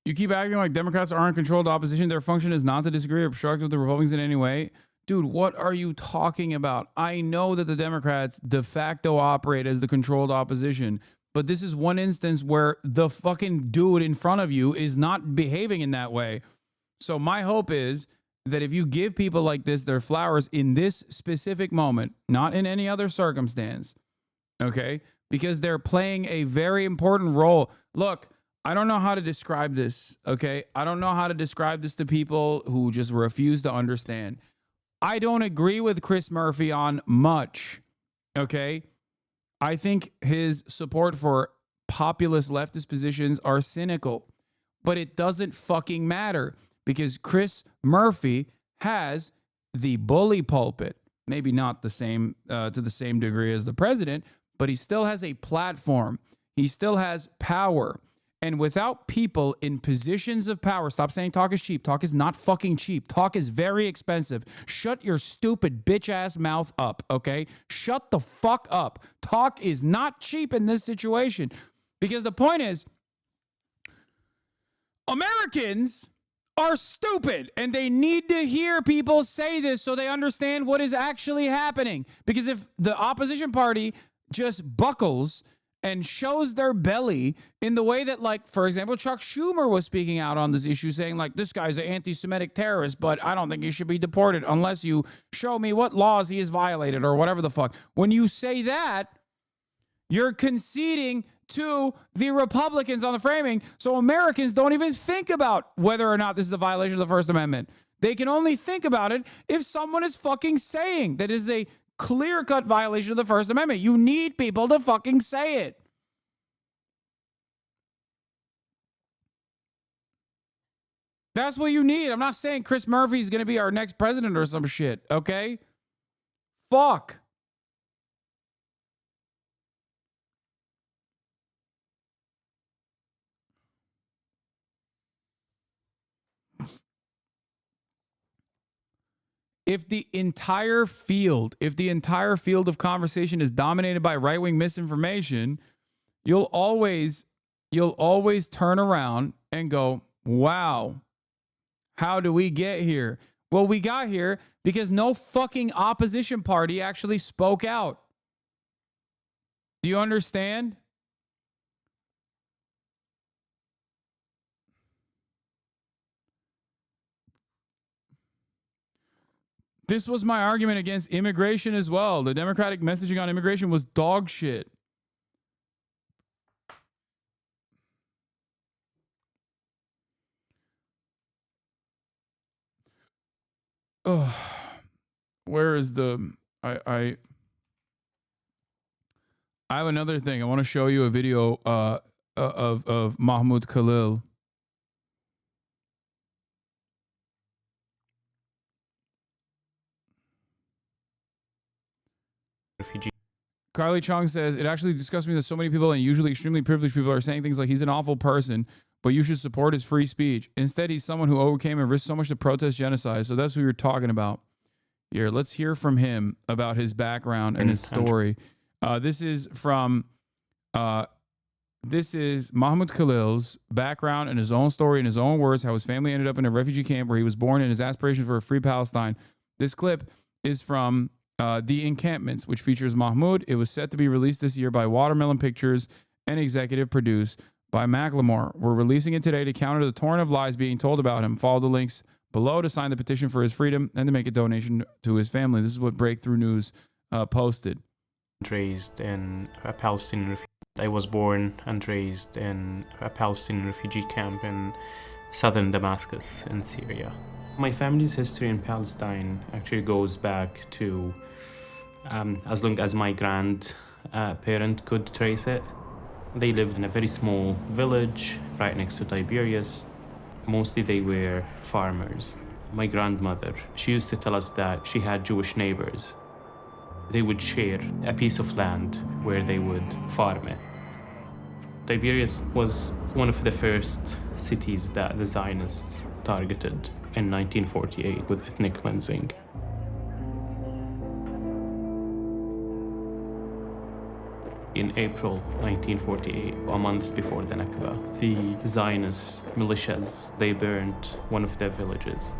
You keep acting like Democrats aren't controlled opposition. Their function is not to disagree or obstruct with the Republicans in any way. Dude, what are you talking about? I know that the Democrats de facto operate as the controlled opposition, but this is one instance where the fucking dude in front of you is not behaving in that way. So my hope is that if you give people like this their flowers in this specific moment, not in any other circumstance, okay, because they're playing a very important role. Look, I don't know how to describe this, okay? I don't know how to describe this to people who just refuse to understand. I don't agree with Chris Murphy on much, okay? I think his support for populist leftist positions are cynical, but it doesn't fucking matter because Chris Murphy has the bully pulpit. Maybe not the same to the same degree as the president, but he still has a platform. He still has power. And without people in positions of power, stop saying talk is cheap. Talk is not fucking cheap. Talk is very expensive. Shut your stupid bitch ass mouth up, okay? Shut the fuck up. Talk is not cheap in this situation. Because the point is, Americans are stupid and they need to hear people say this so they understand what is actually happening. Because if the opposition party just buckles and shows their belly in the way that, like, for example, Chuck Schumer was speaking out on this issue saying, like, this guy's an anti-Semitic terrorist, but I don't think he should be deported unless you show me what laws he has violated or whatever the fuck. When you say that, you're conceding to the Republicans on the framing, so Americans don't even think about whether or not this is a violation of the First Amendment. They can only think about it if someone is fucking saying that is a clear-cut violation of the First Amendment. You need people to fucking say it. That's what you need. I'm not saying Chris Murphy is going to be our next president or some shit, okay? Fuck. If the entire field of conversation is dominated by right-wing misinformation, you'll always turn around and go, wow, how do we get here? Well, we got here because no fucking opposition party actually spoke out. Do you understand? This was my argument against immigration as well. The Democratic messaging on immigration was dog shit. Oh, where is the... I have another thing. I want to show you a video of Mahmoud Khalil. Refugee. Carly Chong says, it actually disgusts me that so many people, and usually extremely privileged people, are saying things like he's an awful person, but you should support his free speech. Instead, he's someone who overcame and risked so much to protest genocide. So that's who you're talking about. Here, let's hear from him about his background and his story. This is Mahmoud Khalil's background and his own story in his own words, how his family ended up in a refugee camp where he was born and his aspiration for a free Palestine. This clip is from The Encampments, which features Mahmoud. It was set to be released this year by Watermelon Pictures and executive produced by Macklemore. We're releasing it today to counter the torrent of lies being told about him. Follow the links below to sign the petition for his freedom and to make a donation to his family. This is what Breakthrough News posted. Raised in a Palestinian refugee. I was born and raised in a Palestinian refugee camp in southern Damascus in Syria. My family's history in Palestine actually goes back to as long as my grandparent could trace it. They lived in a very small village right next to Tiberias. Mostly they were farmers. My grandmother, she used to tell us that she had Jewish neighbors. They would share a piece of land where they would farm it. Tiberias was one of the first cities that the Zionists targeted in 1948 with ethnic cleansing. In April 1948, a month before the Nakba, the Zionist militias, they burned one of their villages.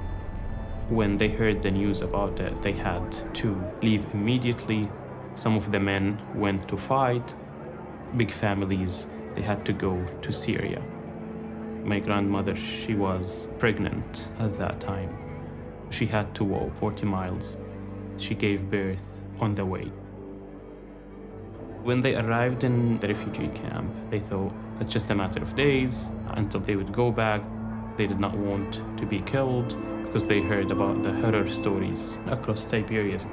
When they heard the news about it, they had to leave immediately. Some of the men went to fight. Big families, they had to go to Syria. My grandmother, she was pregnant at that time. She had to walk 40 miles. She gave birth on the way. When they arrived in the refugee camp, they thought it's just a matter of days until they would go back. They did not want to be killed because they heard about the horror stories across Tiberias.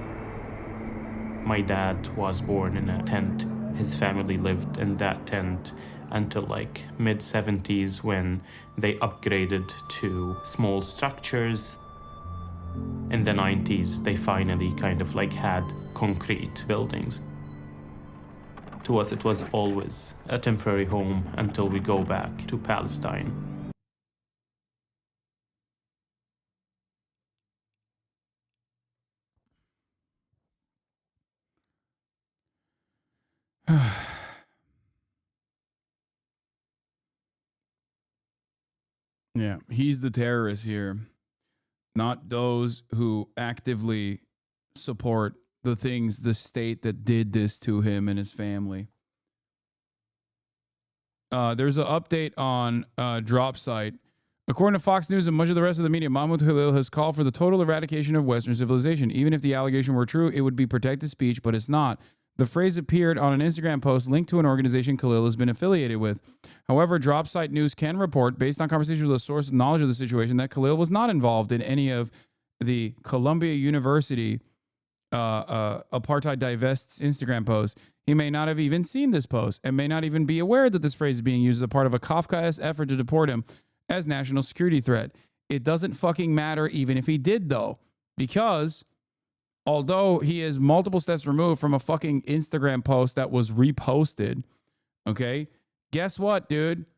My dad was born in a tent. His family lived in that tent until like mid-70s when they upgraded to small structures. In the 90s, they finally kind of like had concrete buildings. To us, it was always a temporary home until we go back to Palestine. Yeah, he's the terrorist here, not those who actively support the things, the state that did this to him and his family. There's an update on drop site. According to Fox News and much of the rest of the media, Mahmoud Khalil has called for the total eradication of Western civilization. Even if the allegation were true, it would be protected speech, but it's not. The phrase appeared on an Instagram post linked to an organization Khalil has been affiliated with. However, drop site news can report, based on conversations with a source with knowledge of the situation, that Khalil was not involved in any of the Columbia University apartheid divests Instagram post. He may not have even seen this post and may not even be aware that this phrase is being used as a part of a Kafkaesque effort to deport him as national security threat. It doesn't fucking matter even if he did, though, because although he is multiple steps removed from a fucking Instagram post that was reposted, okay, guess what, dude?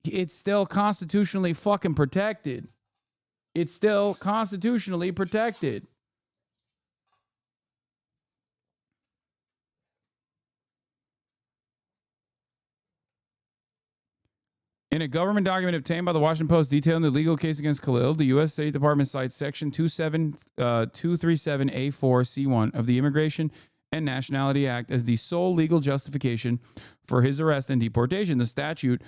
It's still constitutionally fucking protected. It's still constitutionally protected. In a government document obtained by the Washington Post detailing the legal case against Khalil, the U.S. State Department cites Section 237A4C1 of the Immigration and Nationality Act as the sole legal justification for his arrest and deportation. The statute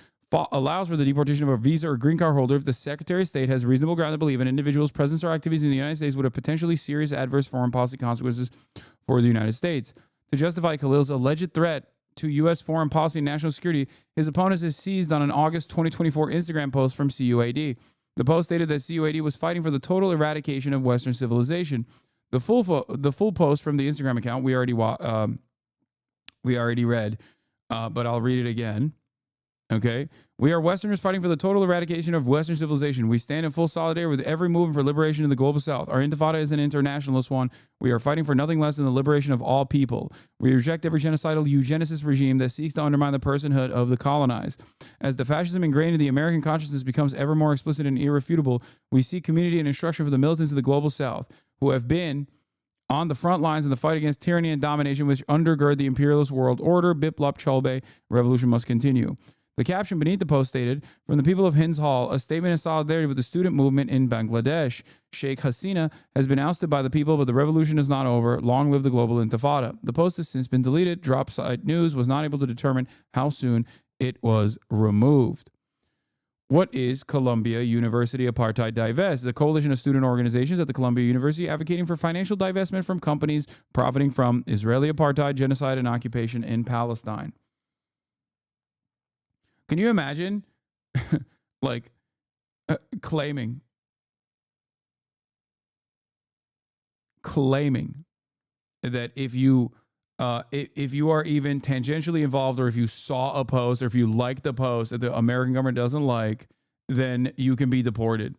allows for the deportation of a visa or green card holder if the Secretary of State has reasonable ground to believe an individual's presence or activities in the United States would have potentially serious adverse foreign policy consequences for the United States. To justify Khalil's alleged threat to U.S. foreign policy and national security, his opponents is seized on an August 2024 Instagram post from CUAD. The post stated that CUAD was fighting for the total eradication of Western civilization. The full post from the Instagram account we already read, but I'll read it again. Okay. We are Westerners fighting for the total eradication of Western civilization. We stand in full solidarity with every movement for liberation in the global South. Our intifada is an internationalist one. We are fighting for nothing less than the liberation of all people. We reject every genocidal eugenicist regime that seeks to undermine the personhood of the colonized. As the fascism ingrained in the American consciousness becomes ever more explicit and irrefutable, we seek community and instruction for the militants of the global South who have been on the front lines in the fight against tyranny and domination which undergird the imperialist world order. Biplop Cholbe, revolution must continue. The caption beneath the post stated, from the people of Hinds Hall, a statement in solidarity with the student movement in Bangladesh. Sheikh Hasina has been ousted by the people, but the revolution is not over. Long live the global intifada. The post has since been deleted. Drop site news was not able to determine how soon it was removed. What is Columbia University Apartheid Divest? It's a coalition of student organizations at the Columbia University advocating for financial divestment from companies profiting from Israeli apartheid, genocide, and occupation in Palestine. Can you imagine, claiming that if you are even tangentially involved, or if you saw a post, or if you like the post that the American government doesn't like, then you can be deported?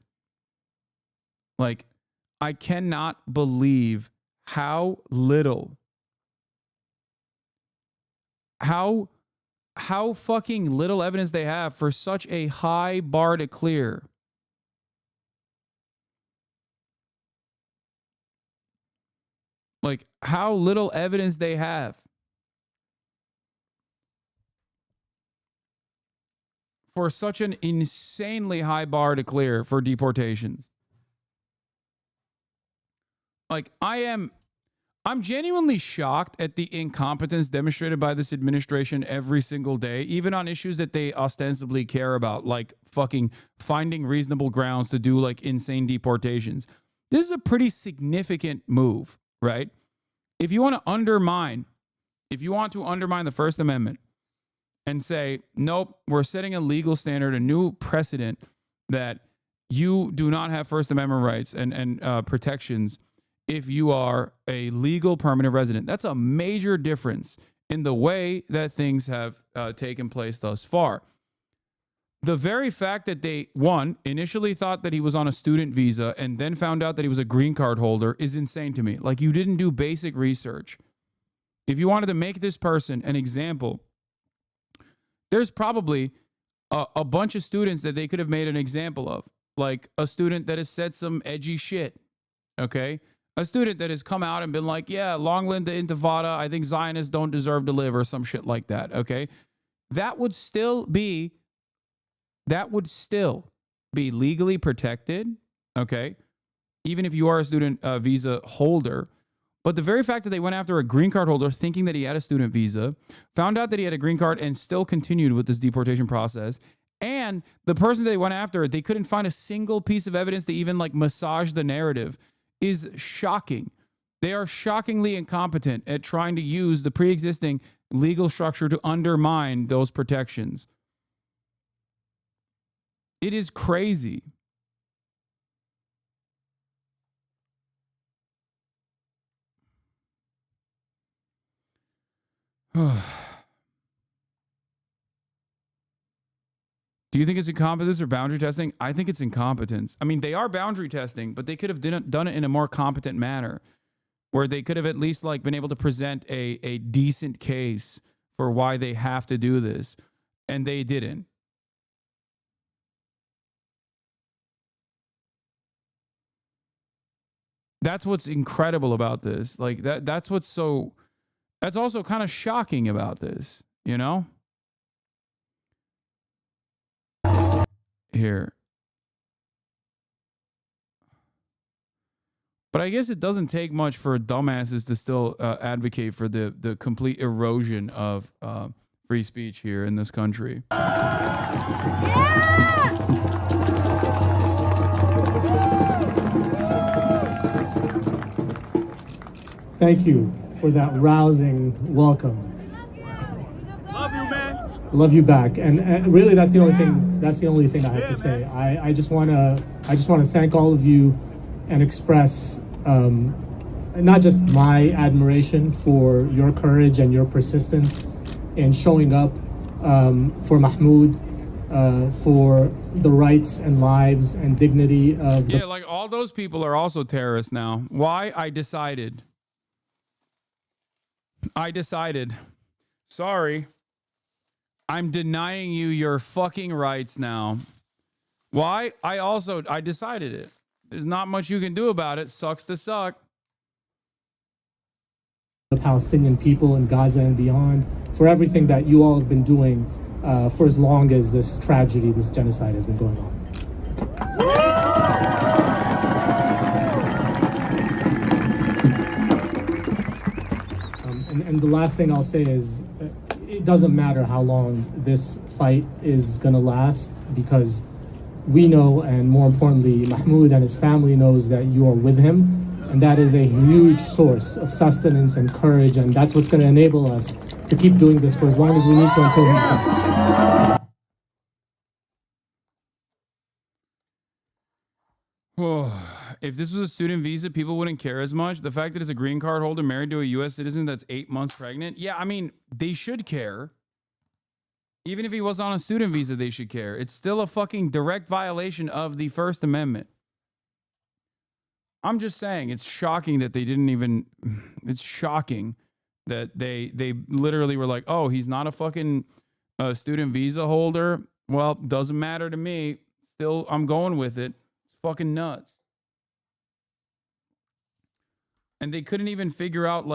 Like, I cannot believe how fucking little evidence they have for such a high bar to clear. how little evidence they have for such an insanely high bar to clear for deportations. Like, I'm genuinely shocked at the incompetence demonstrated by this administration every single day, even on issues that they ostensibly care about, like fucking finding reasonable grounds to do like insane deportations. This is a pretty significant move, right? If you want to undermine the First Amendment and say, nope, we're setting a legal standard, a new precedent that you do not have First Amendment rights and protections if you are a legal permanent resident. That's a major difference in the way that things have taken place thus far. The very fact that they, one, initially thought that he was on a student visa and then found out that he was a green card holder is insane to me. Like, you didn't do basic research. If you wanted to make this person an example, there's probably a bunch of students that they could have made an example of. Like a student that has said some edgy shit, okay? A student that has come out and been like, yeah, long live the Intifada, I think Zionists don't deserve to live, or some shit like that, okay? That would still be legally protected, okay? Even if you are a student visa holder. But the very fact that they went after a green card holder thinking that he had a student visa, found out that he had a green card and still continued with this deportation process, and the person they went after, they couldn't find a single piece of evidence to even like massage the narrative, is shocking. They are shockingly incompetent at trying to use the pre-existing legal structure to undermine those protections. It is crazy. Do you think it's incompetence or boundary testing? I think it's incompetence. I mean, they are boundary testing, but they could have done it in a more competent manner, where they could have at least like been able to present a decent case for why they have to do this, and they didn't. That's what's incredible about this. Like that's also kind of shocking about this, you know? Here. But I guess it doesn't take much for dumbasses to still advocate for the complete erosion of free speech here in this country. Thank you for that rousing welcome. Love you, man. Love you back, and really, that's the only thing. That's the only thing I have to say. I just want to thank all of you, and express not just my admiration for your courage and your persistence in showing up for Mahmoud, for the rights and lives and dignity of. Yeah, like all those people are also terrorists now. Why? I decided. Sorry. I'm denying you your fucking rights now. Why? I decided it. There's not much you can do about it. Sucks to suck. The Palestinian people in Gaza and beyond, for everything that you all have been doing for as long as this tragedy, this genocide has been going on. And the last thing I'll say is, it doesn't matter how long this fight is going to last, because we know, and more importantly, Mahmoud and his family knows, that you are with him. And that is a huge source of sustenance and courage. And that's what's going to enable us to keep doing this for as long as we need to until he's back. If this was a student visa, people wouldn't care as much. The fact that it's a green card holder married to a U.S. citizen that's 8 months pregnant. Yeah, I mean, they should care. Even if he was on a student visa, they should care. It's still a fucking direct violation of the First Amendment. I'm just saying, it's shocking that they didn't even, it's shocking that they literally were like, oh, he's not a fucking student visa holder. Well, doesn't matter to me. Still, I'm going with it. It's fucking nuts. and they couldn't even figure out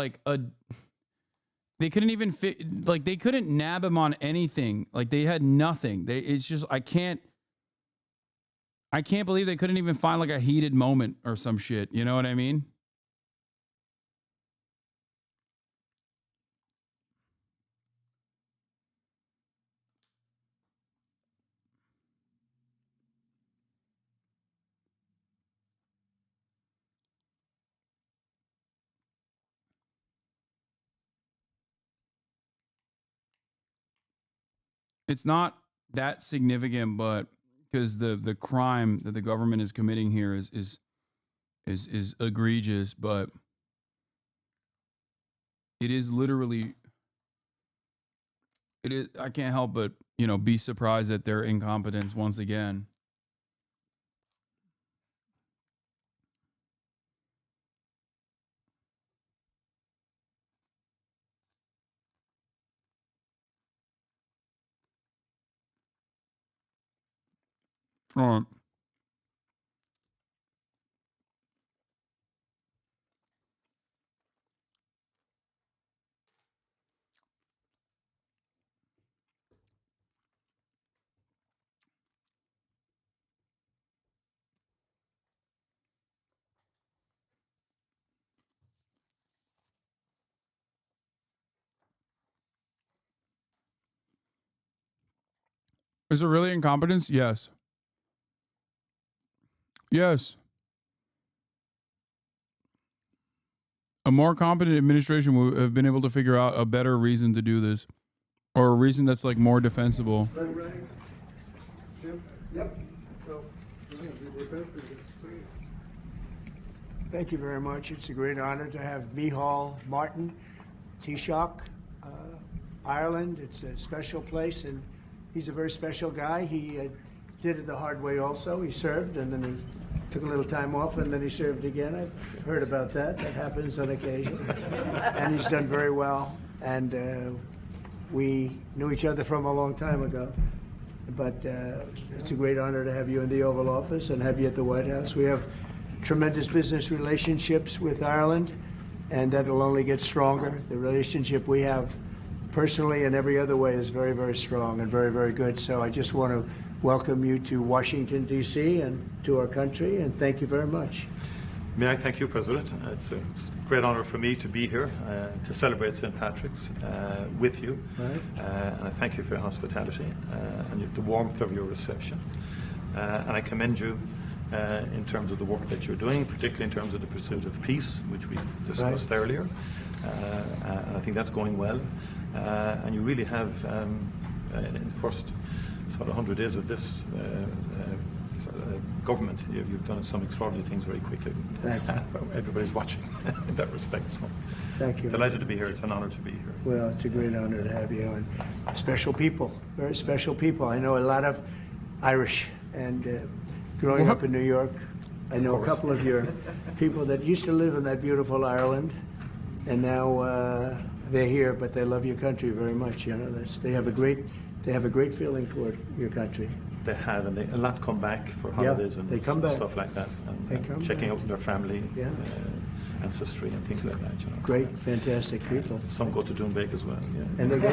they couldn't nab him on anything. Like they had nothing. It's just, I can't believe they couldn't even find like a heated moment or some shit. You know what I mean? It's not that significant, but because the crime that the government is committing here is egregious, but it is literally, I can't help but, be surprised at their incompetence once again. All right. Is it really incompetence? Yes. Yes. A more competent administration would have been able to figure out a better reason to do this, or a reason that's like more defensible. Yep. Thank you very much. It's a great honor to have Micheál Martin, Taoiseach, Ireland. It's a special place, and he's a very special guy. He did it the hard way also. He served, and then he took a little time off, and then he served again. I've heard about that. That happens on occasion. And he's done very well. And we knew each other from a long time ago. But it's a great honor to have you in the Oval Office and have you at the White House. We have tremendous business relationships with Ireland, and that will only get stronger. The relationship we have personally and every other way is very, very strong and very, very good. So I just want to welcome you to Washington, D.C. and to our country, and thank you very much. May I thank you, President. It's a great honor for me to be here to celebrate St. Patrick's with you. Right. And I thank you for your hospitality and the warmth of your reception. And I commend you in terms of the work that you're doing, particularly in terms of the pursuit of peace, which we discussed earlier. And I think that's going well. And you really have, in the first sort of 100 days of this government, you've done some extraordinary things very quickly. Thank you. Everybody's watching in that respect. So thank you. Delighted to be here. It's an honor to be here. Well, it's a great honor to have you, and special people, very special people. I know a lot of Irish, and growing up in New York, I know a couple of your people that used to live in that beautiful Ireland, and now they're here, but they love your country very much. You know, they have a great feeling toward your country. They have, and a lot come back for holidays and they come back. Stuff like that, and checking out their family, ancestry, and things like that. You know. Great, fantastic people. Some go to Doonbeg as well. Yeah. And they go.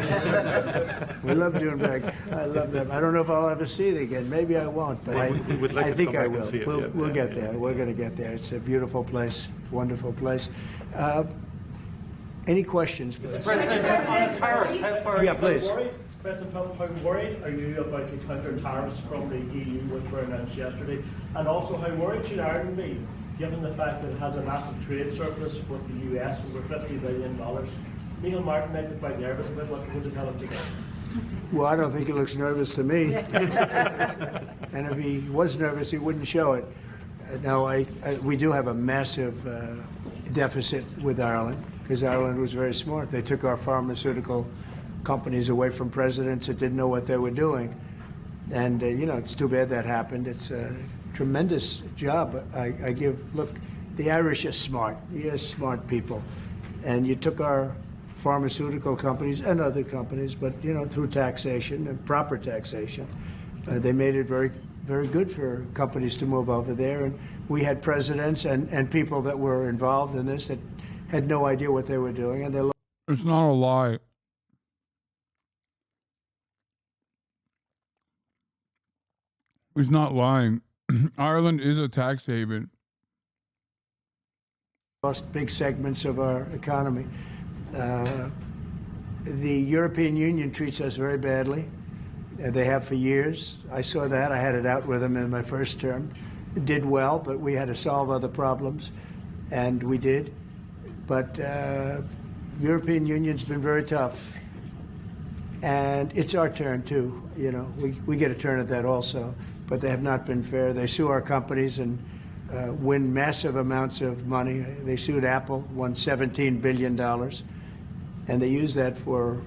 We love Doonbeg. I love them. I don't know if I'll ever see it again. Maybe I won't, but I think I will. We'll get there. We're going to get there. It's a beautiful place, wonderful place. Any questions? Mr. President, on tariffs, how far are you please. President Trump, how worried are you about the counter tariffs from the EU, which were announced yesterday? And also, how worried should Ireland be, given the fact that it has a massive trade surplus with the US, over $50 billion? Micheál Martin might be quite nervous about what would you tell him to do? Well, I don't think he looks nervous to me. And if he was nervous, he wouldn't show it. No, we do have a massive deficit with Ireland, because Ireland was very smart. They took our pharmaceutical companies away from presidents that didn't know what they were doing. And, it's too bad that happened. It's a tremendous job I give. Look, the Irish are smart. You're smart people. And you took our pharmaceutical companies and other companies, but, through taxation and proper taxation, they made it very, very good for companies to move over there. And we had presidents and people that were involved in this that had no idea what they were doing, and they. It's not a lie. He's not lying. Ireland is a tax haven. Lost big segments of our economy. The European Union treats us very badly. They have for years. I saw that. I had it out with them in my first term. It did well, but we had to solve other problems, and we did. But European Union's been very tough, and it's our turn too. You know, we get a turn at that also. But they have not been fair. They sue our companies and win massive amounts of money. They sued Apple, won $17 billion, and they use that for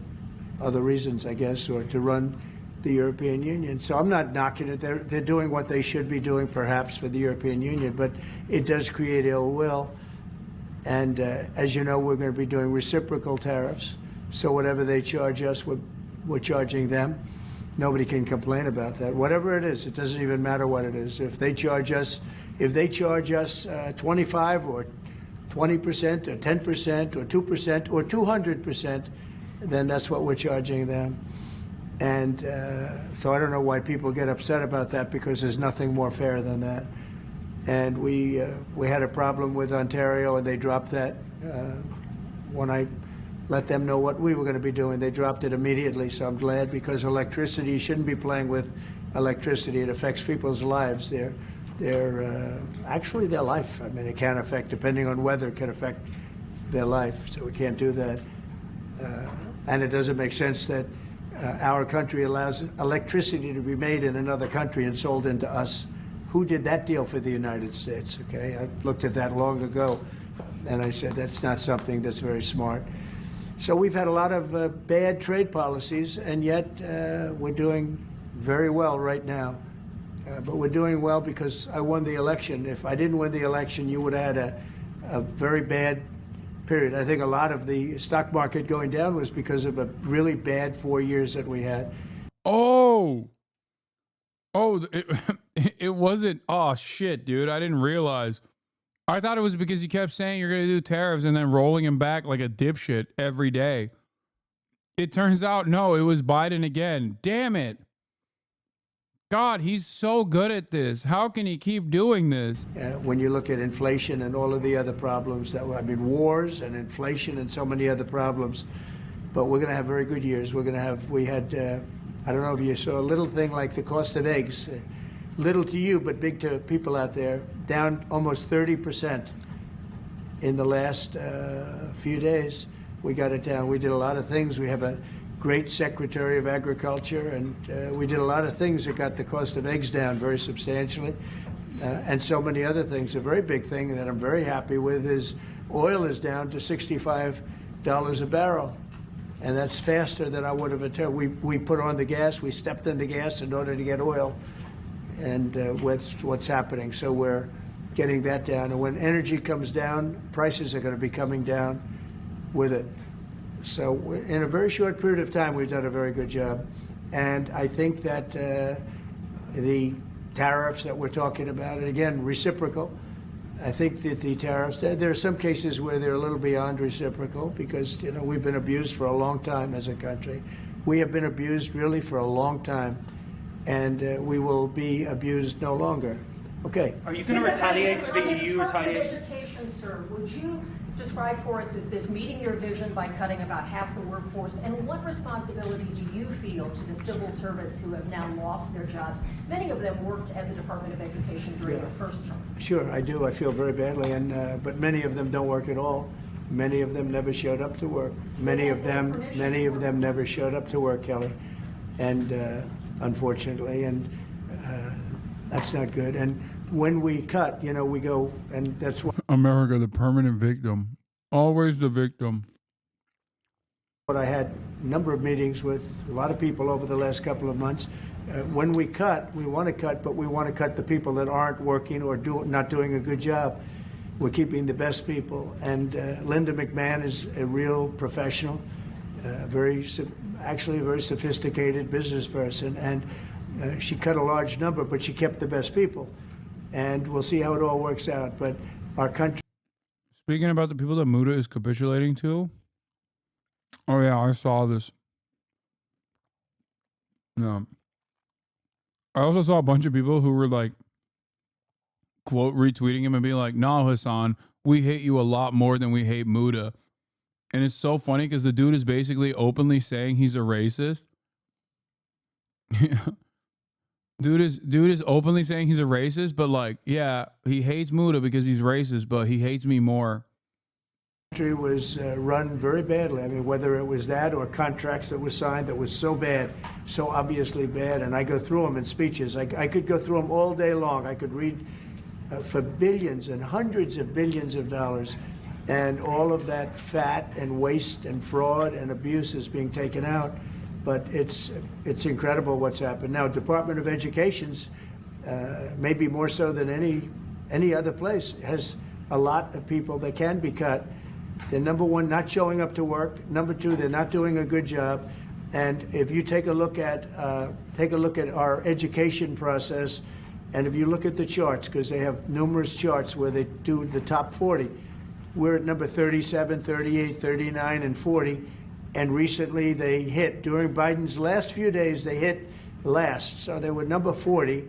other reasons, I guess, or to run the European Union. So I'm not knocking it. They're doing what they should be doing, perhaps, for the European Union, but it does create ill will. And as you know, we're going to be doing reciprocal tariffs. So whatever they charge us, we're charging them. Nobody can complain about that. Whatever it is, it doesn't even matter what it is. If they charge us 25 or 20% or 10% or 2% or 200%, then that's what we're charging them. And so I don't know why people get upset about that, because there's nothing more fair than that. And we had a problem with Ontario, and they dropped that when I let them know what we were going to be doing. They dropped it immediately, so I'm glad, because electricity, you shouldn't be playing with electricity. It affects people's lives. Actually their life. I mean, it can affect, depending on weather, it can affect their life, so we can't do that. And it doesn't make sense that our country allows electricity to be made in another country and sold into us. Who did that deal for the United States? Okay, I looked at that long ago, and I said that's not something that's very smart. So we've had a lot of bad trade policies, and yet we're doing very well right now. But we're doing well because I won the election. If I didn't win the election, you would have had a very bad period. I think a lot of the stock market going down was because of a really bad 4 years that we had. It wasn't. Oh, shit, dude. I didn't realize. I thought it was because you kept saying you're going to do tariffs and then rolling them back like a dipshit every day. It turns out, no, it was Biden again. Damn it. God, he's so good at this. How can he keep doing this? When you look at inflation and all of the other problems, wars and inflation and so many other problems. But we're going to have very good years. We had, I don't know if you saw a little thing like the cost of eggs. Little to you, but big to people out there, down almost 30% in the last few days. We got it down. We did a lot of things. We have a great Secretary of Agriculture, and we did a lot of things that got the cost of eggs down very substantially, and so many other things. A very big thing that I'm very happy with is oil is down to $65 a barrel, and that's faster than I would have attempted. We put on the gas. We stepped in the gas in order to get oil. And what's happening. So we're getting that down. And when energy comes down, prices are going to be coming down with it. So in a very short period of time, we've done a very good job. And I think that the tariffs that we're talking about, and again, reciprocal, I think that the tariffs, there are some cases where they're a little beyond reciprocal because, you know, we've been abused for a long time as a country. We have been abused really for a long time. And we will be abused no longer. Okay. Are you going to retaliate to the EU? Education, sir, would you describe for us, is this meeting your vision by cutting about half the workforce? And what responsibility do you feel to the civil servants who have now lost their jobs? Many of them worked at the Department of Education during the first term. Sure, I do. I feel very badly, and but many of them don't work at all. Many of them never showed up to work. Many of them never showed up to work, Kelly, and unfortunately, and that's not good. And when we cut, you know, we go, and that's what America, the permanent victim, always the victim. But I had a number of meetings with a lot of people over the last couple of months. When we cut, we want to cut, but we want to cut the people that aren't working or not doing a good job. We're keeping the best people. And Linda McMahon is a real professional, actually a very sophisticated business person. And she cut a large number, but she kept the best people. And we'll see how it all works out. But our country. Speaking about the people that Muda is capitulating to. Oh yeah, I saw this. No. I also saw a bunch of people who were like, quote, retweeting him and being like, "No, Hasan, we hate you a lot more than we hate Muda." And it's so funny because the dude is basically openly saying he's a racist. Dude is openly saying he's a racist, but like, yeah, he hates Muda because he's racist, but he hates me more. Country was run very badly. I mean, whether it was that or contracts that were signed that was so bad, so obviously bad, and I go through them in speeches. I could go through them all day long. I could read for billions and hundreds of billions of dollars, and all of that fat and waste and fraud and abuse is being taken out. But it's incredible what's happened. Now, Department of Education's maybe more so than any other place has a lot of people that can be cut. They're, number one, not showing up to work. Number two, they're not doing a good job. And if you take a look at our education process, and if you look at the charts, because they have numerous charts where they do the top 40, we're at number 37, 38, 39, and 40. And recently they hit, during Biden's last few days, they hit last. So they were number 40,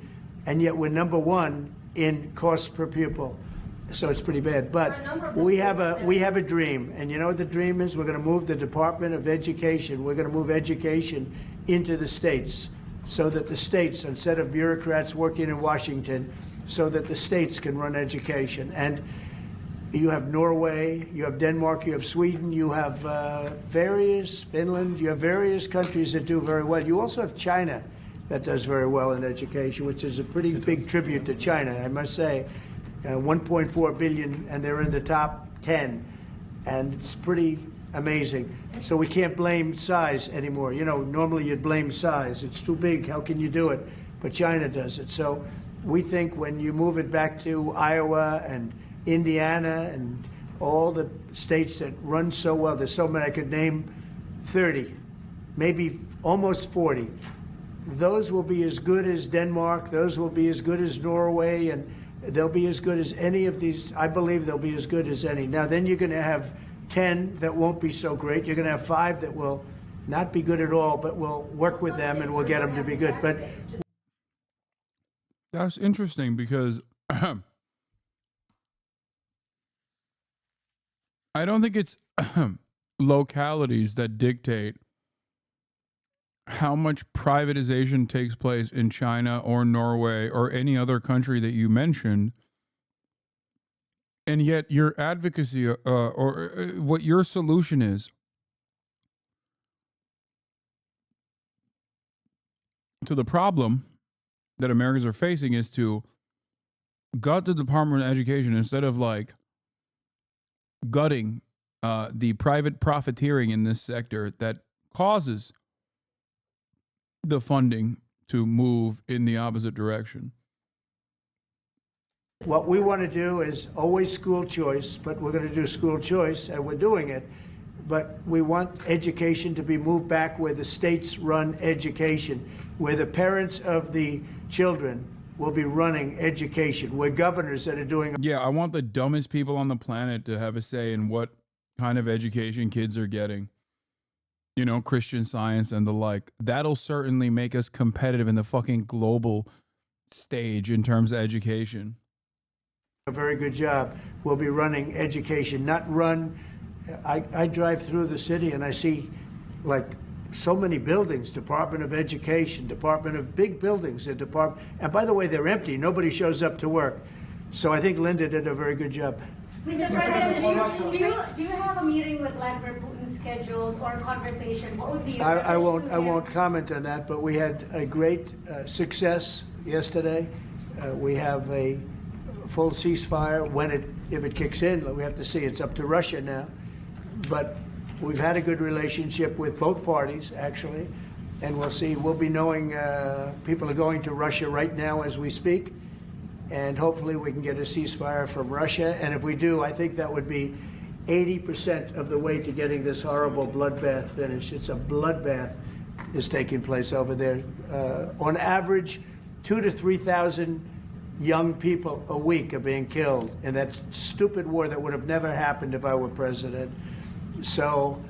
and yet we're number 1 in cost per pupil. So it's pretty bad. But we have a dream. And you know what the dream is? We're going to move the Department of Education. We're going to move education into the states so that the states, instead of bureaucrats working in Washington, so that the states can run education. And you have Norway, you have Denmark, you have Sweden, you have Finland, you have various countries that do very well. You also have China that does very well in education, which is a pretty big tribute to China, I must say. 1.4 billion, and they're in the top 10, and it's pretty amazing. So we can't blame size anymore. You know, normally you'd blame size. It's too big, how can you do it? But China does it. So we think when you move it back to Iowa and Indiana and all the states that run so well, there's so many, I could name 30, maybe almost 40. Those will be as good as Denmark, those will be as good as Norway, and they'll be as good as any of these. I believe they'll be as good as any. Now, then you're going to have 10 that won't be so great. You're going to have 5 that will not be good at all, but we'll work with them and we'll get them to be good. But that's interesting because I don't think it's localities that dictate how much privatization takes place in China or Norway or any other country that you mentioned. And yet your advocacy or what your solution is to the problem that Americans are facing is to gut the Department of Education instead of like gutting the private profiteering in this sector that causes the funding to move in the opposite direction. what we want to do is always school choice, but we're going to do school choice, and we're doing it. But we want education to be moved back where the states run education, where the parents of the children will be running education, where governors that are doing... Yeah, I want the dumbest people on the planet to have a say in what kind of education kids are getting. You know, Christian Science and the like. That'll certainly make us competitive in the fucking global stage in terms of education. A very good job. We'll be running education, not run... I drive through the city and I see like so many buildings, Department of Education, Department of big buildings, and by the way, they're empty. Nobody shows up to work. So I think Linda did a very good job. Mr. President, do you have a meeting with Vladimir Putin scheduled or a conversation? What would be your I won't comment on that, but we had a great success yesterday. We have a full ceasefire if it kicks in. We have to see. It's up to Russia now. But we've had a good relationship with both parties, actually, and we'll see. We'll be knowing people are going to Russia right now as we speak, and hopefully we can get a ceasefire from Russia. And if we do, I think that would be 80% of the way to getting this horrible bloodbath finished. It's a bloodbath is taking place over there. On average, 2,000 to 3,000 young people a week are being killed in that stupid war that would have never happened if I were president. So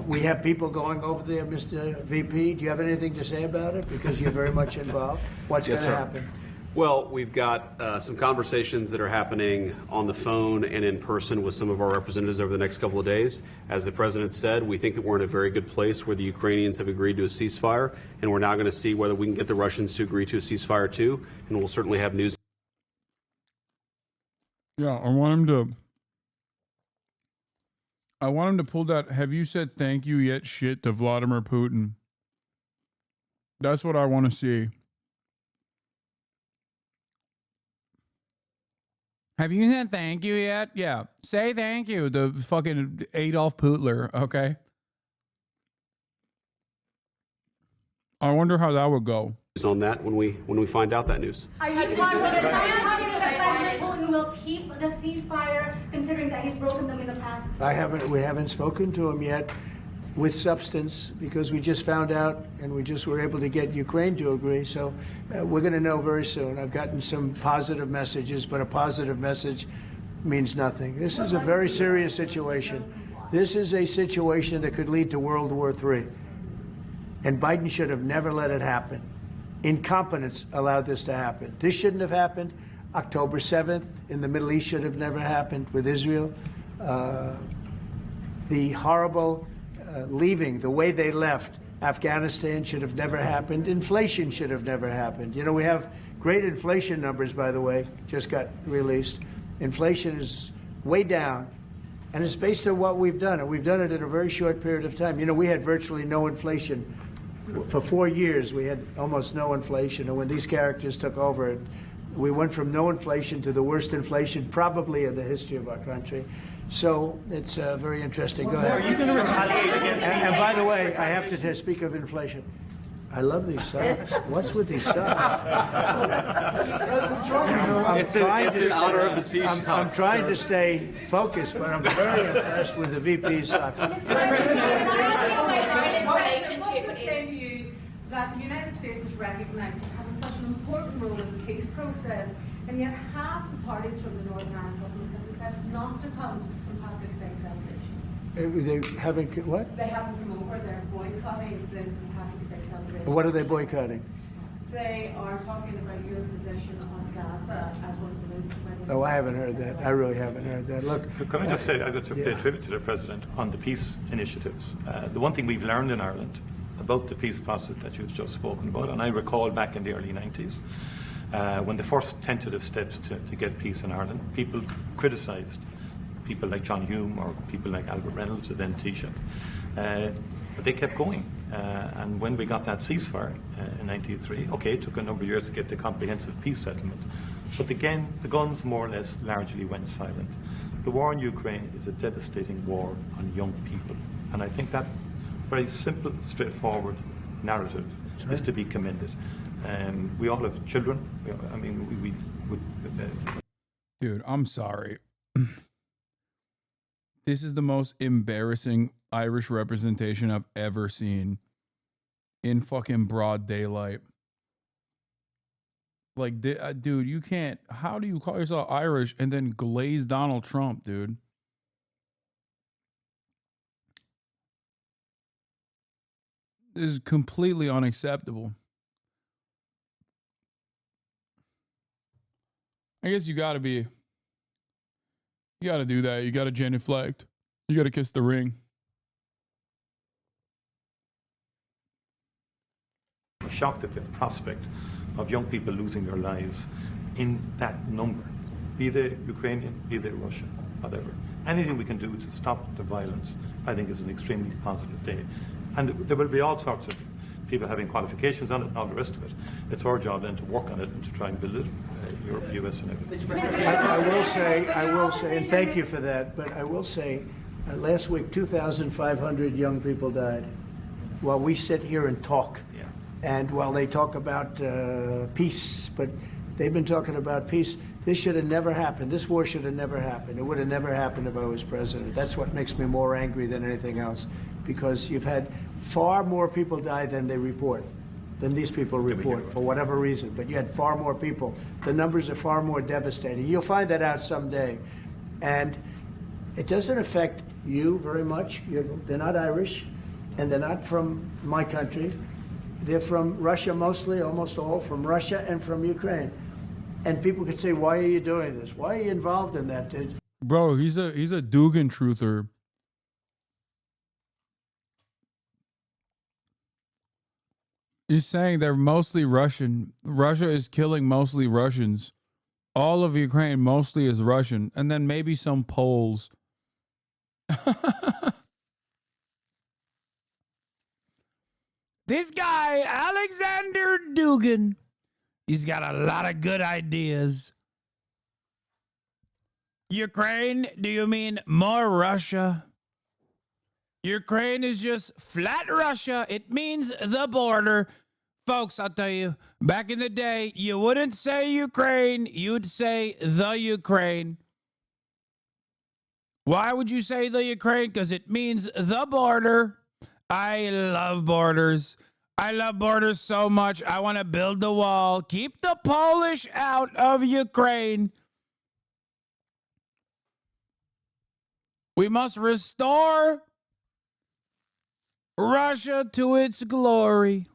we have people going over there, Mr. VP. Do you have anything to say about it? Because you're very much involved. What's going to happen? Well, we've got some conversations that are happening on the phone and in person with some of our representatives over the next couple of days. As the president said, we think that we're in a very good place where the Ukrainians have agreed to a ceasefire, and we're now going to see whether we can get the Russians to agree to a ceasefire too, and we'll certainly have news. Yeah, I want him to pull that "have you said thank you yet" shit to Vladimir Putin. That's what I want to see. Have you said thank you yet? Yeah. Say thank you to fucking Adolf Hitler, okay? I wonder how that would go. On that when we find out that news. Are you confident that President Putin will keep the ceasefire, considering that he's broken them in the past? We haven't spoken to him yet with substance, because we just found out and we just were able to get Ukraine to agree. So we're going to know very soon. I've gotten some positive messages, but a positive message means nothing. This is a very serious situation. This is a situation that could lead to World War III. And Biden should have never let it happen. Incompetence allowed this to happen. This shouldn't have happened. October 7th in the Middle East should have never happened with Israel. The horrible leaving, the way they left Afghanistan should have never happened. Inflation should have never happened. You know, we have great inflation numbers, by the way, just got released. Inflation is way down, and it's based on what we've done, and we've done it in a very short period of time. You know, we had virtually no inflation. For 4 years, we had almost no inflation, and when these characters took over, we went from no inflation to the worst inflation probably in the history of our country. So it's very interesting. Go ahead. Are you going to retaliate against me? And by the way, I have to speak of inflation. I love these socks. What's with these socks? It's in honor of the T-shirts. I'm trying to stay focused, but I'm very impressed with the VP's socks. That the United States is recognized as having such an important role in the peace process, and yet half the parties from the Northern Ireland government have decided not to come to St. Patrick's Day celebrations. They haven't what? They haven't come over. They're boycotting the St. Patrick's Day celebration. What are they boycotting? They are talking about your position on Gaza as one of the reasons why they... Oh, I haven't heard that. I really haven't heard that. Look, can I just say, I got to pay tribute to the President on the peace initiatives. The one thing we've learned in Ireland about the peace process that you've just spoken about, and I recall back in the early 90s, when the first tentative steps to get peace in Ireland, people criticised people like John Hume or people like Albert Reynolds, the then Taoiseach. But they kept going. And when we got that ceasefire in 1993, okay, it took a number of years to get the comprehensive peace settlement. But again, the guns more or less largely went silent. The war in Ukraine is a devastating war on young people. And I think that very simple, straightforward narrative is to be commended. We all have children. I mean, Dude, I'm sorry. This is the most embarrassing Irish representation I've ever seen in fucking broad daylight. Like, dude, you can't. How do you call yourself Irish and then glaze Donald Trump, dude? This is completely unacceptable. I guess you got to do that. You got to genuflect. You got to kiss the ring. Shocked at the prospect of young people losing their lives in that number, be they Ukrainian, be they Russian, whatever. Anything we can do to stop the violence, I think, is an extremely positive day. And there will be all sorts of people having qualifications on it and all the rest of it. It's our job then to work on it and to try and build it, Europe, US, and everything. I will say, and thank you for that, but I will say, last week 2,500 young people died while we sit here and talk. Yeah. And while they talk about peace, but they've been talking about peace. This should have never happened. This war should have never happened. It would have never happened if I was president. That's what makes me more angry than anything else, because you've had far more people die than they report. than these people report for whatever reason, but you had far more people. The numbers are far more devastating. You'll find that out someday. And it doesn't affect you very much. They're not Irish, and they're not from my country. They're from Russia mostly, almost all from Russia and from Ukraine. And people could say, why are you doing this? Why are you involved in that? Bro, he's a Dugan truther. He's saying they're mostly Russian. Russia is killing mostly Russians. All of Ukraine mostly is Russian. And then maybe some Poles. This guy, Alexander Dugin, he's got a lot of good ideas. Ukraine, do you mean more Russia? Ukraine is just flat Russia. It means the border. Folks, I'll tell you, back in the day, you wouldn't say Ukraine, you'd say the Ukraine. Why would you say the Ukraine? Because it means the border. I love borders. I love borders so much. I want to build the wall. Keep the Polish out of Ukraine. We must restore Russia to its glory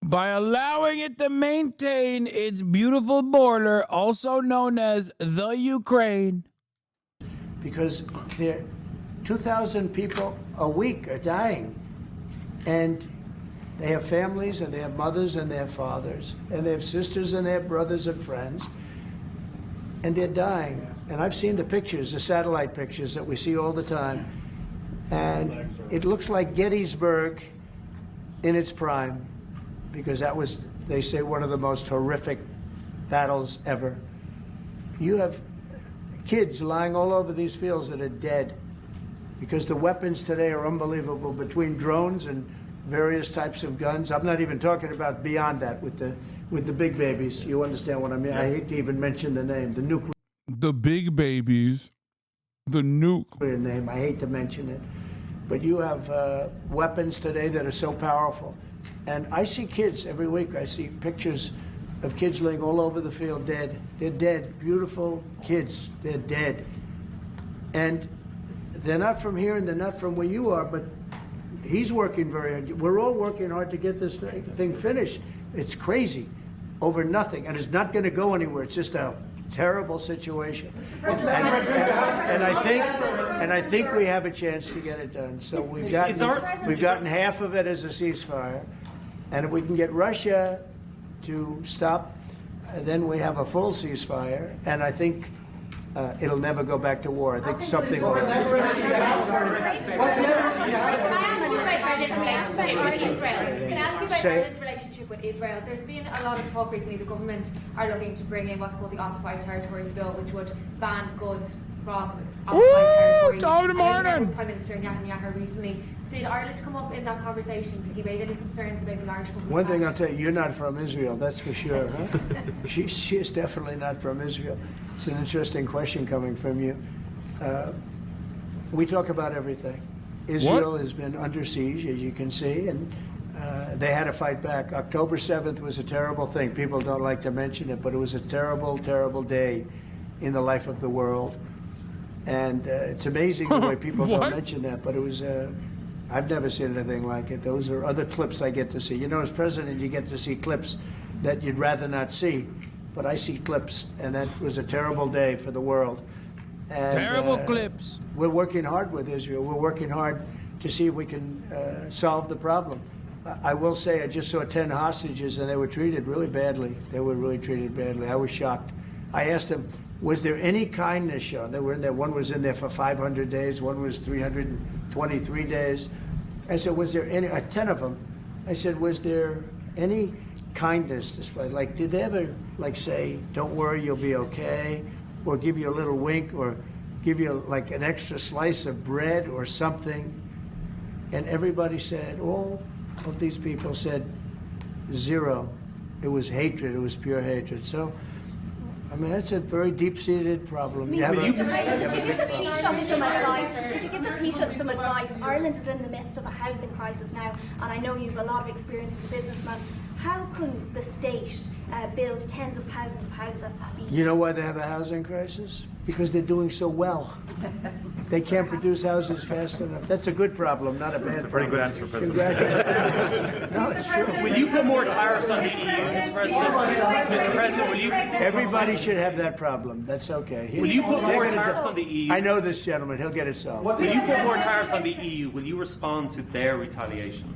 by allowing it to maintain its beautiful border, also known as the Ukraine. Because 2,000 people a week are dying. And they have families, and they have mothers, and they have fathers, and they have sisters, and they have brothers and friends. And they're dying. And I've seen the pictures, the satellite pictures that we see all the time. And it looks like Gettysburg in its prime, because that was, they say, one of the most horrific battles ever. You have kids lying all over these fields that are dead, because the weapons today are unbelievable, between drones and various types of guns. I'm not even talking about beyond that with the big babies. You understand what I mean? I hate to even mention the name, the nuclear. The big babies, the nuclear name. I hate to mention it, but you have weapons today that are so powerful. And I see kids every week. I see pictures of kids laying all over the field dead. They're dead. Beautiful kids. They're dead. And they're not from here and they're not from where you are, but he's working very hard. We're all working hard to get this thing finished. It's crazy over nothing, and it's not going to go anywhere. It's just a terrible situation. And I think we have a chance to get it done. So we've gotten half of it as a ceasefire, and if we can get Russia to stop, then we have a full ceasefire, and I think it'll never go back to war. I think something will happen. Can I ask you about Ireland's relationship with Israel? There's been a lot of talk recently. The government are looking to bring in what's called the Occupied Territories Bill, which would ban goods from occupied territories. Top of the morning! Prime Minister Netanyahu recently. Did Ireland come up in that conversation? Did he raise any concerns about the Irish government? One thing I'll tell you, you're not from Israel, that's for sure, huh? She's definitely not from Israel. It's an interesting question coming from you. We talk about everything. Israel has been under siege, as you can see, and they had to fight back. October 7th was a terrible thing. People don't like to mention it, but it was a terrible, terrible day in the life of the world. And it's amazing the way people don't mention that, but it was... I've never seen anything like it. Those are other clips I get to see. You know, as president, you get to see clips that you'd rather not see. But I see clips, and that was a terrible day for the world. And, terrible clips. We're working hard with Israel. We're working hard to see if we can solve the problem. I will say I just saw 10 hostages, and they were treated really badly. They were really treated badly. I was shocked. I asked them, was there any kindness shown? They were in there. One was in there for 500 days. One was 323 days. I said, was there any, 10 of them, I said, was there any kindness displayed? Like, did they ever, like, say, don't worry, you'll be okay? Or give you a little wink, or give you, like, an extra slice of bread or something? And everybody said, all of these people said, zero. It was hatred. It was pure hatred. So mean, that's a very deep-seated problem. You have a, Would you give the Taoiseach some advice? Would you give the Taoiseach some advice? Ireland is in the midst of a housing crisis now, and I know you have a lot of experience as a businessman. How can the state build tens of thousands of houses at speed? You know why they have a housing crisis? Because they're doing so well. They can't produce houses fast enough. That's a good problem, not a bad problem. That's a pretty good answer, President. Congratulations. No, it's true. Will you put more tariffs on the EU, Mr. President? Mr. President, will you? Everybody should have that problem. That's okay. Will you put more tariffs on the EU? I know this gentleman. He'll get it solved. Will you put more tariffs on the EU? Will you respond to their retaliation?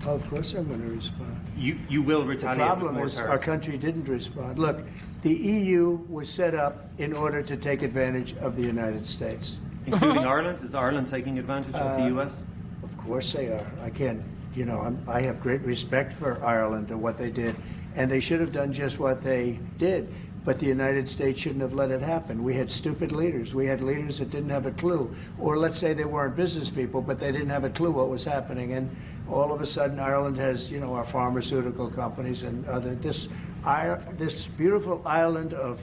Oh, of course I'm going to respond. You will retaliate. The problem with more is tariffs. our country didn't respond. Look, the EU was set up in order to take advantage of the United States. Including Ireland? Is Ireland taking advantage of the US? Of course they are. I can't, you know, I have great respect for Ireland and what they did. And they should have done just what they did. But the United States shouldn't have let it happen. We had stupid leaders. We had leaders that didn't have a clue. Or let's say they weren't business people, but they didn't have a clue what was happening. And all of a sudden, Ireland has, you know, our pharmaceutical companies and other, this beautiful island of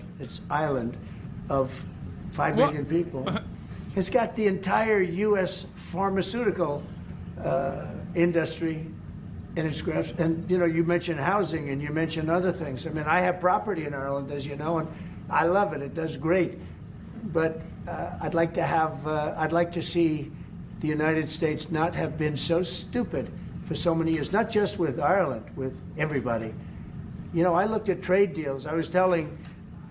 5 million people has got the entire U.S. pharmaceutical industry in its grasp. And, you know, you mentioned housing and you mentioned other things. I mean, I have property in Ireland, as you know, and I love it. It does great. But I'd like to see the United States not have been so stupid for so many years, not just with Ireland, with everybody. You know, I looked at trade deals. I was telling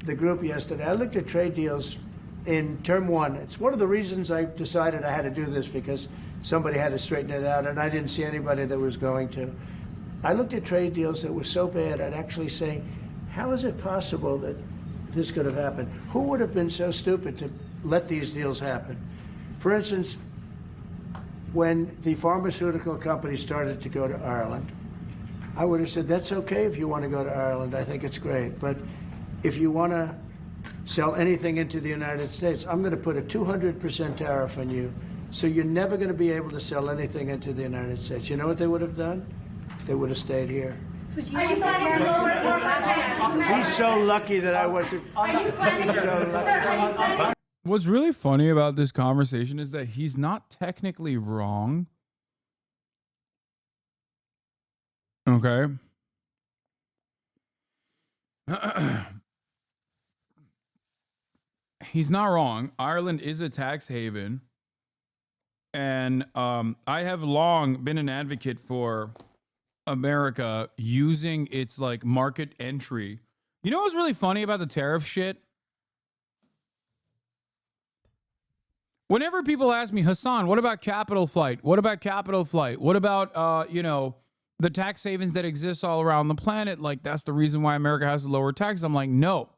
the group yesterday, I looked at trade deals in term one. It's one of the reasons I decided I had to do this, because somebody had to straighten it out, and I didn't see anybody that was going to. I looked at trade deals that were so bad, I'd actually say, how is it possible that this could have happened? Who would have been so stupid to let these deals happen? For instance, when the pharmaceutical companies started to go to Ireland, I would have said, that's okay if you want to go to Ireland. I think it's great. But if you want to sell anything into the United States, I'm going to put a 200% tariff on you. So you're never going to be able to sell anything into the United States. You know what they would have done? They would have stayed here. So do you want to He's so lucky that I wasn't. He's so lucky. What's really funny about this conversation is that he's not technically wrong. Okay. He's not wrong. Ireland is a tax haven. And I have long been an advocate for America using its like market entry. You know what's really funny about the tariff shit? Whenever people ask me, Hasan, what about capital flight? What about capital flight? What about, you know, the tax havens that exist all around the planet? Like, that's the reason why America has to lower taxes. I'm like, no,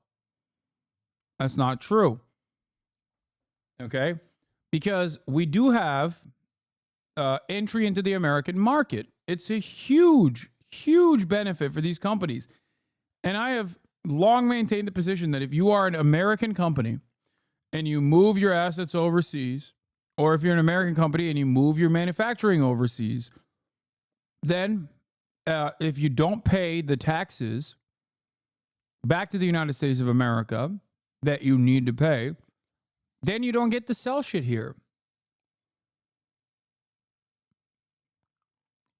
that's not true. Okay? Because we do have entry into the American market. It's a huge, huge benefit for these companies. And I have long maintained the position that if you are an American company and you move your assets overseas, or if you're an American company and you move your manufacturing overseas, then if you don't pay the taxes back to the United States of America that you need to pay, then you don't get to sell shit here.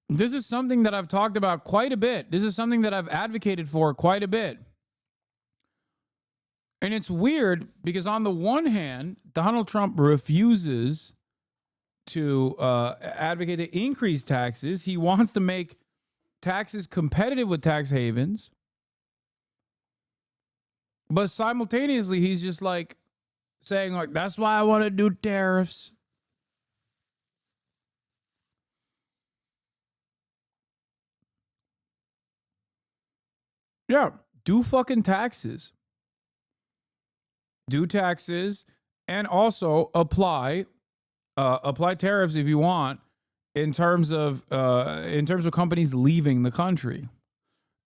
This is something that I've talked about quite a bit. This is something that I've advocated for quite a bit. And it's weird because on the one hand, Donald Trump refuses to advocate to increase taxes. He wants to make taxes competitive with tax havens. But simultaneously, he's just like saying, like, that's why I want to do tariffs. Yeah, do fucking taxes. Do taxes and also apply tariffs if you want in terms of companies leaving the country.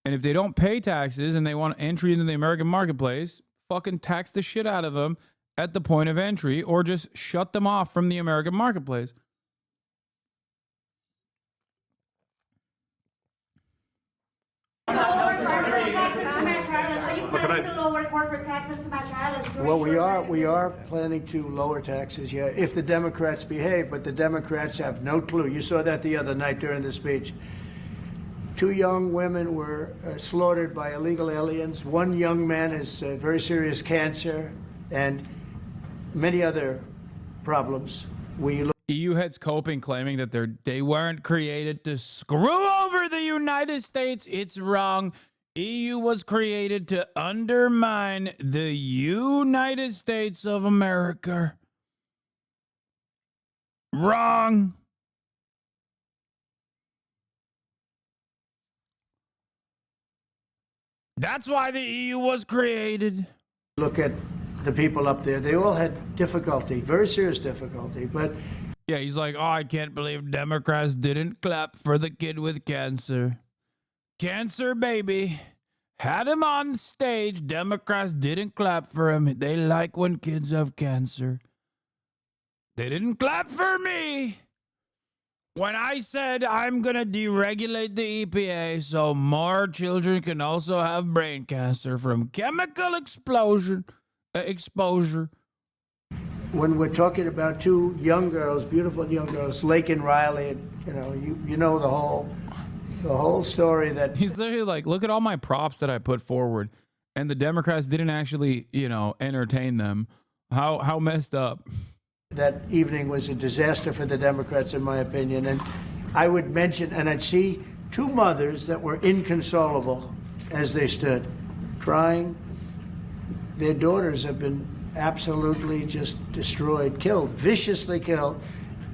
And if they don't pay taxes and they want entry into the American marketplace, fucking tax the shit out of them at the point of entry, or just shut them off from the American marketplace. Are you planning to lower corporate taxes to match Ireland? Well, we are planning to lower taxes, yeah, if the Democrats behave, but the Democrats have no clue. You saw that the other night during the speech. 2 young women were slaughtered by illegal aliens. 1 young man has very serious cancer and many other problems. EU heads coping, claiming that they weren't created to screw over the United States. It's wrong. EU was created to undermine the United States of America. Wrong. That's why the EU was created. Look at the people up there. They all had difficulty, very serious difficulty, but... Yeah, he's like, oh, I can't believe Democrats didn't clap for the kid with cancer. Cancer baby. Had him on stage. Democrats didn't clap for him. They like when kids have cancer. They didn't clap for me when I said I'm going to deregulate the EPA so more children can also have brain cancer from chemical exposure. When we're talking about 2 young girls, beautiful young girls, Lake and Riley, you know the whole story that... He's literally like, look at all my props that I put forward, and the Democrats didn't actually, entertain them. How messed up. That evening was a disaster for the Democrats, in my opinion. And I would mention, and I'd see 2 mothers that were inconsolable as they stood, crying. Their daughters have been absolutely just destroyed, killed, viciously killed.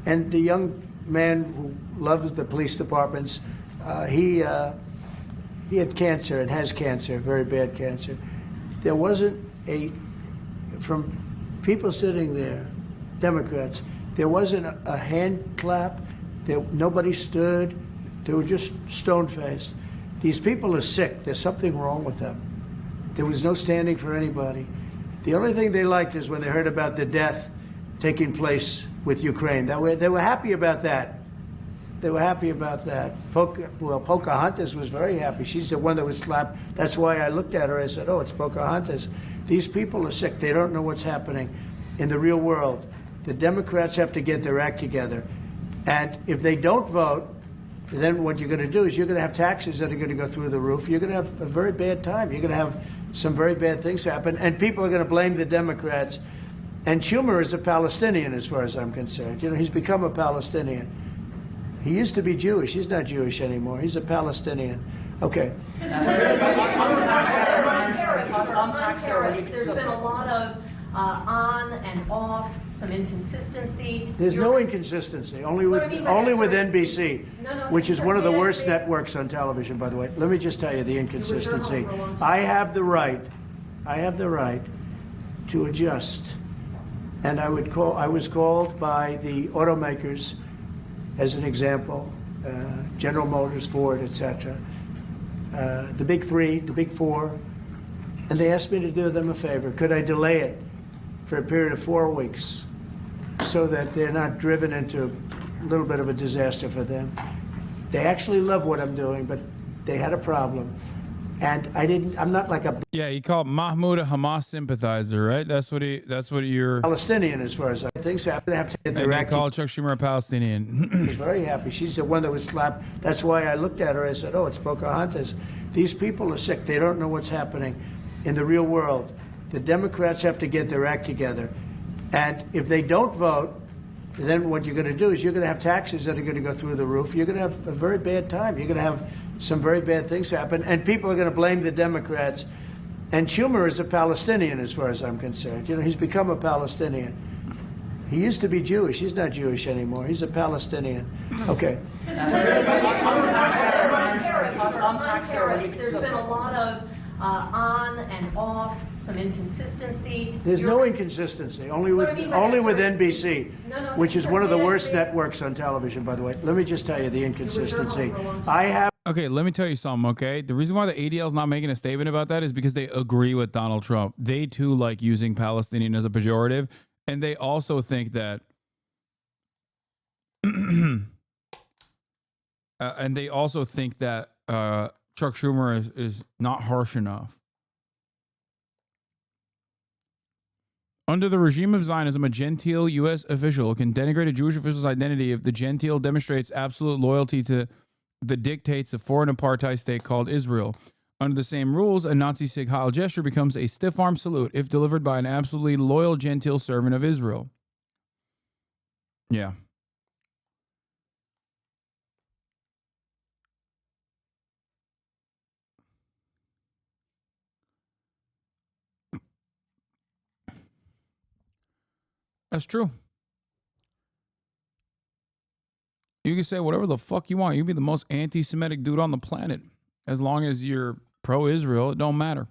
And the young man who loves the police departments, he had cancer and has cancer, very bad cancer. There wasn't from people sitting there, Democrats, there wasn't a hand clap. Nobody stood. They were just stone-faced. These people are sick. There's something wrong with them. There was no standing for anybody. The only thing they liked is when they heard about the death taking place with Ukraine. They were happy about that. They were happy about that. Pocahontas was very happy. She's the one that was slapped. That's why I looked at her. I said, oh, it's Pocahontas. These people are sick. They don't know what's happening in the real world. The Democrats have to get their act together. And if they don't vote, then what you're going to do is you're going to have taxes that are going to go through the roof. You're going to have a very bad time. You're going to have some very bad things happen. And people are going to blame the Democrats. And Schumer is a Palestinian, as far as I'm concerned. He's become a Palestinian. He used to be Jewish. He's not Jewish anymore. He's a Palestinian. Okay. On tariffs, there's been a lot of on and off, some inconsistency. There's no inconsistency, only with NBC, which is one of the worst networks on television, by the way. Let me just tell you the inconsistency. I have the right to adjust. And I was called by the automakers as an example, General Motors, Ford, etc., the big 3, the big 4, and they asked me to do them a favor. Could I delay it for a period of 4 weeks so that they're not driven into a little bit of a disaster for them? They actually love what I'm doing, but they had a problem. And I'm not like a... Yeah, he called MAHMOUD a Hamas sympathizer, right? That's what you're... Palestinian, as far as I think so. I'm going to have to get the... And they called Chuck Schumer a Palestinian. I was very happy. She's the one that was slapped. That's why I looked at her. I said, oh, it's Pocahontas. These people are sick. They don't know what's happening in the real world. The Democrats have to get their act together. And if they don't vote, then what you're going to do is you're going to have taxes that are going to go through the roof. You're going to have a very bad time. You're going to have some very bad things happen. And people are going to blame the Democrats. And Schumer is a Palestinian, as far as I'm concerned. He's become a Palestinian. He used to be Jewish. He's not Jewish anymore. He's a Palestinian. Okay. On tariffs, there's been a lot of on and off, some inconsistency. There's no inconsistency, only with NBC, which is one of the worst networks on television, by the way. Let me just tell you the inconsistency. Okay, let me tell you something, okay? The reason why the ADL is not making a statement about that is because they agree with Donald Trump. They, too, like using Palestinian as a pejorative, and they also think that... Chuck Schumer is not harsh enough. Under the regime of Zionism, a gentile U.S. official can denigrate a Jewish official's identity if the gentile demonstrates absolute loyalty to the dictates of foreign apartheid state called Israel. Under the same rules, a Nazi Sieg Heil gesture becomes a stiff-arm salute if delivered by an absolutely loyal gentile servant of Israel. Yeah. That's true. You can say whatever the fuck you want. You can be the most anti-Semitic dude on the planet. As long as you're pro-Israel, it don't matter.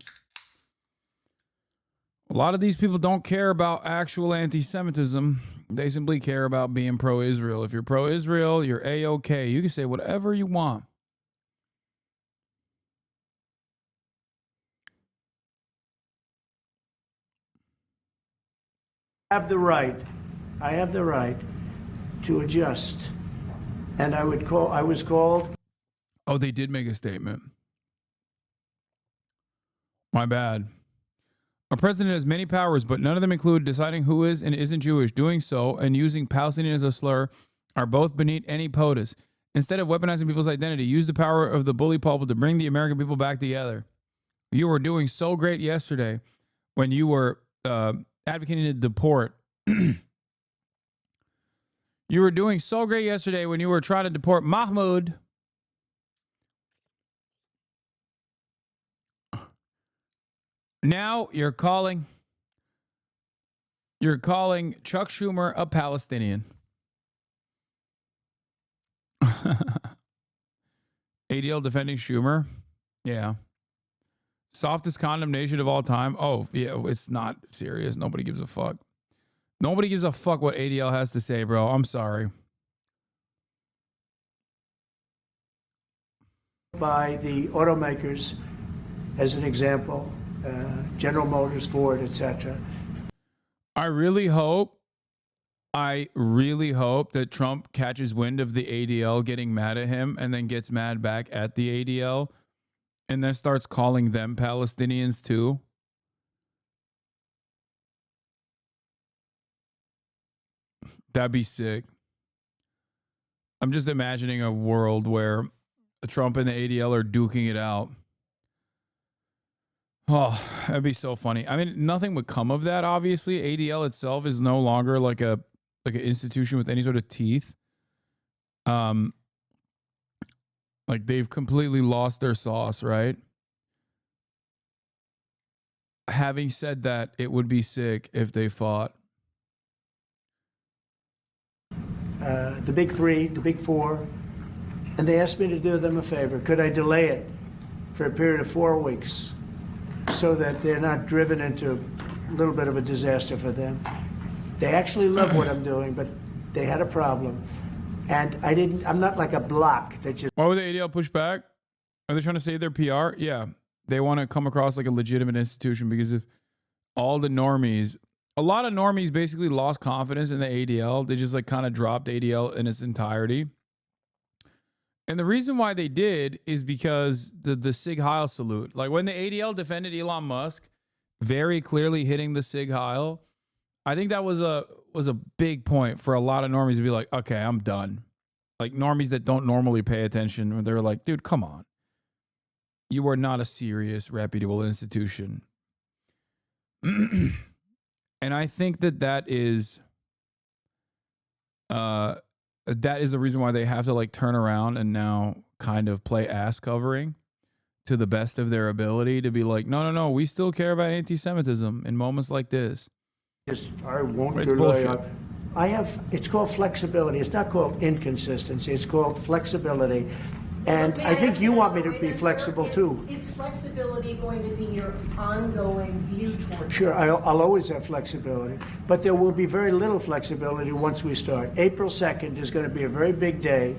A lot of these people don't care about actual anti-Semitism. They simply care about being pro-Israel. If you're pro-Israel, you're A-OK. You can say whatever you want. I have the right to adjust. And I was called. Oh, they did make a statement. My bad. A president has many powers, but none of them include deciding who is and isn't Jewish. Doing so and using Palestinian as a slur are both beneath any POTUS. Instead of weaponizing people's identity, use the power of the bully pulpit to bring the American people back together. You were doing so great yesterday when you were advocating to deport. You were doing so great yesterday when you were trying to deport MAHMOUD. Now you're calling Chuck Schumer a Palestinian. ADL defending Schumer. Yeah. Softest condemnation of all time. Oh, yeah, it's not serious. Nobody gives a fuck. Nobody gives a fuck what ADL has to say, bro. I'm sorry. By the automakers, as an example, General Motors, Ford, etc. I really hope that Trump catches wind of the ADL getting mad at him and then gets mad back at the ADL and then starts calling them Palestinians too. That'd be sick. I'm just imagining a world where Trump and the ADL are duking it out. Oh, that'd be so funny. I mean, nothing would come of that, obviously. ADL itself is no longer like an institution with any sort of teeth. Like they've completely lost their sauce, right? Having said that, it would be sick if they fought. The big three, the big four, and they asked me to do them a favor. Could I delay it for a period of 4 weeks so that they're not driven into a little bit of a disaster for them? They actually love what I'm doing, but they had a problem. And I'm not like a block that just... Why would the ADL push back? Are they trying to save their PR? Yeah. They want to come across like a legitimate institution because if all the normies... A lot of normies basically lost confidence in the ADL. They just like kind of dropped ADL in its entirety. And the reason why they did is because the Sieg Heil salute. Like when the ADL defended Elon Musk, very clearly hitting the Sieg Heil, I think that was a big point for a lot of normies to be like, okay, I'm done. Like normies that don't normally pay attention, when they're like, dude, come on. You are not a serious, reputable institution. And I think that is the reason why they have to like turn around and now kind of play ass covering to the best of their ability to be like, no, we still care about anti-Semitism in moments like this. I won't It's bullshit. It's called flexibility. It's not called inconsistency. It's called flexibility. And I think you want me to be flexible too. Is flexibility going to be your ongoing view towards? Sure, I'll always have flexibility, but there will be very little flexibility once we start. April 2nd is going to be a very big day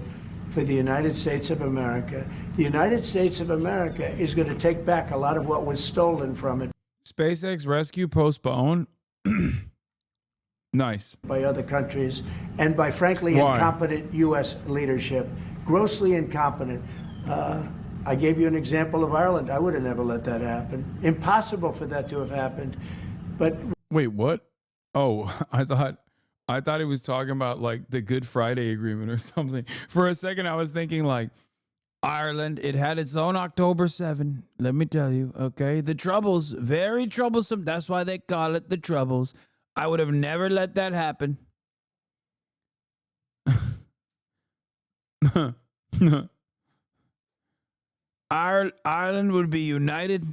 for the United States of America. The United States of America is going to take back a lot of what was stolen from it. SpaceX rescue postponed. Nice. By other countries and by, frankly, incompetent U.S. leadership. Grossly incompetent. I gave you an example of Ireland. I would have never let that happen. Impossible for that to have happened. But wait, what? Oh, I thought he was talking about like the Good Friday Agreement or something. For a second, I was thinking like, Ireland, it had its own October 7. Let me tell you, okay? The Troubles, very troublesome. That's why they call it the Troubles. I would have never let that happen. Ireland would be united.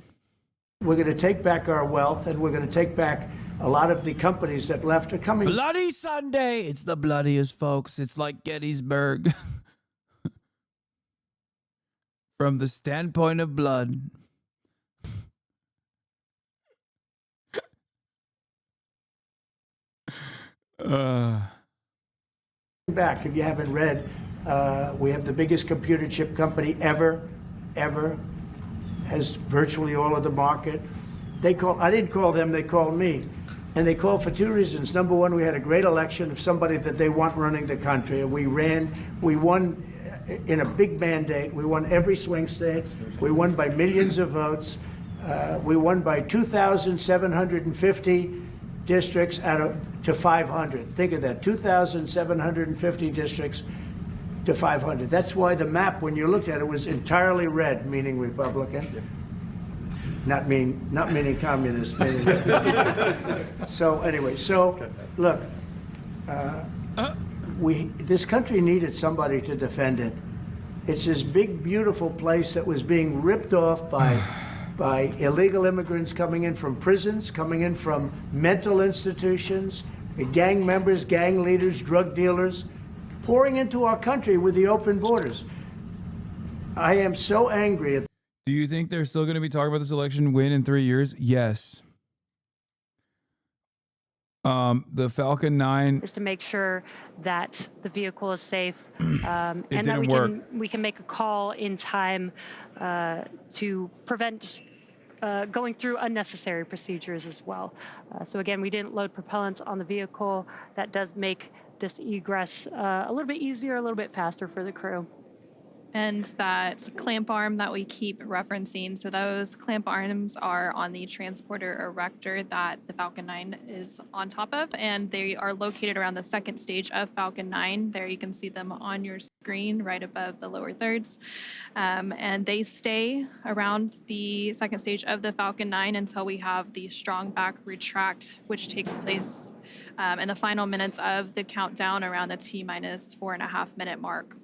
We're going to take back our wealth, and we're going to take back a lot of the companies that left are coming. Bloody Sunday. It's the bloodiest, folks. It's like Gettysburg. From the standpoint of blood. Back, if you haven't read, we have the biggest computer chip company ever, has virtually all of the market. I didn't call them, they called me. And they called for two reasons. Number one, we had a great election of somebody that they want running the country. And we won in a big mandate. We won every swing state. We won by millions of votes. We won by 2,750 districts to 500. Think of that, 2,750 districts to 500. That's why the map, when you looked at it, was entirely red, meaning Republican. Not meaning communist. Meaning so anyway, look, this country needed somebody to defend it. It's this big, beautiful place that was being ripped off by illegal immigrants coming in from prisons, coming in from mental institutions, gang members, gang leaders, drug dealers, pouring into our country with the open borders. I am so angry at. Do you think they're still going to be talking about this election win in 3 years? Yes. The Falcon 9 is to make sure that the vehicle is safe, and that we can make a call in time to prevent going through unnecessary procedures as well. So again, we didn't load propellants on the vehicle. That does make this egress a little bit easier, a little bit faster for the crew. And that clamp arm that we keep referencing, so those clamp arms are on the transporter erector that the Falcon 9 is on top of, and they are located around the second stage of Falcon 9. There you can see them on your screen right above the lower thirds. And they stay around the second stage of the Falcon 9 until we have the strong back retract, which takes place in the final minutes of the countdown around the T-minus 4.5 minute mark.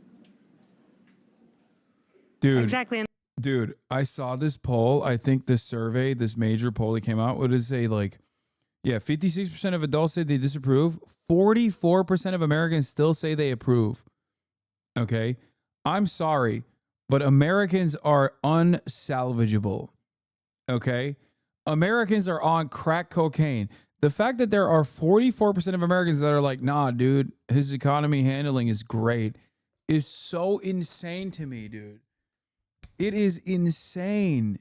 Dude, exactly. Dude, I saw this poll. I think this survey, this major poll that came out, would it say like, 56% of adults say they disapprove. 44% of Americans still say they approve. Okay. I'm sorry, but Americans are unsalvageable. Okay. Americans are on crack cocaine. The fact that there are 44% of Americans that are like, nah, dude, his economy handling is great is so insane to me, dude. It is insane.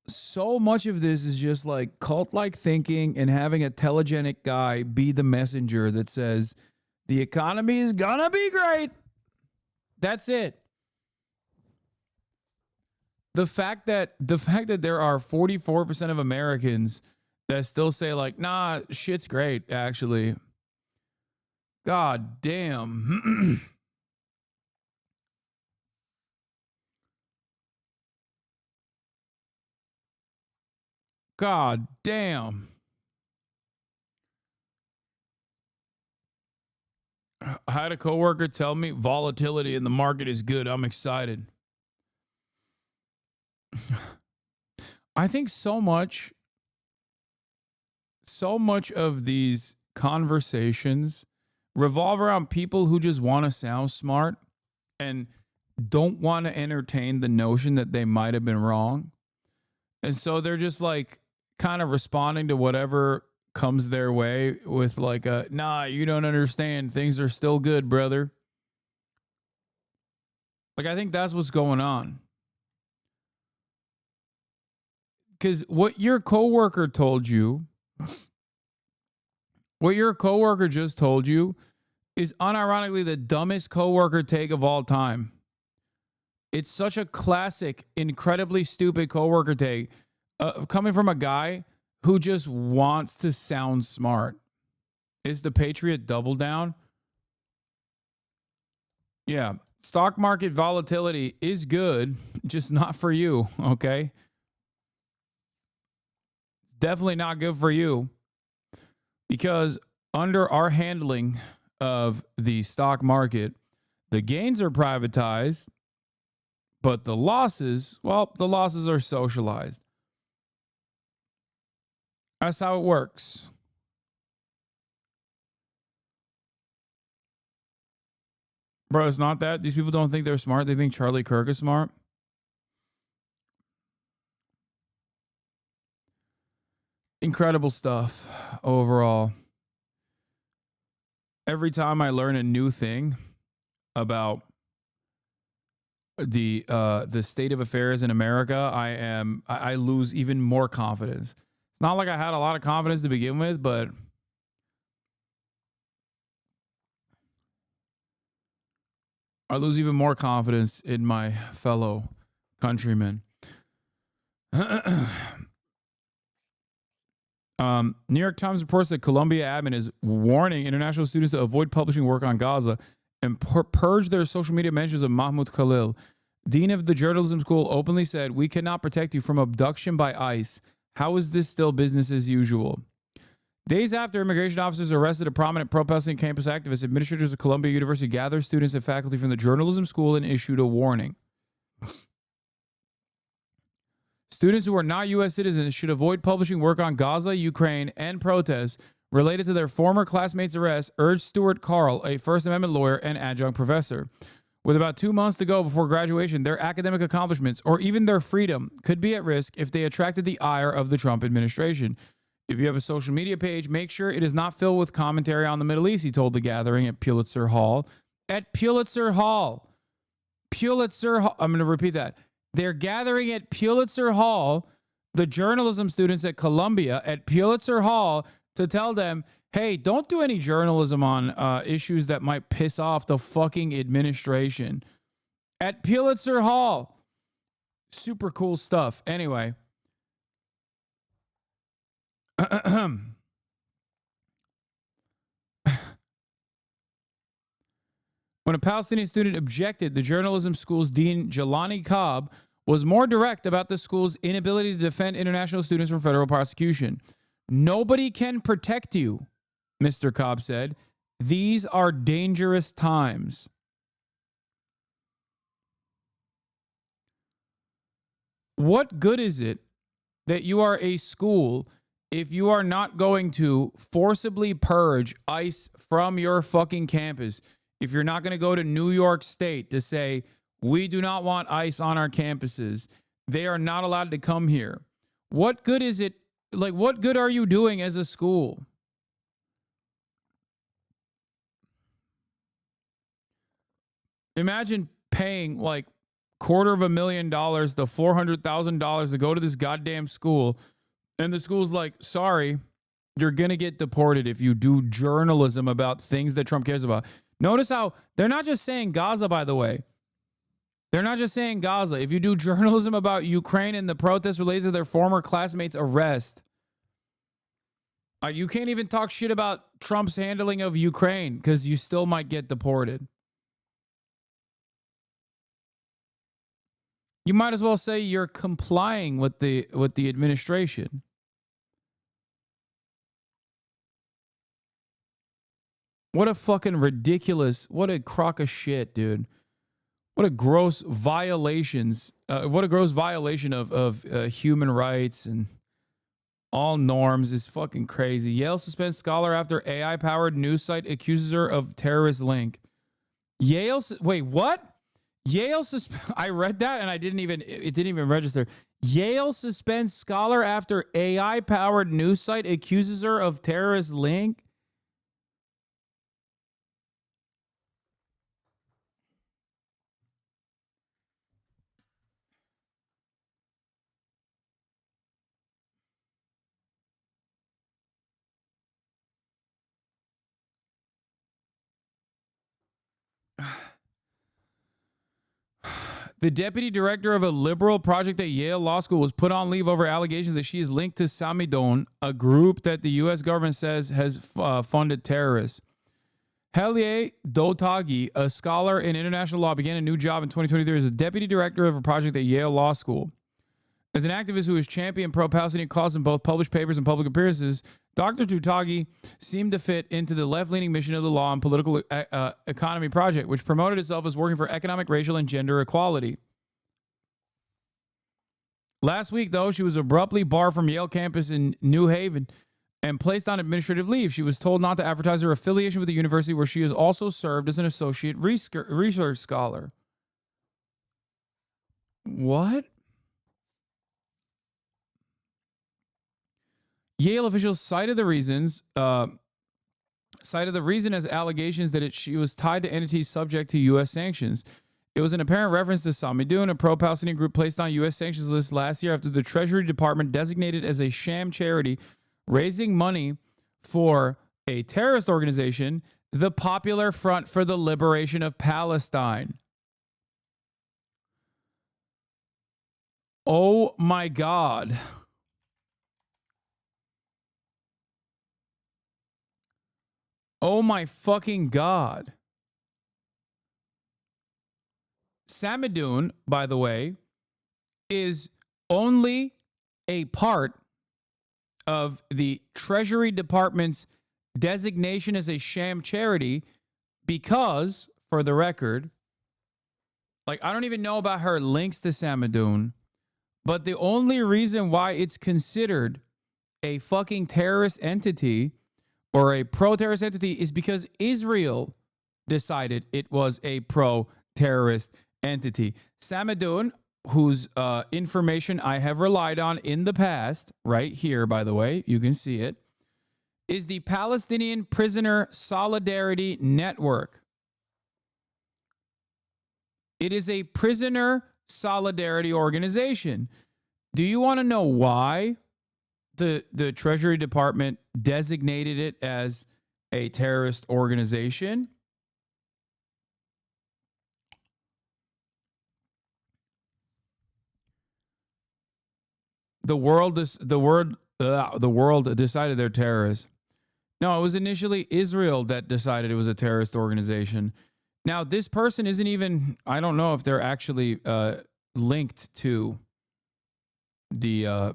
So much of this is just like cult-like thinking and having a telegenic guy be the messenger that says the economy is gonna be great. That's it. The fact that there are 44% of Americans that still say like, nah, shit's great, actually. God damn. God damn. I had a coworker tell me volatility in the market is good. I'm excited. I think so much of these conversations revolve around people who just want to sound smart and don't want to entertain the notion that they might have been wrong. And so they're just like kind of responding to whatever comes their way with like a, nah, you don't understand. Things are still good, brother. Like, I think that's what's going on. Because what your coworker told you, what your coworker just told you is unironically the dumbest coworker take of all time. It's such a classic, incredibly stupid coworker take coming from a guy who just wants to sound smart. Is the Patriot double down? Yeah. Stock market volatility is good, just not for you, okay? Definitely not good for you because under our handling of the stock market, the gains are privatized, but the losses, well, the losses are socialized. That's how it works. Bro, it's not that. These people don't think they're smart. They think Charlie Kirk is smart. Incredible stuff overall. Every time I learn a new thing about the state of affairs in America, I lose even more confidence. It's not like I had a lot of confidence to begin with, but I lose even more confidence in my fellow countrymen. New York Times reports that Columbia admin is warning international students to avoid publishing work on Gaza and purge their social media mentions of MAHMOUD KHALIL. Dean of the journalism school openly said, "We cannot protect you from abduction by ICE. How is this still business as usual?" Days after immigration officers arrested a prominent pro-Palestinian campus activist, administrators of Columbia University gathered students and faculty from the journalism school and issued a warning. Students who are not U.S. citizens should avoid publishing work on Gaza, Ukraine, and protests related to their former classmates' arrest, urged Stuart Carl, a First Amendment lawyer and adjunct professor. With about 2 months to go before graduation, their academic accomplishments, or even their freedom, could be at risk if they attracted the ire of the Trump administration. If you have a social media page, make sure it is not filled with commentary on the Middle East, he told the gathering at Pulitzer Hall. At Pulitzer Hall. Pulitzer Hall. I'm going to repeat that. They're gathering at Pulitzer Hall, the journalism students at Columbia at Pulitzer Hall, to tell them, hey, don't do any journalism on issues that might piss off the fucking administration. At Pulitzer Hall. Super cool stuff. Anyway. When a Palestinian student objected, the journalism school's dean, Jelani Cobb, was more direct about the school's inability to defend international students from federal prosecution. Nobody can protect you, Mr. Cobb said. These are dangerous times. What good is it that you are a school if you are not going to forcibly purge ICE from your fucking campus? If you're not going to go to New York State to say, we do not want ICE on our campuses, they are not allowed to come here. What good is it? Like, what good are you doing as a school? Imagine paying like $250,000 to $400,000 to go to this goddamn school, and the school's like, sorry, you're going to get deported if you do journalism about things that Trump cares about. Notice how they're not just saying Gaza, by the way. They're not just saying Gaza. If you do journalism about Ukraine and the protests related to their former classmates' arrest, you can't even talk shit about Trump's handling of Ukraine because you still might get deported. You might as well say you're complying with the administration. What a fucking ridiculous, what a crock of shit, dude. What a gross violations, what a gross violation of human rights and all norms is fucking crazy. Yale suspends scholar after AI-powered news site accuses her of terrorist link. Wait, what? I read that and it didn't even register. Yale suspends scholar after AI-powered news site accuses her of terrorist link. The deputy director of a liberal project at Yale Law School was put on leave over allegations that she is linked to Samidon, a group that the U.S. government says has funded terrorists. Halie Dotagi, a scholar in international law, began a new job in 2023 as a deputy director of a project at Yale Law School. As an activist who has championed pro-Palestinian cause in both published papers and public appearances, Dr. Dotagi seemed to fit into the left-leaning mission of the Law and Political Economy Project, which promoted itself as working for economic, racial, and gender equality. Last week, though, she was abruptly barred from Yale campus in New Haven and placed on administrative leave. She was told not to advertise her affiliation with the university, where she has also served as an associate research scholar. What? Yale officials cited the reason as allegations that she was tied to entities subject to U.S. sanctions. It was an apparent reference to Samidun, a pro-Palestinian group placed on U.S. sanctions list last year after the Treasury Department designated as a sham charity raising money for a terrorist organization, the Popular Front for the Liberation of Palestine. Oh my God. Oh my fucking God. Samidun, by the way, is only a part of the Treasury Department's designation as a sham charity because, for the record, like, I don't even know about her links to Samidun, but the only reason why it's considered a fucking terrorist entity or a pro-terrorist entity is because Israel decided it was a pro-terrorist entity. Samidun, whose information I have relied on in the past, right here, by the way, you can see it, is the Palestinian Prisoner Solidarity Network. It is a prisoner solidarity organization. Do you want to know why the Treasury Department designated it as a terrorist organization? The world decided they're terrorists. No, it was initially Israel that decided it was a terrorist organization. Now, this person isn't even, I don't know if they're actually linked to the,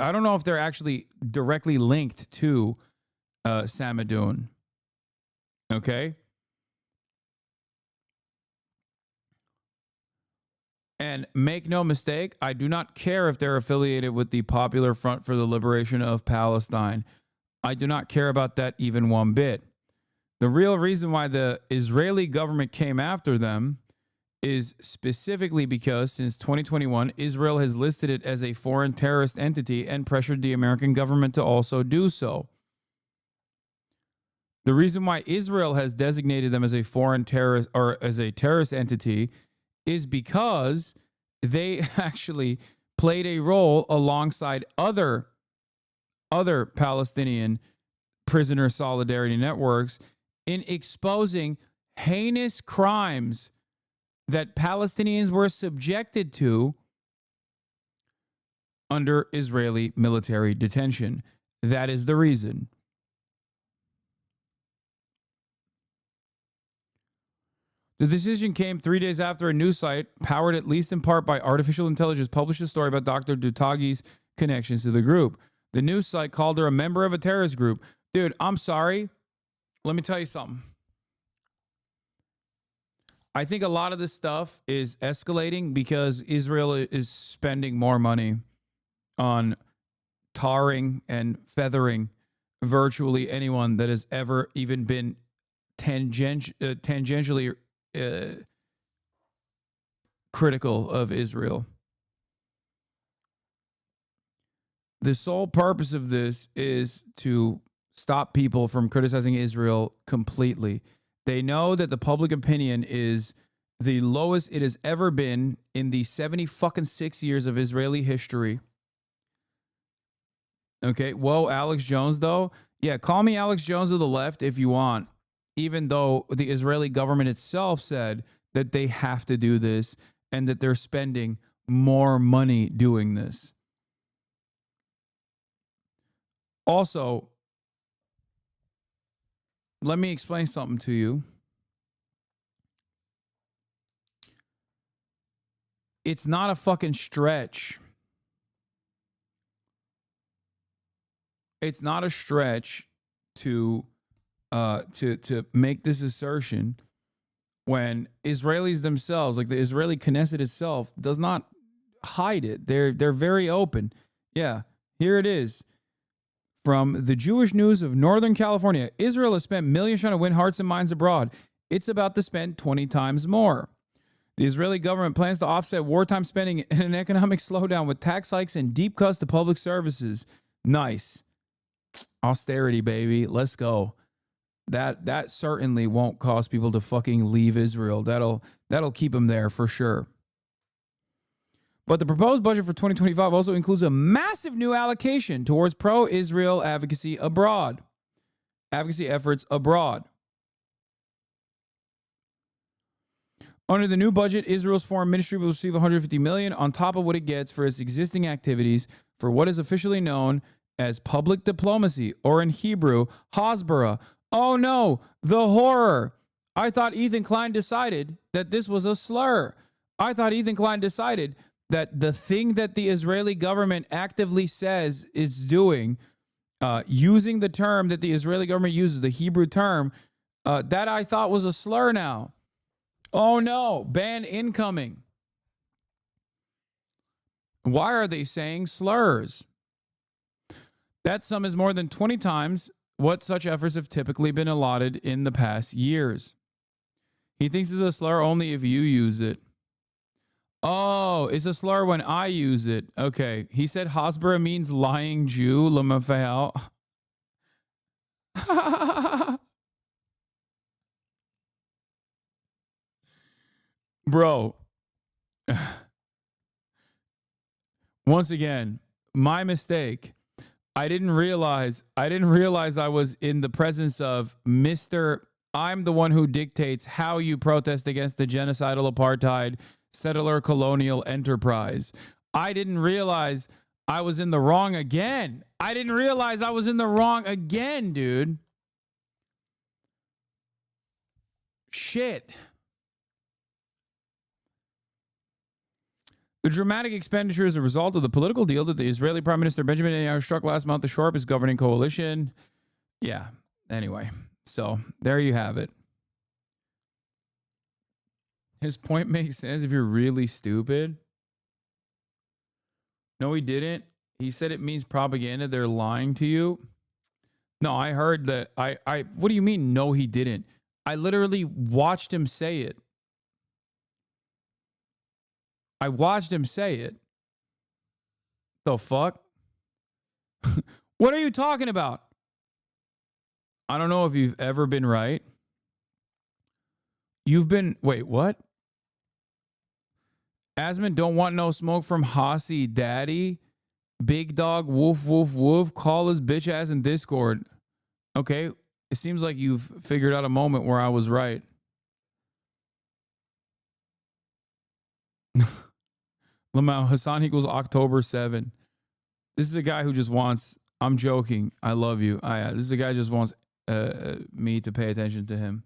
I don't know if they're actually directly linked to Samidun. Okay? And make no mistake, I do not care if they're affiliated with the Popular Front for the Liberation of Palestine. I do not care about that even one bit. The real reason why the Israeli government came after them is specifically because since 2021, Israel has listed it as a foreign terrorist entity and pressured the American government to also do so. The reason why Israel has designated them as a foreign terrorist or as a terrorist entity is because they actually played a role alongside other Palestinian prisoner solidarity networks in exposing heinous crimes that Palestinians were subjected to under Israeli military detention. That is the reason. The decision came 3 days after a news site, powered at least in part by artificial intelligence, published a story about Dr. Dotagi's connections to the group. The news site called her a member of a terrorist group. Dude, I'm sorry. Let me tell you something. I think a lot of this stuff is escalating because Israel is spending more money on tarring and feathering virtually anyone that has ever even been tangentially critical of Israel. The sole purpose of this is to stop people from criticizing Israel completely. They know that the public opinion is the lowest it has ever been in the 76 years of Israeli history. Okay, whoa, Alex Jones, though. Yeah, call me Alex Jones of the left if you want, even though the Israeli government itself said that they have to do this and that they're spending more money doing this. Also, let me explain something to you. It's not a fucking stretch. It's not a stretch to make this assertion when Israelis themselves, like the Israeli Knesset itself, does not hide it. They're very open. Yeah, here it is. From the Jewish News of Northern California, Israel has spent millions trying to win hearts and minds abroad. It's about to spend 20 times more. The Israeli government plans to offset wartime spending and an economic slowdown with tax hikes and deep cuts to public services. Nice. Austerity, baby. Let's go. That certainly won't cause people to fucking leave Israel. That'll keep them there for sure. But the proposed budget for 2025 also includes a massive new allocation towards pro-Israel advocacy efforts abroad. Under the new budget, Israel's foreign ministry will receive $150 million on top of what it gets for its existing activities for what is officially known as public diplomacy, or in Hebrew, hasbara. Oh no, the horror. I thought Ethan Klein decided that this was a slur. I thought Ethan Klein decided that the thing that the Israeli government actively says it's doing, using the term that the Israeli government uses, the Hebrew term, that I thought was a slur now. Oh no, ban incoming. Why are they saying slurs? That sum is more than 20 times what such efforts have typically been allotted in the past years. He thinks it's a slur only if you use it. Oh, it's a slur when I use it. Okay. He said Hasbara means lying Jew. Lamafel. Bro. Once again, my mistake. I didn't realize I was in the presence of Mr. I'm the one who dictates how you protest against the genocidal apartheid settler colonial enterprise. I didn't realize I was in the wrong again. Dude. Shit. The dramatic expenditure is a result of the political deal that the Israeli Prime Minister Benjamin Netanyahu struck last month to shore up his governing coalition. Yeah, anyway. So, there you have it. His point makes sense if you're really stupid. No, he didn't. He said it means propaganda. They're lying to you. No, I heard that. What do you mean, no, he didn't? I literally watched him say it. The fuck? What are you talking about? I don't know if you've ever been right. Wait, what? Asman don't want no smoke from Hossie Daddy. Big dog, woof, woof, woof. Call his bitch ass in Discord. Okay, it seems like you've figured out a moment where I was right. Lamau, Hasan equals October 7. This is a guy who just wants, I'm joking, I love you. This is a guy who just wants me to pay attention to him.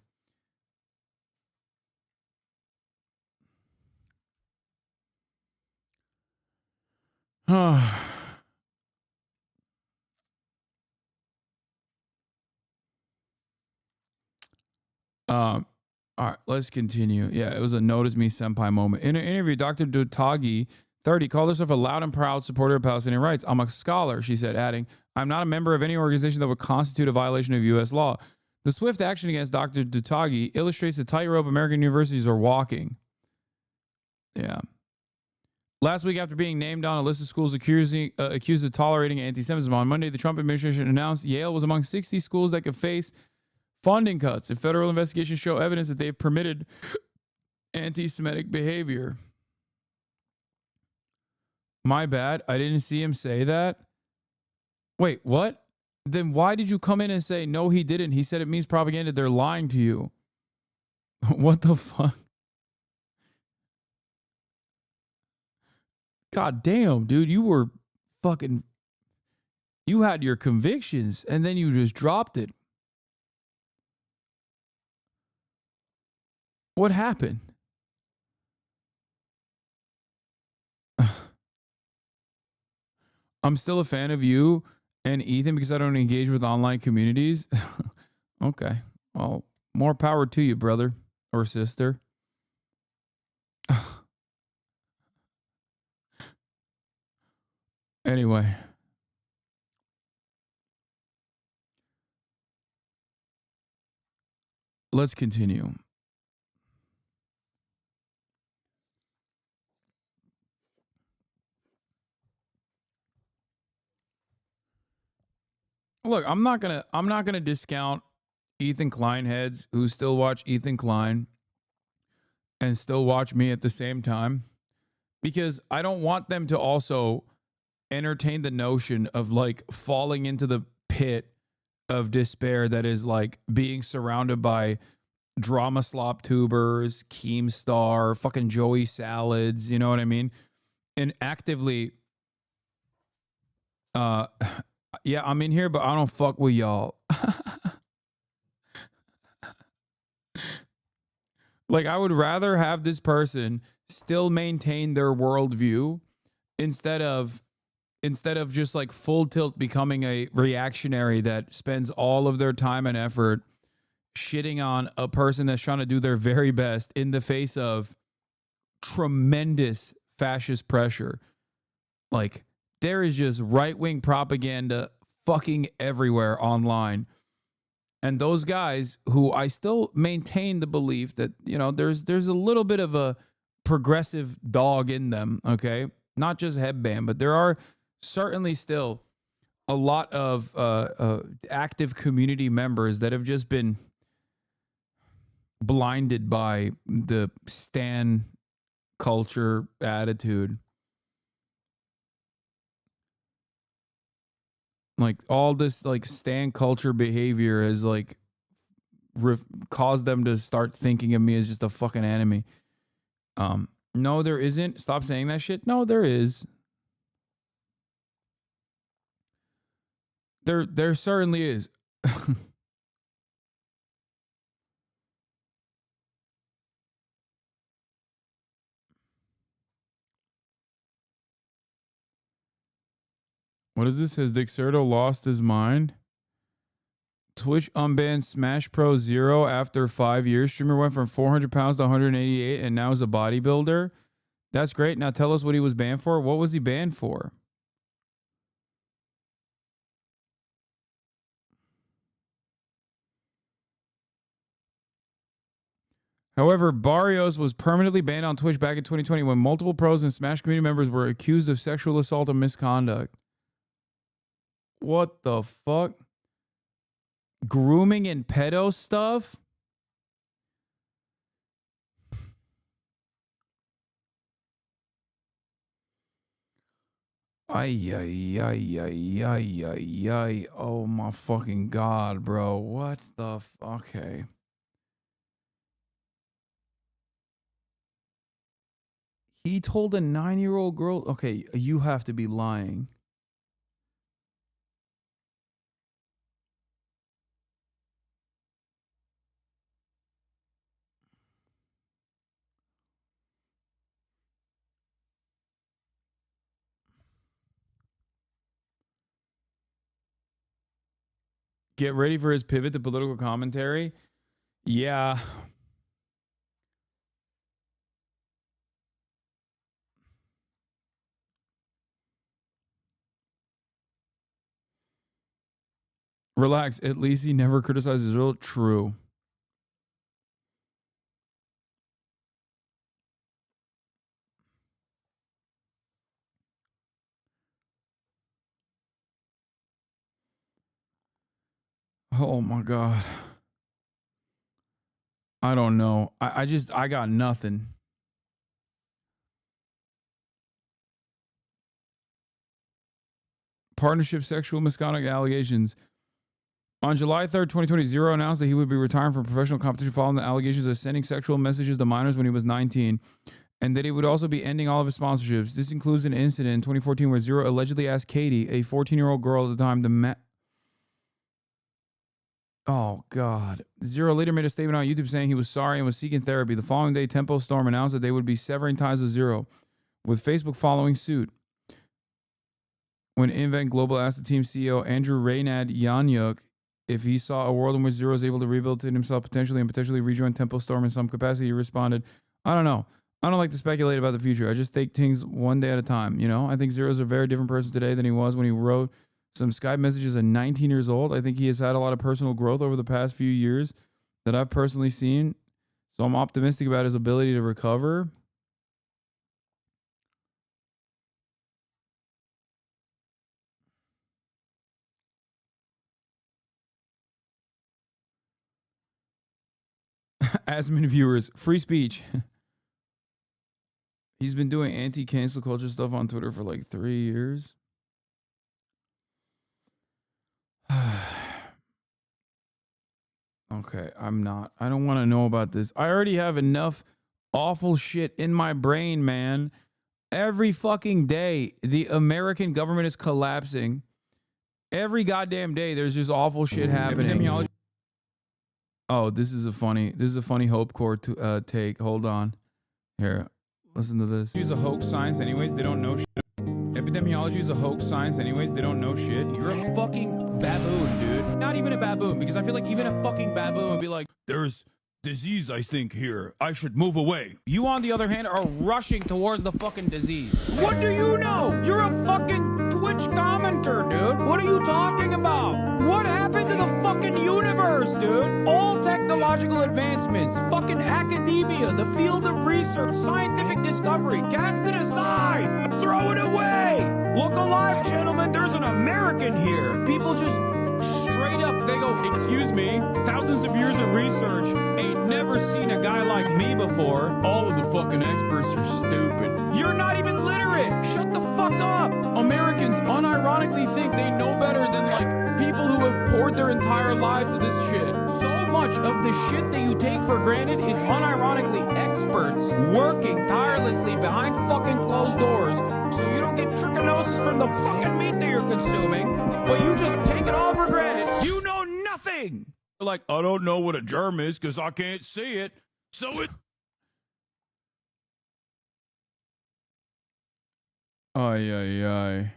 All right, let's continue. Yeah, it was a notice me senpai moment. In an interview, Dr. Dutagi, 30, called herself a loud and proud supporter of Palestinian rights. I'm a scholar, she said, adding, I'm not a member of any organization that would constitute a violation of U.S. law. The swift action against Dr. Dutagi illustrates the tightrope American universities are walking. Yeah. Last week, after being named on a list of schools accused of tolerating anti-Semitism, on Monday, the Trump administration announced Yale was among 60 schools that could face funding cuts if federal investigations show evidence that they've permitted anti-Semitic behavior. My bad. I didn't see him say that. Wait, what? Then why did you come in and say, no, he didn't? He said it means propaganda. They're lying to you. What the fuck? God damn, dude, you were fucking, you had your convictions and then you just dropped it. What happened? I'm still a fan of you and Ethan because I don't engage with online communities. Okay. Well, more power to you, brother or sister. Anyway. Let's continue. Look, I'm not gonna discount Ethan Klein heads who still watch Ethan Klein and still watch me at the same time, because I don't want them to also entertain the notion of like falling into the pit of despair that is like being surrounded by drama slop tubers, Keemstar, fucking Joey Salads, you know what I mean? And actively, yeah, I'm in here, but I don't fuck with y'all. Like, I would rather have this person still maintain their worldview instead of just like full tilt becoming a reactionary that spends all of their time and effort shitting on a person that's trying to do their very best in the face of tremendous fascist pressure. Like, there is just right-wing propaganda fucking everywhere online. And those guys who I still maintain the belief that, you know, there's a little bit of a progressive dog in them, okay? Not just headband, but there are certainly still a lot of active community members that have just been blinded by the stan culture attitude. Like, all this like stan culture behavior has like caused them to start thinking of me as just a fucking enemy. No, there isn't. Stop saying that shit. No, there is. There certainly is. What is this? Has Dixerto lost his mind? Twitch unbanned Smash Pro Zero after 5 years. Streamer went from 400 pounds to 188 and now is a bodybuilder. That's great. Now tell us what he was banned for. What was he banned for? However, Barrios was permanently banned on Twitch back in 2020 when multiple pros and Smash community members were accused of sexual assault and misconduct. What the fuck? Grooming and pedo stuff? Ay, ay, ay, ay, ay, ay, ay. Oh my fucking God, bro. What the okay. He told a 9-year-old girl, okay, you have to be lying. Get ready for his pivot to political commentary. Yeah. Relax. At least he never criticized Israel. True. Oh my God. I don't know. I got nothing. Partnership sexual misconduct allegations. On July 3rd, 2020, Zero announced that he would be retiring from professional competition following the allegations of sending sexual messages to minors when he was 19. and that he would also be ending all of his sponsorships. This includes an incident in 2014 where Zero allegedly asked Katie, a 14-year-old girl at the time, to Oh, God. Zero later made a statement on YouTube saying he was sorry and was seeking therapy. The following day, Tempo Storm announced that they would be severing ties with Zero, with Facebook following suit. When Invent Global asked the team's CEO, Andrew Reynad Yanyuk, if he saw a world in which Zero is able to rehabilitate himself potentially and potentially rejoin Tempo Storm in some capacity, he responded, I don't know. I don't like to speculate about the future. I just take things one day at a time, you know? I think Zero's a very different person today than he was when he wrote some Skype messages at 19 years old. I think he has had a lot of personal growth over the past few years that I've personally seen. So I'm optimistic about his ability to recover. Asmin viewers, free speech. He's been doing anti-cancel culture stuff on Twitter for like 3 years. Okay, I don't want to know about this. I already have enough awful shit in my brain, man. Every fucking day, the American government is collapsing. Every goddamn day, there's just awful shit happening. Oh, this is a funny Hope Corps take. Hold on. Here, listen to this. Use a hoax science anyways. They don't know shit. Epidemiology is a hoax science anyways. They don't know shit. You're a fucking baboon, dude. Not even a baboon, because I feel like even a fucking baboon would be like, there's disease, I think, here. I should move away. You, on the other hand, are rushing towards the fucking disease. What do you know? You're a fucking Twitch commenter, dude. What are you talking about? What happened to the fucking universe, dude? All technological advancements, fucking academia, the field of research, scientific discovery, cast it aside. Throw it away. Look alive, gentlemen. There's an American here. People just straight up, they go, excuse me, thousands of years of research, ain't never seen a guy like me before. All of the fucking experts are stupid. You're not even literate. Shut the fuck up. Americans unironically think they know better than like people who have poured their entire lives into this shit. So much of the shit that you take for granted is unironically experts working tirelessly behind fucking closed doors so you don't get trichinosis from the fucking meat that you're consuming, but you just take it all for granted. You know nothing. Like, I don't know what a germ is because I can't see it. So it... Ay, ay, ay.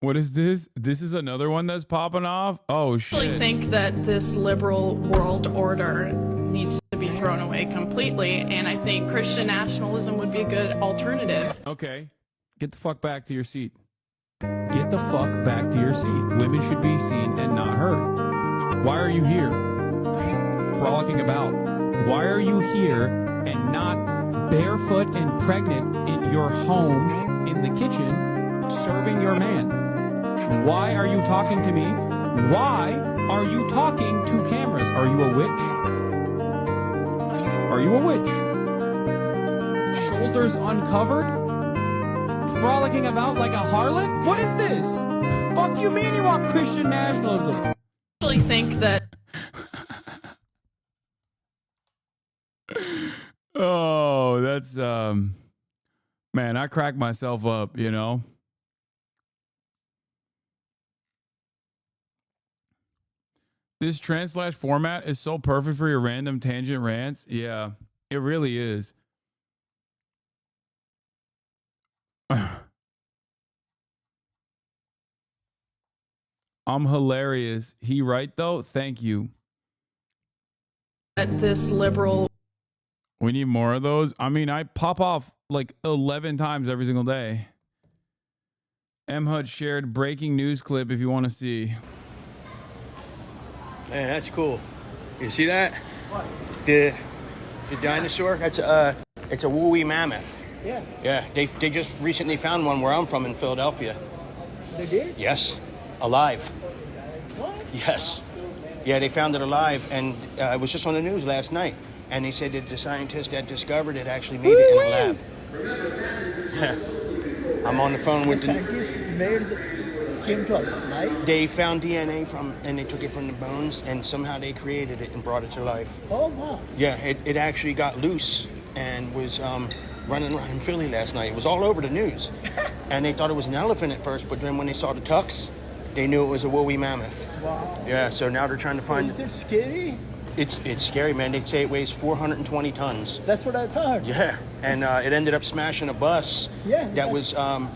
What is this? This is another one that's popping off? Oh, shit. I think that this liberal world order needs to be thrown away completely, and I think Christian nationalism would be a good alternative. Okay. Get the fuck back to your seat. Get the fuck back to your seat. Women should be seen and not heard. Why are you here? Frolicking about. Why are you here and not barefoot and pregnant in your home in the kitchen serving your man? Why are you talking to me? Why are you talking to cameras? Are you a witch? Are you a witch? Shoulders uncovered? Frolicking about like a harlot? What is this? Fuck you mean you want Christian nationalism? I actually think that... Oh, that's, man, I crack myself up, you know? This trans/ format is so perfect for your random tangent rants. Yeah, it really is. I'm hilarious. He right, though? Thank you. That this liberal... We need more of those. I mean, I pop off like 11 times every single day. MHUD shared breaking news clip if you want to see. Man, that's cool. You see that? What? The dinosaur? That's it's a woolly mammoth. Yeah. Yeah, they just recently found one where I'm from in Philadelphia. They did? Yes, alive. What? Yes. Yeah, they found it alive, and it was just on the news last night. And they said that the scientist that discovered it actually made it in the lab. I'm on the phone with the scientists came to life? They found DNA and they took it from the bones, and somehow they created it and brought it to life. Oh, wow. Yeah, it actually got loose and was running around in Philly last night. It was all over the news. And they thought it was an elephant at first, but then when they saw the tux, they knew it was a woolly mammoth. Wow. Yeah, so now they're trying to find... Is it scary? It's scary, man. They say it weighs 420 tons. That's what I thought. Yeah, and it ended up smashing a bus. Yeah. That was,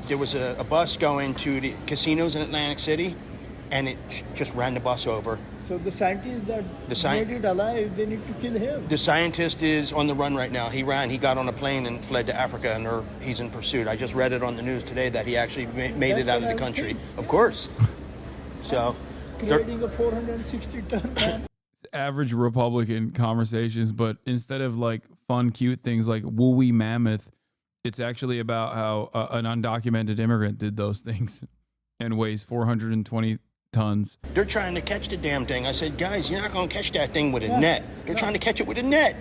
there was a bus going to the casinos in Atlantic City, and it just ran the bus over. So the scientist that made it alive, they need to kill him. The scientist is on the run right now. He got on a plane and fled to Africa, and he's in pursuit. I just read it on the news today that he actually made it out of the country. Of course. So... Creating a 460-ton man. Average Republican conversations, but instead of like fun, cute things like woolly mammoth, it's actually about how an undocumented immigrant did those things and weighs 420 tons. They're trying to catch the damn thing. I said, guys, you're not going to catch that thing with a net. They're trying to catch it with a net.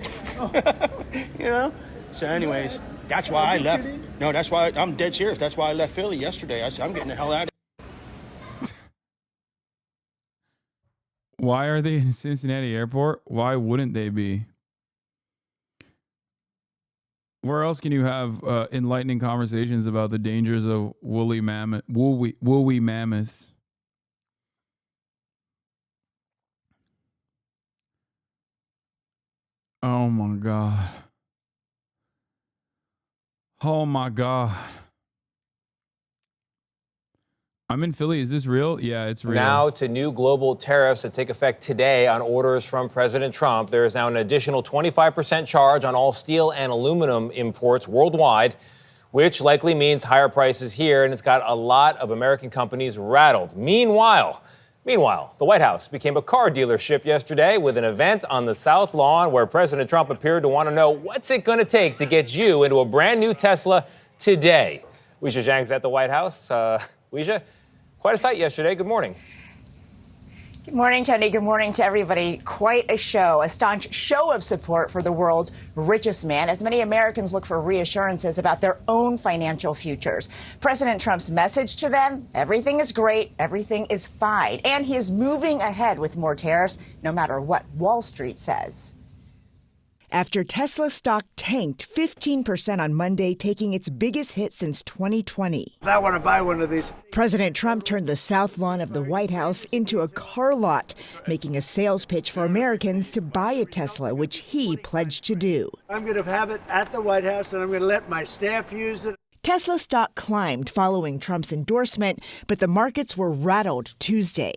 You know? So anyways, that's why I left. No, that's why I'm dead serious. That's why I left Philly yesterday. I said, I'm getting the hell out of here. Why are they in Cincinnati Airport? Why wouldn't they be? Where else can you have enlightening conversations about the dangers of woolly mammoths? Oh my God. Oh my God. I'm in Philly. Is this real? Yeah, it's real. Now to new global tariffs that take effect today on orders from President Trump. There is now an additional 25% charge on all steel and aluminum imports worldwide, which likely means higher prices here, and it's got a lot of American companies rattled. Meanwhile, the White House became a car dealership yesterday with an event on the South Lawn where President Trump appeared to want to know what's it going to take to get you into a brand new Tesla today. Weijia Zhang's at the White House. Weijia, quite a sight yesterday. Good morning. Good morning, Tony. Good morning to everybody. Quite a show, a staunch show of support for the world's richest man, as many Americans look for reassurances about their own financial futures. President Trump's message to them, everything is great, everything is fine. And he is moving ahead with more tariffs, no matter what Wall Street says. After Tesla stock tanked 15% on Monday, taking its biggest hit since 2020. I want to buy one of these. President Trump turned the South Lawn of the White House into a car lot, making a sales pitch for Americans to buy a Tesla, which he pledged to do. I'm going to have it at the White House, and I'm going to let my staff use it. Tesla stock climbed following Trump's endorsement, but the markets were rattled Tuesday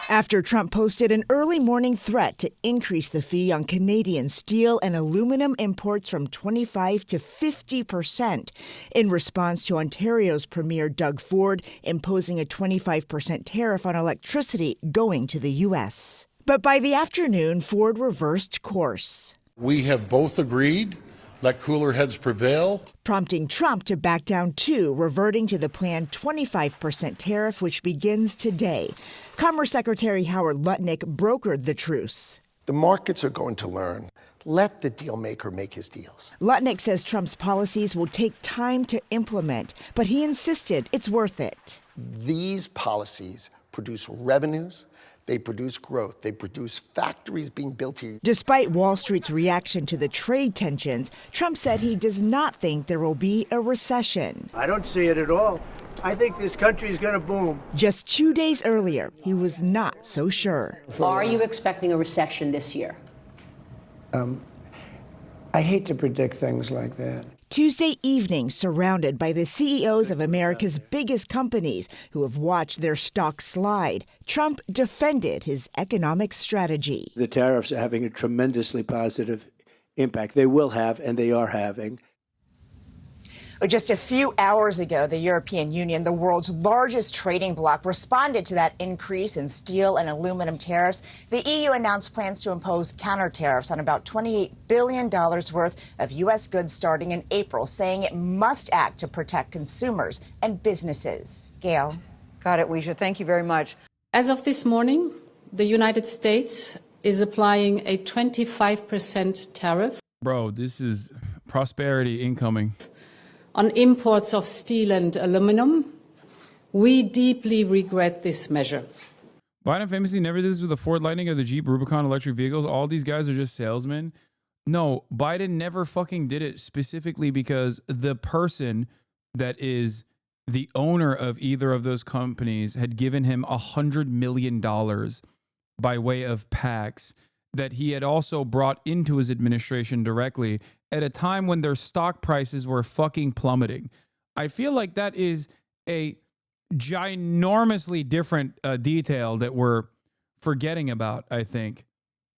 after Trump posted an early morning threat to increase the fee on Canadian steel and aluminum imports from 25% to 50% in response to Ontario's Premier Doug Ford imposing a 25% tariff on electricity going to the U.S. But by the afternoon, Ford reversed course. We have both agreed. Let cooler heads prevail. Prompting Trump to back down too, reverting to the planned 25% tariff, which begins today. Commerce Secretary Howard Lutnick brokered the truce. The markets are going to learn. Let the deal maker make his deals. Lutnick says Trump's policies will take time to implement, but he insisted it's worth it. These policies produce revenues. They produce growth. They produce factories being built here. Despite Wall Street's reaction to the trade tensions, Trump said he does not think there will be a recession. I don't see it at all. I think this country is going to boom. Just 2 days earlier, he was not so sure. Are you expecting a recession this year? I hate to predict things like that. Tuesday evening, surrounded by the CEOs of America's biggest companies who have watched their stocks slide, Trump defended his economic strategy. The tariffs are having a tremendously positive impact. They will have, and they are having. Just a few hours ago, the European Union, the world's largest trading bloc, responded to that increase in steel and aluminum tariffs. The EU announced plans to impose counter tariffs on about $28 billion worth of U.S. goods starting in April, saying it must act to protect consumers and businesses. Gail. Got it, Weijia. Thank you very much. As of this morning, the United States is applying a 25% tariff. Bro, this is prosperity incoming. On imports of steel and aluminum. We deeply regret this measure. Biden famously never did this with the Ford Lightning or the Jeep Rubicon electric vehicles. All these guys are just salesmen. No, Biden never fucking did it specifically because the person that is the owner of either of those companies had given him $100 million by way of PACs that he had also brought into his administration directly at a time when their stock prices were fucking plummeting. I feel like that is a ginormously different detail that we're forgetting about, I think.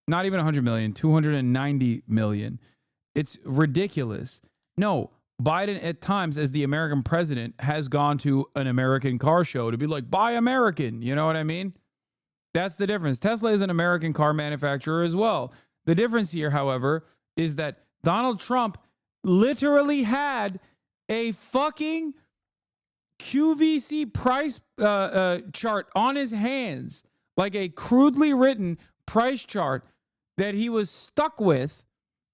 Not even 100 million, 290 million. It's ridiculous. No, Biden at times as the American president has gone to an American car show to be like, buy American. You know what I mean? That's the difference. Tesla is an American car manufacturer as well. The difference here, however, is that Donald Trump literally had a fucking QVC price chart on his hands, like a crudely written price chart that he was stuck with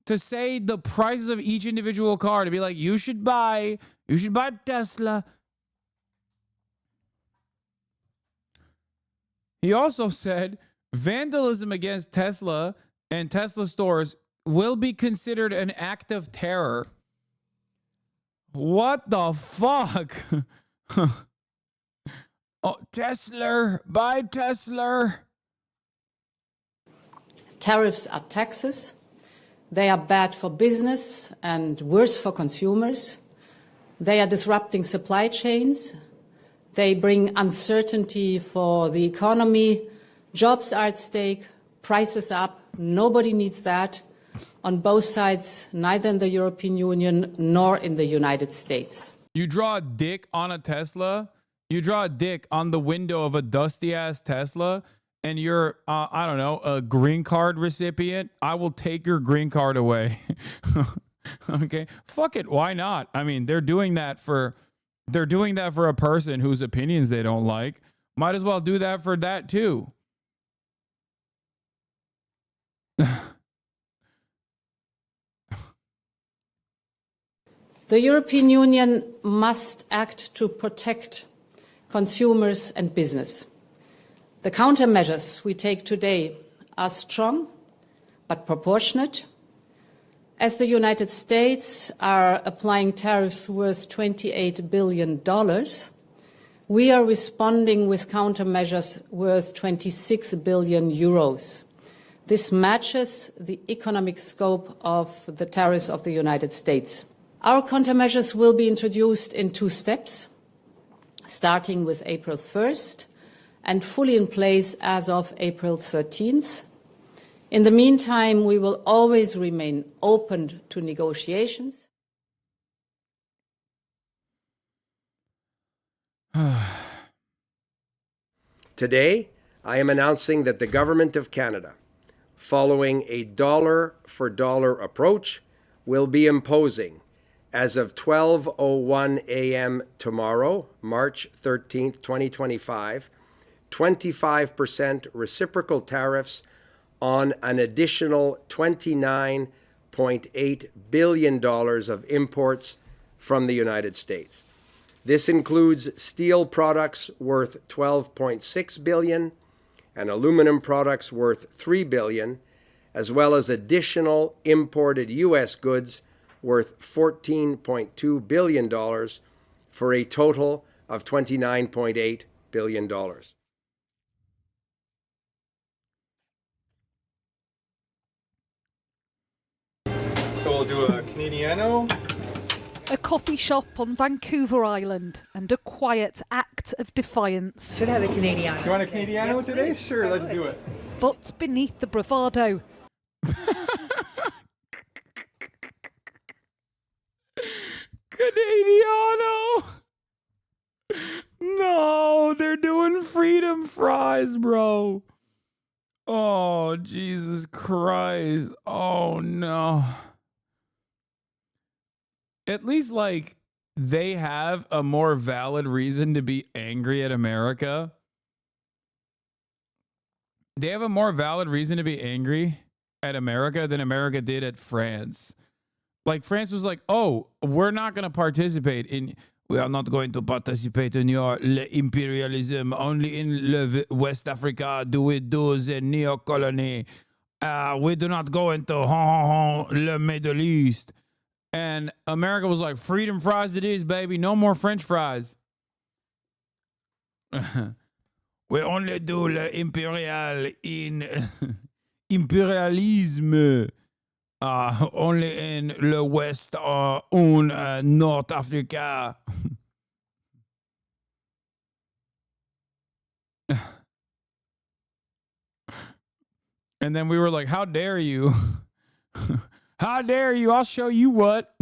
to say the prices of each individual car, to be like, you should buy Tesla. He also said vandalism against Tesla and Tesla stores will be considered an act of terror. What the fuck? Oh, Tesla, buy Tesla. Tariffs are taxes. They are bad for business and worse for consumers. They are disrupting supply chains. They bring uncertainty for the economy. Jobs are at stake, prices up. Nobody needs that on both sides, neither in the European Union nor in the United States. You draw a dick on a Tesla, you draw a dick on the window of a dusty-ass Tesla, and you're, I don't know, a green card recipient, I will take your green card away. Okay? Fuck it, why not? I mean, they're doing that for a person whose opinions they don't like. Might as well do that for that too. The European Union must act to protect consumers and business. The countermeasures we take today are strong but proportionate. As the United States are applying tariffs worth $28 billion, we are responding with countermeasures worth 26 billion euros. This matches the economic scope of the tariffs of the United States. Our countermeasures will be introduced in 2 steps, starting with April 1st and fully in place as of April 13th. In the meantime, we will always remain open to negotiations. Today, I am announcing that the Government of Canada, following a dollar-for-dollar approach, will be imposing, as of 12:01 a.m. tomorrow, March 13th, 2025, 25% reciprocal tariffs on an additional $29.8 billion of imports from the United States. This includes steel products worth $12.6 billion and aluminum products worth $3 billion, as well as additional imported U.S. goods worth $14.2 billion for a total of $29.8 billion. So we'll do a Canadiano. A coffee shop on Vancouver Island and a quiet act of defiance. Should have a Canadiano. You want a Canadiano today? Please. Sure, let's do it. But beneath the bravado. Canadiano. No, they're doing freedom fries, bro. Oh, Jesus Christ. Oh, no. At least, like, they have a more valid reason to be angry at America. They have a more valid reason to be angry at America than America did at France. Like, France was like, oh, we're not going to participate in... We are not going to participate in your imperialism. Only in West Africa do we do the neo-colony. we do not go into le Middle East. And America was like, freedom fries it is, baby. No more French fries. We only do le imperial in imperialisme. Only in le West North Africa. And then we were like, how dare you? How dare you? I'll show you what.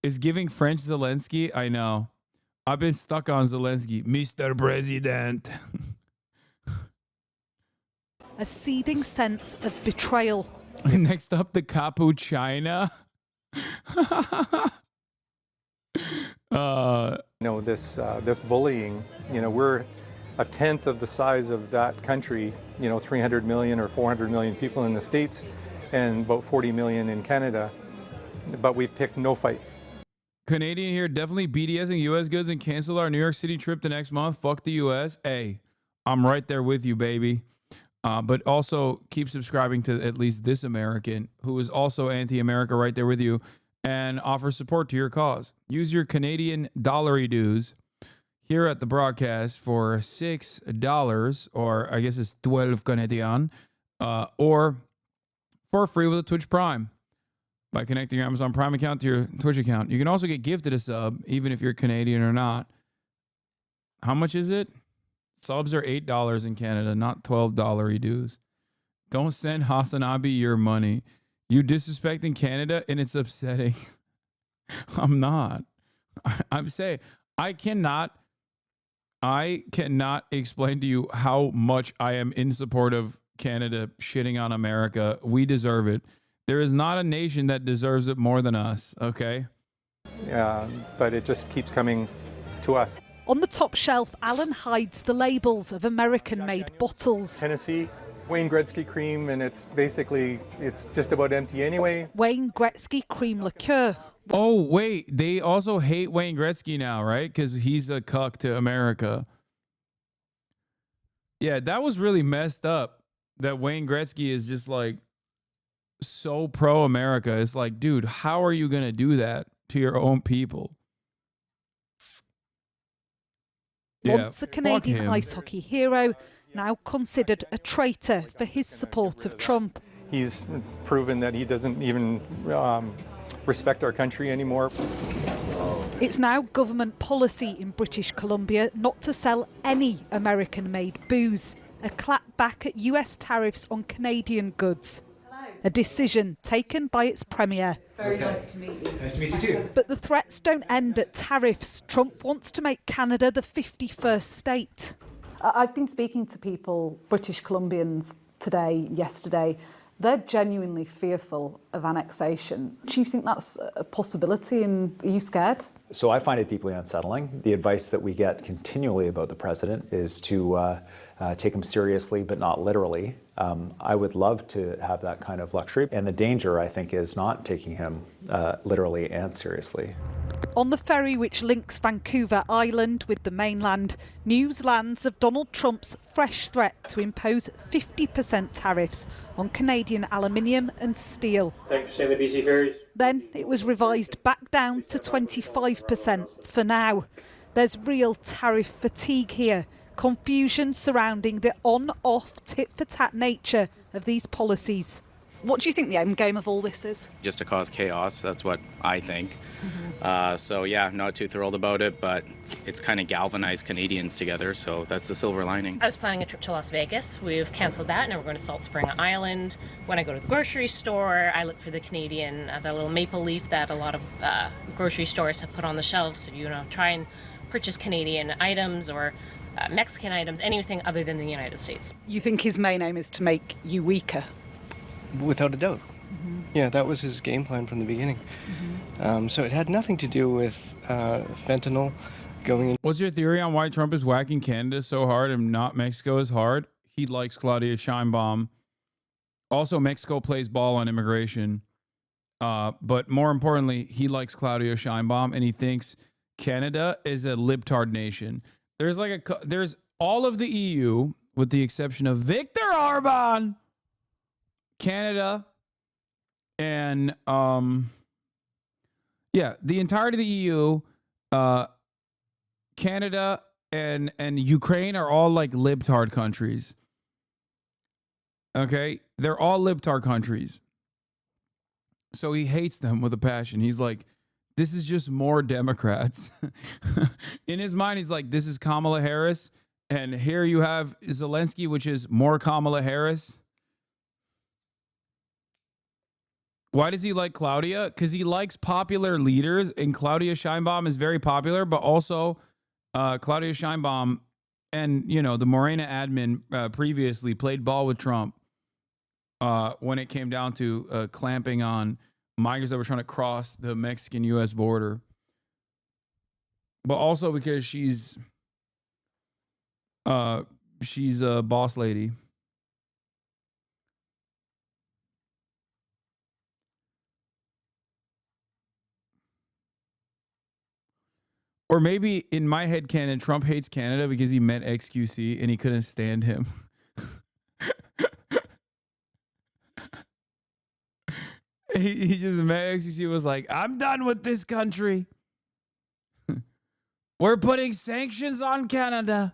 Is giving French Zelensky? I know. I've been stuck on Zelensky. Mr. President. A seething sense of betrayal. Next up, the Capuchina. This bullying, we're a tenth of the size of that country, 300 million or 400 million people in the States and about 40 million in Canada, but we picked no fight. Canadian here, definitely BDSing U.S. goods and cancel our New York City trip the next month. Fuck the U.S. Hey, I'm right there with you, baby. But also keep subscribing to at least This American, who is also anti-America, right there with you, and offer support to your cause. Use your Canadian dollary dues here at the broadcast for $6, or I guess it's 12 Canadian, or for free with a Twitch Prime by connecting your Amazon Prime account to your Twitch account. You can also get gifted a sub, even if you're Canadian or not. How much is it? Subs are $8 in Canada, not $12 dues. Don't send HasanAbi your money. You disrespecting Canada, and it's upsetting. I'm not. I'm saying I cannot explain to you how much I am in support of Canada shitting on America. We deserve it. There is not a nation that deserves it more than us, okay? Yeah, but it just keeps coming to us. On the top shelf, Alan hides the labels of American-made bottles. Tennessee, Wayne Gretzky cream, and it's just about empty anyway. Wayne Gretzky cream liqueur. Oh, wait, they also hate Wayne Gretzky now, right? Because he's a cuck to America. Yeah, that was really messed up, that Wayne Gretzky is just like so pro-America. It's like, dude, how are you going to do that to your own people? Once a Canadian ice hockey hero, now considered a traitor for his support of Trump. He's proven that he doesn't even respect our country anymore. It's now government policy in British Columbia not to sell any American-made booze, a clapback at US tariffs on Canadian goods. A decision taken by its premier. Very nice to meet you. Nice to meet you too. But the threats don't end at tariffs. Trump wants to make Canada the 51st state. I've been speaking to people, British Columbians, today, yesterday. They're genuinely fearful of annexation. Do you think that's a possibility, and are you scared? So I find it deeply unsettling. The advice that we get continually about the president is to take him seriously, but not literally. I would love to have that kind of luxury. And the danger, I think, is not taking him literally and seriously. On the ferry which links Vancouver Island with the mainland, news lands of Donald Trump's fresh threat to impose 50% tariffs on Canadian aluminium and steel. Thanks for saying the BC ferries. Then it was revised back down to 25% for now. There's real tariff fatigue here, confusion surrounding the on-off tit-for-tat nature of these policies. What do you think the end game of all this is? Just to cause chaos, that's what I think. So yeah, not too thrilled about it, but it's kind of galvanized Canadians together, so that's the silver lining. I was planning a trip to Las Vegas. We've canceled that. Now we're going to Salt Spring Island. When I go to the grocery store, I look for the Canadian, the little maple leaf that a lot of grocery stores have put on the shelves to, try and purchase Canadian items or Mexican items, anything other than the United States. You think his main aim is to make you weaker? Without a doubt. Yeah, that was his game plan from the beginning. So it had nothing to do with fentanyl going in. What's your theory on why Trump is whacking Canada so hard and not Mexico as hard? He likes Claudia Sheinbaum. Also, Mexico plays ball on immigration. But more importantly, he likes Claudia Sheinbaum, and he thinks Canada is a libtard nation. There's all of the EU, with the exception of Viktor Orban, Canada, and the entirety of the EU, Canada and Ukraine are all like libtard countries. Okay? They're all libtard countries. So he hates them with a passion. He's like, this is just more Democrats. In his mind, he's like, this is Kamala Harris. And here you have Zelensky, which is more Kamala Harris. Why does he like Claudia? Because he likes popular leaders. And Claudia Sheinbaum is very popular. But also, Claudia Sheinbaum and, the Morena admin previously played ball with Trump when it came down to clamping on migrants that were trying to cross the Mexican-U.S. border. But also because she's a boss lady. Or maybe in my head canon, Trump hates Canada because he met XQC and he couldn't stand him. He just met XQC, was like, I'm done with this country. We're putting sanctions on Canada.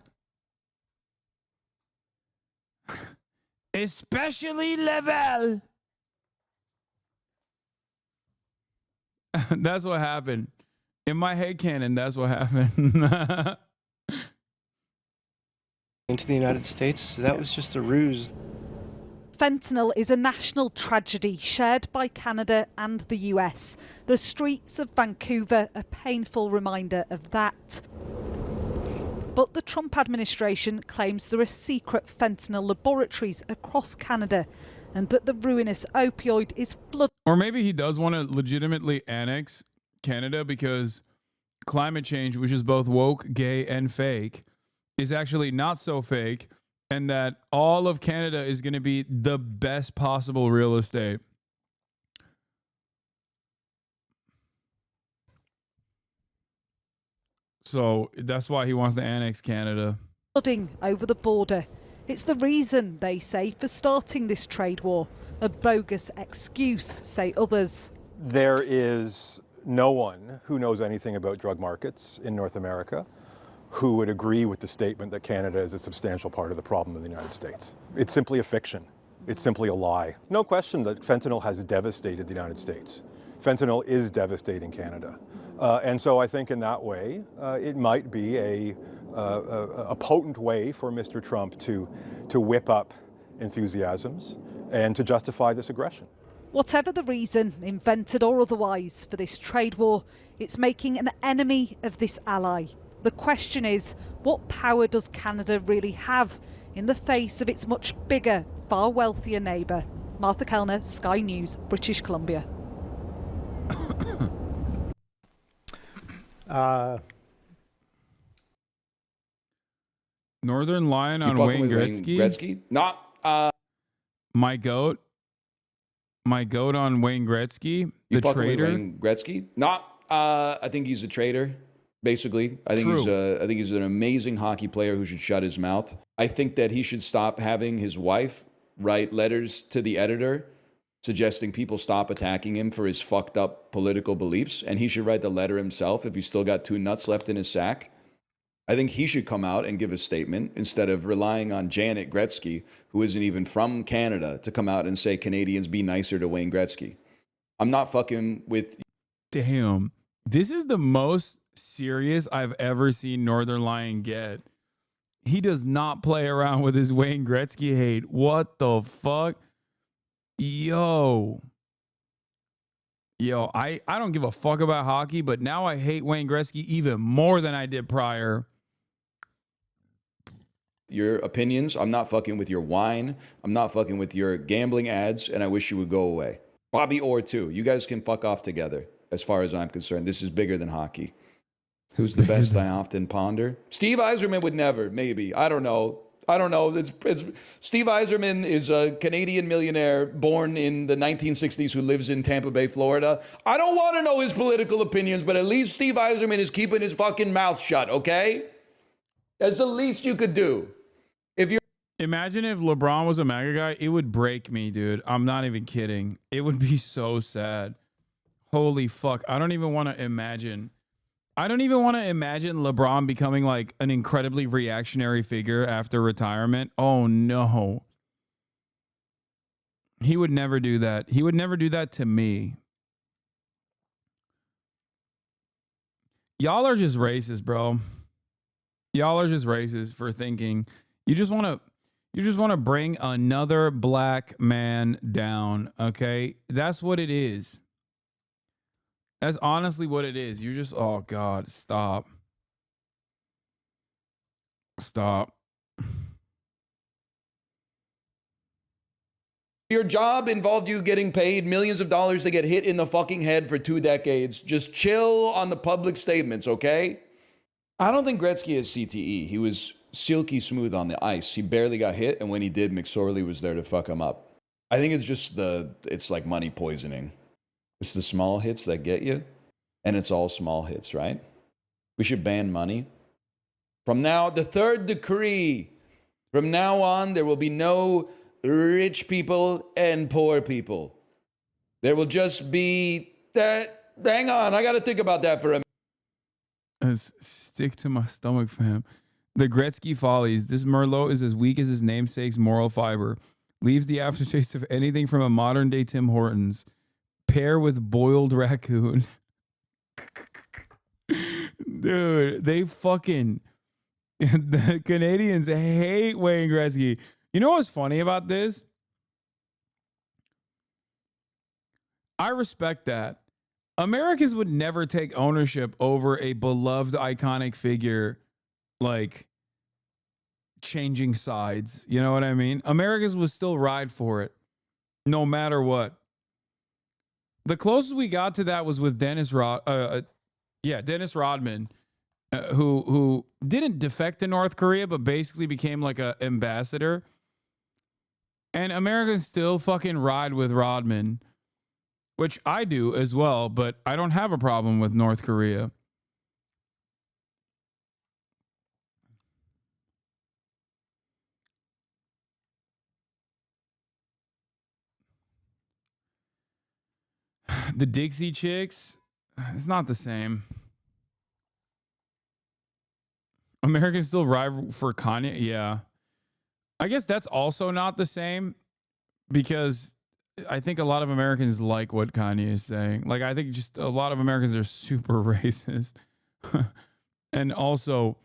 Especially Level. That's what happened. In my head canon, that's what happened. Into the United States, that was just a ruse. Fentanyl is a national tragedy shared by Canada and the US. The streets of Vancouver, a painful reminder of that. But the Trump administration claims there are secret fentanyl laboratories across Canada and that the ruinous opioid is flooding. Or maybe he does want to legitimately annex Canada because climate change, which is both woke, gay, and fake, is actually not so fake, and that all of Canada is going to be the best possible real estate. So that's why he wants to annex Canada. Flooding over the border. It's the reason, they say, for starting this trade war. A bogus excuse, say others. There is no one who knows anything about drug markets in North America who would agree with the statement that Canada is a substantial part of the problem in the United States. It's simply a fiction. It's simply a lie. No question that fentanyl has devastated the United States. Fentanyl is devastating Canada. And so I think in that way, it might be a potent way for Mr. Trump to whip up enthusiasms and to justify this aggression. Whatever the reason, invented or otherwise, for this trade war, it's making an enemy of this ally. The question is, what power does Canada really have in the face of its much bigger, far wealthier neighbour? Martha Kellner, Sky News, British Columbia. Northern Lion on Wayne Gretzky? Not my goat. My goat on Wayne Gretzky, the traitor. Wayne Gretzky? Not. I think he's a traitor. Basically, I think he's an amazing hockey player who should shut his mouth. I think that he should stop having his wife write letters to the editor suggesting people stop attacking him for his fucked up political beliefs, and he should write the letter himself if he's still got 2 nuts left in his sack. I think he should come out and give a statement instead of relying on Janet Gretzky, who isn't even from Canada, to come out and say Canadians be nicer to Wayne Gretzky. I'm not fucking with... Damn. This is the most serious I've ever seen Northern Lion get. He does not play around with his Wayne Gretzky hate. What the fuck? Yo, I don't give a fuck about hockey, but now I hate Wayne Gretzky even more than I did prior. Your opinions. I'm not fucking with your wine. I'm not fucking with your gambling ads, and I wish you would go away. Bobby Orr, too. You guys can fuck off together, as far as I'm concerned. This is bigger than hockey. Who's the best I often ponder? Steve Yzerman would never, maybe. I don't know. It's Steve Yzerman is a Canadian millionaire born in the 1960s who lives in Tampa Bay, Florida. I don't want to know his political opinions, but at least Steve Yzerman is keeping his fucking mouth shut, okay? That's the least you could do. Imagine if LeBron was a MAGA guy. It would break me, dude. I'm not even kidding. It would be so sad. Holy fuck. I don't even want to imagine. I don't even want to imagine LeBron becoming like an incredibly reactionary figure after retirement. Oh no. He would never do that. He would never do that to me. Y'all are just racist, bro. Y'all are just racist for thinking you just want to bring another black man down, okay? That's what it is. That's honestly what it is. You're just, oh God, stop. Stop. Your job involved you getting paid millions of dollars to get hit in the fucking head for 2 decades. Just chill on the public statements, okay? I don't think Gretzky has CTE. He was silky smooth on the ice. He barely got hit, and when he did, McSorley was there to fuck him up. I think it's just it's like money poisoning. It's the small hits that get you, and it's all small hits, right? We should ban money. From now, the third decree. From now on, there will be no rich people and poor people. There will just be that. Hang on, I got to think about that for a minute. Stick to my stomach, fam. The Gretzky Follies. This Merlot is as weak as his namesake's moral fiber. Leaves the aftertaste of anything from a modern day Tim Hortons. Pair with boiled raccoon. Dude, they fucking... The Canadians hate Wayne Gretzky. You know what's funny about this? I respect that. Americans would never take ownership over a beloved iconic figure like changing sides. You know what I mean? Americans would still ride for it no matter what. The closest we got to that was with Dennis Rodman, who didn't defect to North Korea, but basically became like an ambassador. And Americans still fucking ride with Rodman, which I do as well, but I don't have a problem with North Korea. The Dixie Chicks, it's not the same. Americans still ride for Kanye, yeah. I guess that's also not the same because I think a lot of Americans like what Kanye is saying. Like, I think just a lot of Americans are super racist. And also,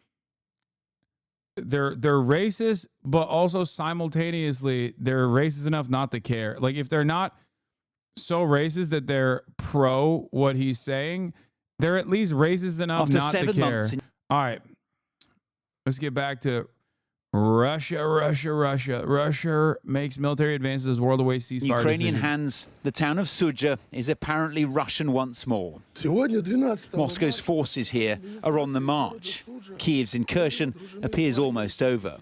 they're racist, but also simultaneously, they're racist enough not to care. Like, if they're not so racist that they're pro what he's saying, they're at least racist enough not to care. All right. Let's get back to Russia. Russia makes military advances as world awaits ceasefire Ukrainian decision. hands, the town of Sudzha is apparently Russian once more. Moscow's forces here are on the march. Kiev's incursion appears almost over.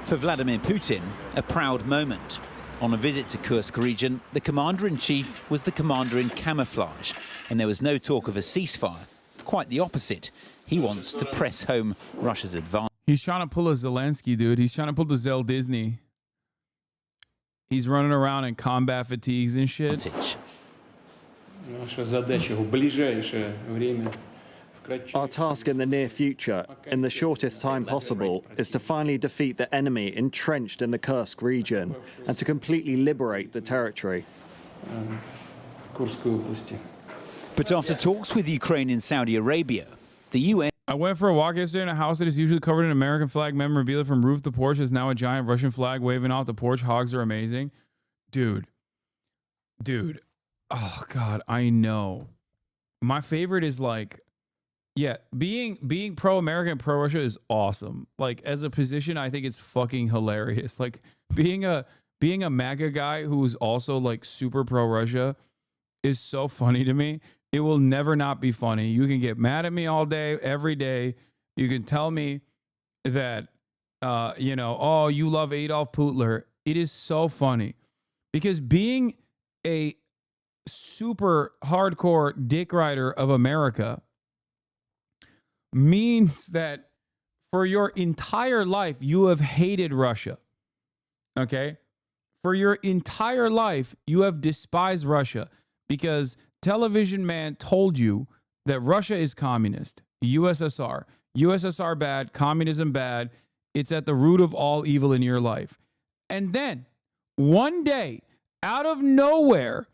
For Vladimir Putin, a proud moment. On a visit to Kursk region, the commander-in-chief was the commander in camouflage, and there was no talk of a ceasefire. Quite the opposite. He wants to press home Russia's advance. He's trying to pull a Zelensky, dude. He's trying to pull the Zell Disney. He's running around in combat fatigues and shit. Our task in the near future, in the shortest time possible, is to finally defeat the enemy entrenched in the Kursk region and to completely liberate the territory. But after talks with Ukraine and Saudi Arabia, the UN... I went for a walk yesterday in a house that is usually covered in American flag memorabilia from roof to porch. Is now a giant Russian flag waving off the porch. Hogs are amazing. Dude. Oh, God, I know. My favorite is like, yeah, being pro-American, pro-Russia is awesome. Like, as a position, I think it's fucking hilarious. Like, being a MAGA guy who's also like super pro-Russia is so funny to me. It will never not be funny. You can get mad at me all day, every day. You can tell me that, oh, you love Adolf Hitler. It is so funny because being a super hardcore dick rider of America means that for your entire life, you have hated Russia. Okay? For your entire life, you have despised Russia because Television Man told you that Russia is communist, USSR bad, communism bad. It's at the root of all evil in your life. And then one day, out of nowhere,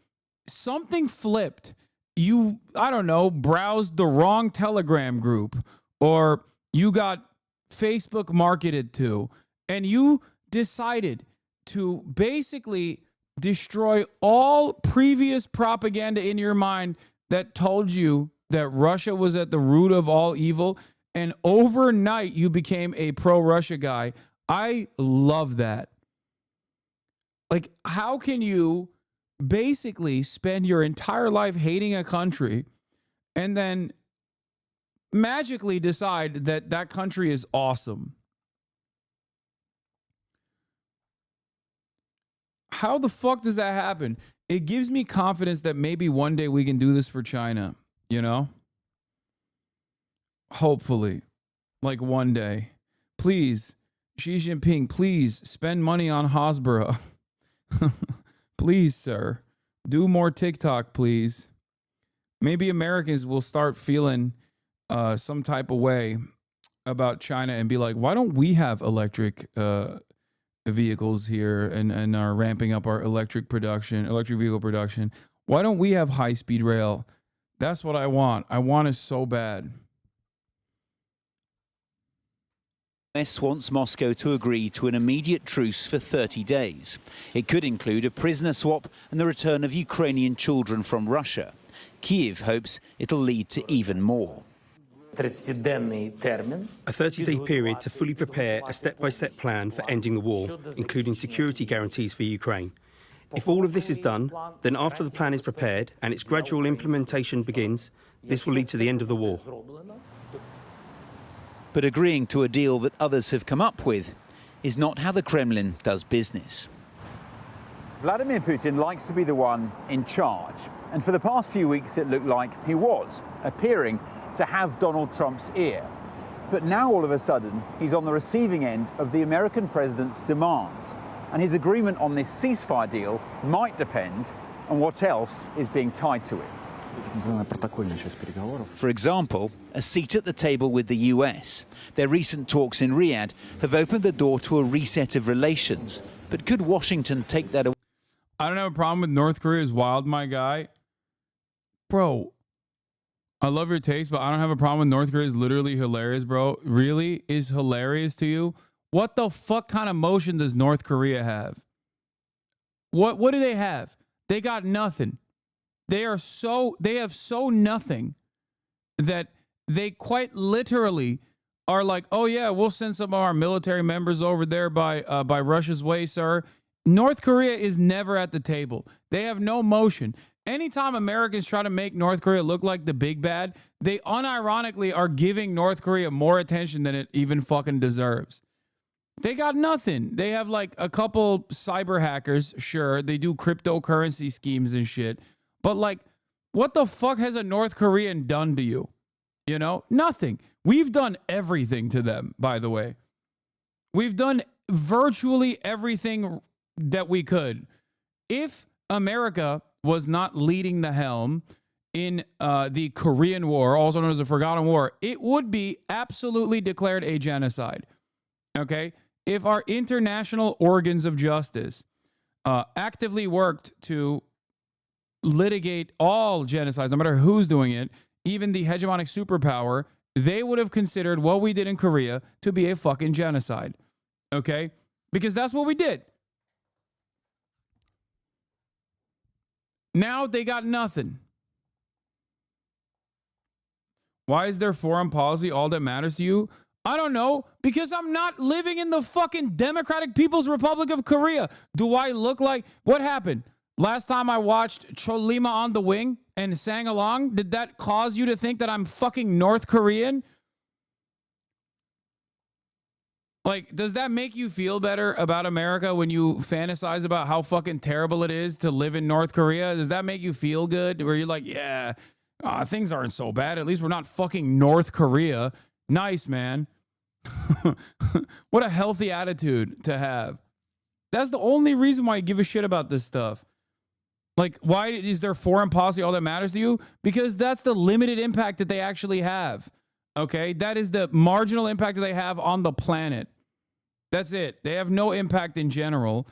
something flipped. You, I don't know, browsed the wrong Telegram group, or you got Facebook marketed to, and you decided to basically destroy all previous propaganda in your mind that told you that Russia was at the root of all evil, and overnight you became a pro-Russia guy. I love that. Like, how can you basically spend your entire life hating a country and then magically decide that that country is awesome? How the fuck does that happen? It gives me confidence that maybe one day we can do this for China, you know? Hopefully. Like one day. Please, Xi Jinping, please spend money on Hasbro. Please, sir. Do more TikTok, please. Maybe Americans will start feeling some type of way about China and be like, why don't we have electric vehicles here and are ramping up our electric vehicle production? Why don't we have high-speed rail? That's what I want. I want it so bad. The US wants Moscow to agree to an immediate truce for 30 days. It could include a prisoner swap and the return of Ukrainian children from Russia. Kyiv hopes it'll lead to even more. A 30-day period to fully prepare a step-by-step plan for ending the war, including security guarantees for Ukraine. If all of this is done, then after the plan is prepared and its gradual implementation begins, this will lead to the end of the war. But agreeing to a deal that others have come up with is not how the Kremlin does business. Vladimir Putin likes to be the one in charge. And for the past few weeks, it looked like he was, appearing to have Donald Trump's ear. But now, all of a sudden, he's on the receiving end of the American president's demands. And his agreement on this ceasefire deal might depend on what else is being tied to it. For example, a seat at the table with the US. Their recent talks in Riyadh have opened the door to a reset of relations. But could Washington take that away? I don't have a problem with North Korea's wild, my guy. Bro, I love your taste, but I don't have a problem with North Korea is literally hilarious, bro. Really is hilarious to you? What the fuck kind of motion does North Korea have? What do they have? They got nothing. They have so nothing that they quite literally are like, oh yeah, we'll send some of our military members over there by Russia's way, sir. North Korea is never at the table. They have no motion. Anytime Americans try to make North Korea look like the big bad, they unironically are giving North Korea more attention than it even fucking deserves. They got nothing. They have like a couple cyber hackers, sure. They do cryptocurrency schemes and shit. But like, what the fuck has a North Korean done to you? You know, nothing. We've done everything to them, by the way. We've done virtually everything that we could. If America was not leading the helm in the Korean War, also known as the Forgotten War, it would be absolutely declared a genocide. Okay? If our international organs of justice actively worked to litigate all genocides, no matter who's doing it, even the hegemonic superpower, they would have considered what we did in Korea to be a fucking genocide. Okay? Because that's what we did. Now they got nothing. Why is their foreign policy all that matters to you? I don't know, because I'm not living in the fucking Democratic People's Republic of Korea. Do I look like... What happened? Last time I watched Cholima on the Wing and sang along, did that cause you to think that I'm fucking North Korean? Like, does that make you feel better about America when you fantasize about how fucking terrible it is to live in North Korea? Does that make you feel good? Where you're like, yeah, things aren't so bad. At least we're not fucking North Korea. Nice, man. What a healthy attitude to have. That's the only reason why you give a shit about this stuff. Like, why is there foreign policy all that matters to you? Because that's the limited impact that they actually have. Okay? That is the marginal impact that they have on the planet. That's it. They have no impact in general,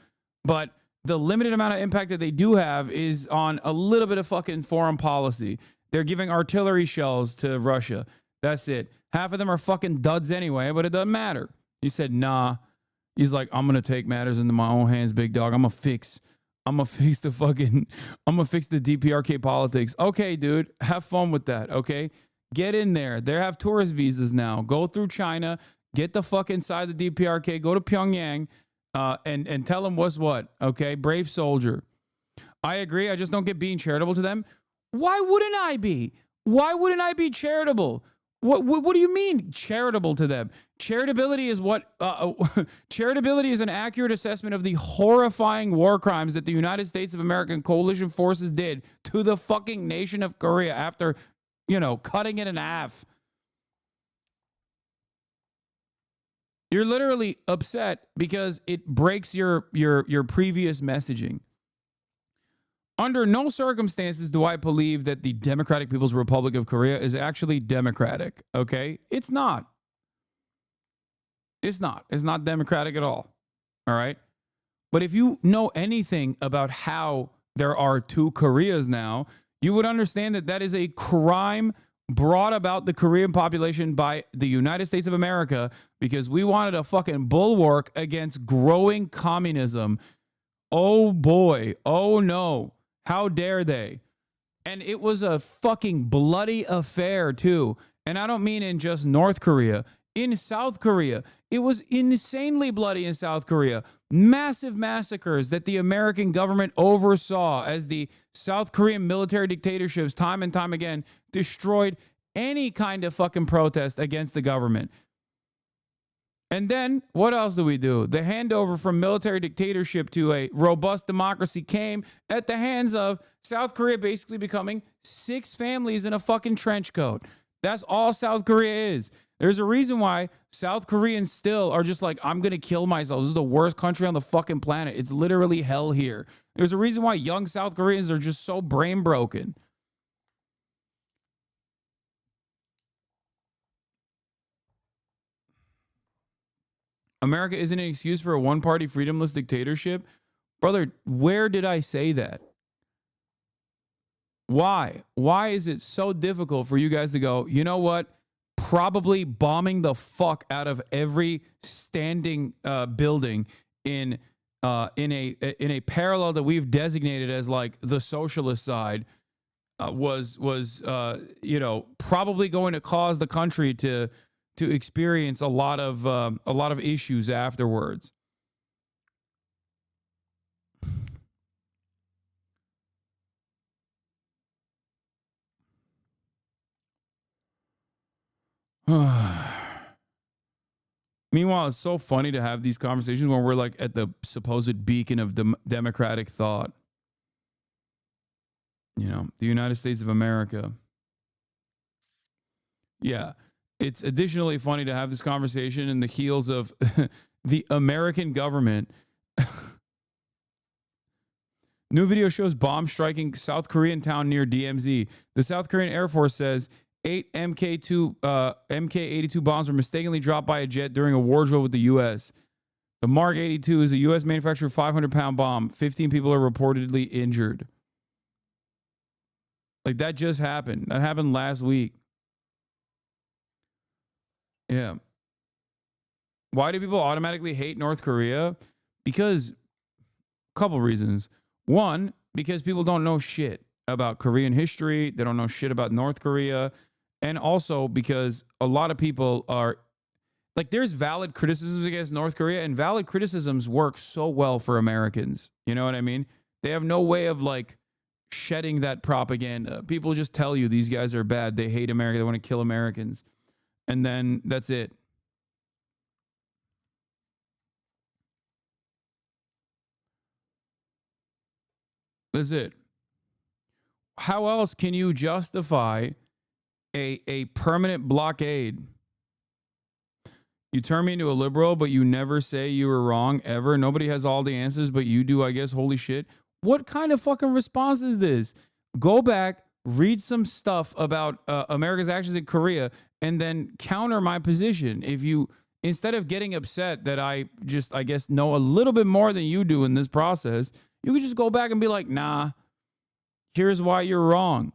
but the limited amount of impact that they do have is on a little bit of fucking foreign policy. They're giving artillery shells to Russia. That's it. Half of them are fucking duds anyway, but it doesn't matter. He said, nah. He's like, I'm going to take matters into my own hands, big dog. I'm going to fix the DPRK politics. Okay, dude, have fun with that, okay? Get in there. They have tourist visas now. Go through China, get the fuck inside the DPRK, go to Pyongyang, and tell them what's what, okay? Brave soldier. I agree. I just don't get being charitable to them. Why wouldn't I be? Why wouldn't I be charitable? What do you mean charitable to them? Charitability is charitability is an accurate assessment of the horrifying war crimes that the United States of America and coalition forces did to the fucking nation of Korea after, cutting it in half. You're literally upset because it breaks your previous messaging. Under no circumstances do I believe that the Democratic People's Republic of Korea is actually democratic, okay? It's not. It's not. It's not democratic at all, all right? But if you know anything about how there are two Koreas now, you would understand that that is a crime brought about the Korean population by the United States of America because we wanted a fucking bulwark against growing communism. Oh boy. Oh no. How dare they? And it was a fucking bloody affair too. And I don't mean in just North Korea. In South Korea, it was insanely bloody in South Korea. Massive massacres that the American government oversaw as the South Korean military dictatorships time and time again destroyed any kind of fucking protest against the government. And then what else do we do? The handover from military dictatorship to a robust democracy came at the hands of South Korea basically becoming 6 families in a fucking trench coat. That's all South Korea is. There's a reason why South Koreans still are just like, I'm going to kill myself. This is the worst country on the fucking planet. It's literally hell here. There's a reason why young South Koreans are just so brain broken. America isn't an excuse for a one-party freedomless dictatorship. Brother, where did I say that? Why? Why is it so difficult for you guys to go, you know what? Probably bombing the fuck out of every standing building in a parallel that we've designated as like the socialist side was probably going to cause the country to experience a lot of issues afterwards. Meanwhile, it's so funny to have these conversations when we're like at the supposed beacon of democratic thought. The United States of America. Yeah. It's additionally funny to have this conversation in the heels of the American government. New video shows bomb striking South Korean town near DMZ. The South Korean Air Force says 8 MK-82 bombs were mistakenly dropped by a jet during a war drill with the U.S. The Mark 82 is a U.S. manufactured 500-pound bomb. 15 people are reportedly injured. Like, that just happened. That happened last week. Yeah. Why do people automatically hate North Korea? Because a couple reasons. One, because people don't know shit about Korean history. They don't know shit about North Korea. And also because a lot of people are like, there's valid criticisms against North Korea, and valid criticisms work so well for Americans. You know what I mean? They have no way of like shedding that propaganda. People just tell you these guys are bad. They hate America. They want to kill Americans. And then that's it. That's it. How else can you justify a permanent blockade? You turn me into a liberal, but you never say you were wrong ever. Nobody has all the answers, but you do, I guess. Holy shit. What kind of fucking response is this? Go back, read some stuff about America's actions in Korea, and then counter my position. If you, instead of getting upset that I guess, know a little bit more than you do in this process, you could just go back and be like, nah, here's why you're wrong.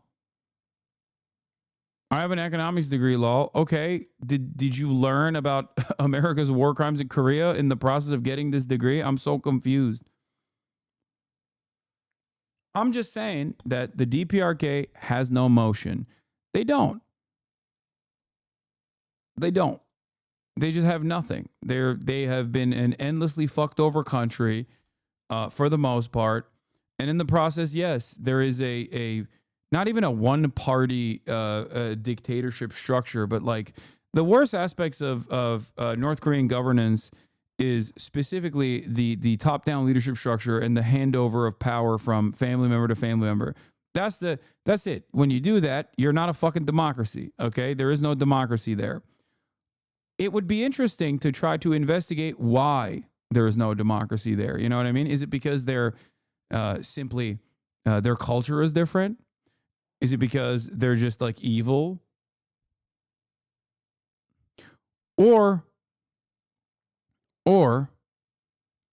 I have an economics degree, lol. Okay, did you learn about America's war crimes in Korea in the process of getting this degree? I'm so confused. I'm just saying that the DPRK has no motion. They don't. They don't. They just have nothing. They have been an endlessly fucked over country for the most part. And in the process, yes, there is a not even a one-party dictatorship structure, but like the worst aspects of North Korean governance is specifically the top-down leadership structure and the handover of power from family member to family member. That's it. When you do that, you're not a fucking democracy, okay? There is no democracy there. It would be interesting to try to investigate why there is no democracy there. You know what I mean? Is it because they're simply their culture is different? Is it because they're just like evil? Or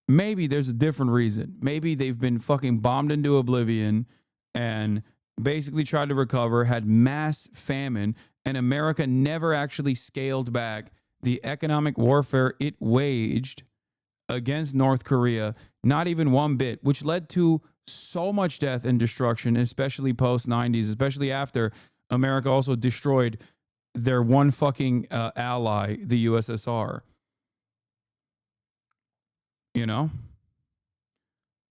maybe there's a different reason. Maybe they've been fucking bombed into oblivion and basically tried to recover, had mass famine, and America never actually scaled back the economic warfare it waged against North Korea, not even one bit, which led to so much death and destruction, especially post-90s, especially after America also destroyed their one fucking ally, the USSR. You know?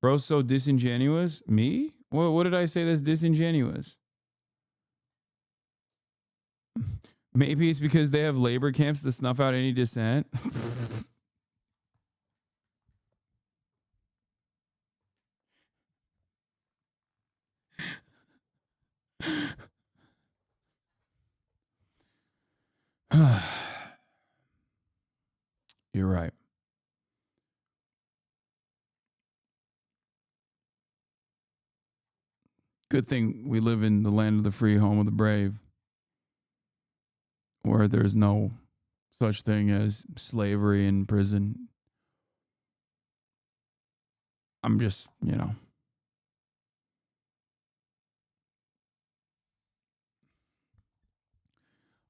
Bro's so disingenuous. Me? What did I say that's disingenuous? Maybe it's because they have labor camps to snuff out any dissent. You're right. Good thing we live in the land of the free, home of the brave, where there's no such thing as slavery in prison. I'm just, you know.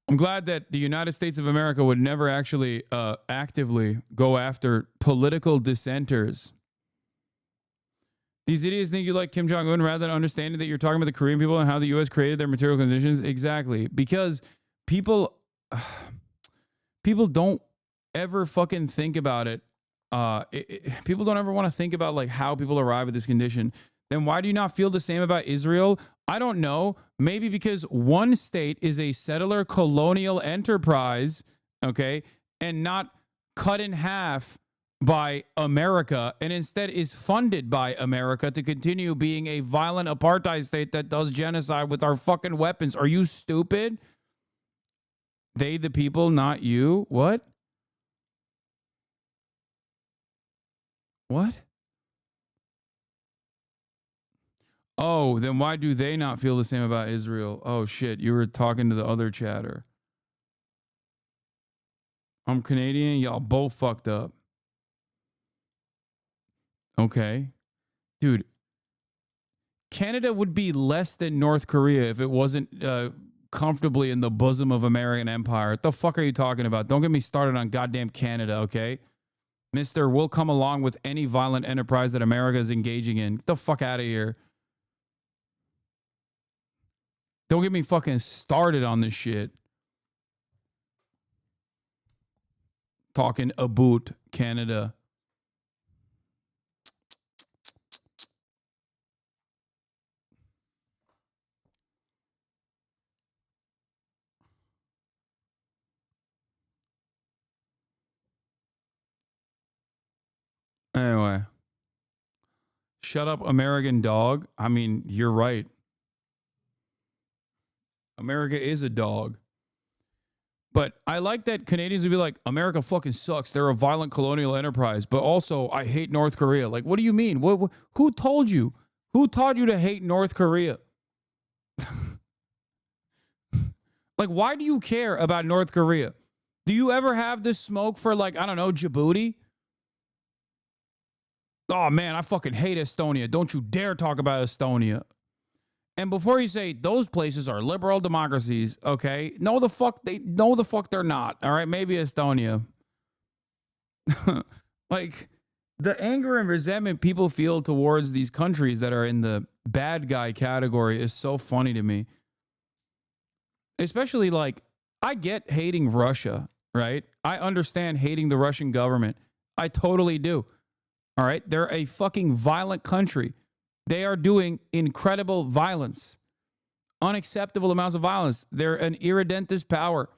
I'm glad that the United States of America would never actually actively go after political dissenters. These idiots think you like Kim Jong-un rather than understanding that you're talking about the Korean people and how the U.S. created their material conditions. Exactly. Because people don't ever fucking think about it. People don't ever want to think about like how people arrive at this condition. Then why do you not feel the same about Israel? I don't know. Maybe because one state is a settler colonial enterprise, okay, and not cut in half by America, and instead is funded by America to continue being a violent apartheid state that does genocide with our fucking weapons. Are you stupid? They the people, not you? What? What? Oh, then why do they not feel the same about Israel? Oh, shit. You were talking to the other chatter. I'm Canadian. Y'all both fucked up. Okay. Dude, Canada would be less than North Korea if it wasn't comfortably in the bosom of American empire. What the fuck are you talking about? Don't get me started on goddamn Canada, okay? Mister, we'll come along with any violent enterprise that America is engaging in. Get the fuck out of here. Don't get me fucking started on this shit. Talking about Canada. Anyway. Shut up, American dog. I mean, you're right. America is a dog. But I like that Canadians would be like, America fucking sucks. They're a violent colonial enterprise. But also, I hate North Korea. Like, what do you mean? Who told you? Who taught you to hate North Korea? Like, why do you care about North Korea? Do you ever have this smoke for, like, I don't know, Djibouti? Oh, man, I fucking hate Estonia. Don't you dare talk about Estonia. And before you say those places are liberal democracies, okay? No, the fuck they're not. All right, maybe Estonia. Like the anger and resentment people feel towards these countries that are in the bad guy category is so funny to me. Especially like I get hating Russia, right? I understand hating the Russian government. I totally do. All right, they're a fucking violent country. They are doing incredible violence, unacceptable amounts of violence. They're an irredentist power.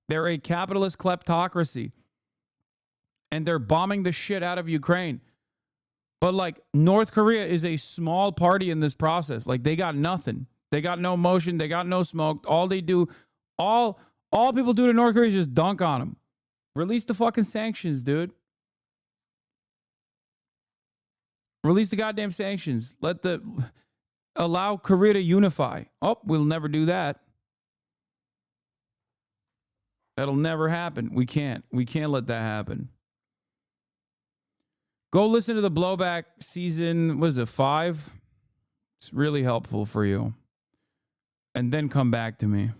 They're a capitalist kleptocracy. And they're bombing the shit out of Ukraine. But like North Korea is a small party in this process. Like they got nothing. They got no motion. They got no smoke. All they do, all people do to North Korea is just dunk on them. Release the fucking sanctions, dude. Release the goddamn sanctions. Allow Korea to unify. Oh, we'll never do that. That'll never happen. We can't let that happen. Go listen to the Blowback season, what is it, 5? It's really helpful for you. And then come back to me.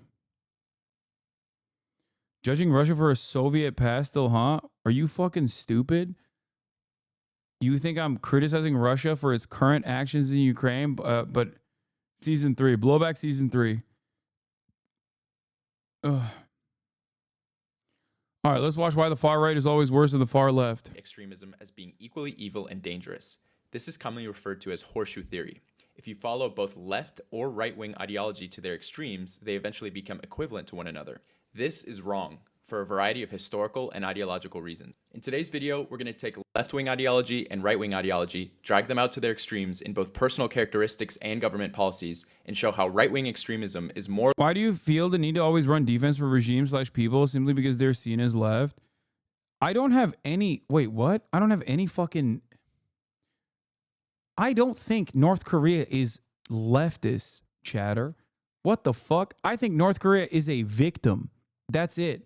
Judging Russia for a Soviet past still, huh? Are you fucking stupid? You think I'm criticizing Russia for its current actions in Ukraine? But season 3, Blowback season 3. Ugh. All right, let's watch why the far right is always worse than the far left. Extremism as being equally evil and dangerous. This is commonly referred to as horseshoe theory. If you follow both left or right-wing ideology to their extremes, they eventually become equivalent to one another. This is wrong for a variety of historical and ideological reasons. In today's video, we're going to take left-wing ideology and right-wing ideology, drag them out to their extremes in both personal characteristics and government policies, and show how right-wing extremism is more... Why do you feel the need to always run defense for regimes/people simply because they're seen as left? I don't have any... Wait, what? I don't have any fucking... I don't think North Korea is leftist, chatter. What the fuck? I think North Korea is a victim. That's it.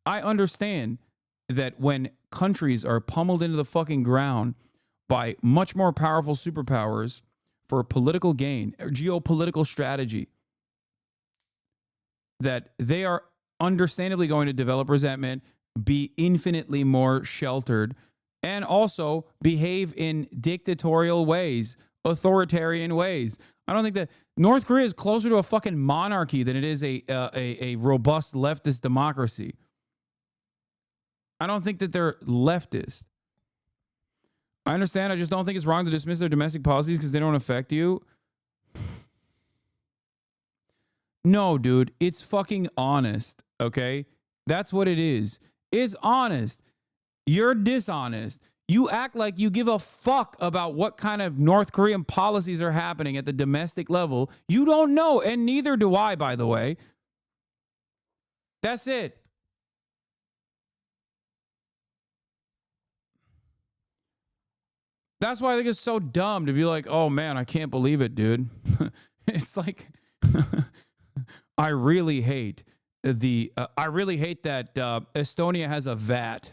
I understand that when countries are pummeled into the fucking ground by much more powerful superpowers for political gain or geopolitical strategy, that they are understandably going to develop resentment, be infinitely more sheltered, and also behave in dictatorial ways, authoritarian ways. I don't think that North Korea is closer to a fucking monarchy than it is a robust leftist democracy. I don't think that they're leftist. I understand. I just don't think it's wrong to dismiss their domestic policies because they don't affect you. No, dude, it's fucking honest, okay? That's what it is. It's honest. You're dishonest. You act like you give a fuck about what kind of North Korean policies are happening at the domestic level. You don't know, and neither do I, by the way. That's it. That's why I think it's so dumb to be like, oh man, I can't believe it, dude. It's like, I really hate that Estonia has a VAT.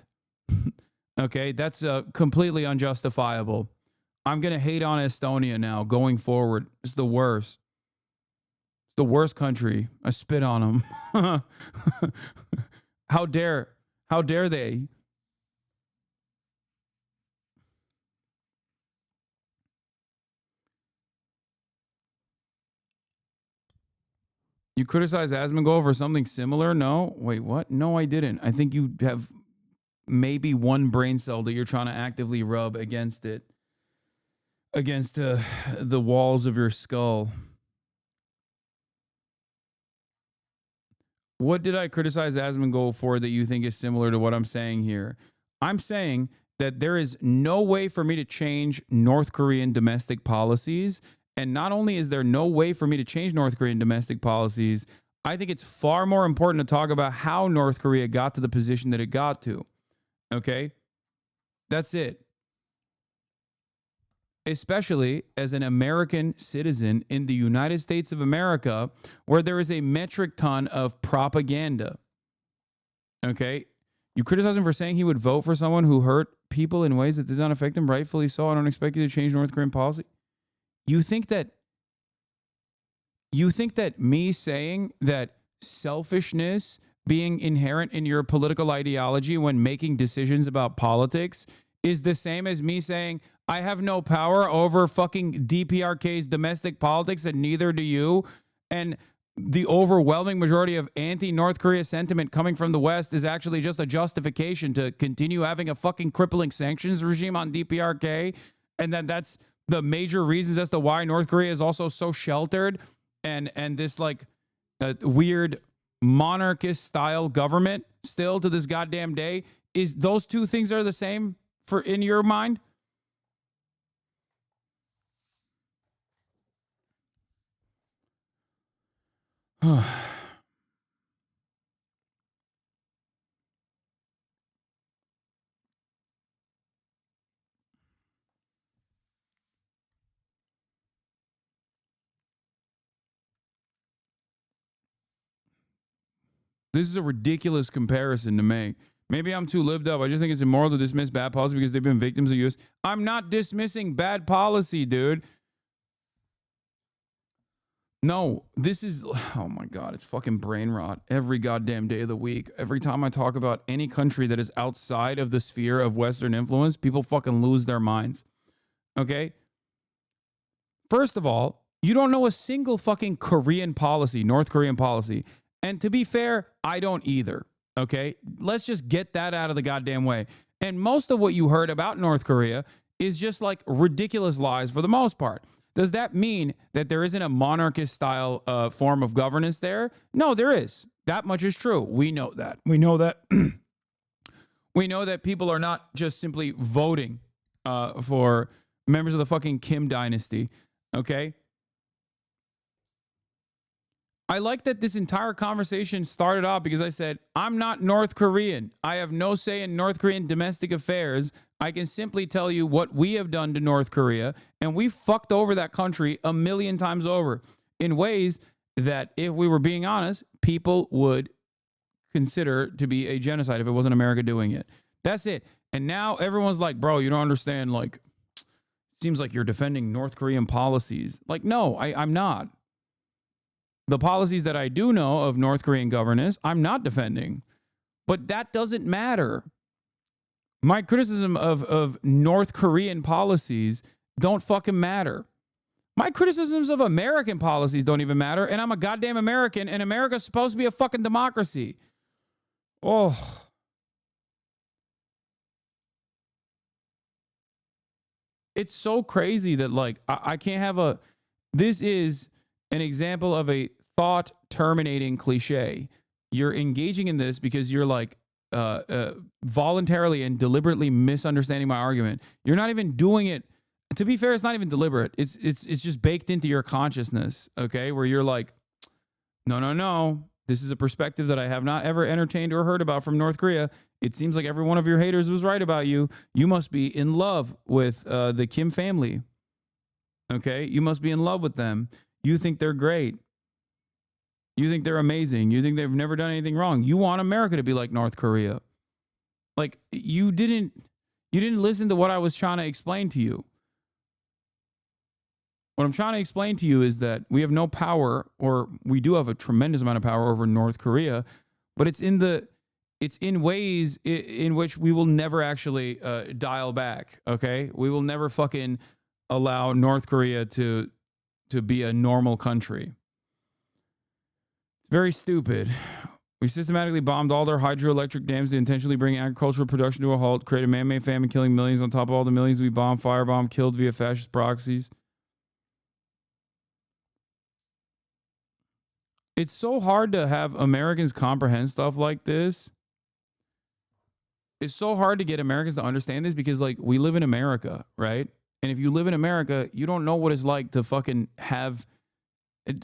Okay, that's completely unjustifiable. I'm going to hate on Estonia now going forward. It's the worst. It's the worst country. I spit on them. How dare they? You criticize Asmongold for something similar? No? Wait, what? No, I didn't. I think you have maybe one brain cell that you're trying to actively rub against it, against the walls of your skull. What did I criticize Asmongold for that you think is similar to what I'm saying here? I'm saying that there is no way for me to change North Korean domestic policies. And not only is there no way for me to change North Korean domestic policies, I think it's far more important to talk about how North Korea got to the position that it got to. Okay? That's it. Especially as an American citizen in the United States of America, where there is a metric ton of propaganda. Okay? You criticize him for saying he would vote for someone who hurt people in ways that did not affect him, rightfully so. I don't expect you to change North Korean policy. You think that me saying that selfishness being inherent in your political ideology when making decisions about politics is the same as me saying I have no power over fucking DPRK's domestic politics and neither do you, and the overwhelming majority of anti-North Korea sentiment coming from the West is actually just a justification to continue having a fucking crippling sanctions regime on DPRK, and then that's the major reasons as to why North Korea is also so sheltered and this like weird monarchist style government still to this goddamn day. Is those two things are the same for in your mind? This is a ridiculous comparison to make. Maybe I'm too lived up. I just think it's immoral to dismiss bad policy because they've been victims of U.S. I'm not dismissing bad policy, dude. No, this is, oh my God, it's fucking brain rot every goddamn day of the week. Every time I talk about any country that is outside of the sphere of Western influence, people fucking lose their minds. Okay? First of all, you don't know a single fucking Korean policy, North Korean policy. And to be fair, I don't either. Okay? Let's just get that out of the goddamn way. And most of what you heard about North Korea is just like ridiculous lies for the most part. Does that mean that there isn't a monarchist style form of governance there? No, there is. That much is true. We know that. We know that. We know that people are not just simply voting for members of the fucking Kim dynasty. Okay? I like that this entire conversation started off because I said, I'm not North Korean. I have no say in North Korean domestic affairs. I can simply tell you what we have done to North Korea, and we fucked over that country a million times over in ways that, if we were being honest, people would consider to be a genocide if it wasn't America doing it. That's it. And now everyone's like, bro, you don't understand. Like, seems like you're defending North Korean policies. Like, no, I'm not. The policies that I do know of North Korean governance, I'm not defending. But that doesn't matter. My criticism of North Korean policies don't fucking matter. My criticisms of American policies don't even matter, and I'm a goddamn American, and America's supposed to be a fucking democracy. Oh. It's so crazy that, like, I can't have a... This is an example of a thought-terminating cliche. You're engaging in this because you're, like, voluntarily and deliberately misunderstanding my argument. You're not even doing it. To be fair, it's not even deliberate. It's just baked into your consciousness, okay? Where you're like, no. This is a perspective that I have not ever entertained or heard about from North Korea. It seems like every one of your haters was right about you. You must be in love with the Kim family, okay? You must be in love with them. You think they're great. You think they're amazing. You think they've never done anything wrong. You want America to be like North Korea. Like, you didn't listen to what I was trying to explain to you. What I'm trying to explain to you is that we have no power, or we do have a tremendous amount of power over North Korea, but it's in ways in which we will never actually dial back, okay? We will never fucking allow North Korea to be a normal country. It's very stupid. We systematically bombed all their hydroelectric dams to intentionally bring agricultural production to a halt, create a man-made famine, killing millions on top of all the millions we bombed, firebombed, killed via fascist proxies. It's so hard to have Americans comprehend stuff like this. It's so hard to get Americans to understand this because, like, we live in America, right? And if you live in America, you don't know what it's like to fucking have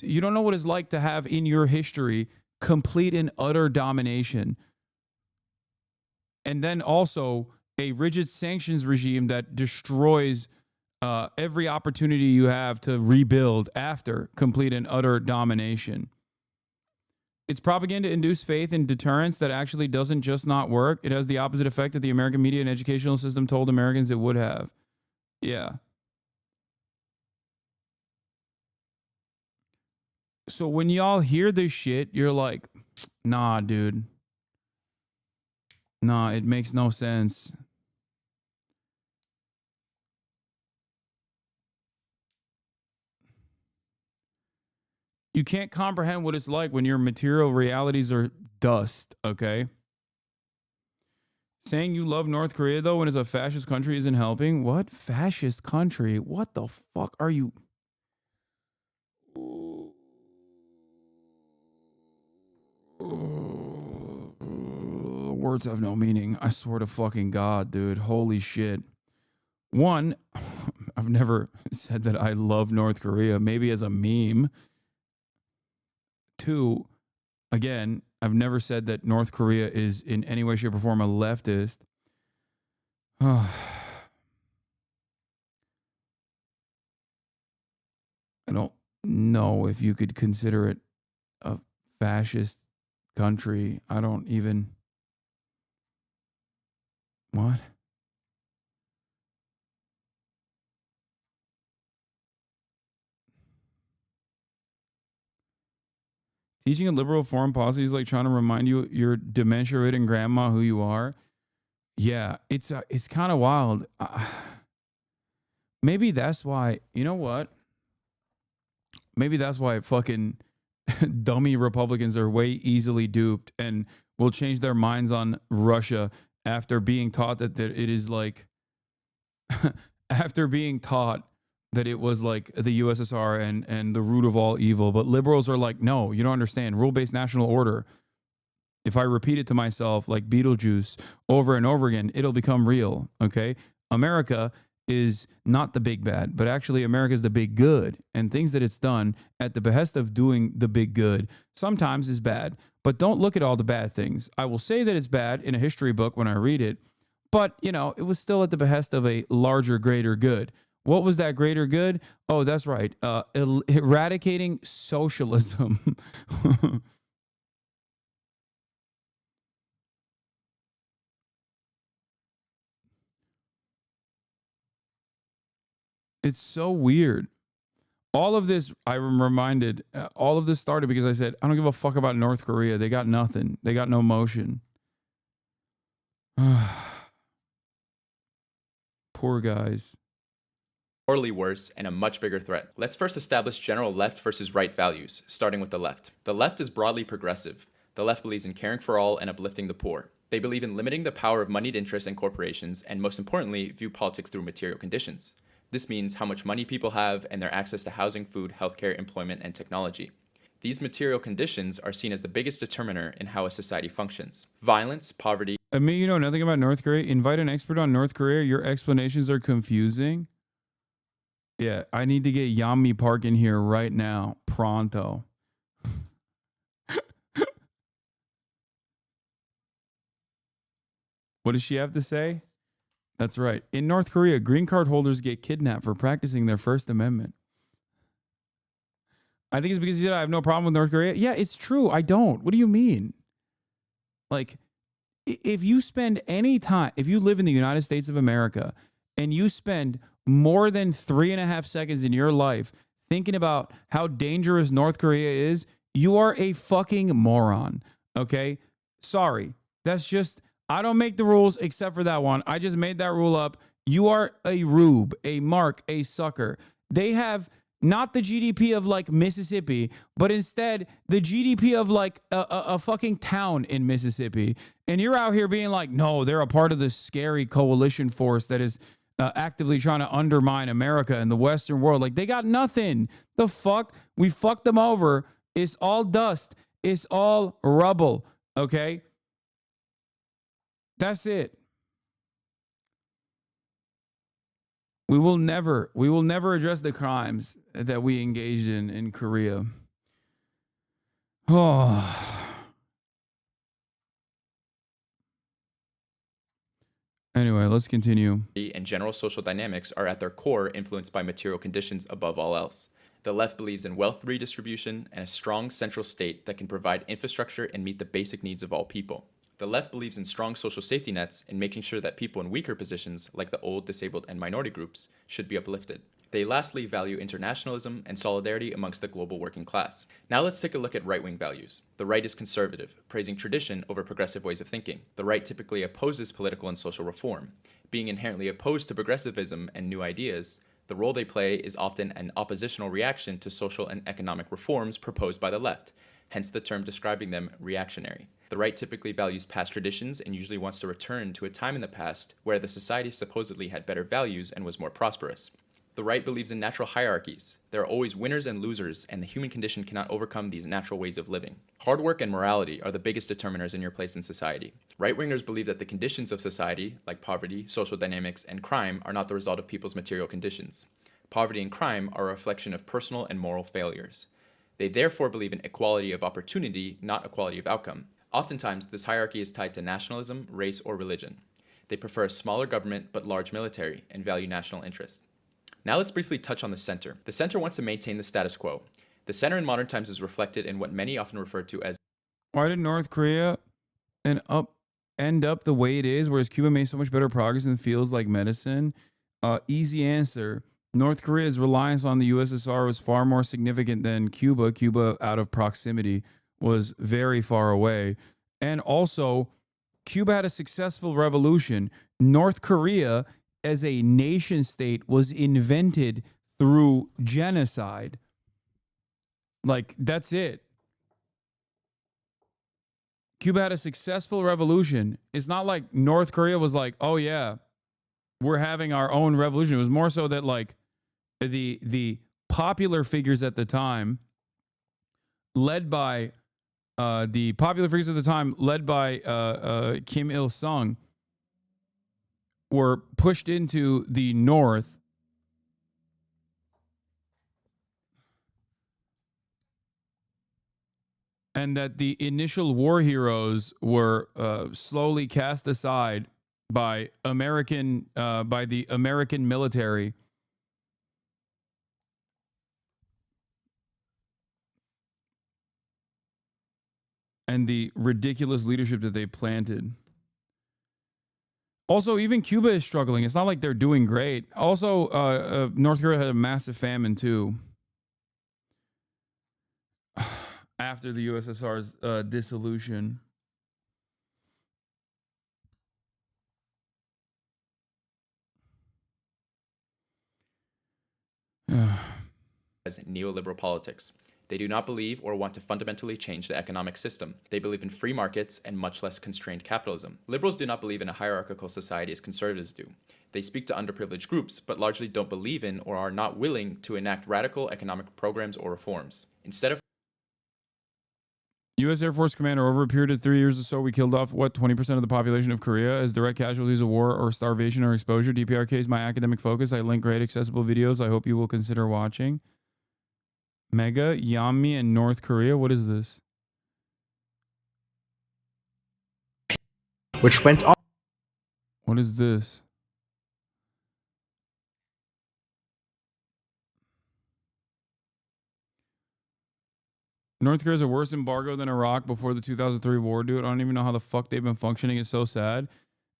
You don't know what it's like to have in your history complete and utter domination. And then also a rigid sanctions regime that destroys every opportunity you have to rebuild after complete and utter domination. It's propaganda-induced faith in deterrence that actually doesn't just not work. It has the opposite effect that the American media and educational system told Americans it would have. Yeah. So when y'all hear this shit, you're like, nah, dude. Nah, it makes no sense. You can't comprehend what it's like when your material realities are dust, okay? Saying you love North Korea, though, when it's a fascist country isn't helping. What? Fascist country? What the fuck are you? Words have no meaning. I swear to fucking God, dude. Holy shit. One, I've never said that I love North Korea, maybe as a meme. Two, again, I've never said that North Korea is in any way, shape, or form a leftist. I don't know if you could consider it a fascist country. I don't even... What? Teaching a liberal foreign policy is like trying to remind you your dementia-ridden grandma who you are. Yeah, it's kind of wild. Maybe that's why, you know what? Maybe that's why fucking dummy Republicans are way easily duped and will change their minds on Russia after being taught that it is like, after being taught that it was like the USSR and the root of all evil. But liberals are like, no, you don't understand. Rule-based national order. If I repeat it to myself like Beetlejuice over and over again, it'll become real, okay? America is not the big bad, but actually America is the big good. And things that it's done at the behest of doing the big good sometimes is bad. But don't look at all the bad things. I will say that it's bad in a history book when I read it. But, you know, it was still at the behest of a larger, greater good. What was that greater good? Oh, that's right. Eradicating socialism. It's so weird. All of this, I'm reminded, all of this started because I said, I don't give a fuck about North Korea. They got nothing. They got no motion. Poor guys. Morally worse and a much bigger threat. Let's first establish general left versus right values, starting with the left. The left is broadly progressive. The left believes in caring for all and uplifting the poor. They believe in limiting the power of moneyed interests and corporations, and most importantly, view politics through material conditions. This means how much money people have and their access to housing, food, healthcare, employment, and technology. These material conditions are seen as the biggest determiner in how a society functions. Violence, poverty... I mean, you know nothing about North Korea? Invite an expert on North Korea. Your explanations are confusing. Yeah, I need to get Yami Park in here right now. Pronto. What does she have to say? That's right. In North Korea, green card holders get kidnapped for practicing their First Amendment. I think it's because you said I have no problem with North Korea. Yeah, it's true. I don't. What do you mean? Like, if you spend any time, if you live in the United States of America and you spend more than 3.5 seconds in your life thinking about how dangerous North Korea is, you are a fucking moron. Okay? Sorry. That's just, I don't make the rules except for that one. I just made that rule up. You are a rube, a mark, a sucker. They have not the GDP of like Mississippi, but instead the GDP of like a fucking town in Mississippi. And you're out here being like, no, they're a part of this scary coalition force that is actively trying to undermine America and the Western world. Like, they got nothing. The fuck? We fucked them over. It's all dust. It's all rubble. Okay? That's it. We will never address the crimes that we engaged in Korea. Oh. Anyway, let's continue. And general social dynamics are at their core influenced by material conditions above all else. The left believes in wealth redistribution and a strong central state that can provide infrastructure and meet the basic needs of all people. The left believes in strong social safety nets and making sure that people in weaker positions, like the old, disabled, and minority groups, should be uplifted. They lastly value internationalism and solidarity amongst the global working class. Now let's take a look at right-wing values. The right is conservative, praising tradition over progressive ways of thinking. The right typically opposes political and social reform. Being inherently opposed to progressivism and new ideas, the role they play is often an oppositional reaction to social and economic reforms proposed by the left, hence the term describing them reactionary. The right typically values past traditions and usually wants to return to a time in the past where the society supposedly had better values and was more prosperous. The right believes in natural hierarchies. There are always winners and losers, and the human condition cannot overcome these natural ways of living. Hard work and morality are the biggest determiners in your place in society. Right-wingers believe that the conditions of society, like poverty, social dynamics, and crime, are not the result of people's material conditions. Poverty and crime are a reflection of personal and moral failures. They therefore believe in equality of opportunity, not equality of outcome. Oftentimes, this hierarchy is tied to nationalism, race, or religion. They prefer a smaller government but large military and value national interest. Now let's briefly touch on the center. The center wants to maintain the status quo. The center in modern times is reflected in what many often refer to as... Why did North Korea end up the way it is, whereas Cuba made so much better progress in fields like medicine? Easy answer. North Korea's reliance on the USSR was far more significant than Cuba. Cuba, out of proximity, was very far away. And also, Cuba had a successful revolution. North Korea, as a nation state, was invented through genocide. Like, that's it. Cuba had a successful revolution. It's not like North Korea was like, oh yeah, we're having our own revolution. It was more so that like the popular figures at the time, led by Kim Il-sung, were pushed into the north and that the initial war heroes were slowly cast aside by the American military. And the ridiculous leadership that they planted. Also, even Cuba is struggling. It's not like they're doing great. Also, North Korea had a massive famine too. After the USSR's dissolution. as neoliberal politics. They do not believe or want to fundamentally change the economic system. They believe in free markets and much less constrained capitalism. Liberals do not believe in a hierarchical society as conservatives do. They speak to underprivileged groups, but largely don't believe in or are not willing to enact radical economic programs or reforms. Instead of U.S. Air Force commander, over a period of 3 years or so, we killed off, 20% of the population of Korea as direct casualties of war or starvation or exposure. DPRK is my academic focus. I link great accessible videos I hope you will consider watching. Mega, Yami, and North Korea. What is this? Which went on. What is this? North Korea has a worse embargo than Iraq before the 2003 war, dude. I don't even know how the fuck they've been functioning. It's so sad.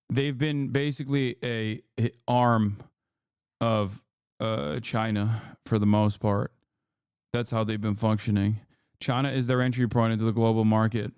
They've been basically a arm of China for the most part. That's how they've been functioning. China is their entry point into the global market.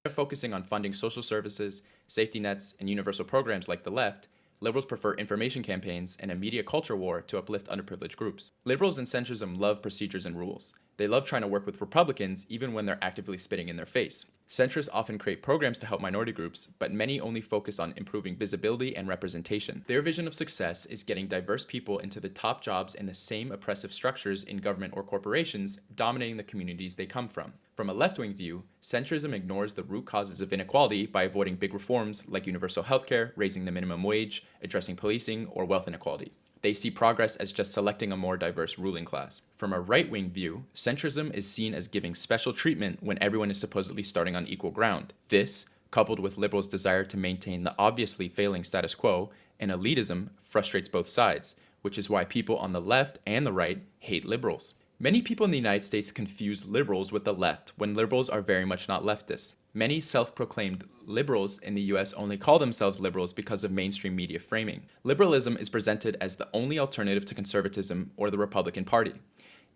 They're focusing on funding social services, safety nets, and universal programs like the left. Liberals prefer information campaigns and a media culture war to uplift underprivileged groups. Liberals and centrism love procedures and rules. They love trying to work with Republicans even when they're actively spitting in their face. Centrists often create programs to help minority groups, but many only focus on improving visibility and representation. Their vision of success is getting diverse people into the top jobs in the same oppressive structures in government or corporations, dominating the communities they come from. From a left-wing view, centrism ignores the root causes of inequality by avoiding big reforms like universal healthcare, raising the minimum wage, addressing policing, or wealth inequality. They see progress as just selecting a more diverse ruling class. From a right-wing view, centrism is seen as giving special treatment when everyone is supposedly starting on equal ground. This, coupled with liberals' desire to maintain the obviously failing status quo, and elitism frustrates both sides, which is why people on the left and the right hate liberals. Many people in the United States confuse liberals with the left when liberals are very much not leftists. Many self-proclaimed liberals in the US only call themselves liberals because of mainstream media framing. Liberalism is presented as the only alternative to conservatism or the Republican Party.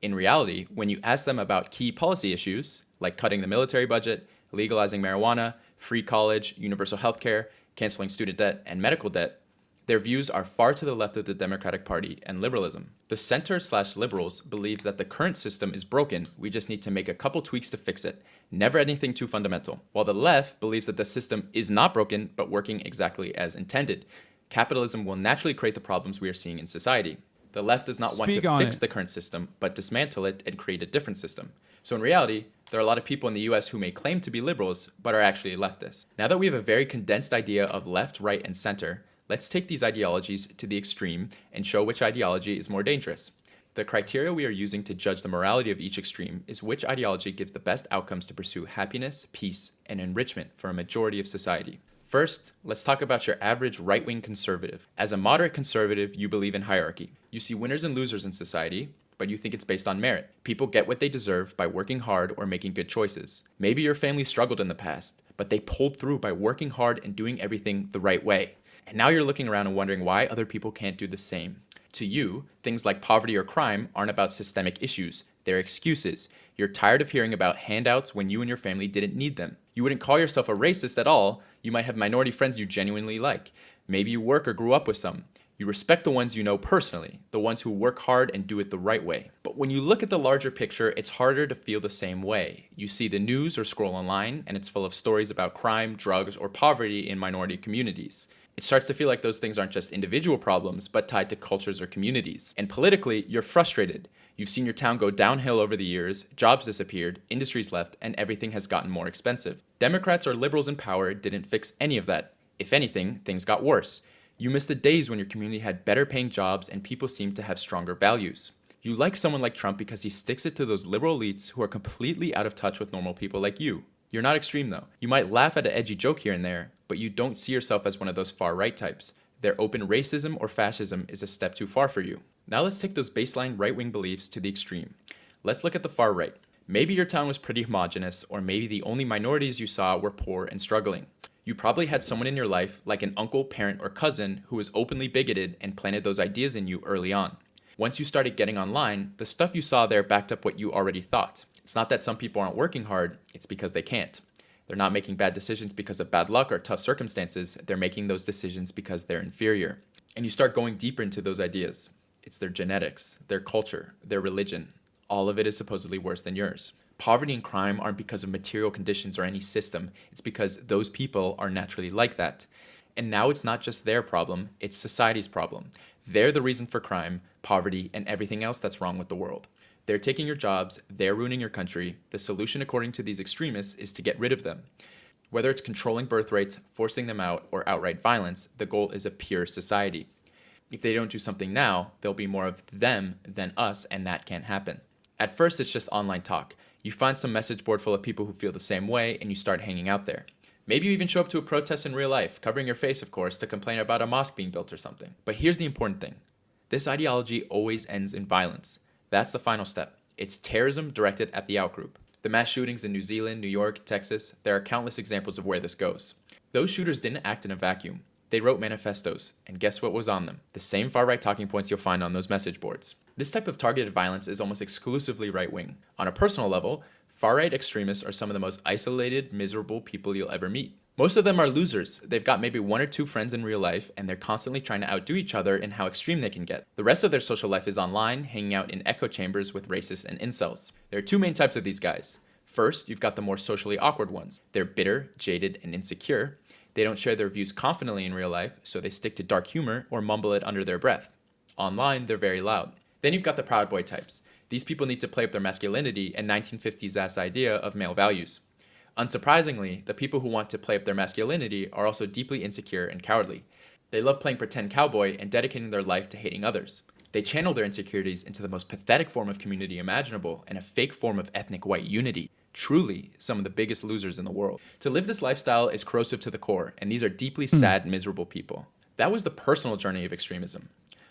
In reality, when you ask them about key policy issues, like cutting the military budget, legalizing marijuana, free college, universal healthcare, canceling student debt, and medical debt, their views are far to the left of the Democratic Party and liberalism. The center/liberals believe that the current system is broken, we just need to make a couple tweaks to fix it. Never anything too fundamental. While the left believes that the system is not broken, but working exactly as intended. Capitalism will naturally create the problems we are seeing in society. The left does not want to fix the current system, but dismantle it and create a different system. So in reality, there are a lot of people in the US who may claim to be liberals, but are actually leftists. Now that we have a very condensed idea of left, right, and center, let's take these ideologies to the extreme and show which ideology is more dangerous. The criteria we are using to judge the morality of each extreme is which ideology gives the best outcomes to pursue happiness, peace, and enrichment for a majority of society. First, let's talk about your average right-wing conservative. As a moderate conservative, you believe in hierarchy. You see winners and losers in society, but you think it's based on merit. People get what they deserve by working hard or making good choices. Maybe your family struggled in the past, but they pulled through by working hard and doing everything the right way. And now you're looking around and wondering why other people can't do the same. To you, things like poverty or crime aren't about systemic issues. They're excuses. You're tired of hearing about handouts when you and your family didn't need them. You wouldn't call yourself a racist at all. You might have minority friends you genuinely like. Maybe you work or grew up with some. You respect the ones you know personally, the ones who work hard and do it the right way. But when you look at the larger picture, it's harder to feel the same way. You see the news or scroll online, and it's full of stories about crime, drugs, or poverty in minority communities. It starts to feel like those things aren't just individual problems, but tied to cultures or communities. And politically, you're frustrated. You've seen your town go downhill over the years, jobs disappeared, industries left, and everything has gotten more expensive. Democrats or liberals in power didn't fix any of that. If anything, things got worse. You miss the days when your community had better paying jobs and people seemed to have stronger values. You like someone like Trump because he sticks it to those liberal elites who are completely out of touch with normal people like you. You're not extreme though. You might laugh at an edgy joke here and there, but you don't see yourself as one of those far-right types. Their open racism or fascism is a step too far for you. Now let's take those baseline right-wing beliefs to the extreme. Let's look at the far right. Maybe your town was pretty homogenous, or maybe the only minorities you saw were poor and struggling. You probably had someone in your life, like an uncle, parent, or cousin, who was openly bigoted and planted those ideas in you early on. Once you started getting online, the stuff you saw there backed up what you already thought. It's not that some people aren't working hard, it's because they can't. They're not making bad decisions because of bad luck or tough circumstances. They're making those decisions because they're inferior. And you start going deeper into those ideas. It's their genetics, their culture, their religion. All of it is supposedly worse than yours. Poverty and crime aren't because of material conditions or any system. It's because those people are naturally like that. And now it's not just their problem, it's society's problem. They're the reason for crime, poverty, and everything else that's wrong with the world. They're taking your jobs, they're ruining your country. The solution, according to these extremists, is to get rid of them. Whether it's controlling birth rates, forcing them out, or outright violence, the goal is a pure society. If they don't do something now, there'll be more of them than us, and that can't happen. At first, it's just online talk. You find some message board full of people who feel the same way, and you start hanging out there. Maybe you even show up to a protest in real life, covering your face, of course, to complain about a mosque being built or something. But here's the important thing. This ideology always ends in violence. That's the final step. It's terrorism directed at the outgroup. The mass shootings in New Zealand, New York, Texas, there are countless examples of where this goes. Those shooters didn't act in a vacuum. They wrote manifestos, and guess what was on them? The same far-right talking points you'll find on those message boards. This type of targeted violence is almost exclusively right-wing. On a personal level, far-right extremists are some of the most isolated, miserable people you'll ever meet. Most of them are losers. They've got maybe one or two friends in real life, and they're constantly trying to outdo each other in how extreme they can get. The rest of their social life is online, hanging out in echo chambers with racists and incels. There are two main types of these guys. First, you've got the more socially awkward ones. They're bitter, jaded, and insecure. They don't share their views confidently in real life, so they stick to dark humor or mumble it under their breath. Online, they're very loud. Then you've got the Proud Boy types. These people need to play up their masculinity and 1950s-ass idea of male values. Unsurprisingly, the people who want to play up their masculinity are also deeply insecure and cowardly. They love playing pretend cowboy and dedicating their life to hating others. They channel their insecurities into the most pathetic form of community imaginable and a fake form of ethnic white unity. Truly, some of the biggest losers in the world. To live this lifestyle is corrosive to the core, and these are deeply sad, miserable people. That was the personal journey of extremism.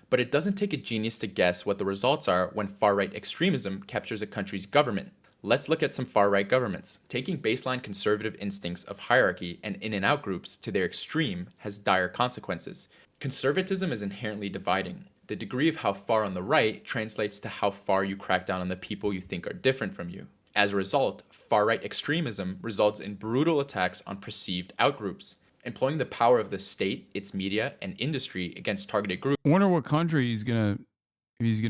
But it doesn't take a genius to guess what the results are when far-right extremism captures a country's government. Let's look at some far-right governments. Taking baseline conservative instincts of hierarchy and in-and-out groups to their extreme has dire consequences. Conservatism is inherently dividing. The degree of how far on the right translates to how far you crack down on the people you think are different from you. As a result, far-right extremism results in brutal attacks on perceived outgroups, employing the power of the state, its media, and industry against targeted groups. I wonder what country he's gonna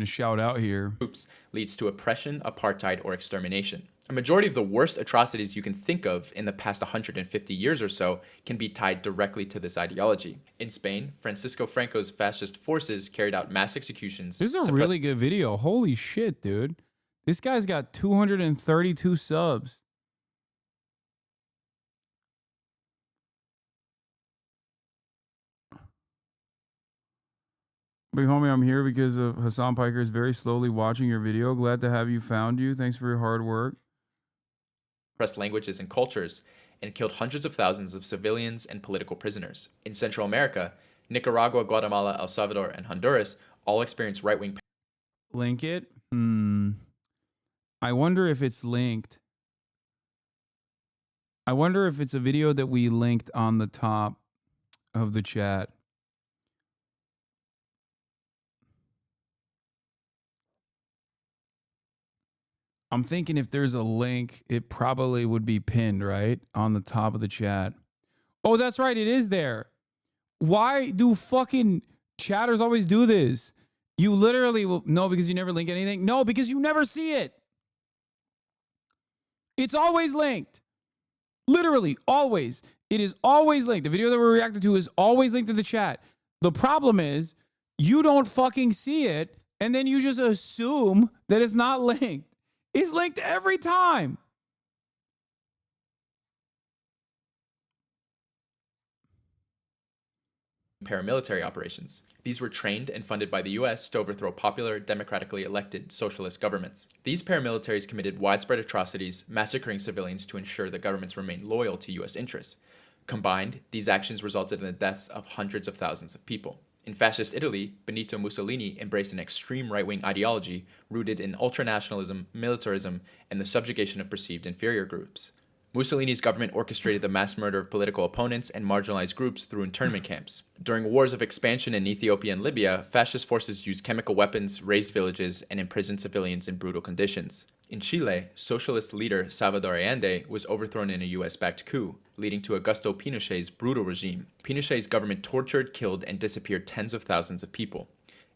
shout out here. Groups leads to oppression, apartheid, or extermination. A majority of the worst atrocities you can think of in the past 150 years or so can be tied directly to this ideology. In Spain, Francisco Franco's fascist forces carried out mass executions. This is a really good video. Holy shit, dude. This guy's got 232 subs. Big homie, I'm here because of Hasan Piker is very slowly watching your video. Glad to have you found you. Thanks for your hard work. Suppressed languages and cultures and killed hundreds of thousands of civilians and political prisoners. In Central America, Nicaragua, Guatemala, El Salvador, and Honduras all experienced right-wing. Link it? I wonder if it's linked. I wonder if it's a video that we linked on the top of the chat. I'm thinking if there's a link, it probably would be pinned, right? On the top of the chat. Oh, that's right. It is there. Why do fucking chatters always do this? You literally will. No, because you never link anything. No, because you never see it. It's always linked. Literally, always. It is always linked. The video that we're reacting to is always linked to the chat. The problem is you don't fucking see it, and then you just assume that it's not linked. It's linked every time. Paramilitary operations. These were trained and funded by the US to overthrow popular, democratically elected socialist governments. These paramilitaries committed widespread atrocities, massacring civilians to ensure the governments remained loyal to US interests. Combined, these actions resulted in the deaths of hundreds of thousands of people. In fascist Italy, Benito Mussolini embraced an extreme right-wing ideology rooted in ultranationalism, militarism, and the subjugation of perceived inferior groups. Mussolini's government orchestrated the mass murder of political opponents and marginalized groups through internment camps. During wars of expansion in Ethiopia and Libya, fascist forces used chemical weapons, razed villages, and imprisoned civilians in brutal conditions. In Chile, socialist leader Salvador Allende was overthrown in a US-backed coup, leading to Augusto Pinochet's brutal regime. Pinochet's government tortured, killed, and disappeared tens of thousands of people.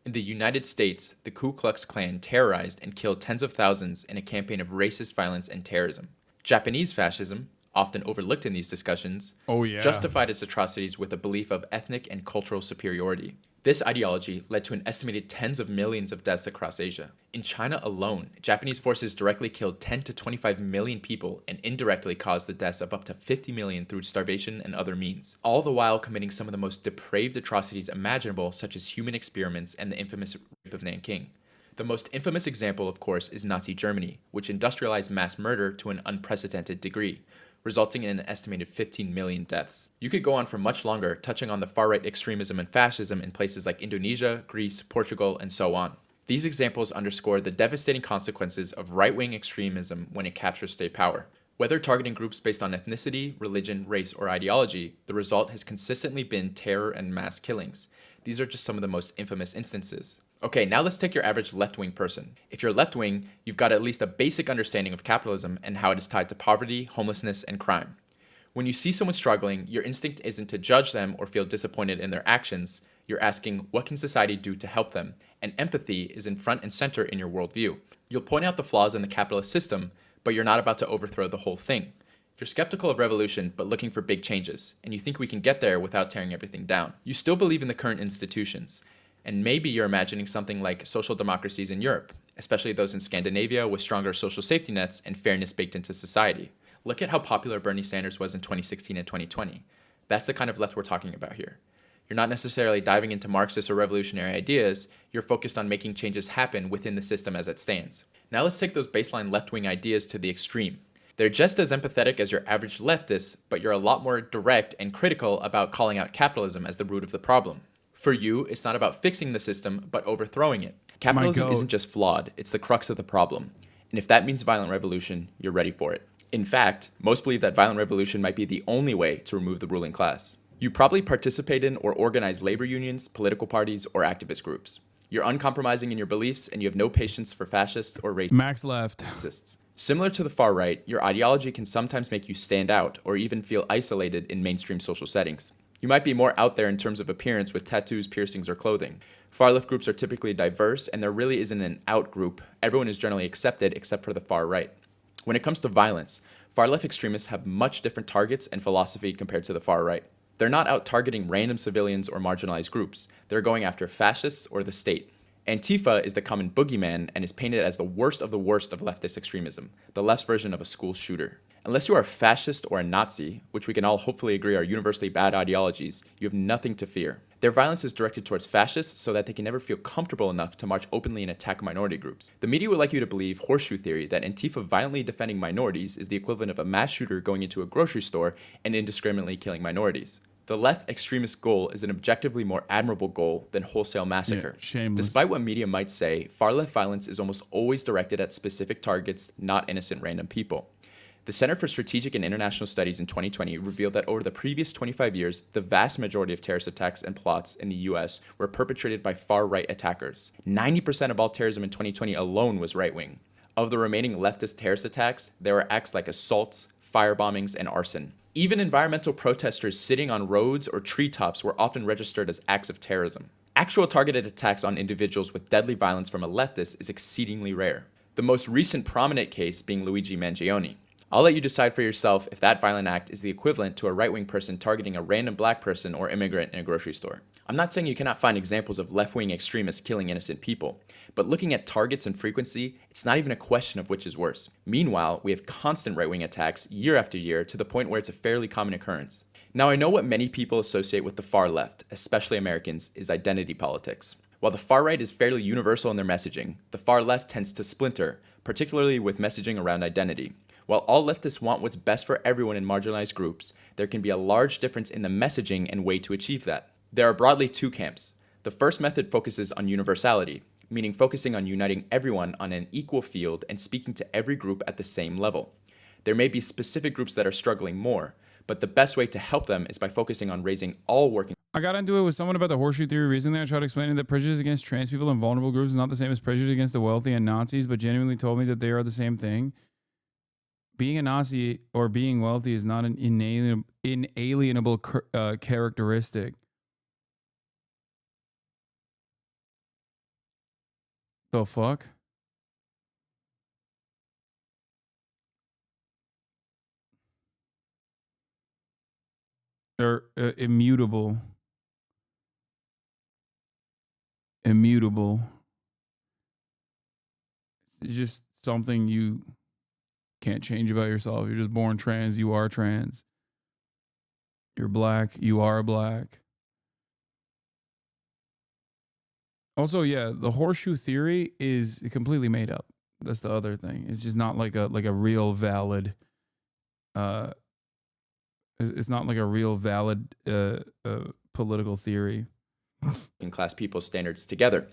In the United States, the Ku Klux Klan terrorized and killed tens of thousands in a campaign of racist violence and terrorism. Japanese fascism, often overlooked in these discussions, justified its atrocities with a belief of ethnic and cultural superiority. This ideology led to an estimated tens of millions of deaths across Asia. In China alone, Japanese forces directly killed 10 to 25 million people and indirectly caused the deaths of up to 50 million through starvation and other means, all the while committing some of the most depraved atrocities imaginable, such as human experiments and the infamous rape of Nanking. The most infamous example, of course, is Nazi Germany, which industrialized mass murder to an unprecedented degree, resulting in an estimated 15 million deaths. You could go on for much longer, touching on the far-right extremism and fascism in places like Indonesia, Greece, Portugal, and so on. These examples underscore the devastating consequences of right-wing extremism when it captures state power. Whether targeting groups based on ethnicity, religion, race, or ideology, the result has consistently been terror and mass killings. These are just some of the most infamous instances. Okay, now let's take your average left-wing person. If you're left-wing, you've got at least a basic understanding of capitalism and how it is tied to poverty, homelessness, and crime. When you see someone struggling, your instinct isn't to judge them or feel disappointed in their actions. You're asking, what can society do to help them? And empathy is in front and center in your worldview. You'll point out the flaws in the capitalist system, but you're not about to overthrow the whole thing. You're skeptical of revolution, but looking for big changes, and you think we can get there without tearing everything down. You still believe in the current institutions, and maybe you're imagining something like social democracies in Europe, especially those in Scandinavia with stronger social safety nets and fairness baked into society. Look at how popular Bernie Sanders was in 2016 and 2020. That's the kind of left we're talking about here. You're not necessarily diving into Marxist or revolutionary ideas, you're focused on making changes happen within the system as it stands. Now let's take those baseline left-wing ideas to the extreme. They're just as empathetic as your average leftist, but you're a lot more direct and critical about calling out capitalism as the root of the problem. For you, it's not about fixing the system, but overthrowing it. Capitalism isn't just flawed, it's the crux of the problem. And if that means violent revolution, you're ready for it. In fact, most believe that violent revolution might be the only way to remove the ruling class. You probably participate in or organize labor unions, political parties, or activist groups. You're uncompromising in your beliefs, and you have no patience for fascists or racists. Max left. Similar to the far right, your ideology can sometimes make you stand out or even feel isolated in mainstream social settings. You might be more out there in terms of appearance with tattoos, piercings, or clothing. Far left groups are typically diverse, and there really isn't an out group. Everyone is generally accepted except for the far right. When it comes to violence, far left extremists have much different targets and philosophy compared to the far right. They're not out targeting random civilians or marginalized groups. They're going after fascists or the state. Antifa is the common boogeyman and is painted as the worst of leftist extremism, the left's version of a school shooter. Unless you are a fascist or a Nazi, which we can all hopefully agree are universally bad ideologies, you have nothing to fear. Their violence is directed towards fascists so that they can never feel comfortable enough to march openly and attack minority groups. The media would like you to believe horseshoe theory that Antifa violently defending minorities is the equivalent of a mass shooter going into a grocery store and indiscriminately killing minorities. The left extremist goal is an objectively more admirable goal than wholesale massacre. Shameless. Despite what media might say, far-left violence is almost always directed at specific targets, not innocent random people. The Center for Strategic and International Studies in 2020 revealed that over the previous 25 years, the vast majority of terrorist attacks and plots in the US were perpetrated by far-right attackers. 90% of all terrorism in 2020 alone was right-wing. Of the remaining leftist terrorist attacks, there were acts like assaults, firebombings, and arson. Even environmental protesters sitting on roads or treetops were often registered as acts of terrorism. Actual targeted attacks on individuals with deadly violence from a leftist is exceedingly rare. The most recent prominent case being Luigi Mangione. I'll let you decide for yourself if that violent act is the equivalent to a right-wing person targeting a random black person or immigrant in a grocery store. I'm not saying you cannot find examples of left-wing extremists killing innocent people, but looking at targets and frequency, it's not even a question of which is worse. Meanwhile, we have constant right-wing attacks year after year to the point where it's a fairly common occurrence. Now, I know what many people associate with the far left, especially Americans, is identity politics. While the far right is fairly universal in their messaging, the far left tends to splinter, particularly with messaging around identity. While all leftists want what's best for everyone in marginalized groups, there can be a large difference in the messaging and way to achieve that. There are broadly two camps. The first method focuses on universality, meaning focusing on uniting everyone on an equal field and speaking to every group at the same level. There may be specific groups that are struggling more, but the best way to help them is by focusing on raising all working. I got into it with someone about the horseshoe theory recently. I tried explaining that prejudice against trans people and vulnerable groups is not the same as prejudice against the wealthy and Nazis, but genuinely told me that they are the same thing. Being a Nazi or being wealthy is not an inalienable characteristic. The fuck? They're immutable. Immutable. It's just something you can't change about yourself. You're just born trans, you are trans. You're black, you are black. Also, yeah, the horseshoe theory is completely made up. That's the other thing. It's just not like a real valid it's not like a real valid political theory. Working class people's standards together.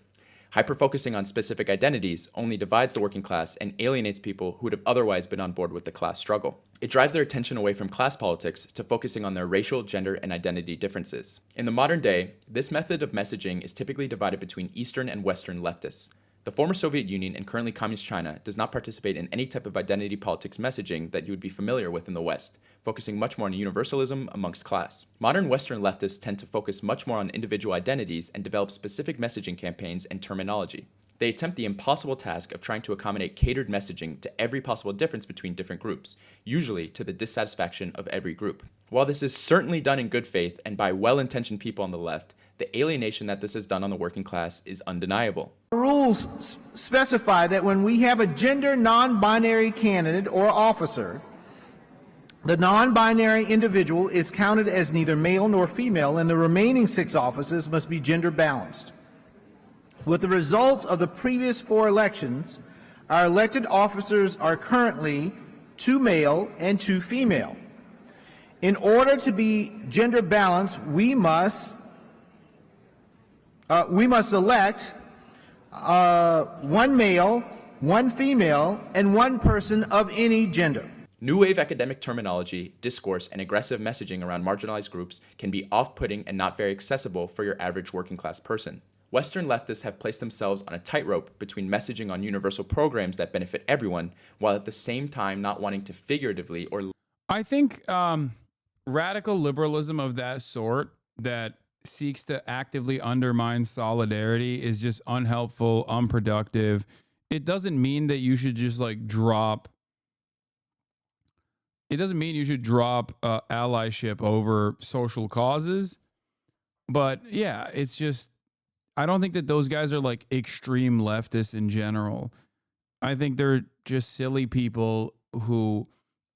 Hyper-focusing on specific identities only divides the working class and alienates people who would have otherwise been on board with the class struggle. It drives their attention away from class politics to focusing on their racial, gender, and identity differences. In the modern day, this method of messaging is typically divided between Eastern and Western leftists. The former Soviet Union and currently Communist China does not participate in any type of identity politics messaging that you would be familiar with in the West, focusing much more on universalism amongst class. Modern Western leftists tend to focus much more on individual identities and develop specific messaging campaigns and terminology. They attempt the impossible task of trying to accommodate catered messaging to every possible difference between different groups, usually to the dissatisfaction of every group. While this is certainly done in good faith and by well-intentioned people on the left, the alienation that this has done on the working class is undeniable. The rules specify that when we have a gender non-binary candidate or officer, the non-binary individual is counted as neither male nor female, and the remaining 6 offices must be gender balanced. With the results of the previous 4 elections, our elected officers are currently 2 male and 2 female. In order to be gender balanced, we must elect 1 male, 1 female, and 1 person of any gender. New wave academic terminology, discourse, and aggressive messaging around marginalized groups can be off-putting and not very accessible for your average working class person. Western leftists have placed themselves on a tightrope between messaging on universal programs that benefit everyone, while at the same time not wanting to figuratively or... I think radical liberalism of that sort that seeks to actively undermine solidarity is just unhelpful, unproductive. It doesn't mean that you should just like drop... It doesn't mean you should drop allyship over social causes. But yeah, it's just... I don't think that those guys are like extreme leftists in general. I think they're just silly people who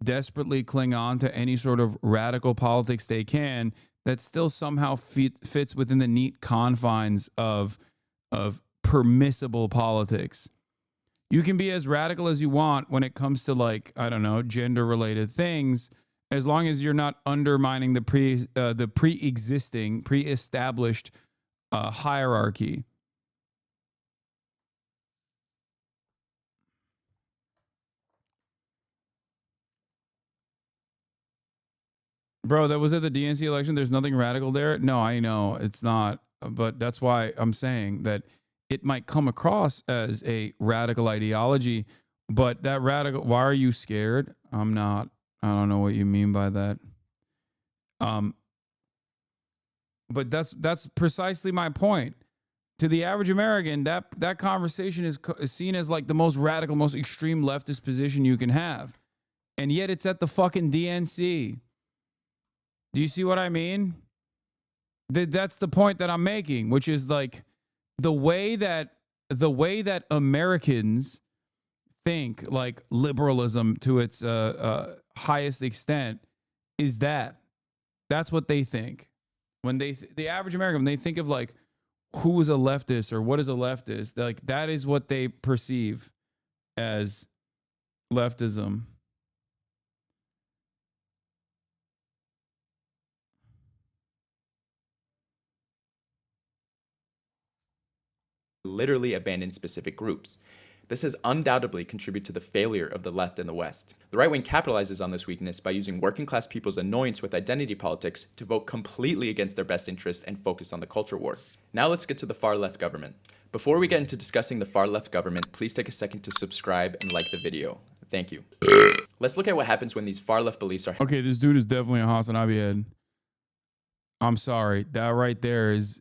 desperately cling on to any sort of radical politics they can that still somehow fits within the neat confines of permissible politics. You can be as radical as you want when it comes to like, I don't know, gender related things, as long as you're not undermining the pre-established hierarchy. Bro, that was at the DNC election. There's nothing radical there. No, I know it's not, but that's why I'm saying that it might come across as a radical ideology, but that radical, why are you scared? I'm not. I don't know what you mean by that. But that's precisely my point. To the average American, that conversation is seen as like the most radical, most extreme leftist position you can have. And yet it's at the fucking DNC. Do you see what I mean? That's the point that I'm making, which is like the way that Americans think, like liberalism to its highest extent, is that's what they think. When the average American, when they think of like who is a leftist or what is a leftist, like that is what they perceive as leftism. Literally abandoned specific groups. This has undoubtedly contributed to the failure of the left in the West. The right wing capitalizes on this weakness by using working class people's annoyance with identity politics to vote completely against their best interests and focus on the culture war. Now let's get to the far left government. Before we get into discussing the far left government, please take a second to subscribe and like the video. Thank you. Let's look at what happens when these far left beliefs are... Okay, this dude is definitely a HasanAbi head. I'm sorry. That right there is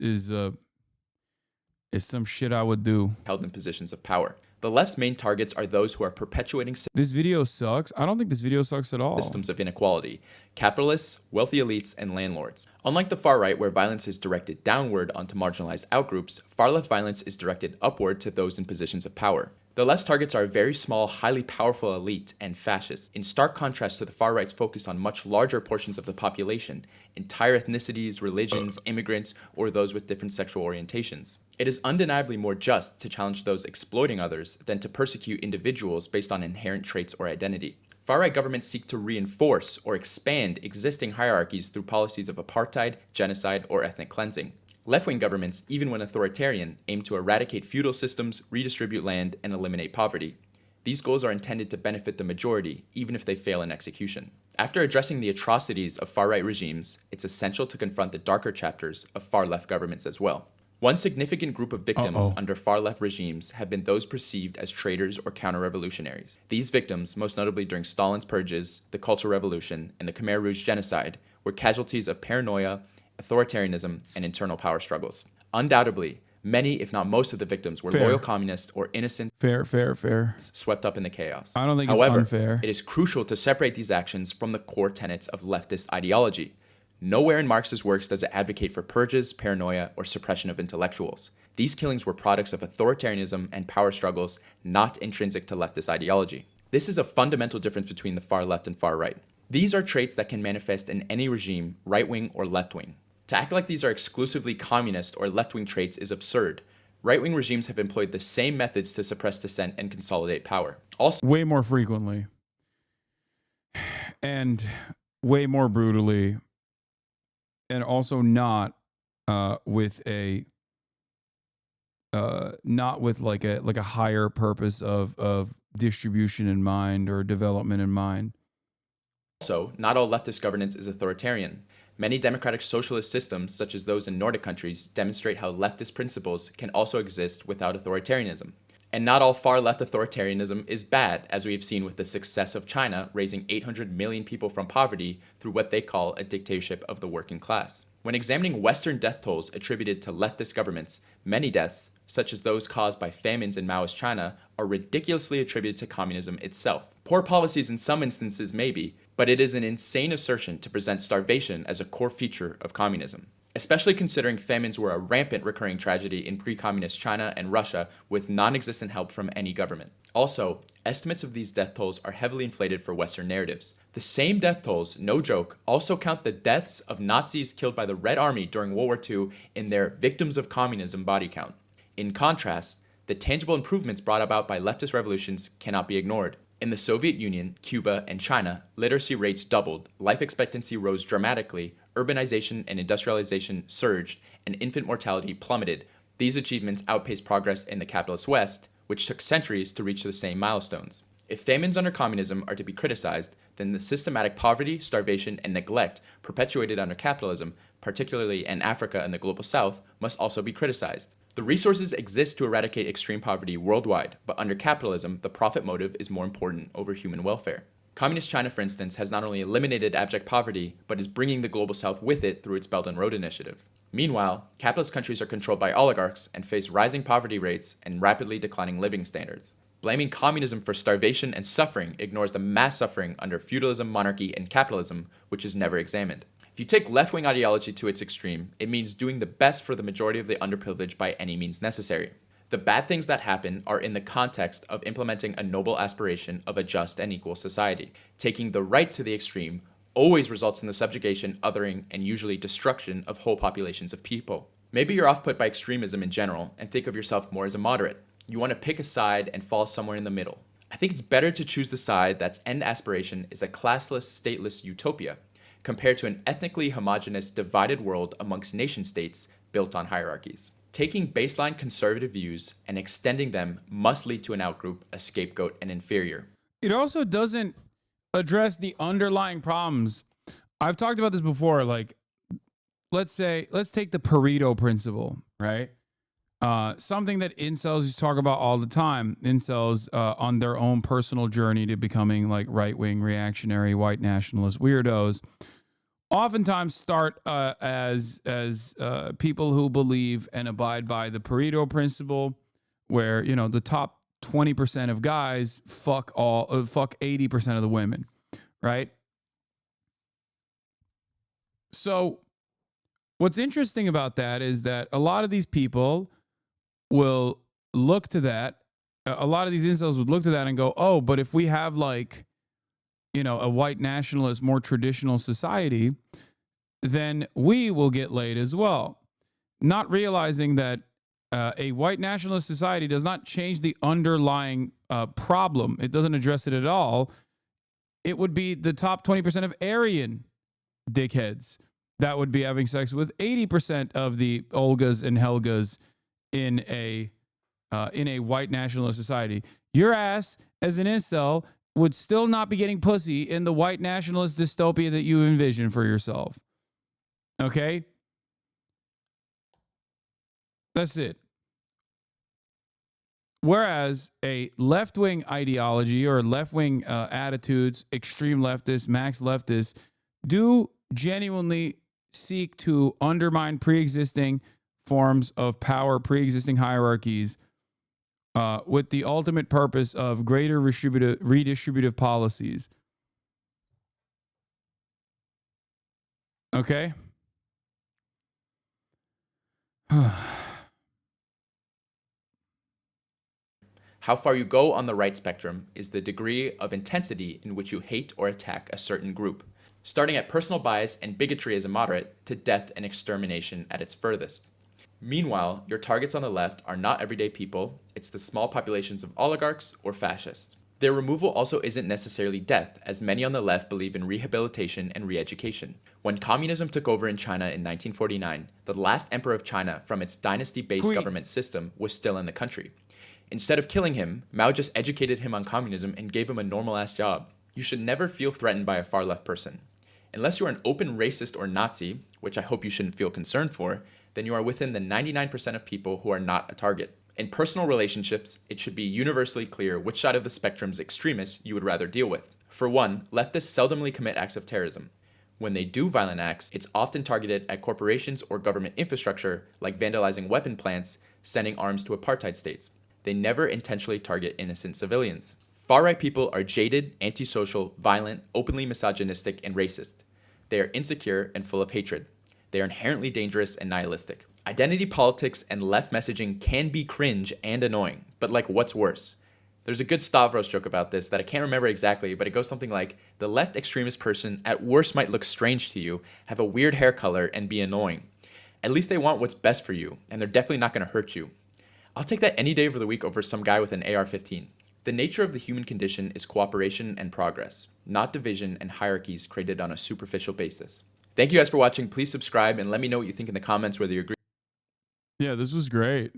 some shit I would do. ...held in positions of power. The left's main targets are those who are perpetuating... This video sucks. I don't think this video sucks at all. ...systems of inequality. Capitalists, wealthy elites, and landlords. Unlike the far right, where violence is directed downward onto marginalized outgroups, far left violence is directed upward to those in positions of power. The left's targets are a very small, highly powerful elite and fascists, in stark contrast to the far right's focus on much larger portions of the population, entire ethnicities, religions, immigrants, or those with different sexual orientations. It is undeniably more just to challenge those exploiting others than to persecute individuals based on inherent traits or identity. Far-right governments seek to reinforce or expand existing hierarchies through policies of apartheid, genocide, or ethnic cleansing. Left-wing governments, even when authoritarian, aim to eradicate feudal systems, redistribute land, and eliminate poverty. These goals are intended to benefit the majority, even if they fail in execution. After addressing the atrocities of far-right regimes, it's essential to confront the darker chapters of far-left governments as well. One significant group of victims under far-left regimes have been those perceived as traitors or counter-revolutionaries. These victims, most notably during Stalin's purges, the Cultural Revolution, and the Khmer Rouge genocide, were casualties of paranoia, authoritarianism, and internal power struggles. Undoubtedly, Many, if not most of the victims were loyal communists or innocent Fair. swept up in the chaos. I don't think However, it's unfair. it is crucial to separate these actions from the core tenets of leftist ideology. Nowhere in Marx's works does it advocate for purges, paranoia, or suppression of intellectuals. These killings were products of authoritarianism and power struggles, not intrinsic to leftist ideology. This is a fundamental difference between the far left and far right. These are traits that can manifest in any regime, right-wing or left-wing. To act like these are exclusively communist or left-wing traits is absurd. Right-wing regimes have employed the same methods to suppress dissent and consolidate power. Also, way more frequently and way more brutally, and also not with like a higher purpose of distribution in mind or development in mind. Also, not all leftist governance is authoritarian. Many democratic socialist systems, such as those in Nordic countries, demonstrate how leftist principles can also exist without authoritarianism. And not all far-left authoritarianism is bad, as we have seen with the success of China raising 800 million people from poverty through what they call a dictatorship of the working class. When examining Western death tolls attributed to leftist governments, many deaths, such as those caused by famines in Maoist China, are ridiculously attributed to communism itself. Poor policies in some instances may be, but it is an insane assertion to present starvation as a core feature of communism, especially considering famines were a rampant recurring tragedy in pre-communist China and Russia with non-existent help from any government. Also, estimates of these death tolls are heavily inflated for Western narratives. The same death tolls, no joke, also count the deaths of Nazis killed by the Red Army during World War II in their victims of communism body count. In contrast, the tangible improvements brought about by leftist revolutions cannot be ignored. In the Soviet Union, Cuba, and China, literacy rates doubled, life expectancy rose dramatically, urbanization and industrialization surged, and infant mortality plummeted. These achievements outpaced progress in the capitalist West, which took centuries to reach the same milestones. If famines under communism are to be criticized, then the systematic poverty, starvation, and neglect perpetuated under capitalism, particularly in Africa and the global South, must also be criticized. The resources exist to eradicate extreme poverty worldwide, but under capitalism, the profit motive is more important over human welfare. Communist China, for instance, has not only eliminated abject poverty, but is bringing the global South with it through its Belt and Road Initiative. Meanwhile, capitalist countries are controlled by oligarchs and face rising poverty rates and rapidly declining living standards. Blaming communism for starvation and suffering ignores the mass suffering under feudalism, monarchy, and capitalism, which is never examined. If you take left-wing ideology to its extreme, it means doing the best for the majority of the underprivileged by any means necessary. The bad things that happen are in the context of implementing a noble aspiration of a just and equal society. Taking the right to the extreme always results in the subjugation, othering, and usually destruction of whole populations of people. Maybe you're off-put by extremism in general and think of yourself more as a moderate. You want to pick a side and fall somewhere in the middle. I think it's better to choose the side that's end aspiration is a classless, stateless utopia, compared to an ethnically homogenous, divided world amongst nation-states built on hierarchies. Taking baseline conservative views and extending them must lead to an outgroup, a scapegoat, and inferior. It also doesn't address the underlying problems. I've talked about this before, like, let's take the Pareto principle, right? Something that incels used to talk about all the time. Incels on their own personal journey to becoming like right-wing, reactionary, white nationalist weirdos oftentimes start as people who believe and abide by the Pareto principle, where, you know, the top 20% of guys fuck 80% of the women, right? So what's interesting about that is that a lot of these people will look to that. A lot of these incels would look to that and go, oh, but if we have, like, you know, a white nationalist, more traditional society, then we will get laid as well. Not realizing that a white nationalist society does not change the underlying problem. It doesn't address it at all. It would be the top 20% of Aryan dickheads that would be having sex with 80% of the Olgas and Helgas in a white nationalist society. Your ass, as an incel, would still not be getting pussy in the white nationalist dystopia that you envision for yourself. Okay? That's it. Whereas a left-wing ideology or left-wing attitudes, extreme leftists, max leftists, do genuinely seek to undermine pre-existing forms of power, pre-existing hierarchies, with the ultimate purpose of greater redistributive policies. Okay? How far you go on the right spectrum is the degree of intensity in which you hate or attack a certain group, starting at personal bias and bigotry as a moderate to death and extermination at its furthest. Meanwhile, your targets on the left are not everyday people, it's the small populations of oligarchs or fascists. Their removal also isn't necessarily death, as many on the left believe in rehabilitation and re-education. When communism took over in China in 1949, the last emperor of China from its dynasty-based government system was still in the country. Instead of killing him, Mao just educated him on communism and gave him a normal-ass job. You should never feel threatened by a far-left person. Unless you are an open racist or Nazi, which I hope you shouldn't feel concerned for, then you are within the 99% of people who are not a target. In personal relationships, it should be universally clear which side of the spectrum's extremists you would rather deal with. For one, leftists seldomly commit acts of terrorism. When they do violent acts, it's often targeted at corporations or government infrastructure, like vandalizing weapon plants, sending arms to apartheid states. They never intentionally target innocent civilians. Far-right people are jaded, antisocial, violent, openly misogynistic, and racist. They are insecure and full of hatred. They are inherently dangerous and nihilistic. Identity politics and left messaging can be cringe and annoying, but like, what's worse? There's a good Stavros joke about this that I can't remember exactly, but it goes something like, the left extremist person at worst might look strange to you, have a weird hair color, and be annoying. At least they want what's best for you, and they're definitely not going to hurt you. I'll take that any day of the week over some guy with an AR-15. The nature of the human condition is cooperation and progress, not division and hierarchies created on a superficial basis. Thank you guys for watching. Please subscribe and let me know what you think in the comments, whether you agree. Yeah, this was great.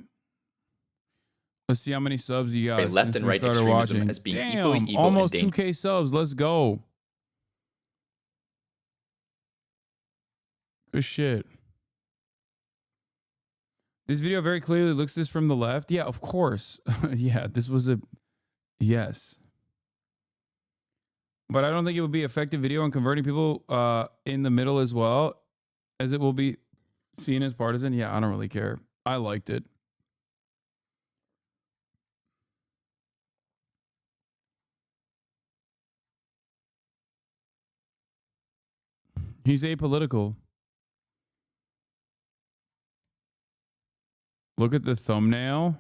Let's see how many subs he got Left since and we right started extremism watching. as being Damn, equally evil almost and 2K subs. Let's go. Good shit. This video very clearly looks this from the left. Yeah, of course. Yeah, this was a yes. But I don't think it would be effective video on converting people in the middle as well, as it will be seen as partisan. Yeah, I don't really care. I liked it. He's apolitical. Look at the thumbnail.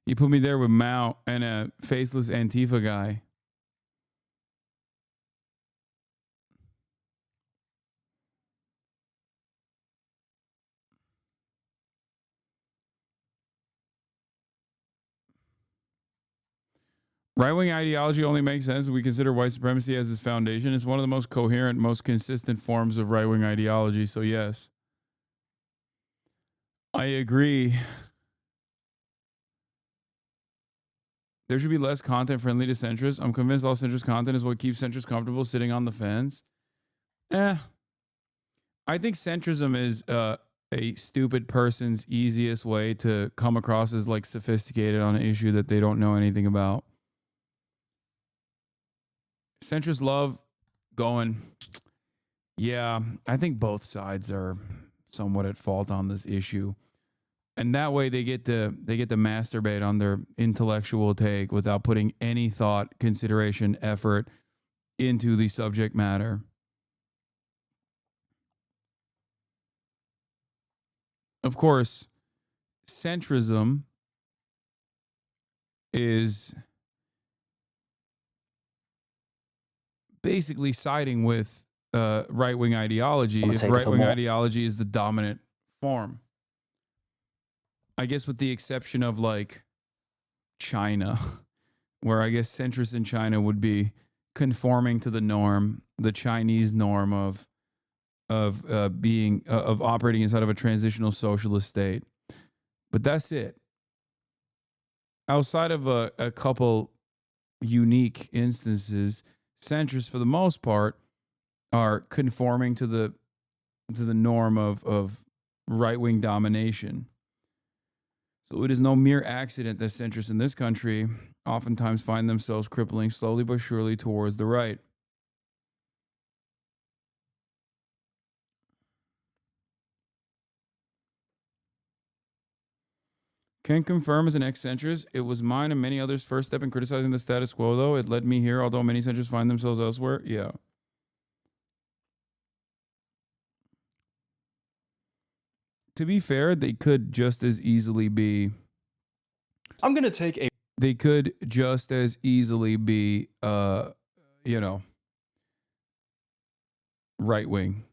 He put me there with Mao and a faceless Antifa guy. Right-wing ideology only makes sense if we consider white supremacy as its foundation. It's one of the most coherent, most consistent forms of right-wing ideology. So yes, I agree. There should be less content friendly to centrists. I'm convinced all centrist content is what keeps centrists comfortable sitting on the fence. I think centrism is a stupid person's easiest way to come across as like sophisticated on an issue that they don't know anything about. Centrists love going, yeah, I think both sides are somewhat at fault on this issue. And that way they get to masturbate on their intellectual take without putting any thought, consideration, effort into the subject matter. Of course, centrism is basically siding with right-wing ideology if right-wing ideology is the dominant form. I guess with the exception of like China, where I guess centrists in China would be conforming to the norm, the Chinese norm of operating inside of a transitional socialist state. But that's it. Outside of a couple unique instances, centrists, for the most part, are conforming to the norm of right-wing domination. So it is no mere accident that centrists in this country oftentimes find themselves crippling slowly but surely towards the right. Can confirm as an ex-centrist, it was mine and many others' first step in criticizing the status quo, though. It led me here, although many centrists find themselves elsewhere. Yeah. To be fair, they could just as easily be... I'm going to take a... They could just as easily be, you know, right-wing.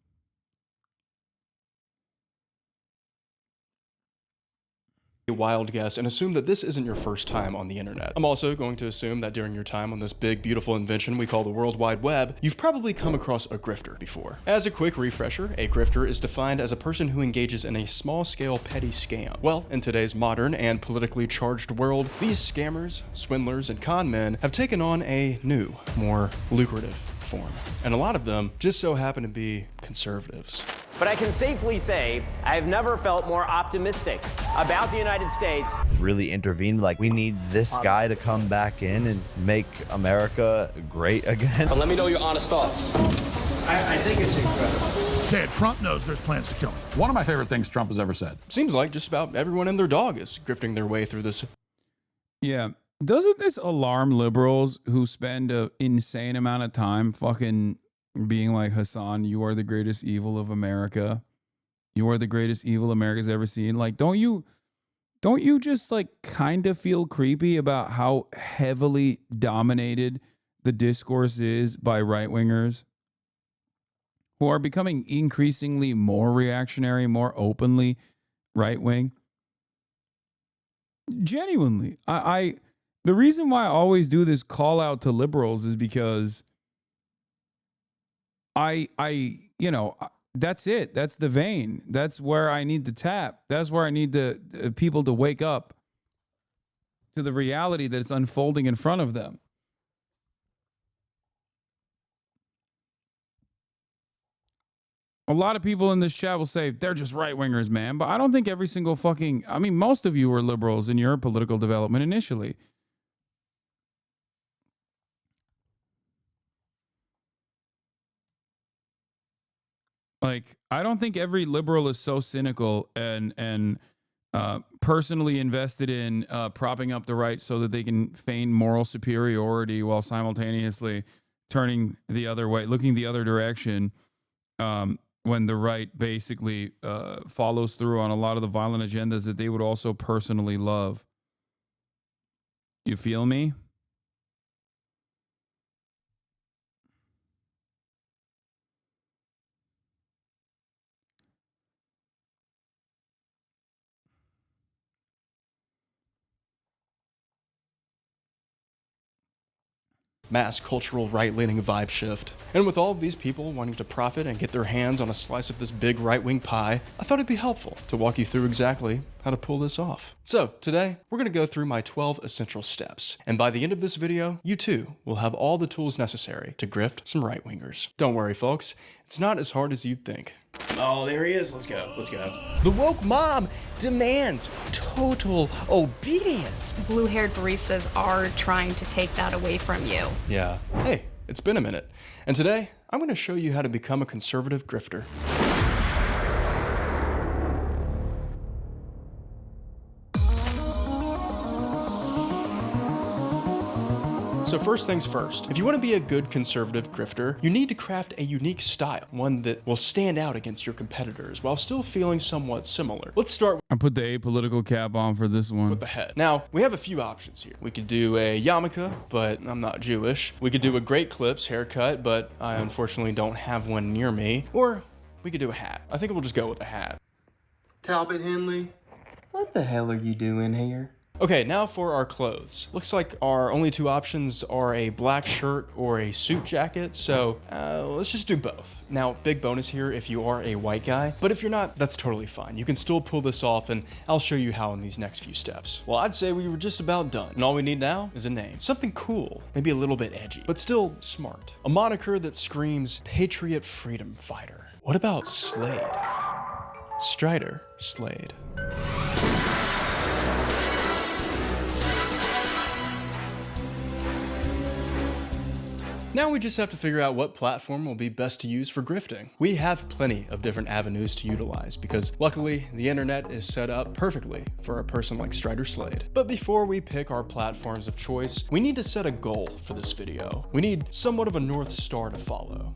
wild guess and assume that this isn't your first time on the internet. I'm also going to assume that during your time on this big, beautiful invention we call the World Wide Web, you've probably come across a grifter before. As a quick refresher, a grifter is defined as a person who engages in a small-scale petty scam. Well, in today's modern and politically charged world, these scammers, swindlers, and con men have taken on a new, more lucrative form. And a lot of them just so happen to be conservatives. But I can safely say I've never felt more optimistic about the United States. Really intervened, like we need this guy to come back in and make America great again. But let me know your honest thoughts. I think it's incredible. Ted, Trump knows there's plans to kill him. One of my favorite things Trump has ever said. Seems like just about everyone and their dog is grifting their way through this. Yeah. Doesn't this alarm liberals who spend an insane amount of time fucking being like, Hasan, you are the greatest evil of America. You are the greatest evil America's ever seen. Like, don't you just like kind of feel creepy about how heavily dominated the discourse is by right-wingers who are becoming increasingly more reactionary, more openly right-wing? Genuinely, the reason why I always do this call out to liberals is because you know, that's it. That's the vein. That's where I need to tap. That's where I need people to wake up to the reality that it's unfolding in front of them. A lot of people in this chat will say they're just right-wingers, man. But I don't think every single most of you were liberals in your political development initially. Like, I don't think every liberal is so cynical and personally invested in propping up the right so that they can feign moral superiority while simultaneously turning the other way, looking the other direction when the right basically follows through on a lot of the violent agendas that they would also personally love. You feel me? Mass cultural right-leaning vibe shift. And with all of these people wanting to profit and get their hands on a slice of this big right-wing pie, I thought it'd be helpful to walk you through exactly how to pull this off. So today, we're gonna go through my 12 essential steps. And by the end of this video, you too will have all the tools necessary to grift some right-wingers. Don't worry, folks. It's not as hard as you'd think. Oh, there he is. Let's go. Let's go. The woke mob demands total obedience. Blue-haired baristas are trying to take that away from you. Yeah. Hey, it's been a minute. And today, I'm going to show you how to become a conservative grifter. So first things first, if you want to be a good conservative grifter, you need to craft a unique style, one that will stand out against your competitors while still feeling somewhat similar. Let's start I put the apolitical cap on for this one. with the head. Now, we have a few options here. We could do a yarmulke, but I'm not Jewish. We could do a Great Clips haircut, but I unfortunately don't have one near me. Or we could do a hat. I think we'll just go with a hat. Talbot Henley, what the hell are you doing here? Okay, now for our clothes. Looks like our only two options are a black shirt or a suit jacket, so let's just do both. Now, big bonus here if you are a white guy, but if you're not, that's totally fine. You can still pull this off, and I'll show you how in these next few steps. Well, I'd say we were just about done, and all we need now is a name. Something cool, maybe a little bit edgy, but still smart. A moniker that screams Patriot Freedom Fighter. What about Slade? Strider Slade. Now we just have to figure out what platform will be best to use for grifting. We have plenty of different avenues to utilize because luckily the internet is set up perfectly for a person like Strider Slade. But before we pick our platforms of choice, we need to set a goal for this video. We need somewhat of a North Star to follow.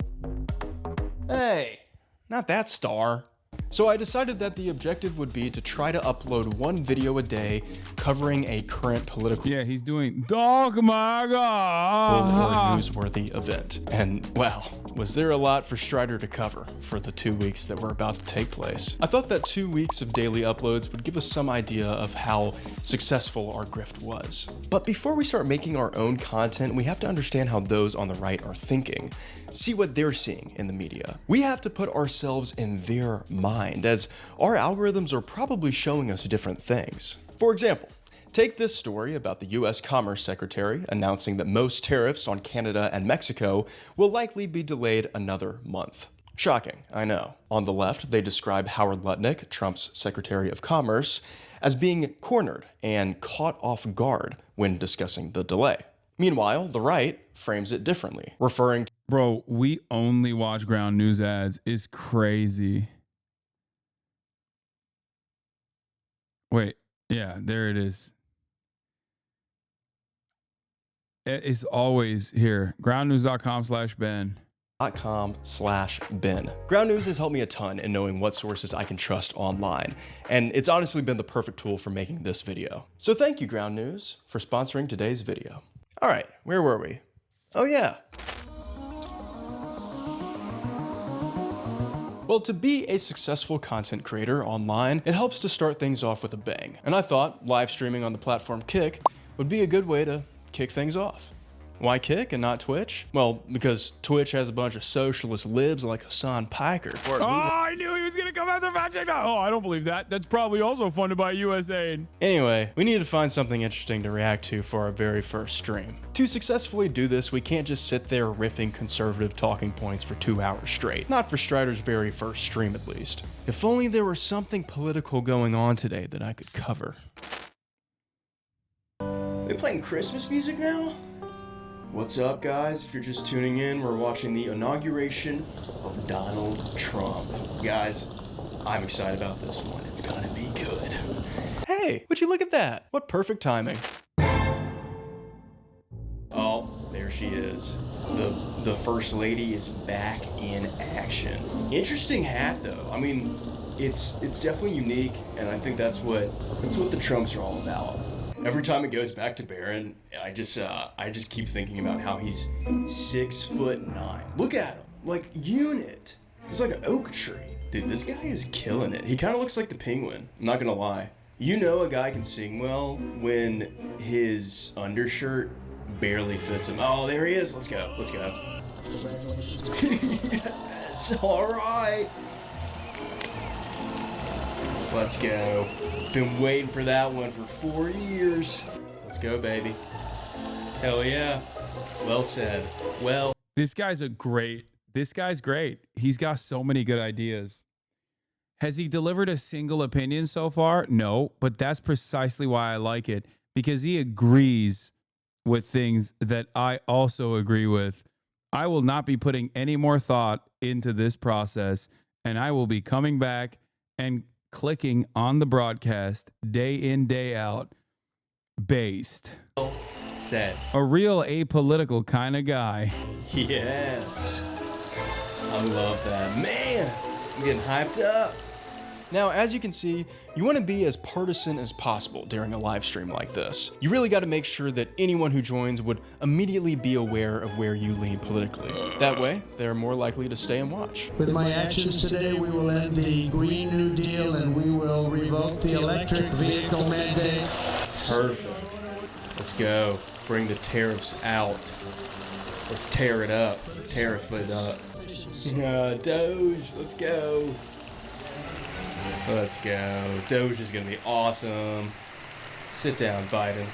Hey, not that star. So I decided that the objective would be to try to upload one video a day covering a current political he's doing dogma or newsworthy event. And wow, was there a lot for Strider to cover for the 2 weeks that were about to take place. I thought that 2 weeks of daily uploads would give us some idea of how successful our grift was. But before we start making our own content, we have to understand how those on the right are thinking. See what they're seeing in the media. We have to put ourselves in their mind, as our algorithms are probably showing us different things. For example, take this story about the US Commerce Secretary announcing that most tariffs on Canada and Mexico will likely be delayed another month. Shocking, I know. On the left, they describe Howard Lutnick, Trump's Secretary of Commerce, as being cornered and caught off guard when discussing the delay. Meanwhile, the right frames it differently, referring to Bro, we only watch ground news ads. It's crazy. Wait, yeah, there it is. It's always here. Groundnews.com/Ben. .com/Ben. Ground News has helped me a ton in knowing what sources I can trust online, and it's honestly been the perfect tool for making this video. So thank you, Ground News, for sponsoring today's video. All right, where were we? Oh yeah. Well, to be a successful content creator online, it helps to start things off with a bang. And I thought live streaming on the platform Kick would be a good way to kick things off. Why Kick and not Twitch? Well, because Twitch has a bunch of socialist libs like Hasan Piker. Oh, I knew he was going to come after fact check. Oh, I don't believe that. That's probably also funded by USAID. Anyway, we need to find something interesting to react to for our very first stream. To successfully do this, we can't just sit there riffing conservative talking points for 2 hours straight. Not for Strider's very first stream, at least. If only there was something political going on today that I could cover. They playing Christmas music now? What's up, guys? If you're just tuning in, we're watching the inauguration of Donald Trump. Guys, I'm excited about this one. It's gonna be good. Hey, would you look at that? What perfect timing. Oh, there she is. The First Lady is back in action. Interesting hat, though. I mean, it's definitely unique, and I think that's what the Trumps are all about. Every time it goes back to Barron, I just keep thinking about how he's 6'9". Look at him, like unit. He's like an oak tree. Dude, this guy is killing it. He kind of looks like the Penguin, I'm not gonna lie. You know a guy can sing well when his undershirt barely fits him. Oh, there he is, let's go, let's go. Yes, all right. Let's go. Been waiting for that one for 4 years. Let's go, baby. Hell yeah. Well said. Well. This guy's great. He's got so many good ideas. Has he delivered a single opinion so far? No, but that's precisely why I like it, because he agrees with things that I also agree with. I will not be putting any more thought into this process, and I will be coming back and clicking on the broadcast day in, day out, based. Said. A real apolitical kind of guy. Yes. I love that. Man, I'm getting hyped up. Now, as you can see, you want to be as partisan as possible during a live stream like this. You really got to make sure that anyone who joins would immediately be aware of where you lean politically. That way, they're more likely to stay and watch. With my actions today, we will end the Green New Deal and we will revoke the electric vehicle mandate. Perfect. Let's go. Bring the tariffs out. Let's tear it up. Tariff it up. Doge, let's go. Let's go. Doge is going to be awesome. Sit down, Biden.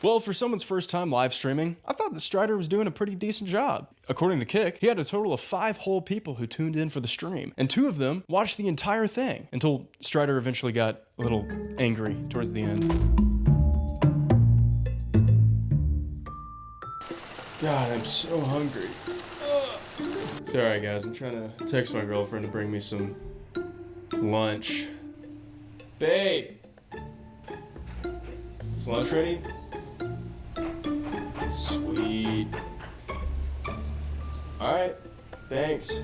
Well, for someone's first time live streaming, I thought that Strider was doing a pretty decent job. According to Kick, he had a total of 5 whole people who tuned in for the stream, and 2 of them watched the entire thing until Strider eventually got a little angry towards the end. God, I'm so hungry. Sorry, guys. I'm trying to text my girlfriend to bring me some lunch. Babe! Is lunch ready? Sweet. Alright, thanks.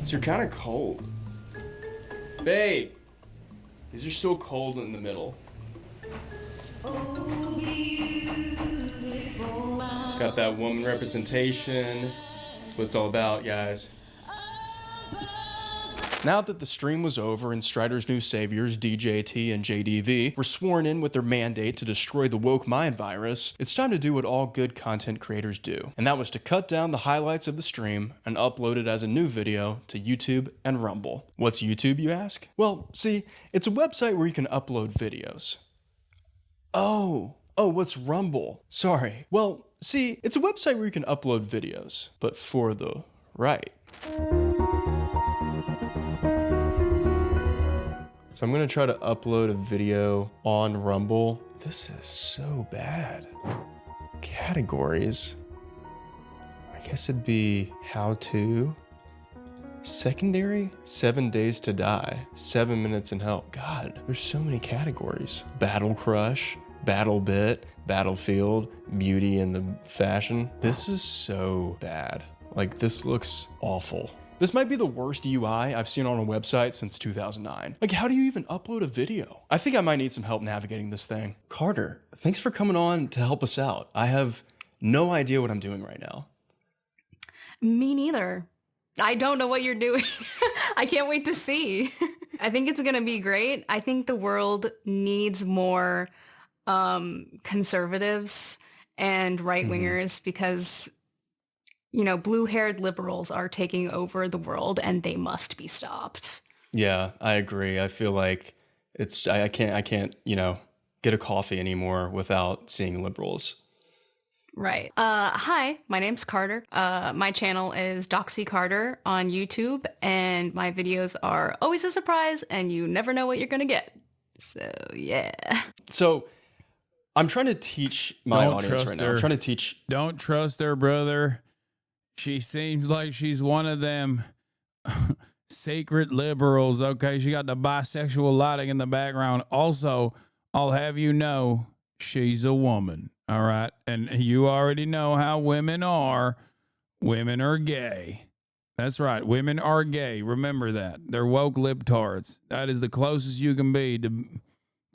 So you're kind of cold. Babe! These are still cold in the middle. Got that woman representation. That's what it's all about, guys. Now that the stream was over and Strider's new saviors, DJT and JDV, were sworn in with their mandate to destroy the woke mind virus, it's time to do what all good content creators do. And that was to cut down the highlights of the stream and upload it as a new video to YouTube and Rumble. What's YouTube, you ask? Well, see, it's a website where you can upload videos. Oh, what's Rumble? Sorry. Well, see, it's a website where you can upload videos, but for the right. So I'm gonna try to upload a video on Rumble. This is so bad. Categories. I guess it'd be how to. Secondary? 7 days to die. 7 minutes in hell. God, there's so many categories. Battle Crush, Battle Bit, Battlefield, Beauty and the Fashion. This is so bad. Like, this looks awful. This might be the worst UI I've seen on a website since 2009. Like, how do you even upload a video? I think I might need some help navigating this thing. Carter, thanks for coming on to help us out. I have no idea what I'm doing right now. Me neither. I don't know what you're doing. I can't wait to see. I think it's going to be great. I think the world needs more conservatives and right-wingers because, you know, blue-haired liberals are taking over the world and they must be stopped. Yeah, I agree. I feel like I can't, you know, get a coffee anymore without seeing liberals. Right. Hi, my name's Carter. My channel is Doxy Carter on YouTube, and my videos are always a surprise, and you never know what you're gonna get. So, yeah. So, I'm trying to teach my audience right now. I'm trying to teach. Don't trust her, brother. She seems like she's one of them sacred liberals, okay? She got the bisexual lighting in the background. Also, I'll have you know, she's a woman. All right. And you already know how women are. Women are gay. That's right. Women are gay. Remember that. They're woke libtards. That is the closest you can be to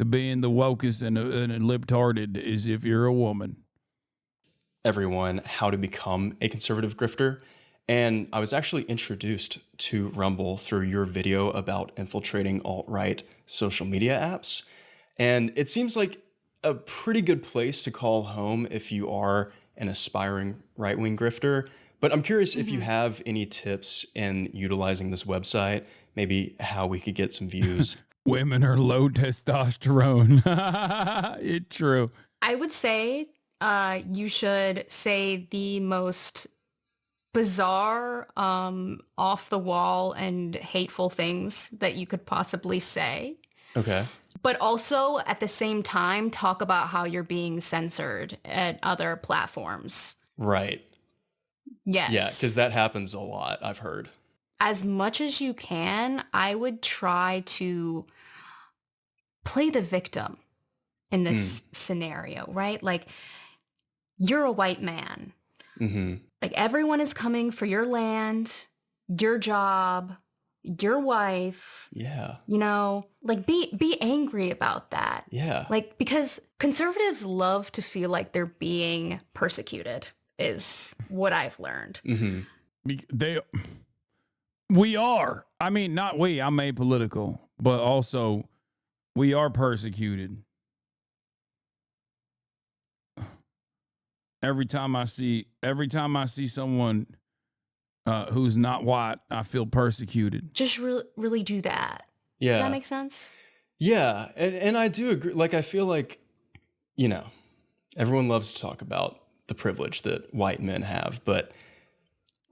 being the wokest and libtarded is if you're a woman. Everyone how to become a conservative grifter. And I was actually introduced to Rumble through your video about infiltrating alt-right social media apps. And it seems like a pretty good place to call home if you are an aspiring right-wing grifter. But I'm curious if you have any tips in utilizing this website, maybe how we could get some views. Women are low testosterone. It's true. I would say you should say the most bizarre, off the wall and hateful things that you could possibly say. Okay. But also at the same time, talk about how you're being censored at other platforms. Right. Yes. Yeah, because that happens a lot, I've heard. As much as you can, I would try to play the victim in this scenario, right? Like, you're a white man. Mm-hmm. Like, everyone is coming for your land, your job, your wife. Yeah. You know, like, be angry about that. Yeah. Like, because conservatives love to feel like they're being persecuted is what I've learned. Mm-hmm. We are. I mean, not we, I'm apolitical, but also we are persecuted. Every time I see someone who's not white, I feel persecuted. Just really do that. Yeah. Does that make sense? Yeah, and I do agree. Like, I feel like, you know, everyone loves to talk about the privilege that white men have, but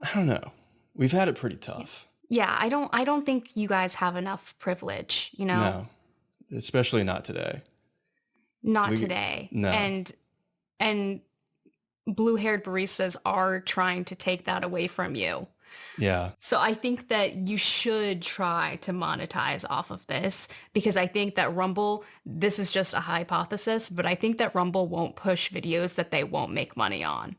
I don't know. We've had it pretty tough. Yeah, I don't think you guys have enough privilege, you know? No, especially not today. Today. No. And blue-haired baristas are trying to take that away from you. Yeah. So I think that you should try to monetize off of this, because I think that Rumble, this is just a hypothesis, but I think that Rumble won't push videos that they won't make money on.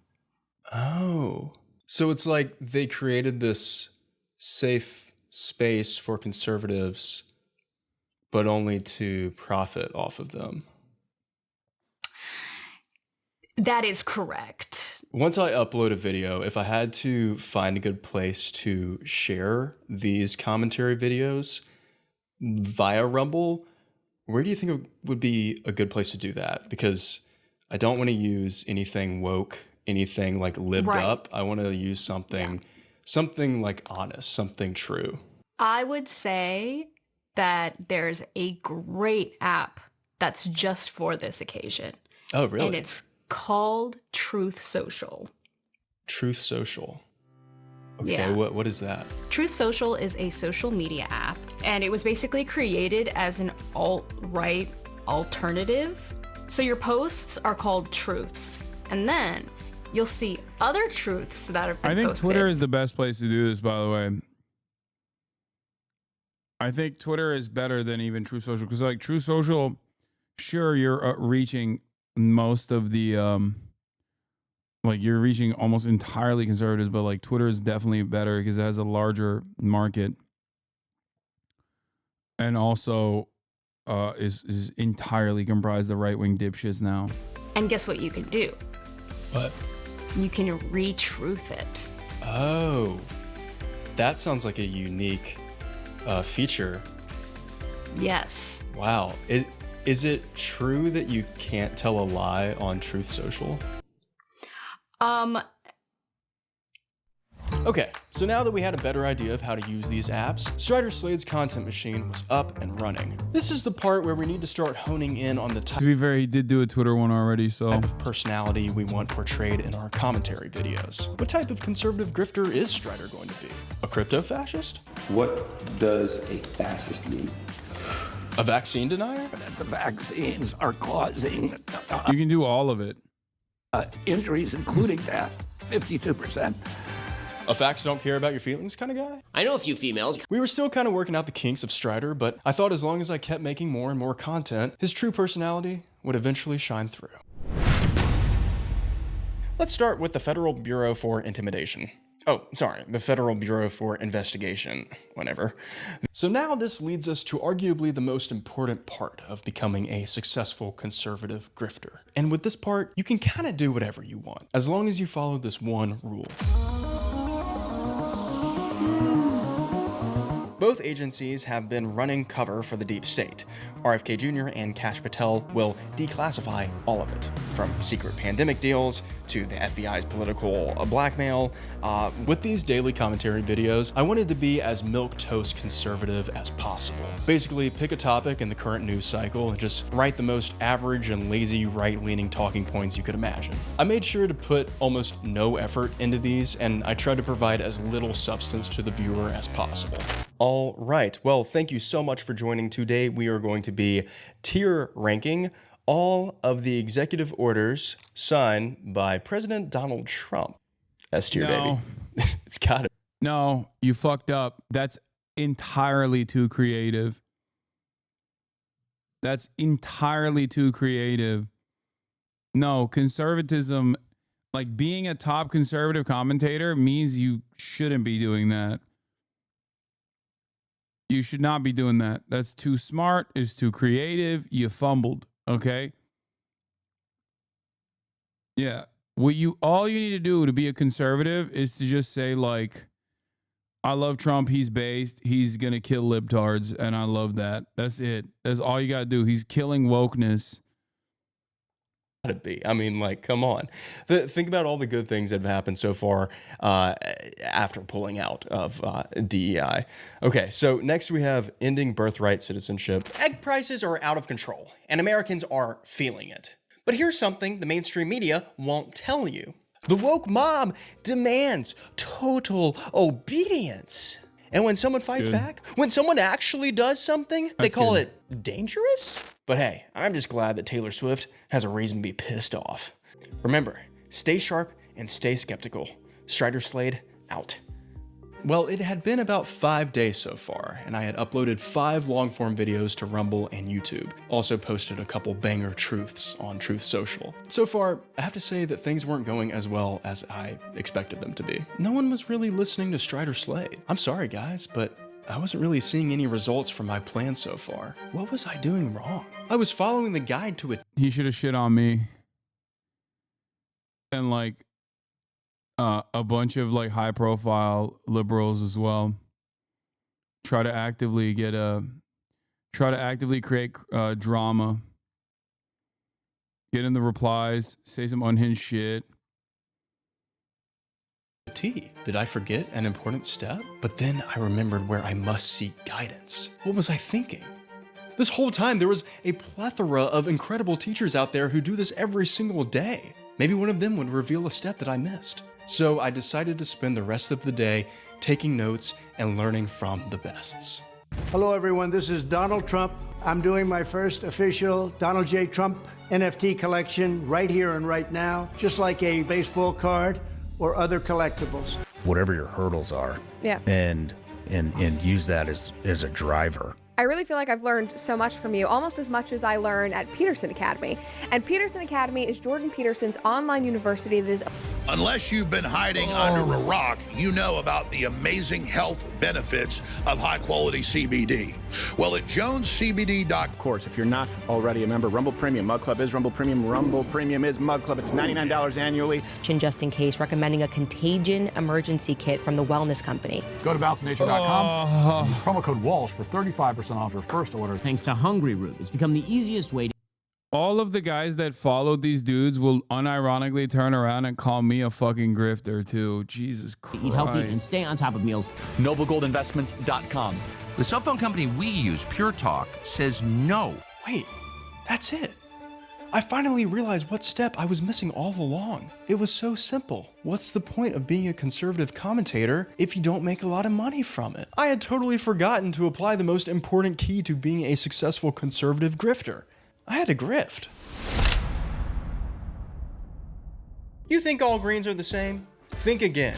Oh. So it's like they created this safe space for conservatives, but only to profit off of them. That is correct. Once I upload a video, if I had to find a good place to share these commentary videos via Rumble, where do you think it would be a good place to do that? Because I don't want to use anything woke, anything like lived up. I want to use something like honest, something true. I would say that there's a great app that's just for this occasion. Oh, really? And it's called Truth Social. Truth Social. Okay, Yeah. what is that? Truth Social is a social media app, and it was basically created as an alt-right alternative. So your posts are called truths, and then you'll see other truths that have been I think posted. Twitter is the best place to do this, by the way. I think Twitter is better than even True Social, because like True Social, sure, you're reaching most of the like you're reaching almost entirely conservatives, but like Twitter is definitely better because it has a larger market, and also is entirely comprised of right-wing dipshits now. And guess what you can do? What? You can re-truth it. Oh, that sounds like a unique feature. Yes. Wow. Is it true that you can't tell a lie on Truth Social? Okay, so now that we had a better idea of how to use these apps, Strider Slade's content machine was up and running. This is the part where we need to start honing in on the type To be fair, he did do a Twitter one already, so of personality we want portrayed in our commentary videos. What type of conservative grifter is Strider going to be? A crypto fascist? What does a fascist mean? A vaccine denier? That the vaccines are causing you can do all of it. injuries, including death. 52%. A facts don't care about your feelings kind of guy? I know a few females. We were still kind of working out the kinks of Strider, but I thought as long as I kept making more and more content, his true personality would eventually shine through. Let's start with the Federal Bureau for Intimidation. Oh, sorry, the Federal Bureau for Investigation, whatever. So now this leads us to arguably the most important part of becoming a successful conservative grifter. And with this part, you can kind of do whatever you want, as long as you follow this one rule. Both agencies have been running cover for the deep state. RFK Jr. and Kash Patel will declassify all of it, from secret pandemic deals to the FBI's political blackmail. With these daily commentary videos, I wanted to be as milquetoast conservative as possible. Basically, pick a topic in the current news cycle and just write the most average and lazy right-leaning talking points you could imagine. I made sure to put almost no effort into these, and I tried to provide as little substance to the viewer as possible. All right, well, thank you so much for joining. Today we are going to be tier ranking all of the executive orders signed by President Donald Trump. S tier, No. baby. It's gotta. No, you fucked up. That's entirely too creative. That's entirely too creative. No, conservatism, like being a top conservative commentator means you shouldn't be doing that. You should not be doing that. That's too smart. It's too creative. You fumbled. Okay. Yeah. All you need to do to be a conservative is to just say, like, I love Trump. He's based. He's going to kill libtards. And I love that. That's it. That's all you got to do. He's killing wokeness. Gotta be. I mean, like, come on. Think about all the good things that have happened so far after pulling out of DEI. Okay, so next we have ending birthright citizenship. Egg prices are out of control, and Americans are feeling it. But here's something the mainstream media won't tell you. The woke mob demands total obedience. And when someone fights back, when someone actually does something, they call it dangerous? But hey, I'm just glad that Taylor Swift has a reason to be pissed off. Remember, stay sharp and stay skeptical. Strider Slade, out. Well, it had been about 5 days so far, and I had uploaded 5 long-form videos to Rumble and YouTube. Also posted a couple banger truths on Truth Social. So far, I have to say that things weren't going as well as I expected them to be. No one was really listening to Strider Slade. I'm sorry guys, but I wasn't really seeing any results from my plan so far. What was I doing wrong? I was following the guide to it. He should have shit on me. And like a bunch of like high profile liberals as well. Try to actively create drama. Get in the replies, say some unhinged shit. Did I forget an important step? But then I remembered where I must seek guidance. What was I thinking? This whole time there was a plethora of incredible teachers out there who do this every single day. Maybe one of them would reveal a step that I missed. So I decided to spend the rest of the day taking notes and learning from the bests. Hello everyone, this is Donald Trump. I'm doing my first official Donald J. Trump NFT collection right here and right now, just like a baseball card or other collectibles. Whatever your hurdles are, Yeah. and use that as a driver. I really feel like I've learned so much from you, almost as much as I learn at Peterson Academy. And Peterson Academy is Jordan Peterson's online university that is... Unless you've been hiding under a rock, you know about the amazing health benefits of high-quality CBD. Well, at JonesCBD.com. Of course, if you're not already a member, Rumble Premium, Mug Club is Rumble Premium, Rumble Premium is Mug Club. It's $99 annually. Just in case, recommending a contagion emergency kit from the Wellness Company. Go to BalanceNation.com. Use promo code Walsh for 35% off your first order. Thanks to Hungry Root, it's become the easiest way to... All of the guys that followed these dudes will unironically turn around and call me a fucking grifter too. Jesus Christ. Eat healthy and stay on top of meals. NobleGoldInvestments.com. The cell phone company we use, Pure Talk, says no. Wait, that's it. I finally realized what step I was missing all along. It was so simple. What's the point of being a conservative commentator if you don't make a lot of money from it? I had totally forgotten to apply the most important key to being a successful conservative grifter. I had to grift. You think all greens are the same? Think again.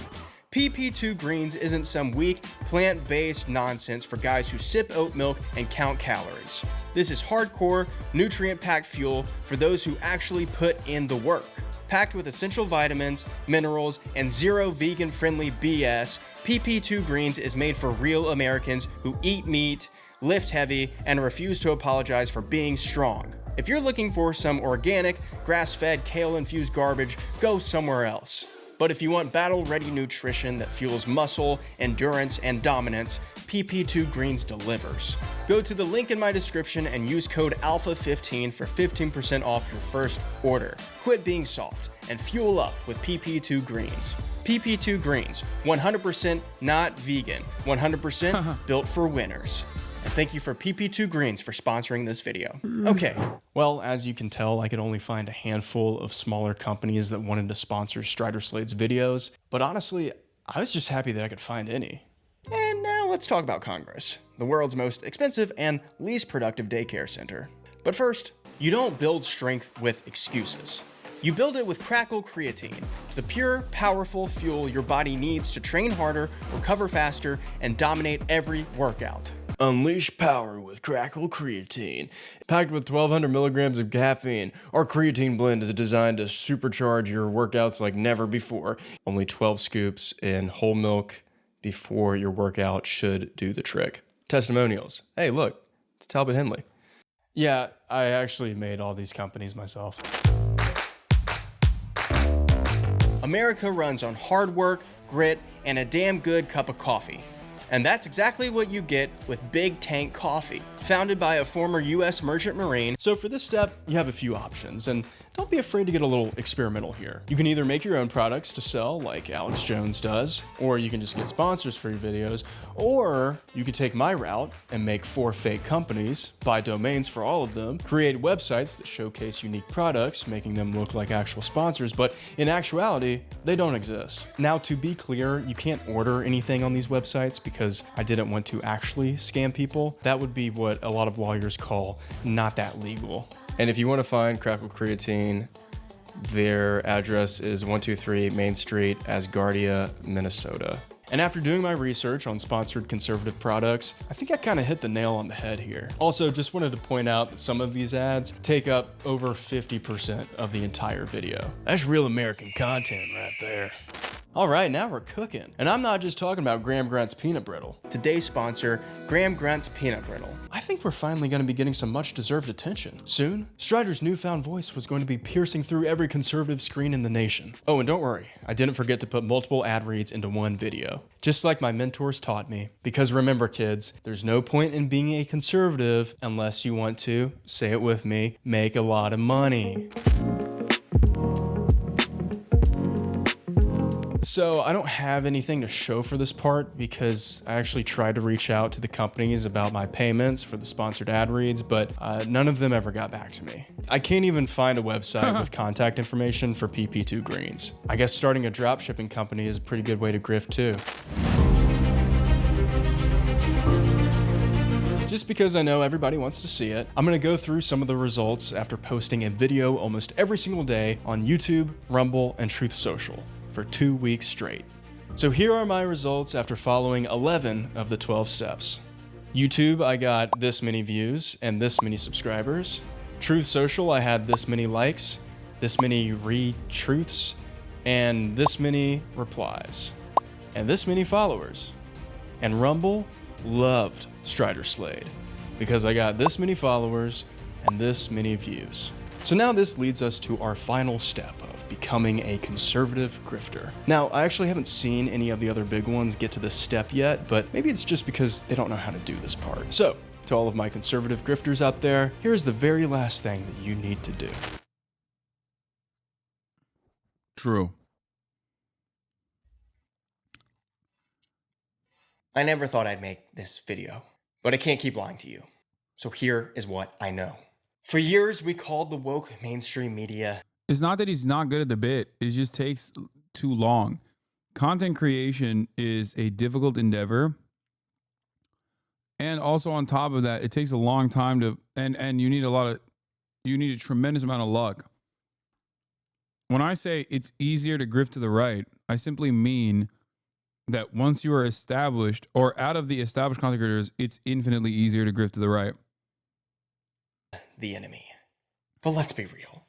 PP2 Greens isn't some weak, plant-based nonsense for guys who sip oat milk and count calories. This is hardcore, nutrient-packed fuel for those who actually put in the work. Packed with essential vitamins, minerals, and zero vegan-friendly BS, PP2 Greens is made for real Americans who eat meat, lift heavy, and refuse to apologize for being strong. If you're looking for some organic, grass-fed, kale-infused garbage, go somewhere else. But if you want battle-ready nutrition that fuels muscle, endurance, and dominance, PP2 Greens delivers. Go to the link in my description and use code ALPHA15 for 15% off your first order. Quit being soft and fuel up with PP2 Greens. PP2 Greens, 100% not vegan, 100% built for winners. And thank you for PP2 Greens for sponsoring this video. Okay, well, as you can tell, I could only find a handful of smaller companies that wanted to sponsor Strider Slade's videos, but honestly, I was just happy that I could find any. And now let's talk about Congress, the world's most expensive and least productive daycare center. But first, you don't build strength with excuses. You build it with Crackle Creatine, the pure, powerful fuel your body needs to train harder, recover faster, and dominate every workout. Unleash power with Crackle Creatine. Packed with 1,200 milligrams of caffeine, our creatine blend is designed to supercharge your workouts like never before. Only 12 scoops in whole milk before your workout should do the trick. Testimonials. Hey, look, it's Talbot Henley. Yeah, I actually made all these companies myself. America runs on hard work, grit, and a damn good cup of coffee. And that's exactly what you get with Big Tank Coffee, founded by a former US merchant marine. So for this step, you have a few options, and don't be afraid to get a little experimental here. You can either make your own products to sell like Alex Jones does, or you can just get sponsors for your videos, or you could take my route and make 4 fake companies, buy domains for all of them, create websites that showcase unique products, making them look like actual sponsors, but in actuality, they don't exist. Now, to be clear, you can't order anything on these websites because I didn't want to actually scam people. That would be what a lot of lawyers call not that legal. And if you want to find Crackle Creatine, Their address is 123 Main Street, Asgardia, Minnesota. And after doing my research on sponsored conservative products, I think I kind of hit the nail on the head here. Also, just wanted to point out that some of these ads take up over 50% of the entire video. That's real American content right there. All right, now we're cooking. And I'm not just talking about Graham Grunt's Peanut Brittle. Today's sponsor, Graham Grunt's Peanut Brittle. I think we're finally gonna be getting some much deserved attention. Soon, Strider's newfound voice was going to be piercing through every conservative screen in the nation. Oh, and don't worry, I didn't forget to put multiple ad reads into one video. Just like my mentors taught me. Because remember kids, there's no point in being a conservative unless you want to, say it with me, make a lot of money. So I don't have anything to show for this part because I actually tried to reach out to the companies about my payments for the sponsored ad reads, but none of them ever got back to me. I can't even find a website with contact information for PP2 greens. I guess starting a dropshipping company is a pretty good way to grift too. Just because I know everybody wants to see it, I'm gonna go through some of the results after posting a video almost every single day on YouTube, Rumble, and Truth Social for 2 weeks straight. So here are my results after following 11 of the 12 steps. YouTube, I got this many views and this many subscribers. Truth Social, I had this many likes, this many retruths, and this many replies, and this many followers. And Rumble loved Strider Slade because I got this many followers and this many views. So now this leads us to our final step of becoming a conservative grifter. Now, I actually haven't seen any of the other big ones get to this step yet, but maybe it's just because they don't know how to do this part. So, to all of my conservative grifters out there, here's the very last thing that you need to do. True. I never thought I'd make this video, but I can't keep lying to you. So here is what I know. For years, we called the woke mainstream media. It's not that he's not good at the bit. It just takes too long. Content creation is a difficult endeavor. And also on top of that, it takes a long time to, and you need a tremendous amount of luck. When I say it's easier to grift to the right, I simply mean that once you are established or out of the established content creators, it's infinitely easier to grift to the right. The enemy. But let's be real.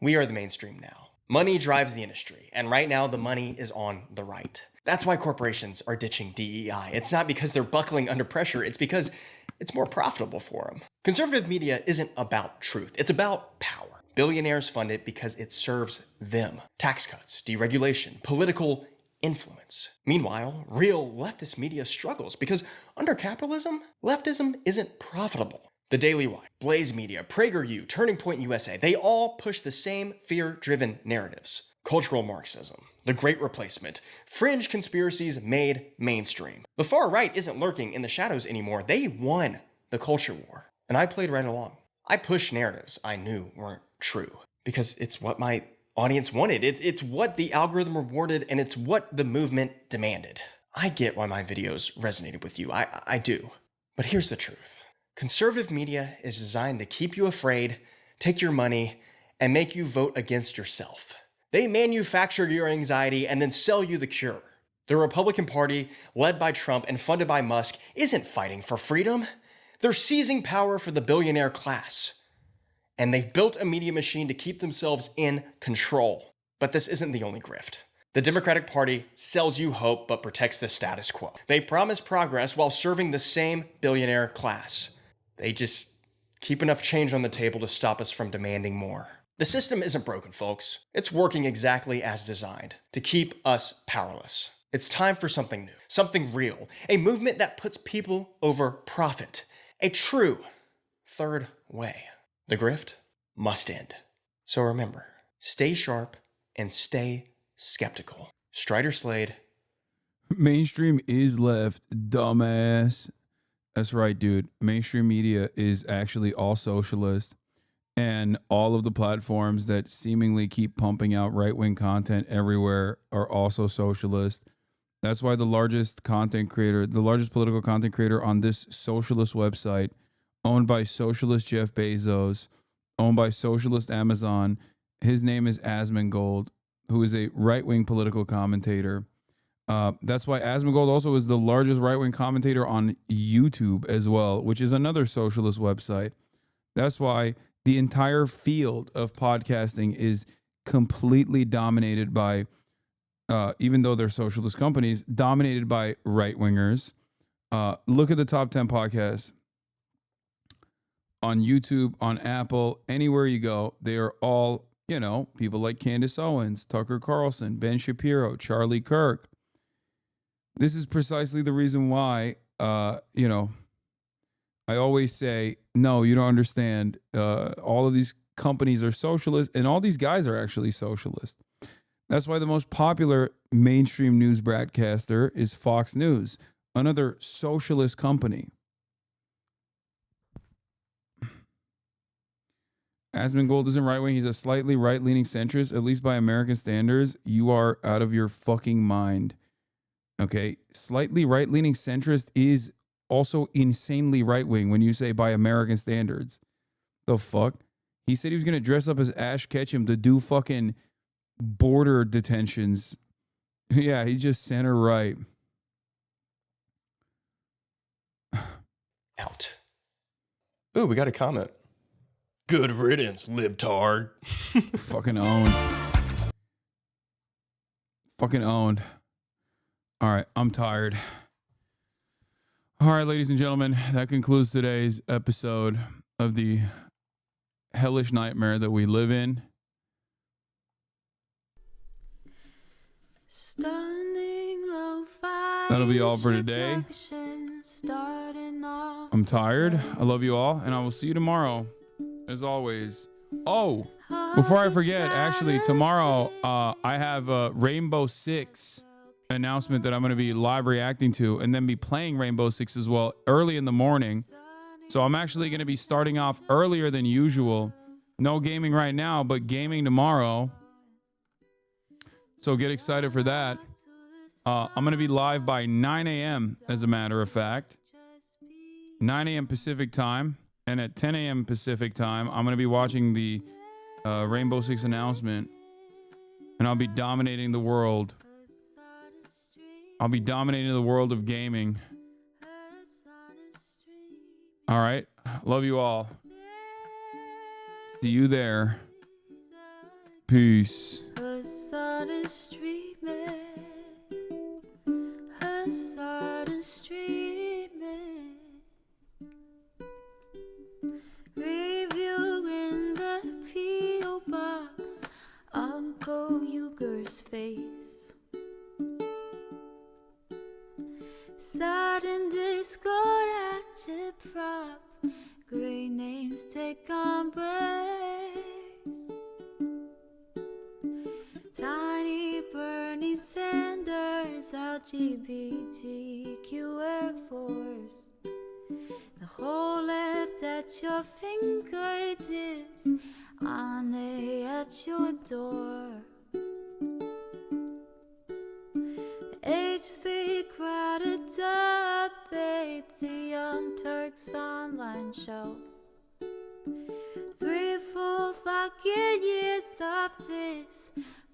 We are the mainstream now. Money drives the industry, and right now the money is on the right. That's why corporations are ditching DEI. It's not because they're buckling under pressure, it's because it's more profitable for them. Conservative media isn't about truth, it's about power. Billionaires fund it because it serves them. Tax cuts, deregulation, political influence. Meanwhile, real leftist media struggles because under capitalism, leftism isn't profitable. The Daily Wire, Blaze Media, PragerU, Turning Point USA, they all push the same fear-driven narratives. Cultural Marxism, the Great Replacement, fringe conspiracies made mainstream. The far right isn't lurking in the shadows anymore. They won the culture war. And I played right along. I pushed narratives I knew weren't true because it's what my audience wanted. It's what the algorithm rewarded, and it's what the movement demanded. I get why my videos resonated with you. I do. But here's the truth. Conservative media is designed to keep you afraid, take your money, and make you vote against yourself. They manufacture your anxiety and then sell you the cure. The Republican Party, led by Trump and funded by Musk, isn't fighting for freedom. They're seizing power for the billionaire class. And they've built a media machine to keep themselves in control. But this isn't the only grift. The Democratic Party sells you hope but protects the status quo. They promise progress while serving the same billionaire class. They just keep enough change on the table to stop us from demanding more. The system isn't broken, folks. It's working exactly as designed to keep us powerless. It's time for something new, something real, a movement that puts people over profit, a true third way. The grift must end. So remember, stay sharp and stay skeptical. Strider Slade. Mainstream is left, dumbass. That's right, dude. Mainstream media is actually all socialist, and all of the platforms that seemingly keep pumping out right-wing content everywhere are also socialist. That's why the largest content creator, the largest political content creator on this socialist website, owned by socialist Jeff Bezos, owned by socialist Amazon, His name is Asmongold, who is a right-wing political commentator. That's why Asmongold also is the largest right-wing commentator on YouTube as well, which is another socialist website. That's why the entire field of podcasting is completely dominated by, even though they're socialist companies, dominated by right-wingers. Look at the top 10 podcasts on YouTube, on Apple, anywhere you go. They are all, you know, people like Candace Owens, Tucker Carlson, Ben Shapiro, Charlie Kirk. This is precisely the reason why, you know, I always say, no, you don't understand. All of these companies are socialist, and all these guys are actually socialist. That's why the most popular mainstream news broadcaster is Fox News, another socialist company. Asmongold isn't right-wing. He's a slightly right-leaning centrist, at least by American standards. You are out of your fucking mind. Okay? Slightly right-leaning centrist is also insanely right-wing when you say by American standards. The fuck? He said he was going to dress up as Ash Ketchum to do fucking border detentions. Yeah, he's just center right. Out. Ooh, we got a comment. Good riddance, libtard. Fucking owned. Fucking owned. All right, I'm tired. All right, ladies and gentlemen, that concludes today's episode of the hellish nightmare that we live in. That'll be all for today. I'm tired. I love you all, and I will see you tomorrow, as always. Oh, before I forget, actually, tomorrow I have a Rainbow Six announcement that I'm going to be live reacting to, and then be playing Rainbow Six as well early in the morning. So I'm actually going to be starting off earlier than usual. No gaming right now, but gaming tomorrow. So get excited for that. I'm going to be live by 9 a.m. as a matter of fact. 9 a.m. Pacific time. And at 10 a.m. Pacific time, I'm going to be watching the Rainbow Six announcement. And I'll be dominating the world. I'll be dominating the world of gaming. All right. Love you all. See you there. Peace. Hasan is streaming. Hasan is streaming. Review in the P.O. box. Uncle Uger's face. Sudden Discord active prop. Great names take embrace. Tiny Bernie Sanders, LGBTQ Air Force. The whole left at your fingertips, on at your door. H3 crowded debate, the Young Turks online show. 3 full fucking years of this,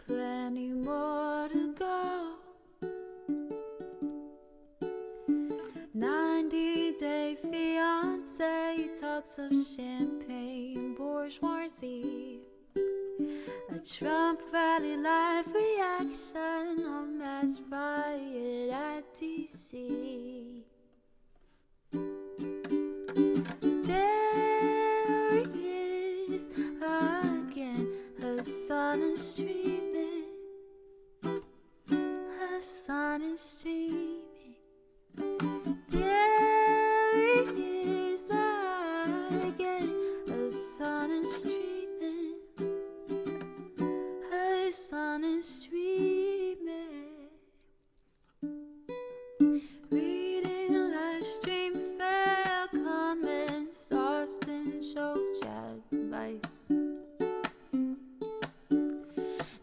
plenty more to go. 90-day fiance talks of champagne bourgeoisie. A Trump rally live reaction, a mass riot at DC. There he is again, Hasan is streaming. Hasan is streaming. There he is again, Hasan is streaming. Hasan is streaming. Reading live stream fair comments, Austin show chat advice.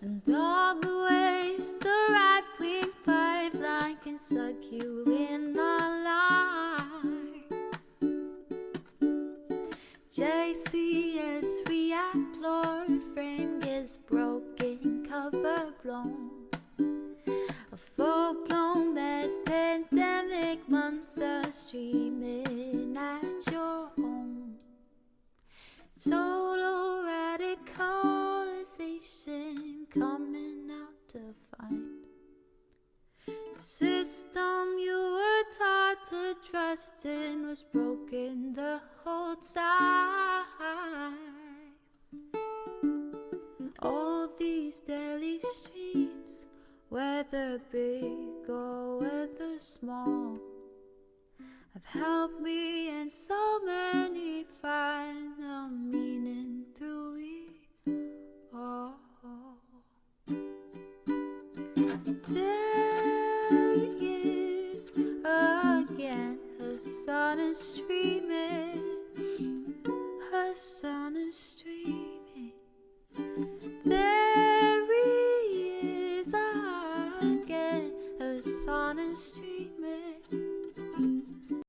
And all the ways the right-wing pipeline can suck you in online. JCS react, Lord frame gets blown. A full-blown mass pandemic, monster streaming at your home. Total radicalization coming out to find. The system you were taught to trust in was broken the whole time. All these daily streams, whether big or whether small, have helped me and so many find the meaning through it all. There he is again, Hasan is streaming, Hasan is streaming. There he is again, Hasan is streaming.